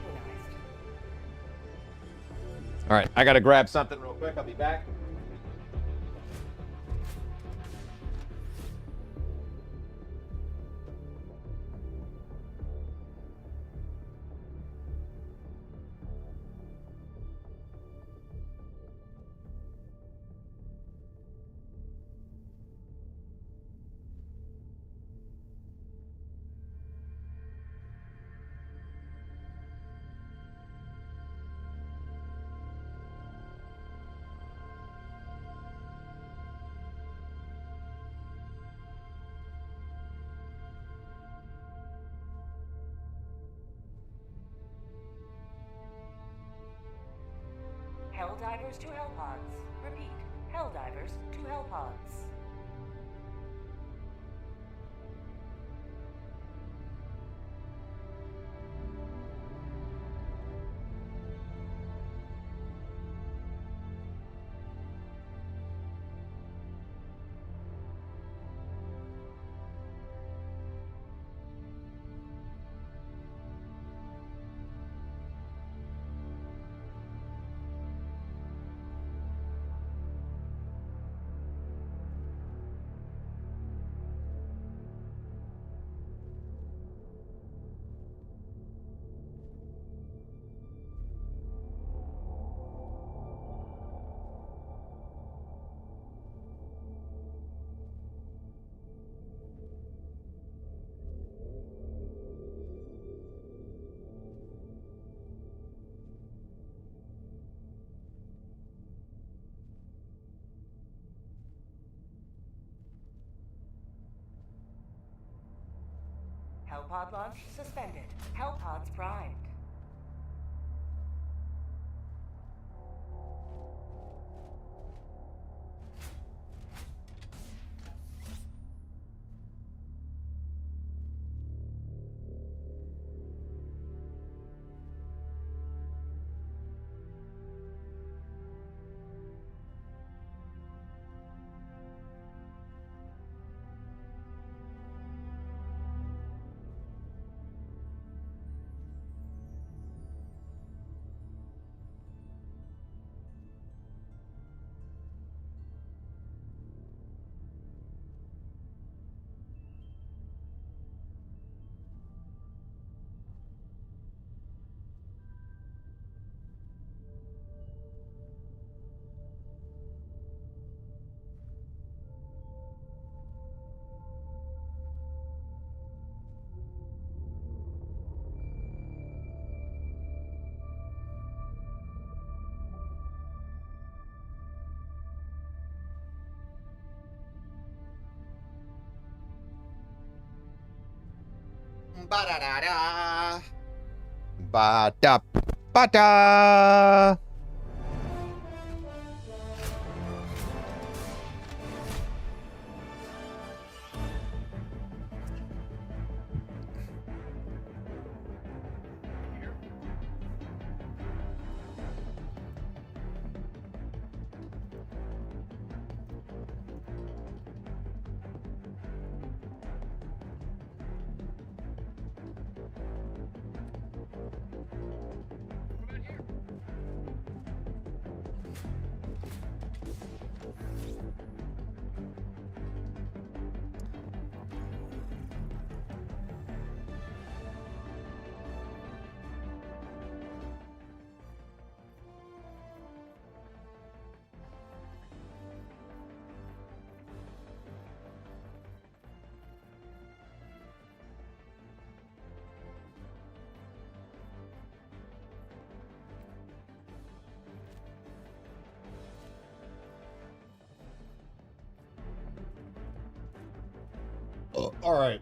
All right, I gotta grab something real quick. I'll be back. Helldivers to Hellpods. Repeat. Helldivers to Hellpods. Hellpod launch suspended. Hellpods primed. Ba-da-da-da. Ba-da. All right.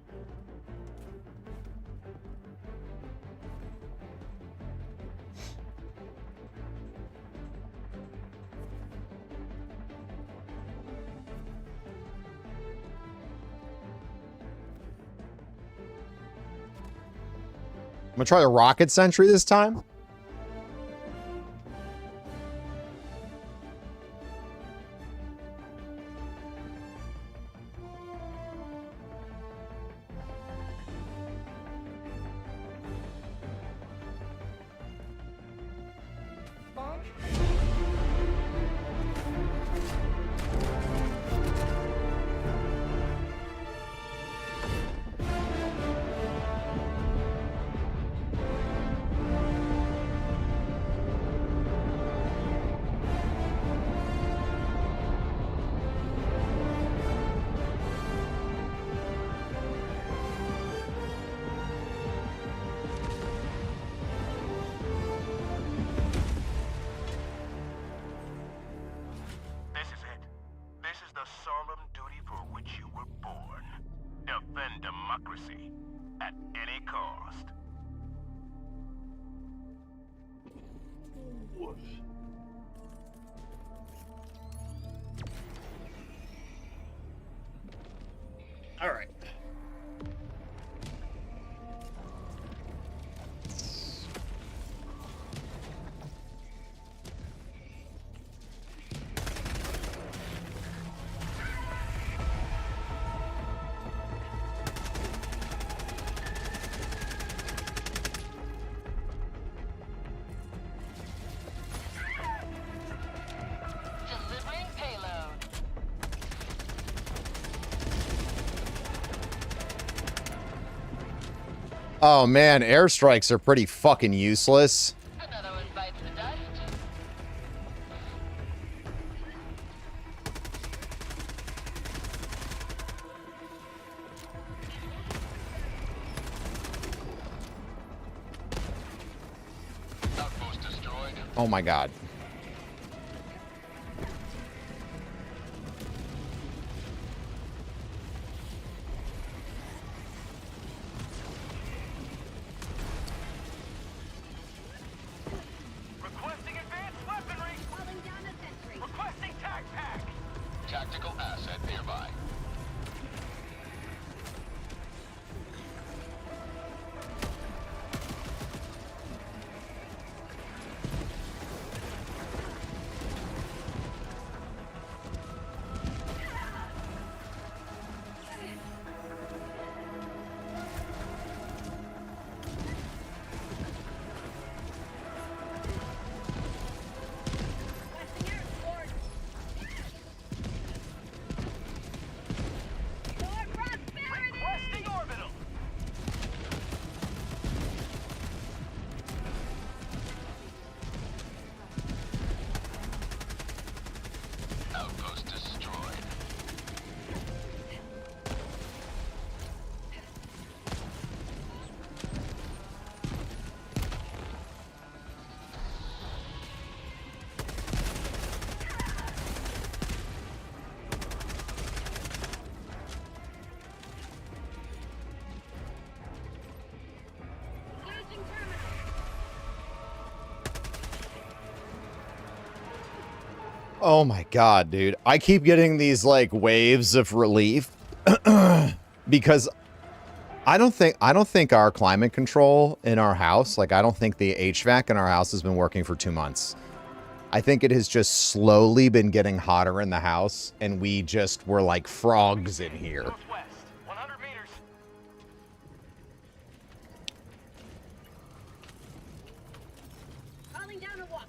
I'm gonna try the rocket sentry this time. This is it. This is the solemn duty for which you were born. Defend democracy at any cost. All right. Delivering payload. Oh man, airstrikes are pretty fucking useless. Another one bites the dust. Outpost destroyed. Oh my god. Oh my god, dude. I keep getting these like waves of relief because I don't think our climate control in our house, like I don't think the HVAC in our house has been working for 2 months. I think it has just slowly been getting hotter in the house and we just were like frogs in here. Northwest, 100 meters. Calling down a walker.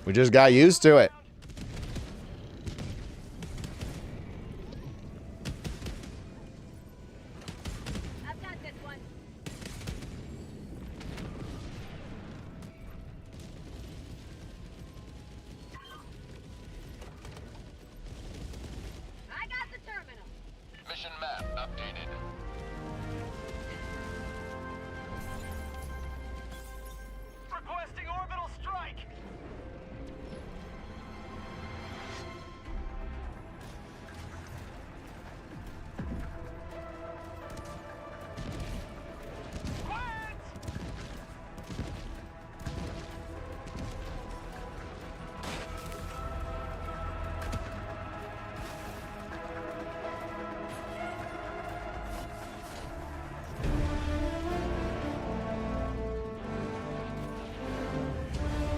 We just got used to it. I've got this one. I got the terminal. Mission map updated. Requesting orbital strike.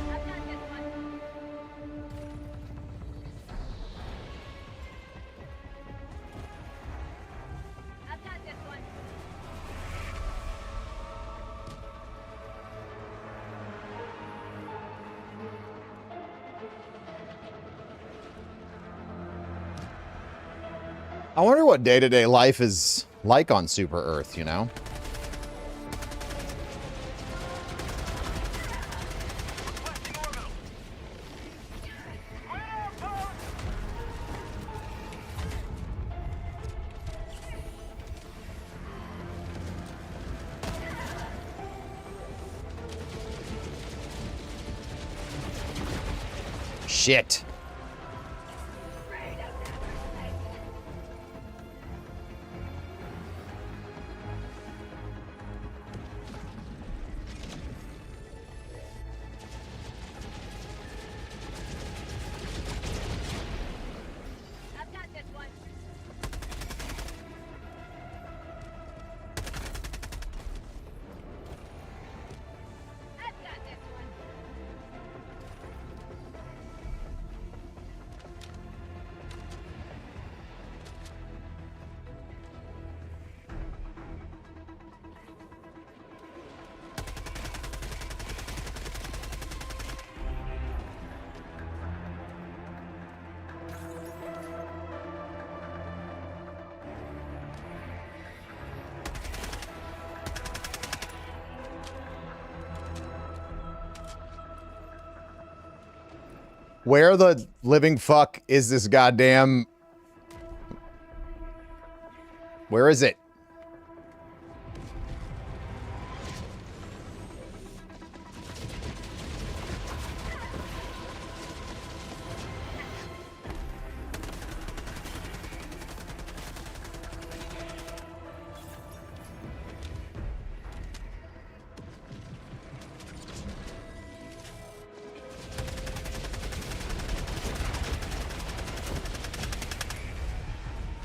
I've got this one. I've got this one. I wonder what day-to-day life is like on Super Earth, you know? Shit. I've got this one. I've got this one. Where the living fuck is this goddamn... Where is it?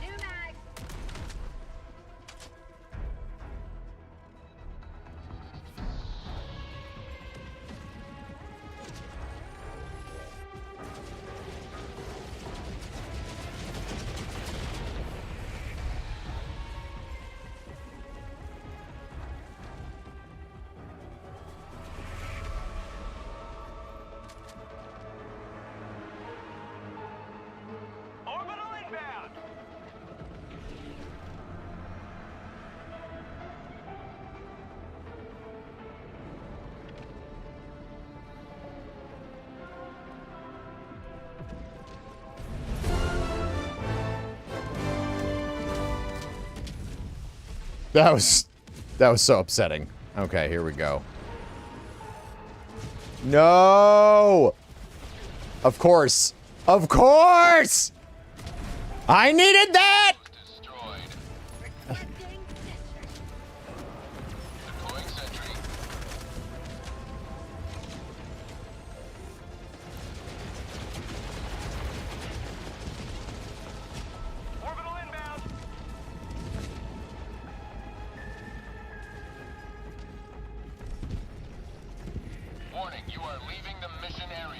New mag. Orbital inbound. That was so upsetting. Okay, here we go. No! Of course. Of course! I needed that!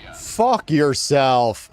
area. Fuck yourself.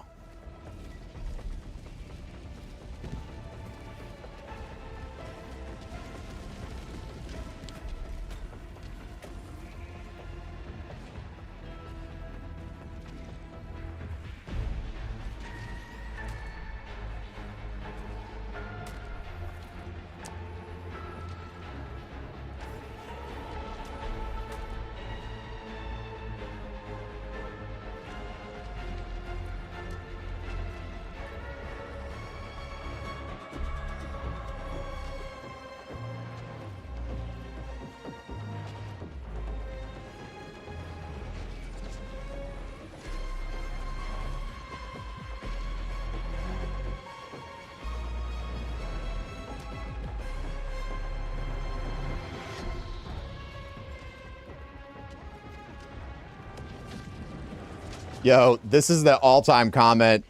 Yo, this is the all-time comment.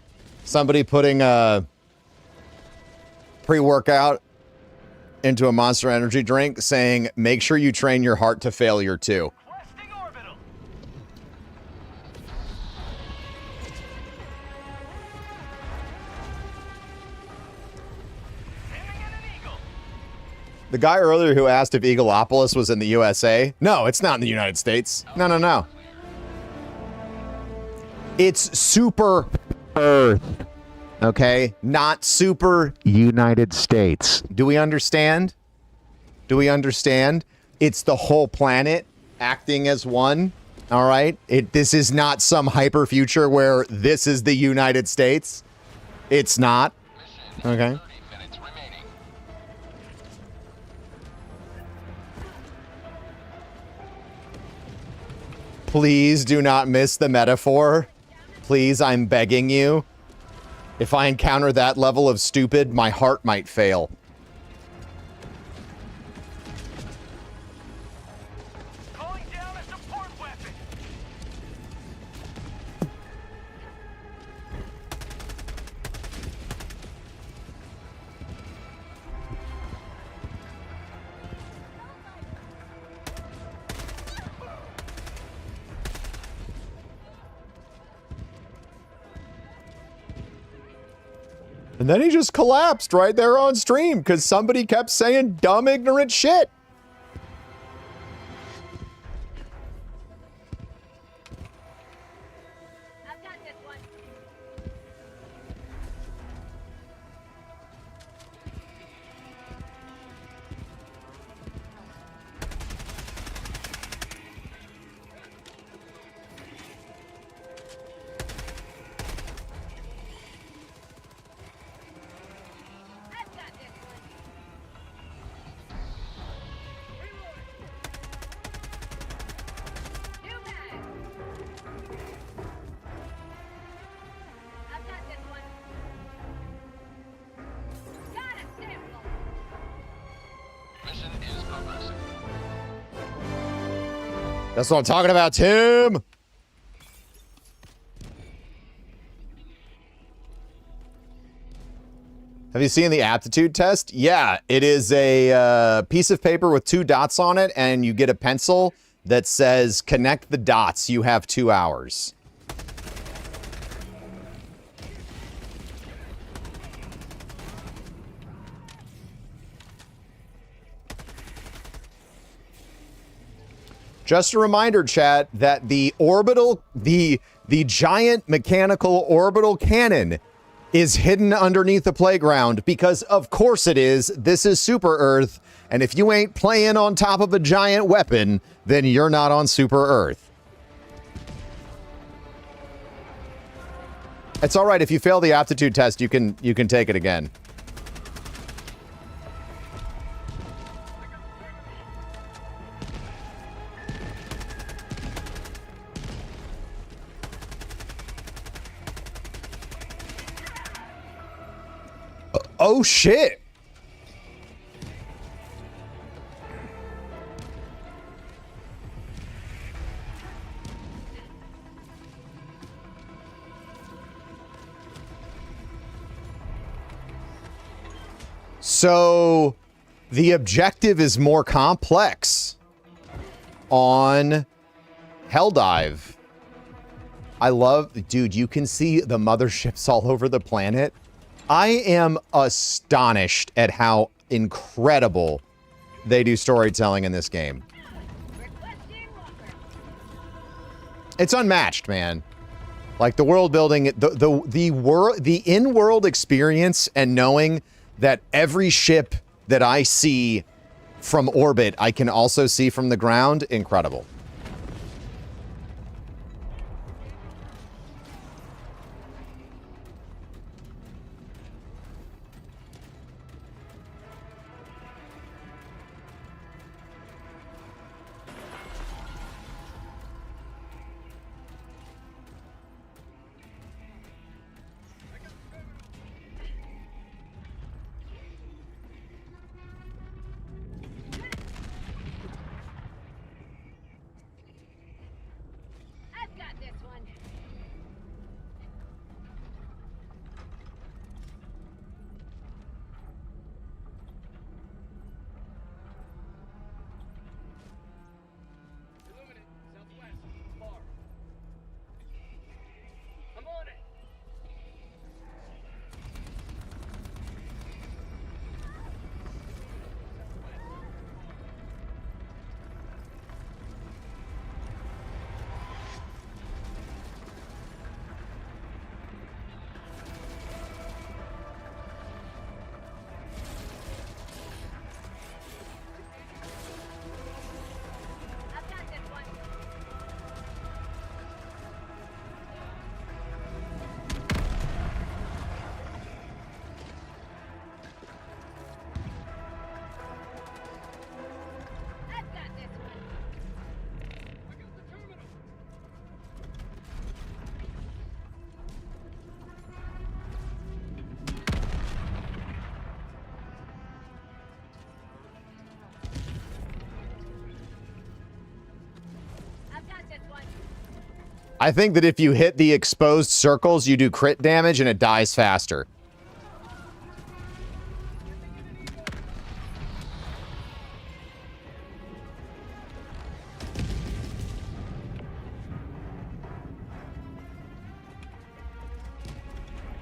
Somebody putting a pre-workout into a Monster Energy drink saying, make sure you train your heart to failure too. The guy earlier who asked if Eagleopolis was in the USA. No, it's not in the United States. No, no, no. It's super Earth, okay? Not super United States. Do we understand? Do we understand? It's the whole planet acting as one, all right? This is not some hyper future where this is the United States. It's not, okay? Please do not miss the metaphor. Please, I'm begging you. If I encounter that level of stupid, my heart might fail. Calling down a support weapon. And then he just collapsed right there on stream because somebody kept saying dumb, ignorant shit. That's what I'm talking about, Tim. Have you seen the aptitude test? Yeah, it is a piece of paper with 2 dots on it, and you get a pencil that says, connect the dots. You have 2 hours. Just a reminder, chat, that the giant mechanical orbital cannon is hidden underneath the playground because of course it is. This is Super Earth, and if you ain't playing on top of a giant weapon, then you're not on Super Earth. It's all right if you fail the aptitude test, you can take it again. Oh, shit. So the objective is more complex on Helldive. I love, dude, you can see the motherships all over the planet. I am astonished at how incredible they do storytelling in this game. It's unmatched, man. Like the world building, the in-world experience, and knowing that every ship that I see from orbit, I can also see from the ground, incredible. I've got this one. Illuminate, southwest, far. I'm on it. I've got this one. I've got this one. I've got this one. I think that if you hit the exposed circles, you do crit damage and it dies faster.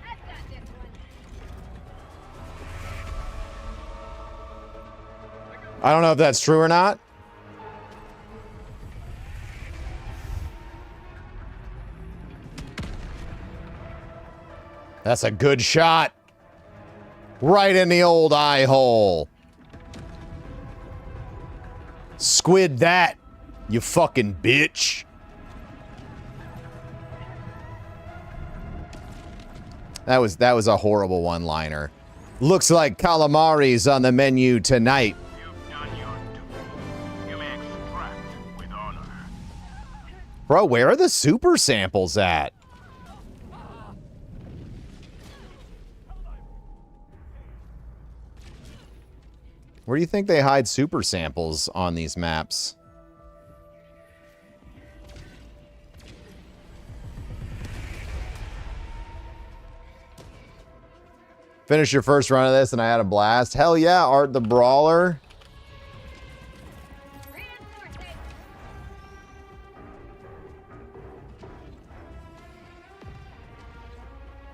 I've got this one. I don't know if that's true or not. That's a good shot. Right in the old eye hole. Squid that, you fucking bitch. That was a horrible one-liner. Looks like calamari's on the menu tonight. Bro, where are the super samples at? Where do you think they hide super samples on these maps? Finish your first run of this and I had a blast. Hell yeah, Art the Brawler.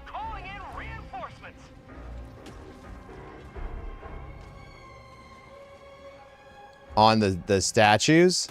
Calling in reinforcements. On the statues.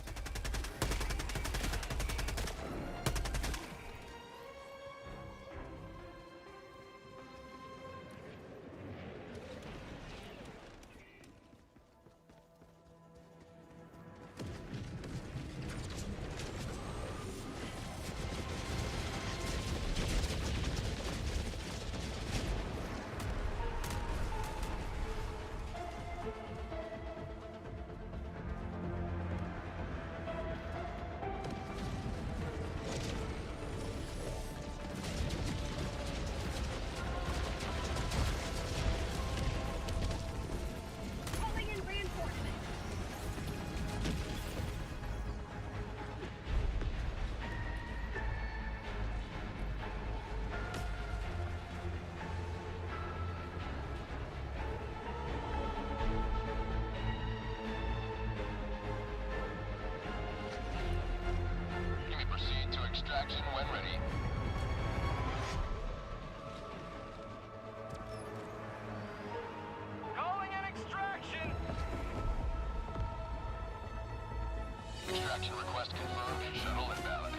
Extraction request confirmed. Shuttle invalid.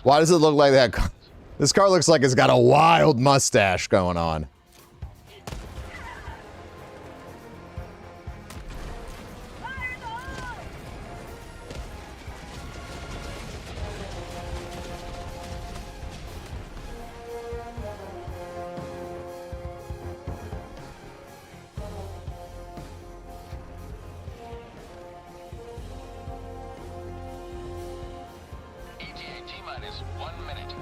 Why does it look like that? This car looks like it's got a wild mustache going on. ETA T-minus 1 minute.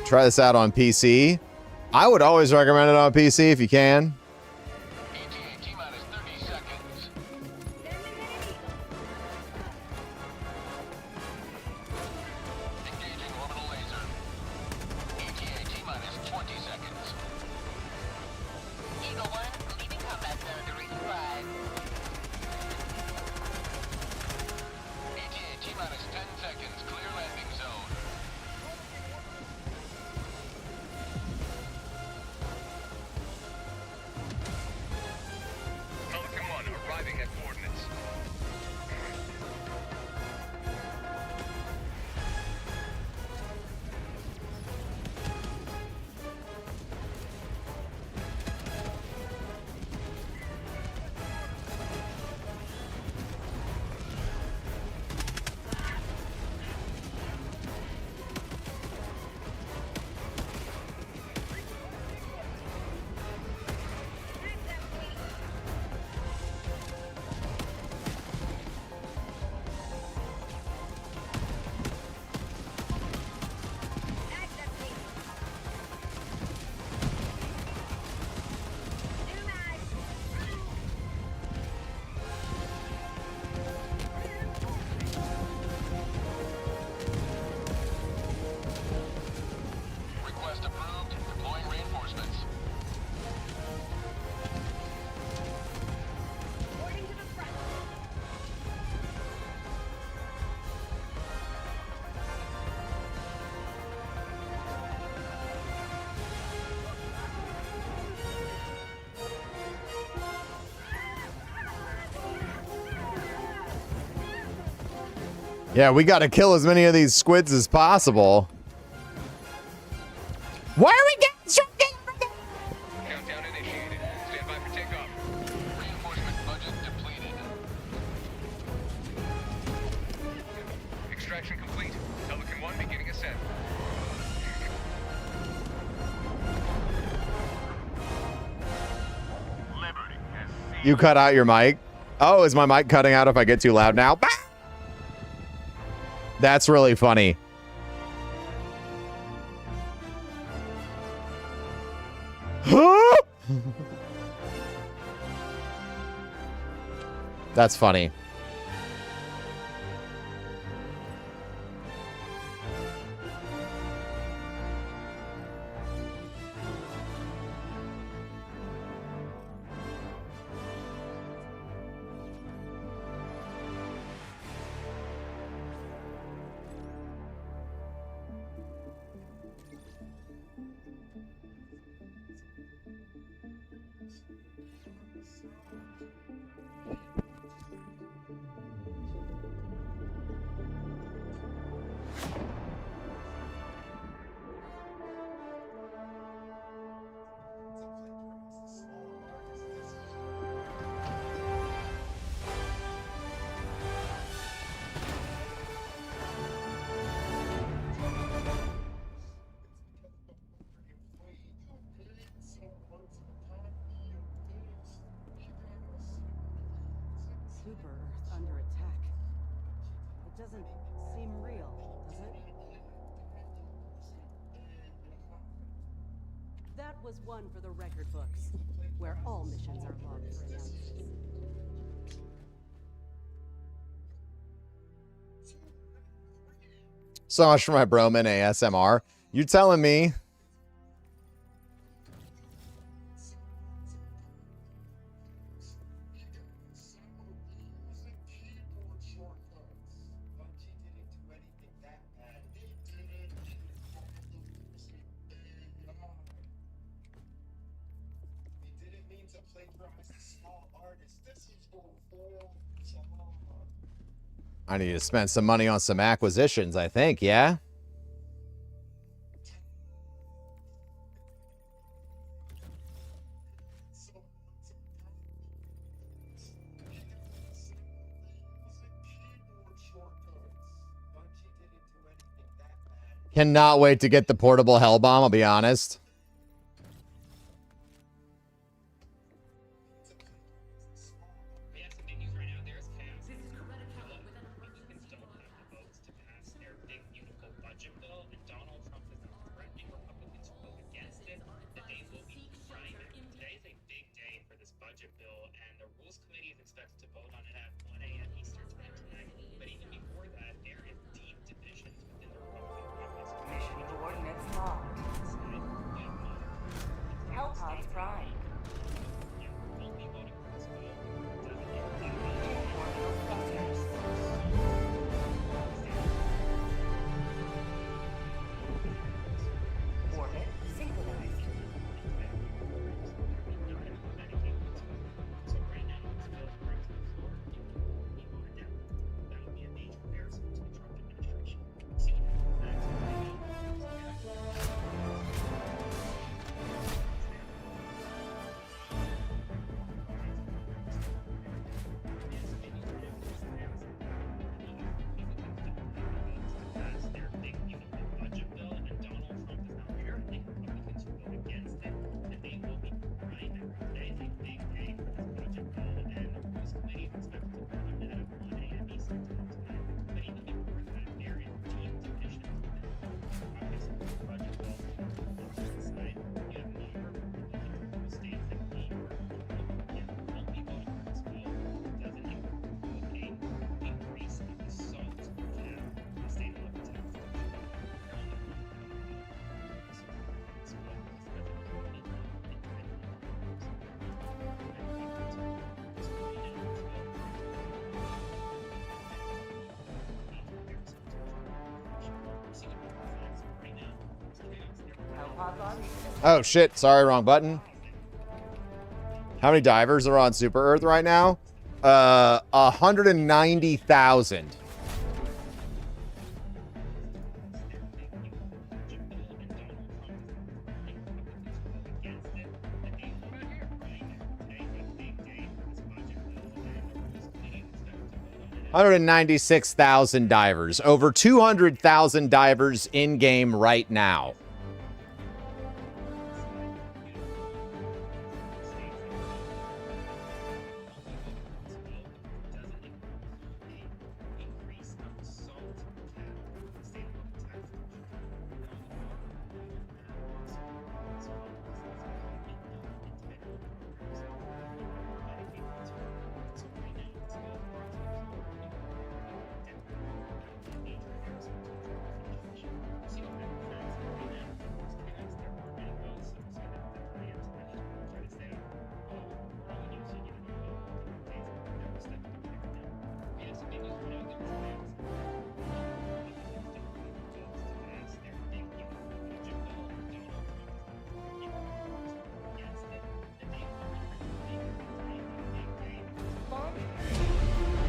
Try this out on PC. I would always recommend it on PC if you can. Pelican 1 arriving at coordinates. Request approved. Deploying reinforcements. Yeah, we got to kill as many of these squids as possible. Why are we getting stricken? Countdown initiated. Stand by for takeoff. Reinforcement budget depleted. Extraction complete. Pelican 1 beginning ascent. Liberty has seized. You cut out your mic. Oh, is my mic cutting out if I get too loud now? Bah! That's really funny. That's funny. Super Earth under attack. It doesn't seem real, does it? That was one for the record books, where all missions are logged for analysis. So much for my Broman ASMR. You telling me? I need to spend some money on some acquisitions, I think, yeah? Cannot wait to get the portable hell bomb, I'll be honest. Mission coordinates locked. Hellpods prime. Orbital thrusters. Orbit synchronized. Oh shit, sorry, wrong button. How many divers are on Super Earth right now? 190,000. $196,000 divers. Over 200,000 divers in game right now.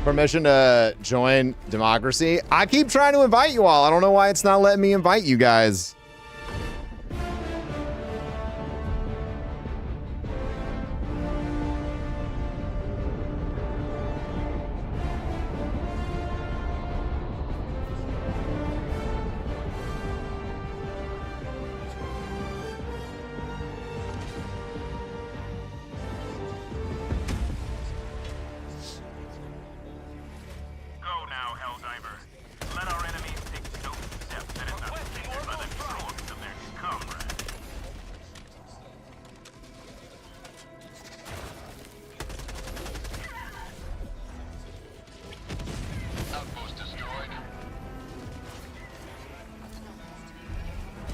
Permission to join democracy. I keep trying to invite you all. I don't know why it's not letting me invite you guys.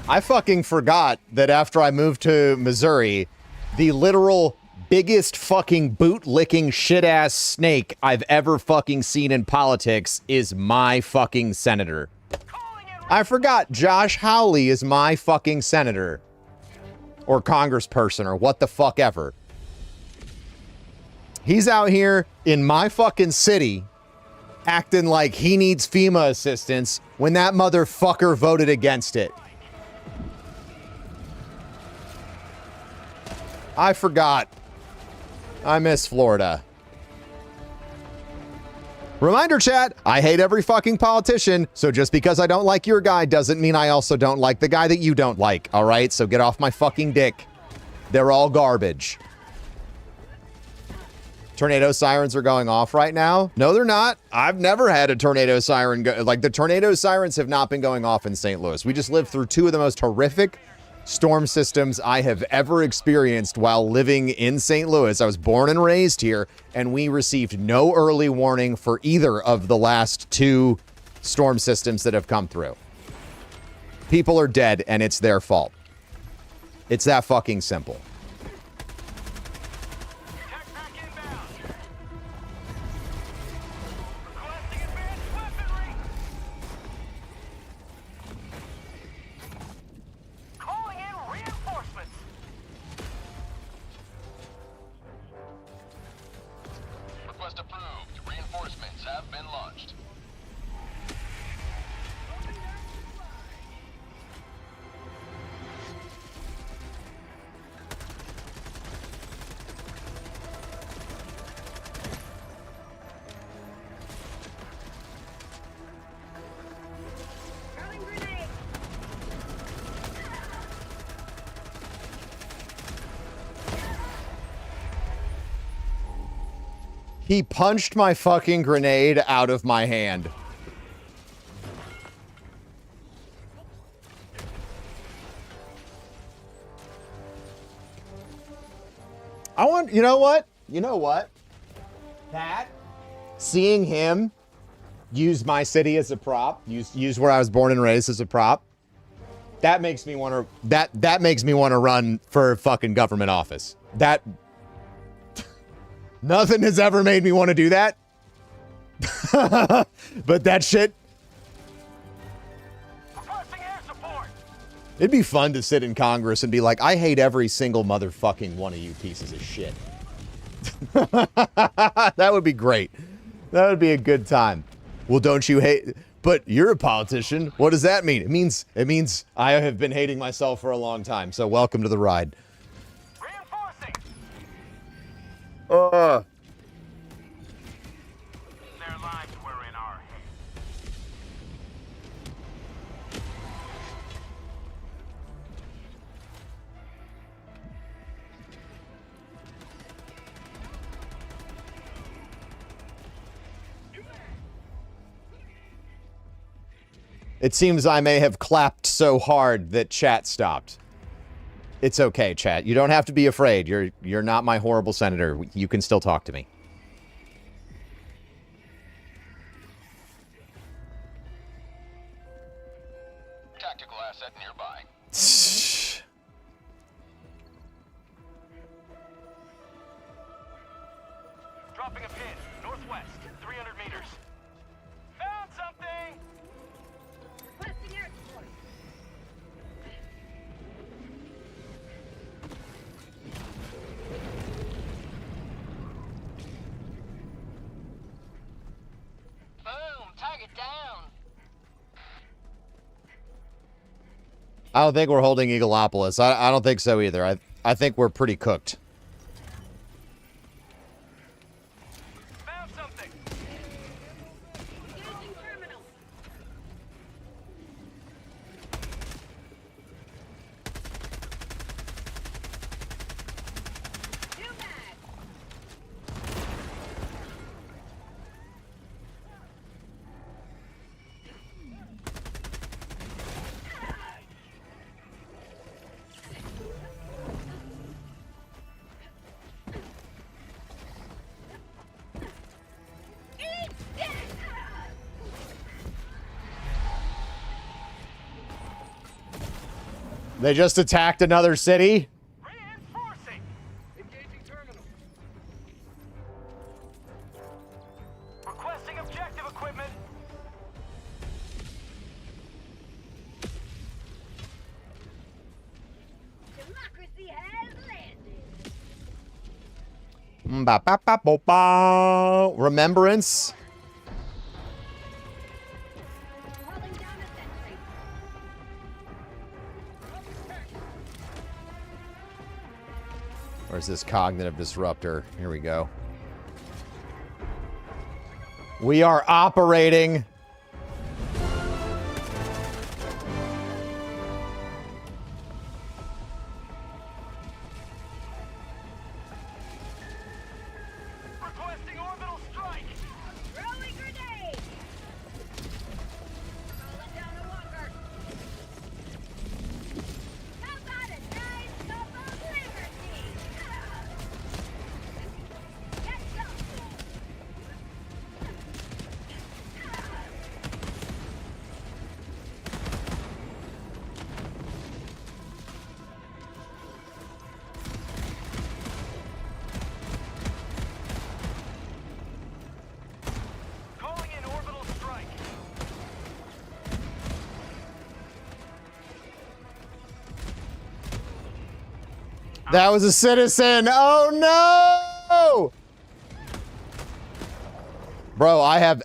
I fucking forgot that after I moved to Missouri, the literal biggest fucking boot-licking shit-ass snake I've ever fucking seen in politics is my fucking senator. I forgot Josh Hawley is my fucking senator. Or congressperson or what the fuck ever. He's out here in my fucking city acting like he needs FEMA assistance when that motherfucker voted against it. I forgot. I miss Florida. Reminder chat, I hate every fucking politician, so just because I don't like your guy doesn't mean I also don't like the guy that you don't like, all right? So get off my fucking dick. They're all garbage. Tornado sirens are going off right now? No, they're not. I've never had a tornado siren go, like the tornado sirens have not been going off in St. Louis. We just lived through two of the most horrific storm systems I have ever experienced while living in St. Louis. I was born and raised here, and we received no early warning for either of the last two storm systems that have come through. People are dead, and it's their fault. It's that fucking simple. Request approved. Reinforcements have been launched. He punched my fucking grenade out of my hand. I want, you know what? You know what? That, seeing him use my city as a prop, use where I was born and raised as a prop, that makes me want to, that makes me want to run for fucking government office. That, nothing has ever made me want to do that. But that shit. It'd be fun to sit in Congress and be like, I hate every single motherfucking one of you pieces of shit. That would be great. That would be a good time. Well, don't you hate, but you're a politician. What does that mean? It means I have been hating myself for a long time. So welcome to the ride. Their lives were in our hands. It seems I may have clapped so hard that chat stopped. It's okay, chat. You don't have to be afraid. You're not my horrible senator. You can still talk to me. Tactical asset nearby. Dropping a pin, northwest, 300 meters. Found something! Requesting air support. Boom! Target down! I don't think we're holding Eagleopolis. I don't think so either. I think we're pretty cooked. Found something! Engaging terminal. New mag. They just attacked another city. Reinforcing. Engaging terminal. Requesting objective equipment. Democracy has landed. Ba, ba, ba, bo, ba. Remembrance. Calling down a sentry. Where's this cognitive disruptor? Here we go. We are operating. Requesting orbital strike. Throwing grenade. Calling down a walker. How about a nice cup of liberty? Get some. Calling in orbital strike. That was a citizen. Oh no! Bro, I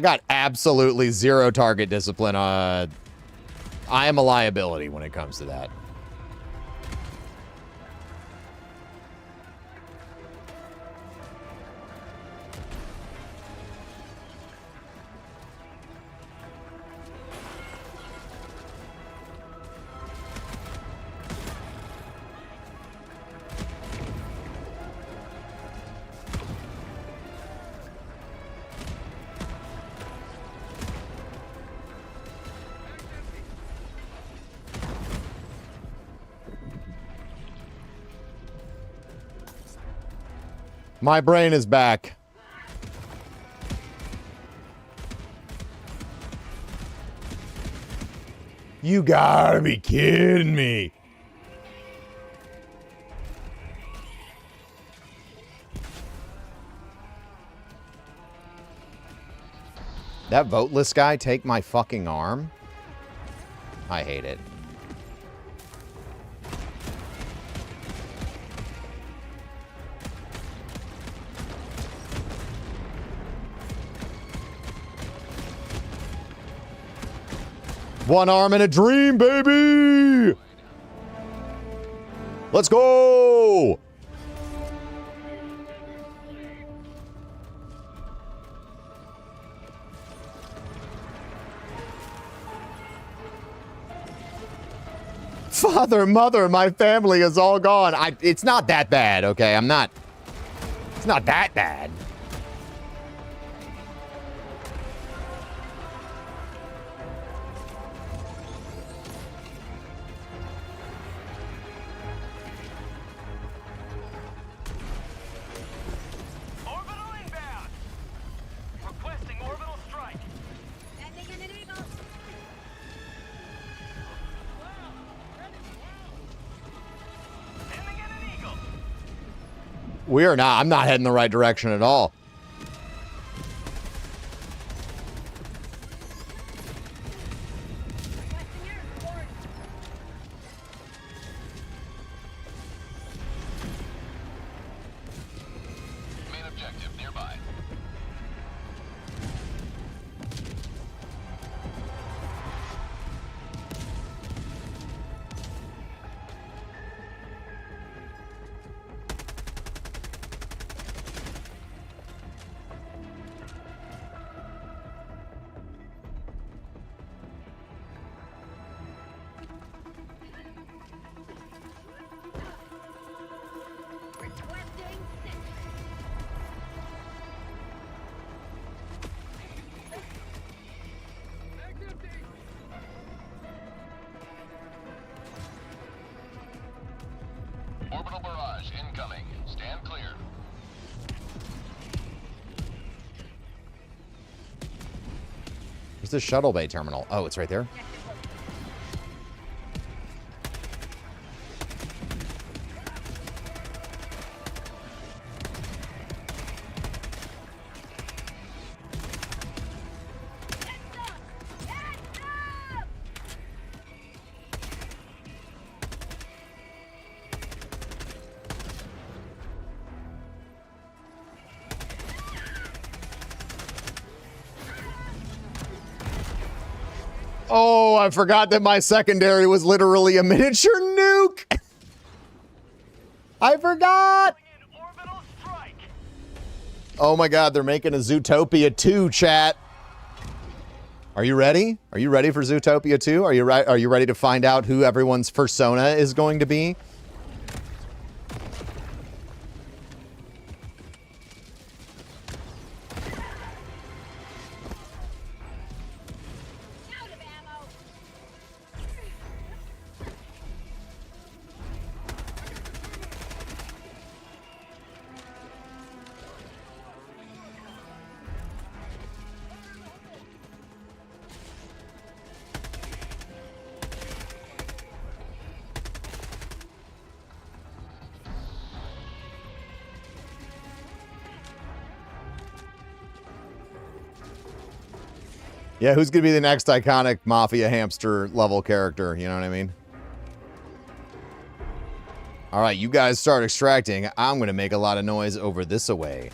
got absolutely zero target discipline. I am a liability when it comes to that. My brain is back. You gotta be kidding me. That voteless guy take my fucking arm? I hate it. One arm and a dream, baby! Let's go! Father, mother, my family is all gone. It's not that bad, okay? It's not that bad. Orbital inbound. Requesting orbital strike. Sending in an eagle. Sending in an eagle. We are not. I'm not heading the right direction at all. Requesting air support. Main objective nearby. Requesting sentry. Orbital barrage incoming. Stand clear. Where's the shuttle bay terminal? Oh, it's right there. Oh, I forgot that my secondary was literally a miniature nuke. I forgot. Oh my God, they're making a Zootopia 2, chat. Are you ready? Are you ready for Zootopia 2? Are you ready to find out who everyone's persona is going to be? Yeah, who's going to be the next iconic Mafia hamster level character? You know what I mean? All right, you guys start extracting. I'm going to make a lot of noise over this away.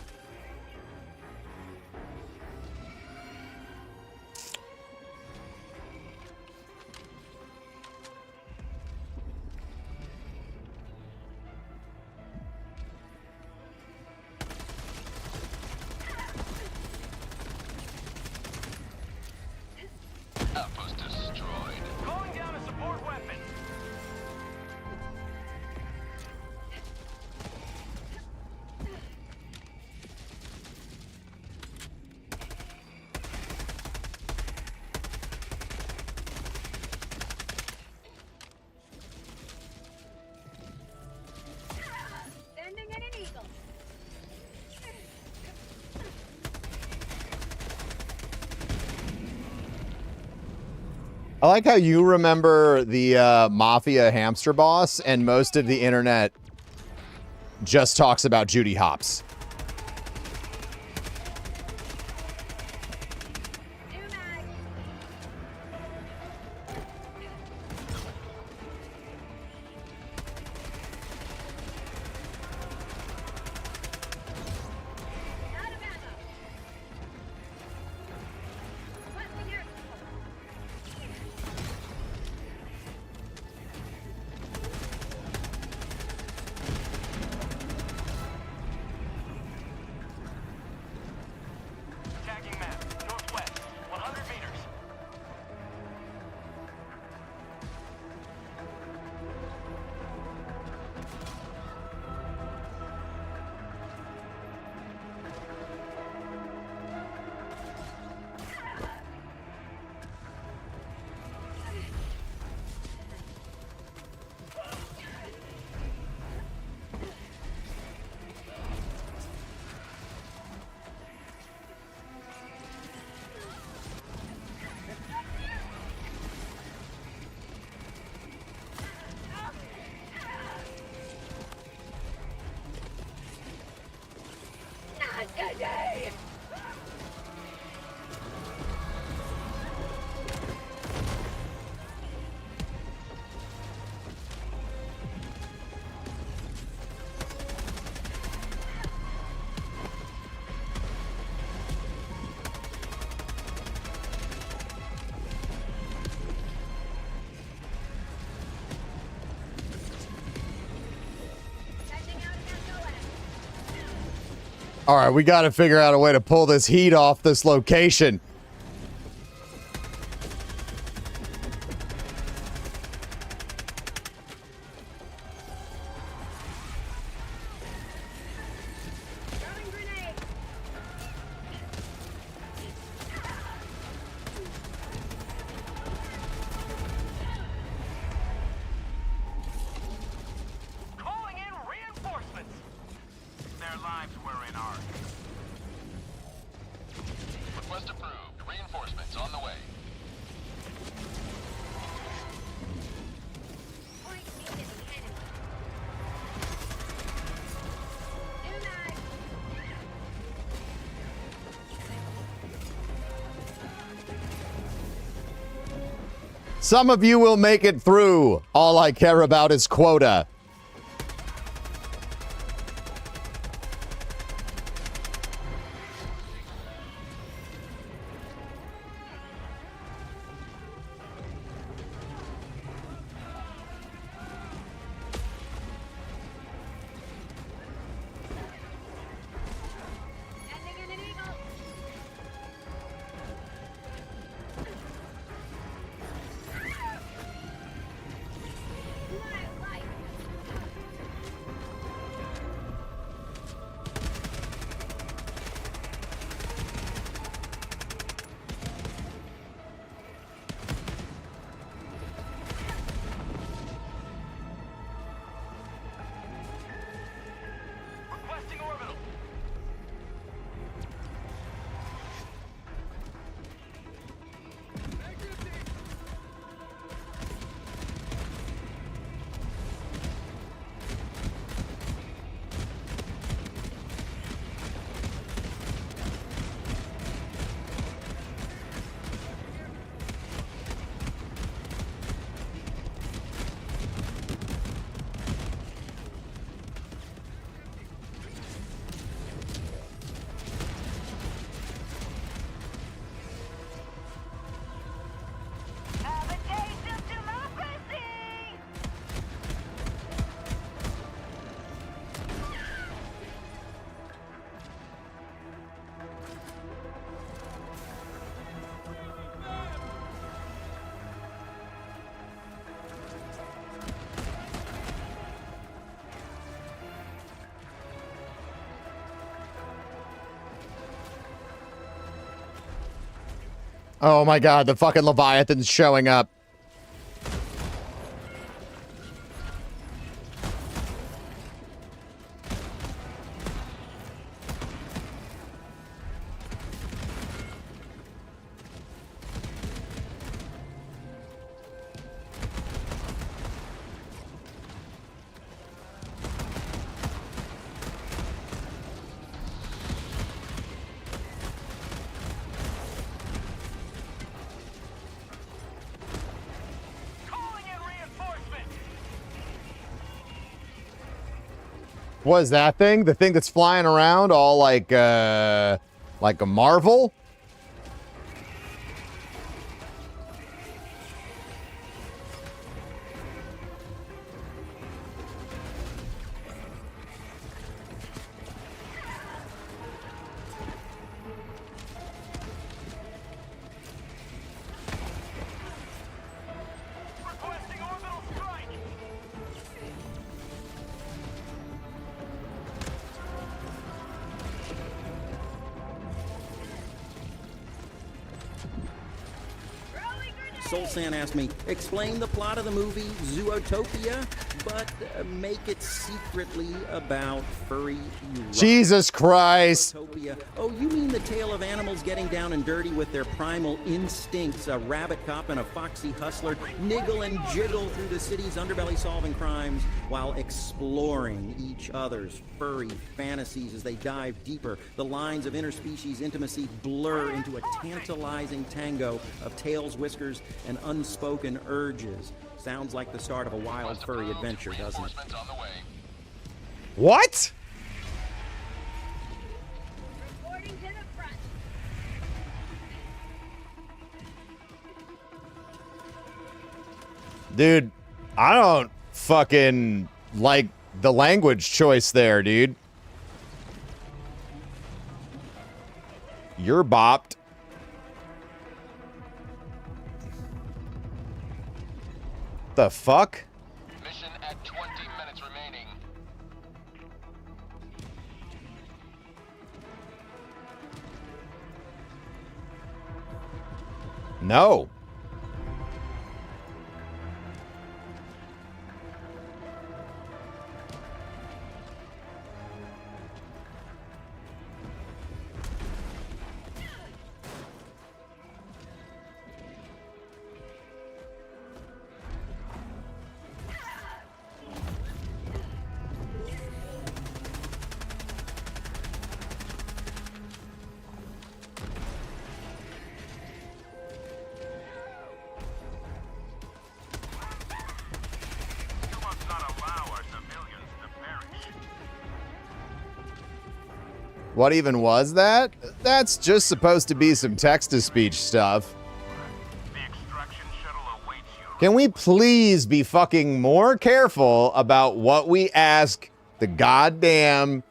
Outpost destroyed. Calling down a support weapon. Sending in an eagle. I like how you remember the Mafia hamster boss, and most of the internet just talks about Judy Hopps. Tagging map. Northwest. 100 meters. Not today. All right, we got to figure out a way to pull this heat off this location. Calling in reinforcements. Their lives were in ours. Request approved. Reinforcements on the way. Point me to the enemy. New mag. Some of you will make it through. All I care about is quota. Oh my god, the fucking Leviathan's showing up. What is that thing? The thing that's flying around all like a Marvel? Solsan asked me, explain the plot of the movie Zootopia, but make it secretly about furry erotica. Jesus Christ. Zootopia. Oh, you mean the tale of animals getting down and dirty with their primal instincts, a rabbit cop and a foxy hustler niggle and jiggle through the city's underbelly solving crimes while exploring each other's furry fantasies as they dive deeper. The lines of interspecies intimacy blur into a tantalizing tango of tails, whiskers, and unspoken urges. Sounds like the start of a wild furry adventure, doesn't it? What? Reporting to the front. Dude, I don't fucking like the language choice there, dude. You're bopped. The fuck? Mission at 20 minutes remaining. No. What even was that? That's just supposed to be some text-to-speech stuff. Can we please be fucking more careful about what we ask the goddamn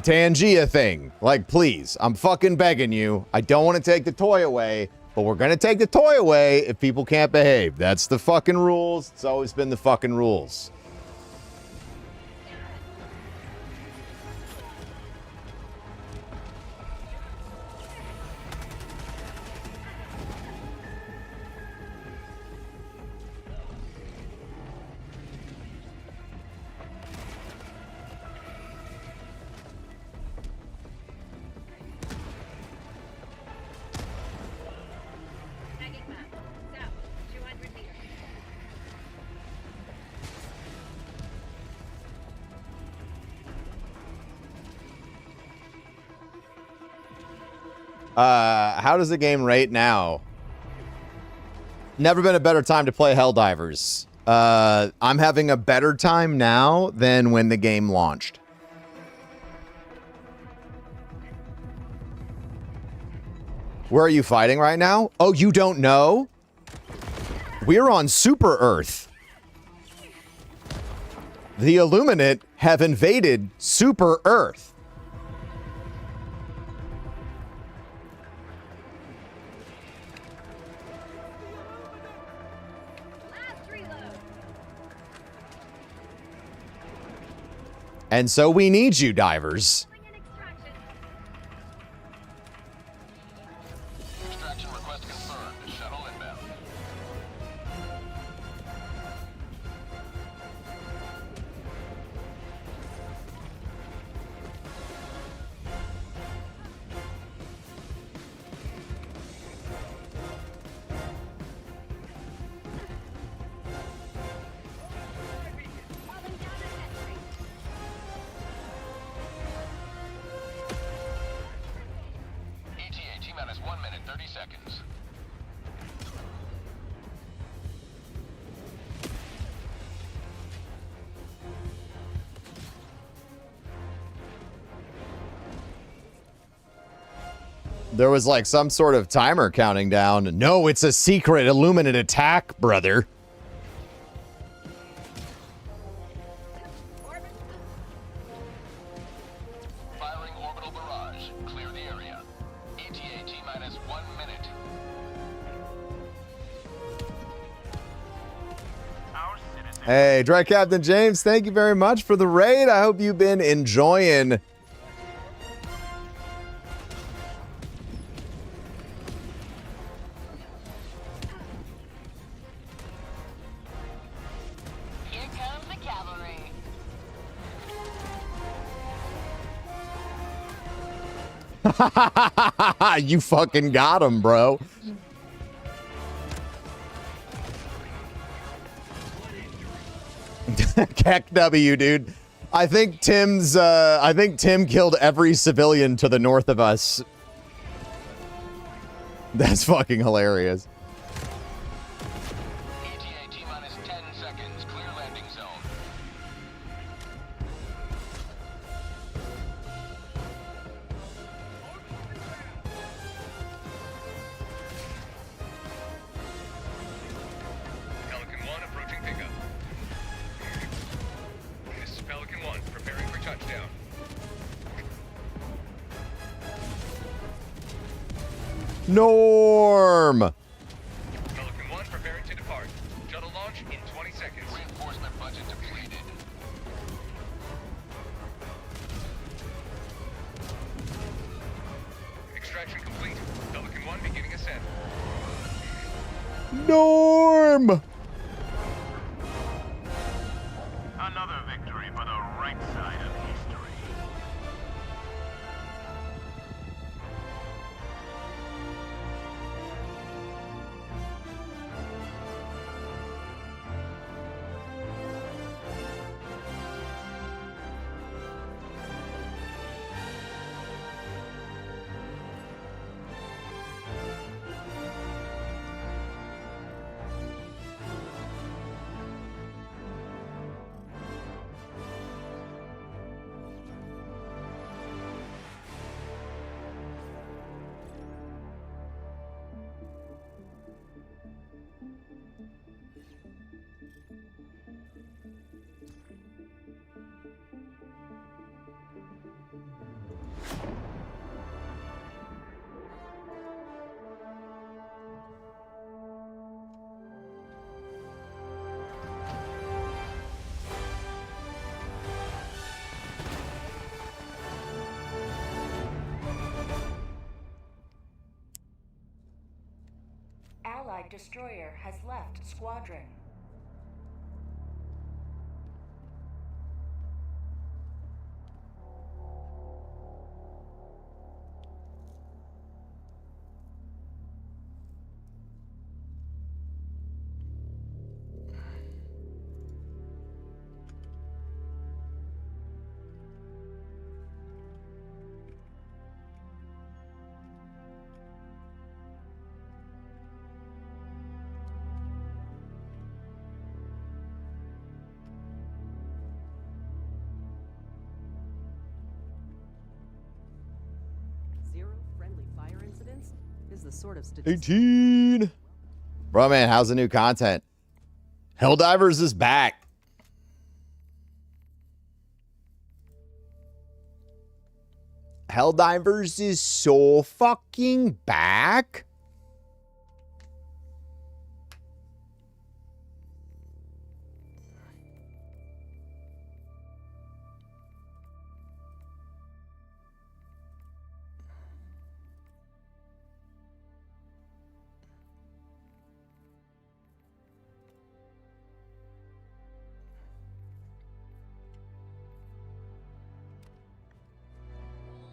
Tangia thing? Like, please, I'm fucking begging you. I don't want to take the toy away, but we're gonna take the toy away if people can't behave. That's the fucking rules. It's always been the fucking rules. How does the game rate now? Never been a better time to play Helldivers. I'm having a better time now than when the game launched. Where are you fighting right now? Oh, you don't know? We're on Super Earth. The Illuminate have invaded Super Earth. And so we need you, divers. 30 seconds. There was like some sort of timer counting down. No, it's a secret Illuminate attack, brother. Firing orbital barrage. Clear the area. ETA T-minus 1 minute. Hey, Dry Captain James, thank you very much for the raid. I hope you've been enjoying. Here comes the cavalry. You fucking got him, bro. Keck W, dude. I think Tim killed every civilian to the north of us. That's fucking hilarious. ETA T-minus 10 seconds. Clear landing zone. Pelican 1 approaching pickup. This is Pelican 1, preparing for touchdown. Norm. Pelican 1 preparing to depart. Shuttle launch in 20 seconds. Reinforcement budget depleted. Extraction complete. Pelican 1 beginning ascent. Norm. Another victory for the right side of history. Allied destroyer has left squadron. Zero friendly fire incidents is the sort of statistic. 18. Bro, man, how's the new content? Helldivers is back. Helldivers is so fucking back.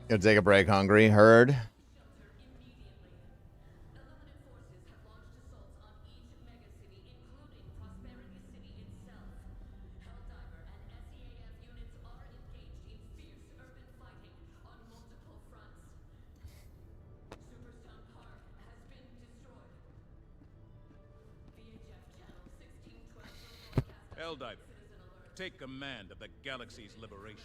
Gonna take a break, hungry. Heard. Helldiver, take command of the galaxy's liberation.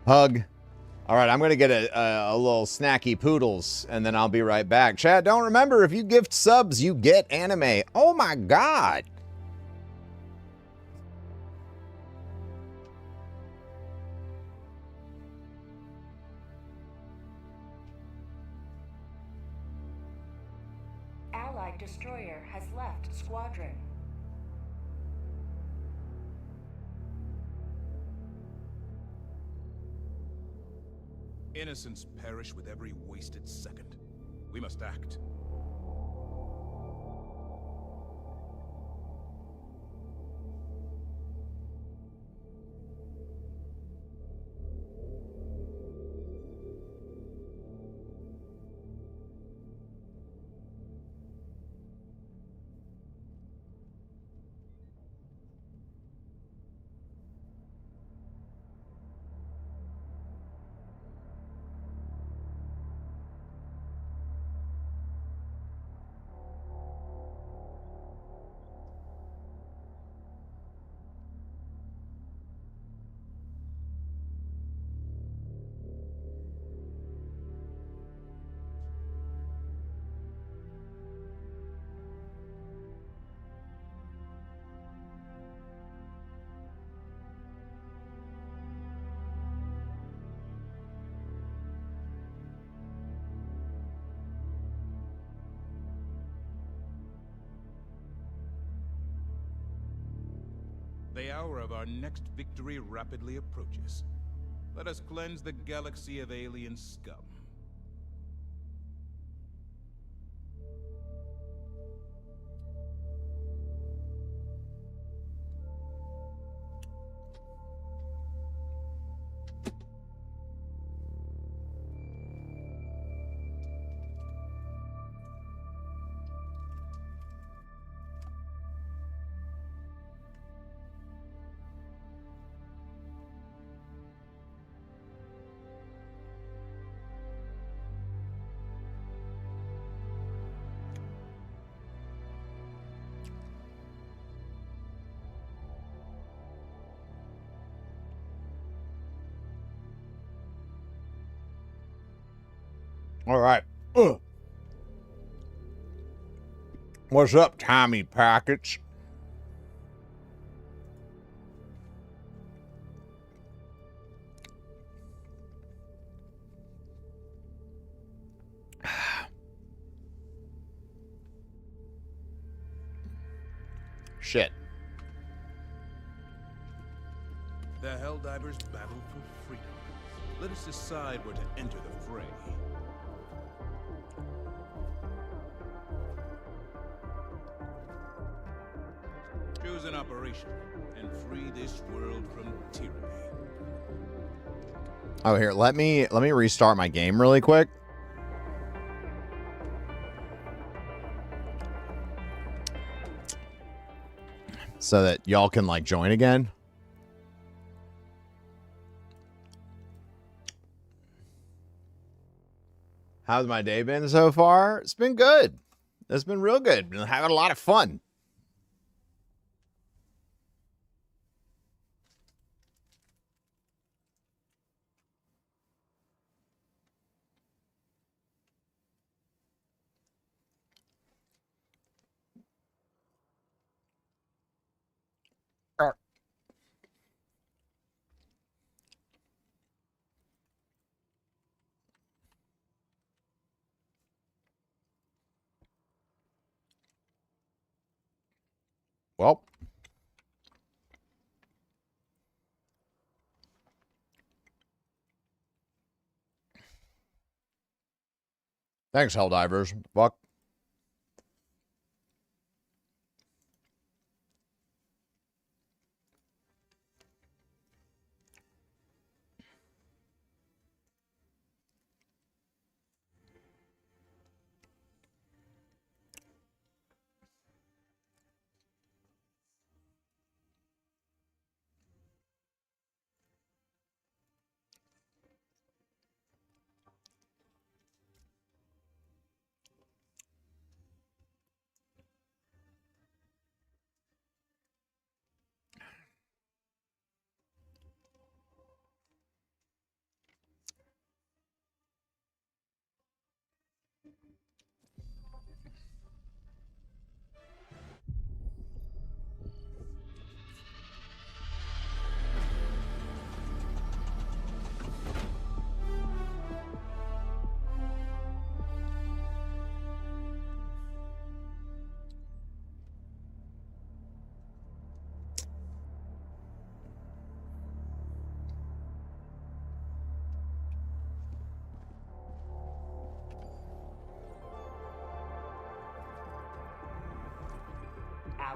Hug. All right, I'm going to get a little snacky poodles, and then I'll be right back. Chad, don't remember, if you gift subs, you get anime. Oh, my God. Allied destroyer has left squadron. Innocents perish with every wasted second. We must act. The hour of our next victory rapidly approaches. Let us cleanse the galaxy of alien scum. All right. Ugh. What's up, Tommy Packets? Shit. The Helldivers battle for freedom. Let us decide where to enter the fray. Choose an operation and free this world from tyranny. Oh, here, let me restart my game really quick. So that y'all can like join again. How's my day been so far? It's been good. It's been real good. Been having a lot of fun. Well, thanks, Helldivers. Fuck.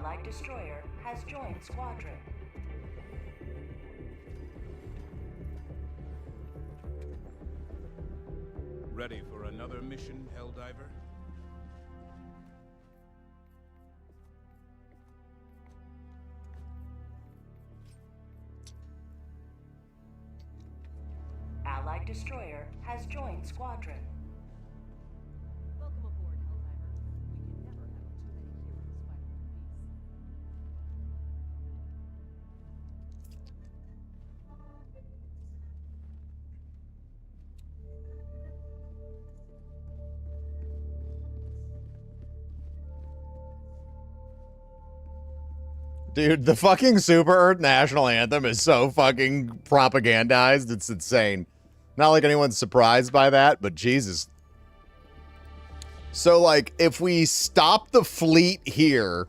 Allied destroyer has joined squadron. Ready for another mission, Helldiver? Allied destroyer has joined squadron. Welcome aboard, Helldiver. We can never have too many heroes fighting for peace. Dude, the fucking Super Earth national anthem is so fucking propagandized. It's insane. Not like anyone's surprised by that, but Jesus. So, like, if we stop the fleet here,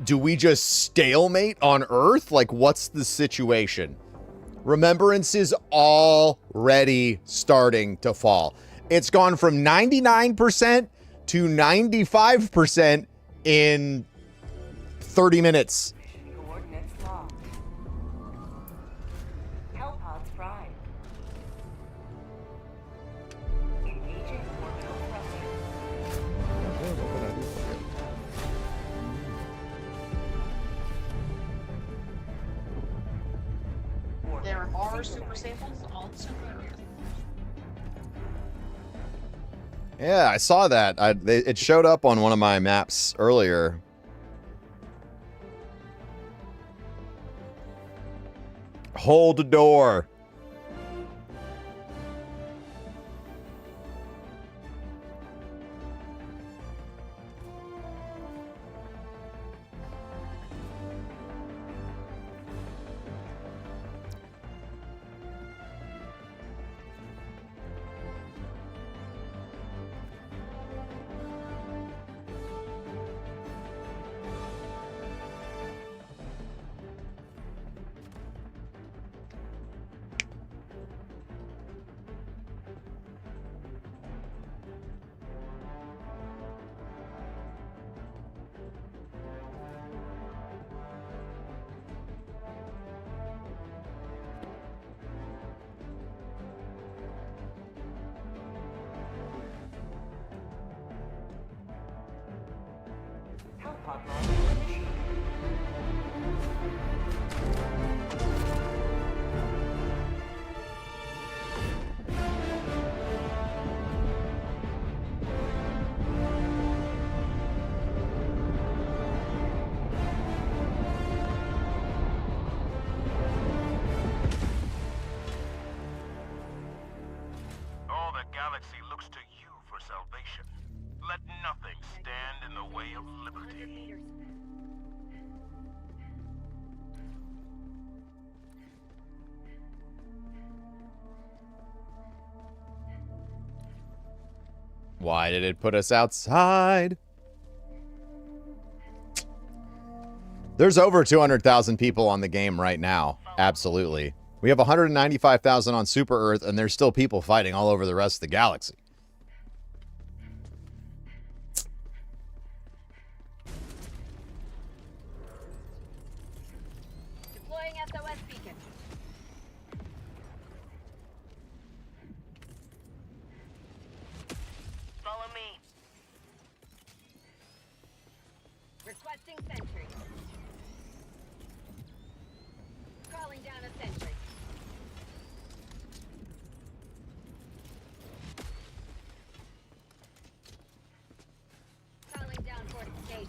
do we just stalemate on Earth? Like, what's the situation? Remembrance is already starting to fall. It's gone from 99% to 95% in 30 minutes. Coordinates locked. Hellpods prime. Engaging orbital thruster. There are super samples on Super Earth. Yeah, I saw that. It showed up on one of my maps earlier. Hold the door. Hellpod launch initiated. All the galaxy looks to you for salvation. Let nothing stand in the way of liberty. Why did it put us outside? There's over 200,000 people on the game right now. Absolutely. We have 195,000 on Super Earth, and there's still people fighting all over the rest of the galaxy. Deploying SOS beacon. Follow me. Requesting sentry. Calling down a sentry. Calling down fortification.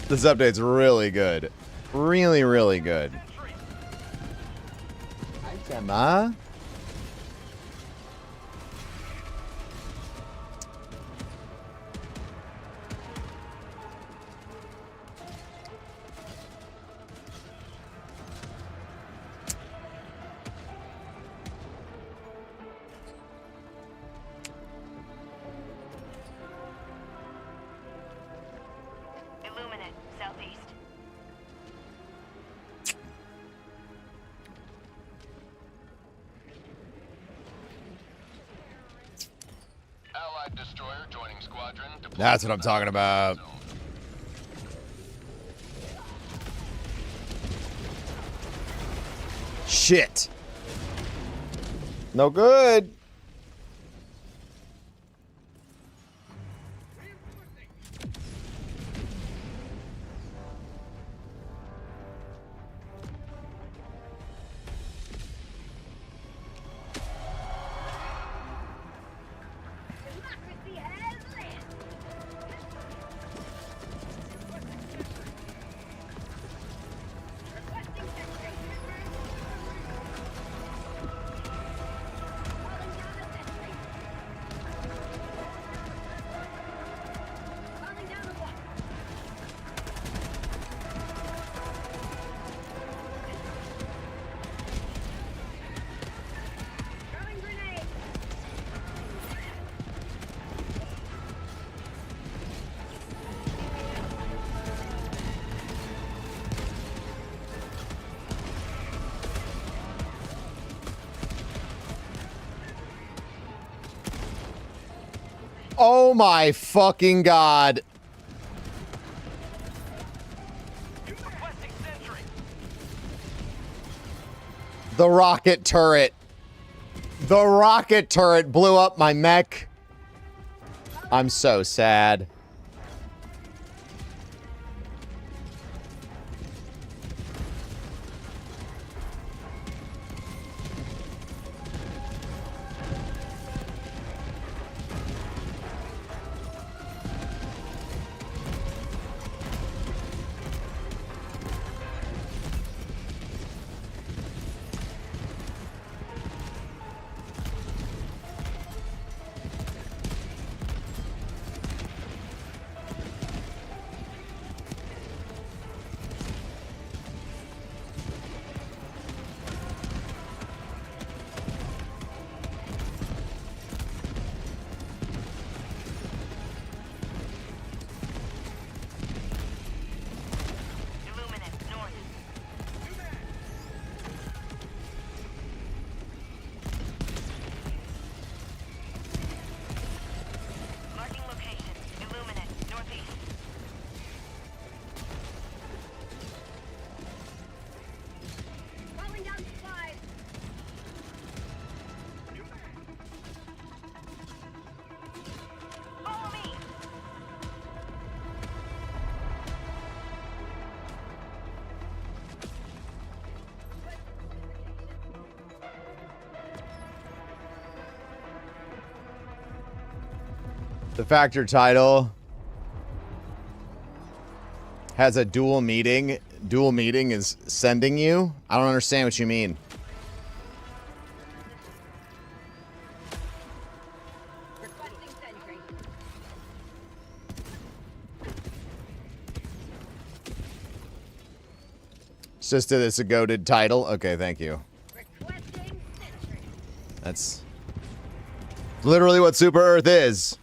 This update's really good. Really, really good. Hi, Gemma. Illuminate, southeast. Allied destroyer joining squadron. That's what I'm talking about. Shit. No good. Oh my fucking god. The rocket turret. The rocket turret blew up my mech. I'm so sad. The factor title has a dual meeting. Dual meeting is sending you? I don't understand what you mean. It's just that it's a goated title. Okay, thank you. That's literally what Super Earth is.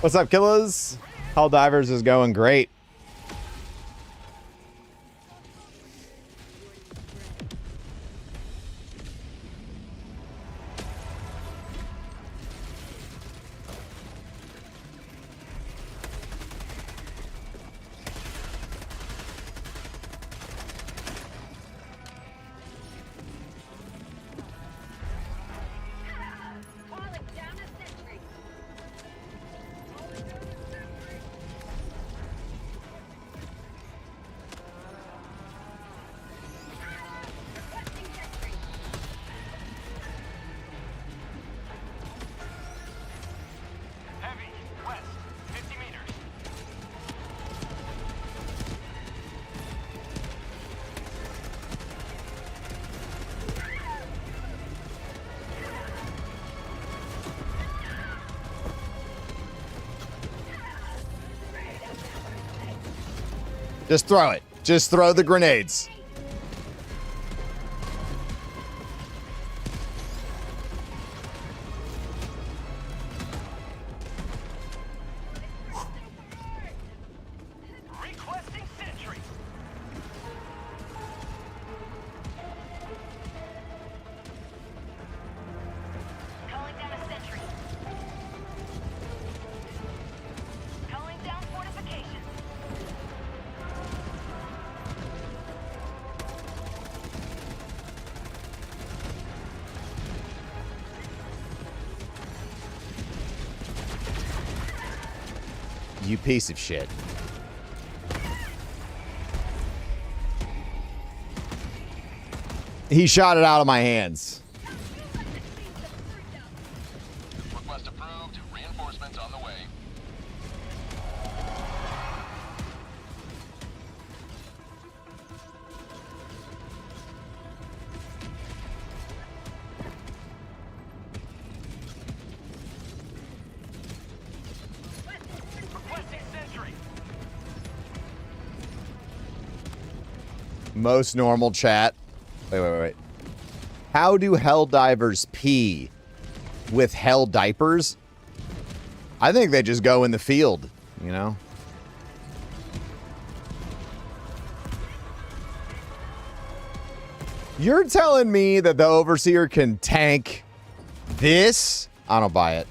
What's up, killers? Helldivers is going great. Heavy, west, 50 meters. Just throw it. Just throw the grenades. Requesting sentry. Calling down a sentry. Calling down fortifications. You piece of shit. He shot it out of my hands. Request approved. Reinforcements on the way. Requesting sentry. Most normal chat. Wait. How do Helldivers pee with hell diapers? I think they just go in the field, you know? You're telling me that the Overseer can tank this? I don't buy it.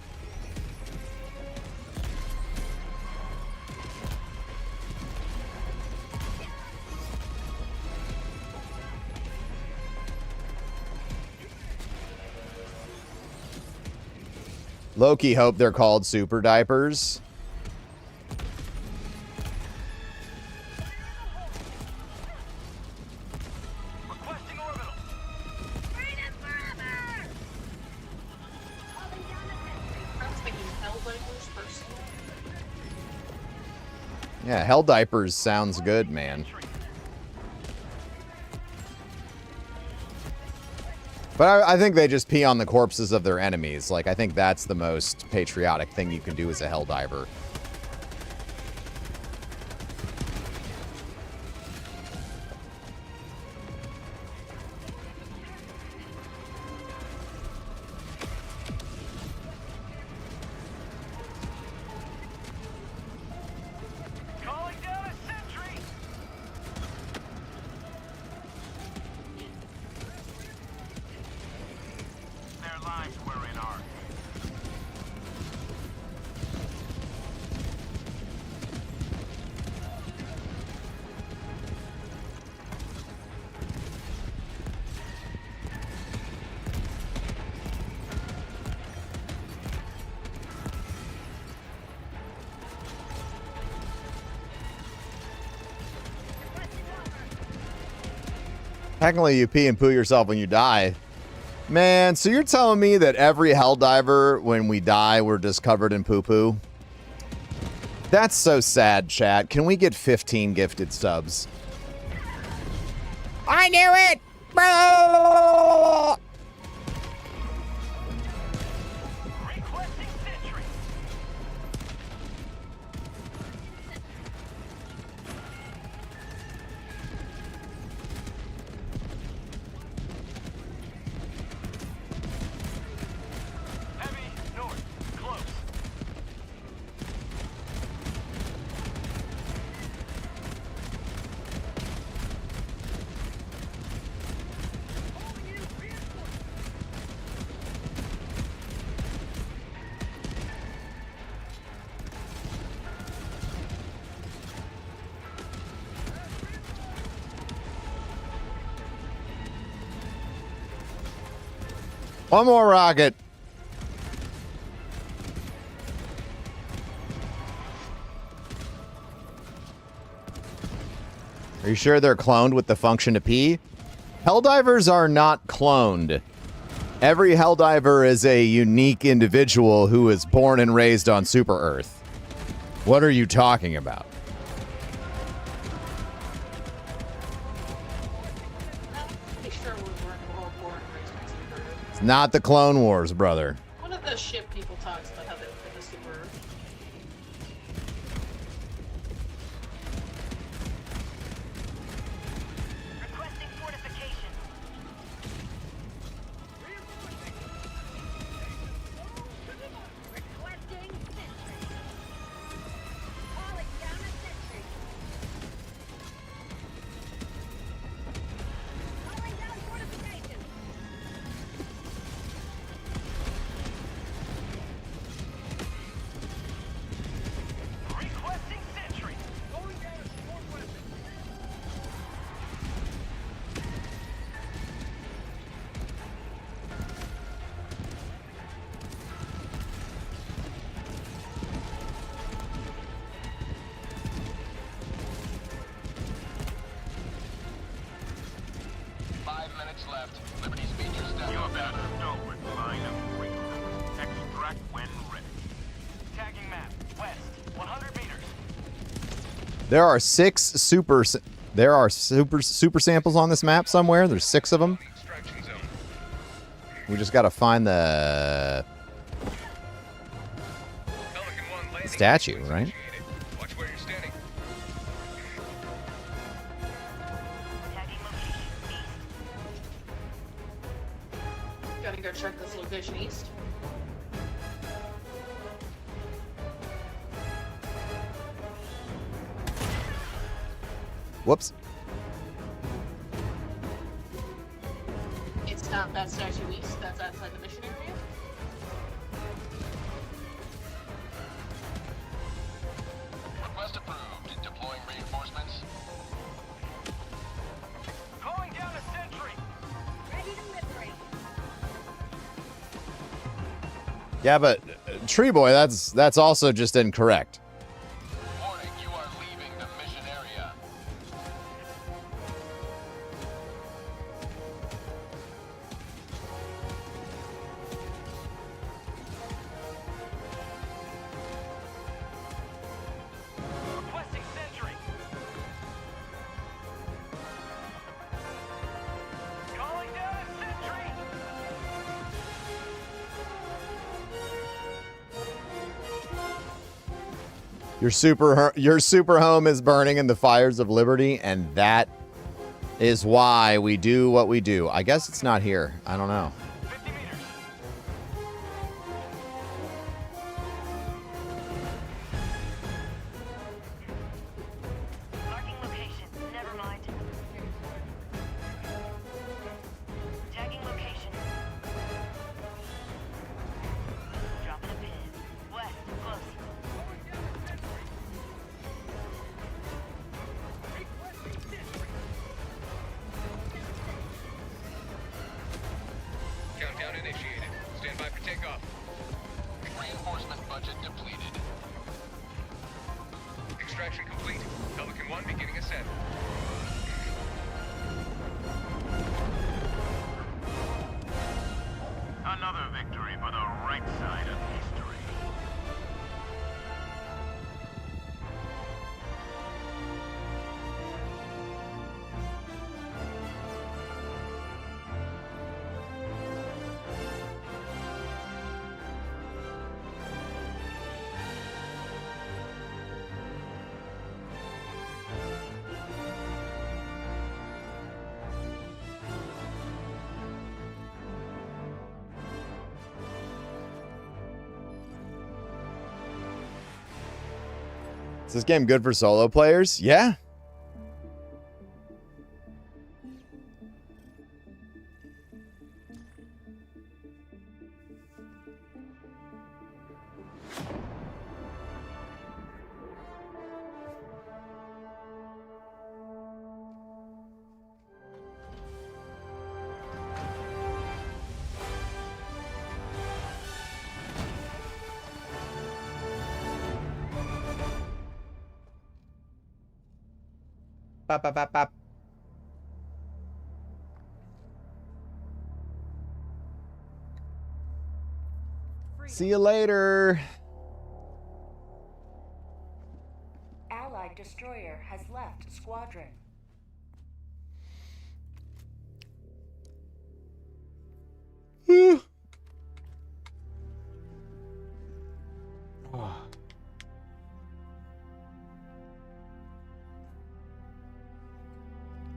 Loki hope they're called super diapers. Requesting orbital. Freedom forever! Calling down a sentry. I'm thinking Helldivers personally. Yeah, hell diapers sounds good, man. But I think they just pee on the corpses of their enemies. Like, I think that's the most patriotic thing you can do as a Helldiver. Calling down a sentry. Their lives were in our Technically, you pee and poo yourself when you die. Man, so you're telling me that every Helldiver, when we die, we're just covered in poo-poo? That's so sad, chat. Can we get 15 gifted subs? I knew it! requesting sentry. Heavy north, close. One more rocket. Are you sure they're cloned with the function to pee? Helldivers are not cloned. Every Helldiver is a unique individual who is born and raised on Super Earth. What are you talking about? Pretty sure we weren't all born and raised on Super Earth. It's not the Clone Wars, brother. One of the ship people talks about how they live in the Super Earth. Requesting fortification. Requesting sentry. Calling down a sentry. Calling down fortification. Requesting sentry. Going down to northwest. Left. Liberty speed just down. You're about to go with line of frequency. Extract when ready. Tagging map. West. 100 meters. There are super samples on this map somewhere. There's 6 of them. Extraction zone. We just got to find the Pelican 1 landing. statue, right? Initiated. Watch where you're standing. Tagging location east. Gotta go check this location east. Whoops. It's not that statue east, that's outside the mission area. Request approved. Deploying reinforcements. Calling down a sentry. Ready to liberate. Yeah, but Tree Boy, that's also just incorrect. Warning, you are leaving the mission area. Requesting sentry. Calling down a sentry. Your super home is burning in the fires of liberty, and that is why we do what we do. I guess it's not here. I don't know. 50 meters. Marking location. Never mind. Tagging location. Dropping a pin. West. Close. Countdown initiated. Stand by for takeoff. Reinforcement budget depleted. Extraction complete. Pelican 1 beginning ascent. Another victory for the right side of history. Is this game good for solo players? Yeah. bop, bop, bop, bop. See you later. Allied destroyer has left squadron.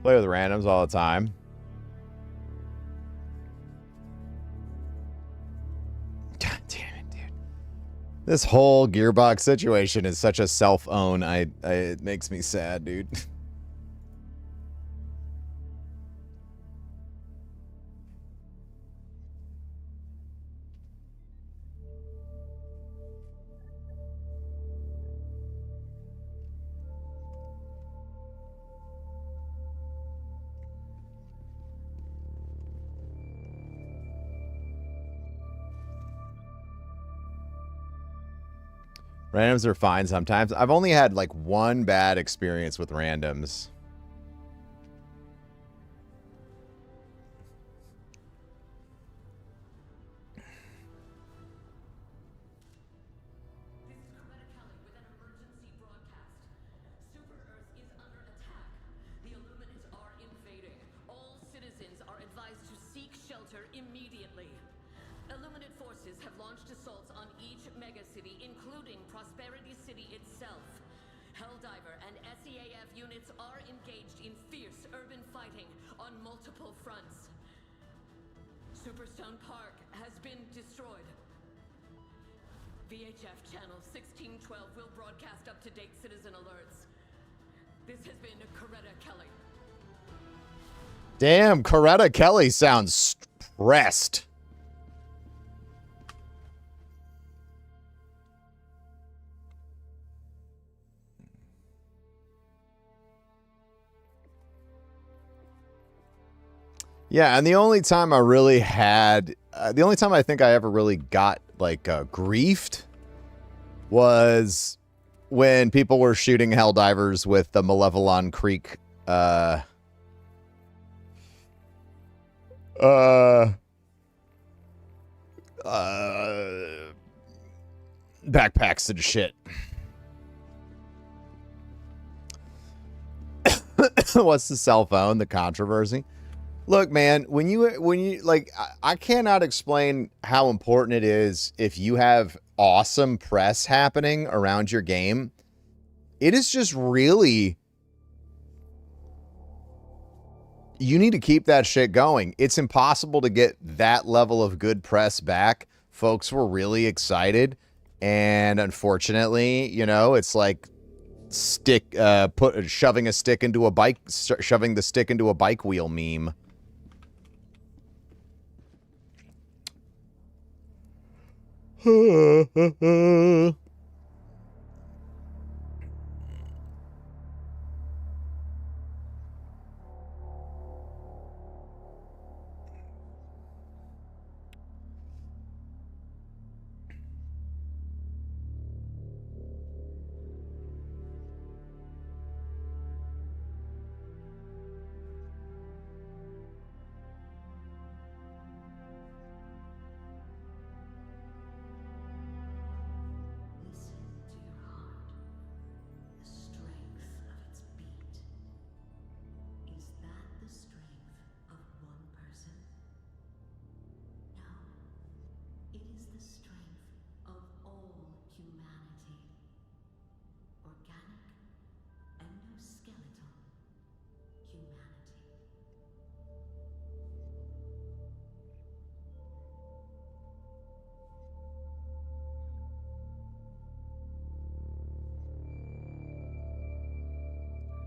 Play with randoms all the time. God damn it, dude. This whole Gearbox situation is such a self-own. It makes me sad, dude. Randoms are fine sometimes. I've only had like one bad experience with randoms. Superstone Park has been destroyed. VHF channel 1612 will broadcast up-to-date citizen alerts. This has been Coretta Kelly. Damn, Coretta Kelly sounds stressed. Yeah, and the only time I really had, the only time I think I ever really got like griefed was when people were shooting Helldivers with the Malevelon Creek backpacks and shit. What's the cell phone? The controversy. Look, man, when you like, I cannot explain how important it is if you have awesome press happening around your game. It is just really, you need to keep that shit going. It's impossible to get that level of good press back. Folks were really excited, and unfortunately, you know, it's like shoving the stick into a bike wheel meme.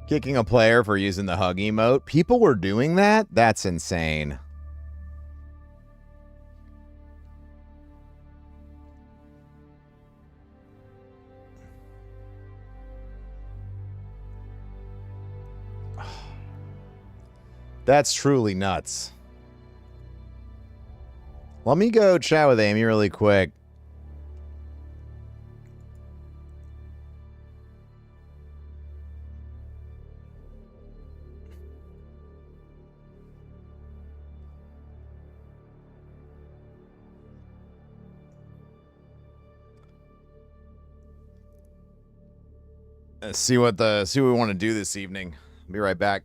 Kicking a player for using the hug emote. People were doing that? That's insane. That's truly nuts. Let me go chat with Amy really quick. See what we want to do this evening. Be right back.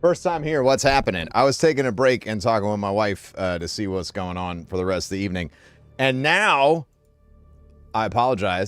First time here. What's happening? I was taking a break and talking with my wife to see what's going on for the rest of the evening. And now, I apologize.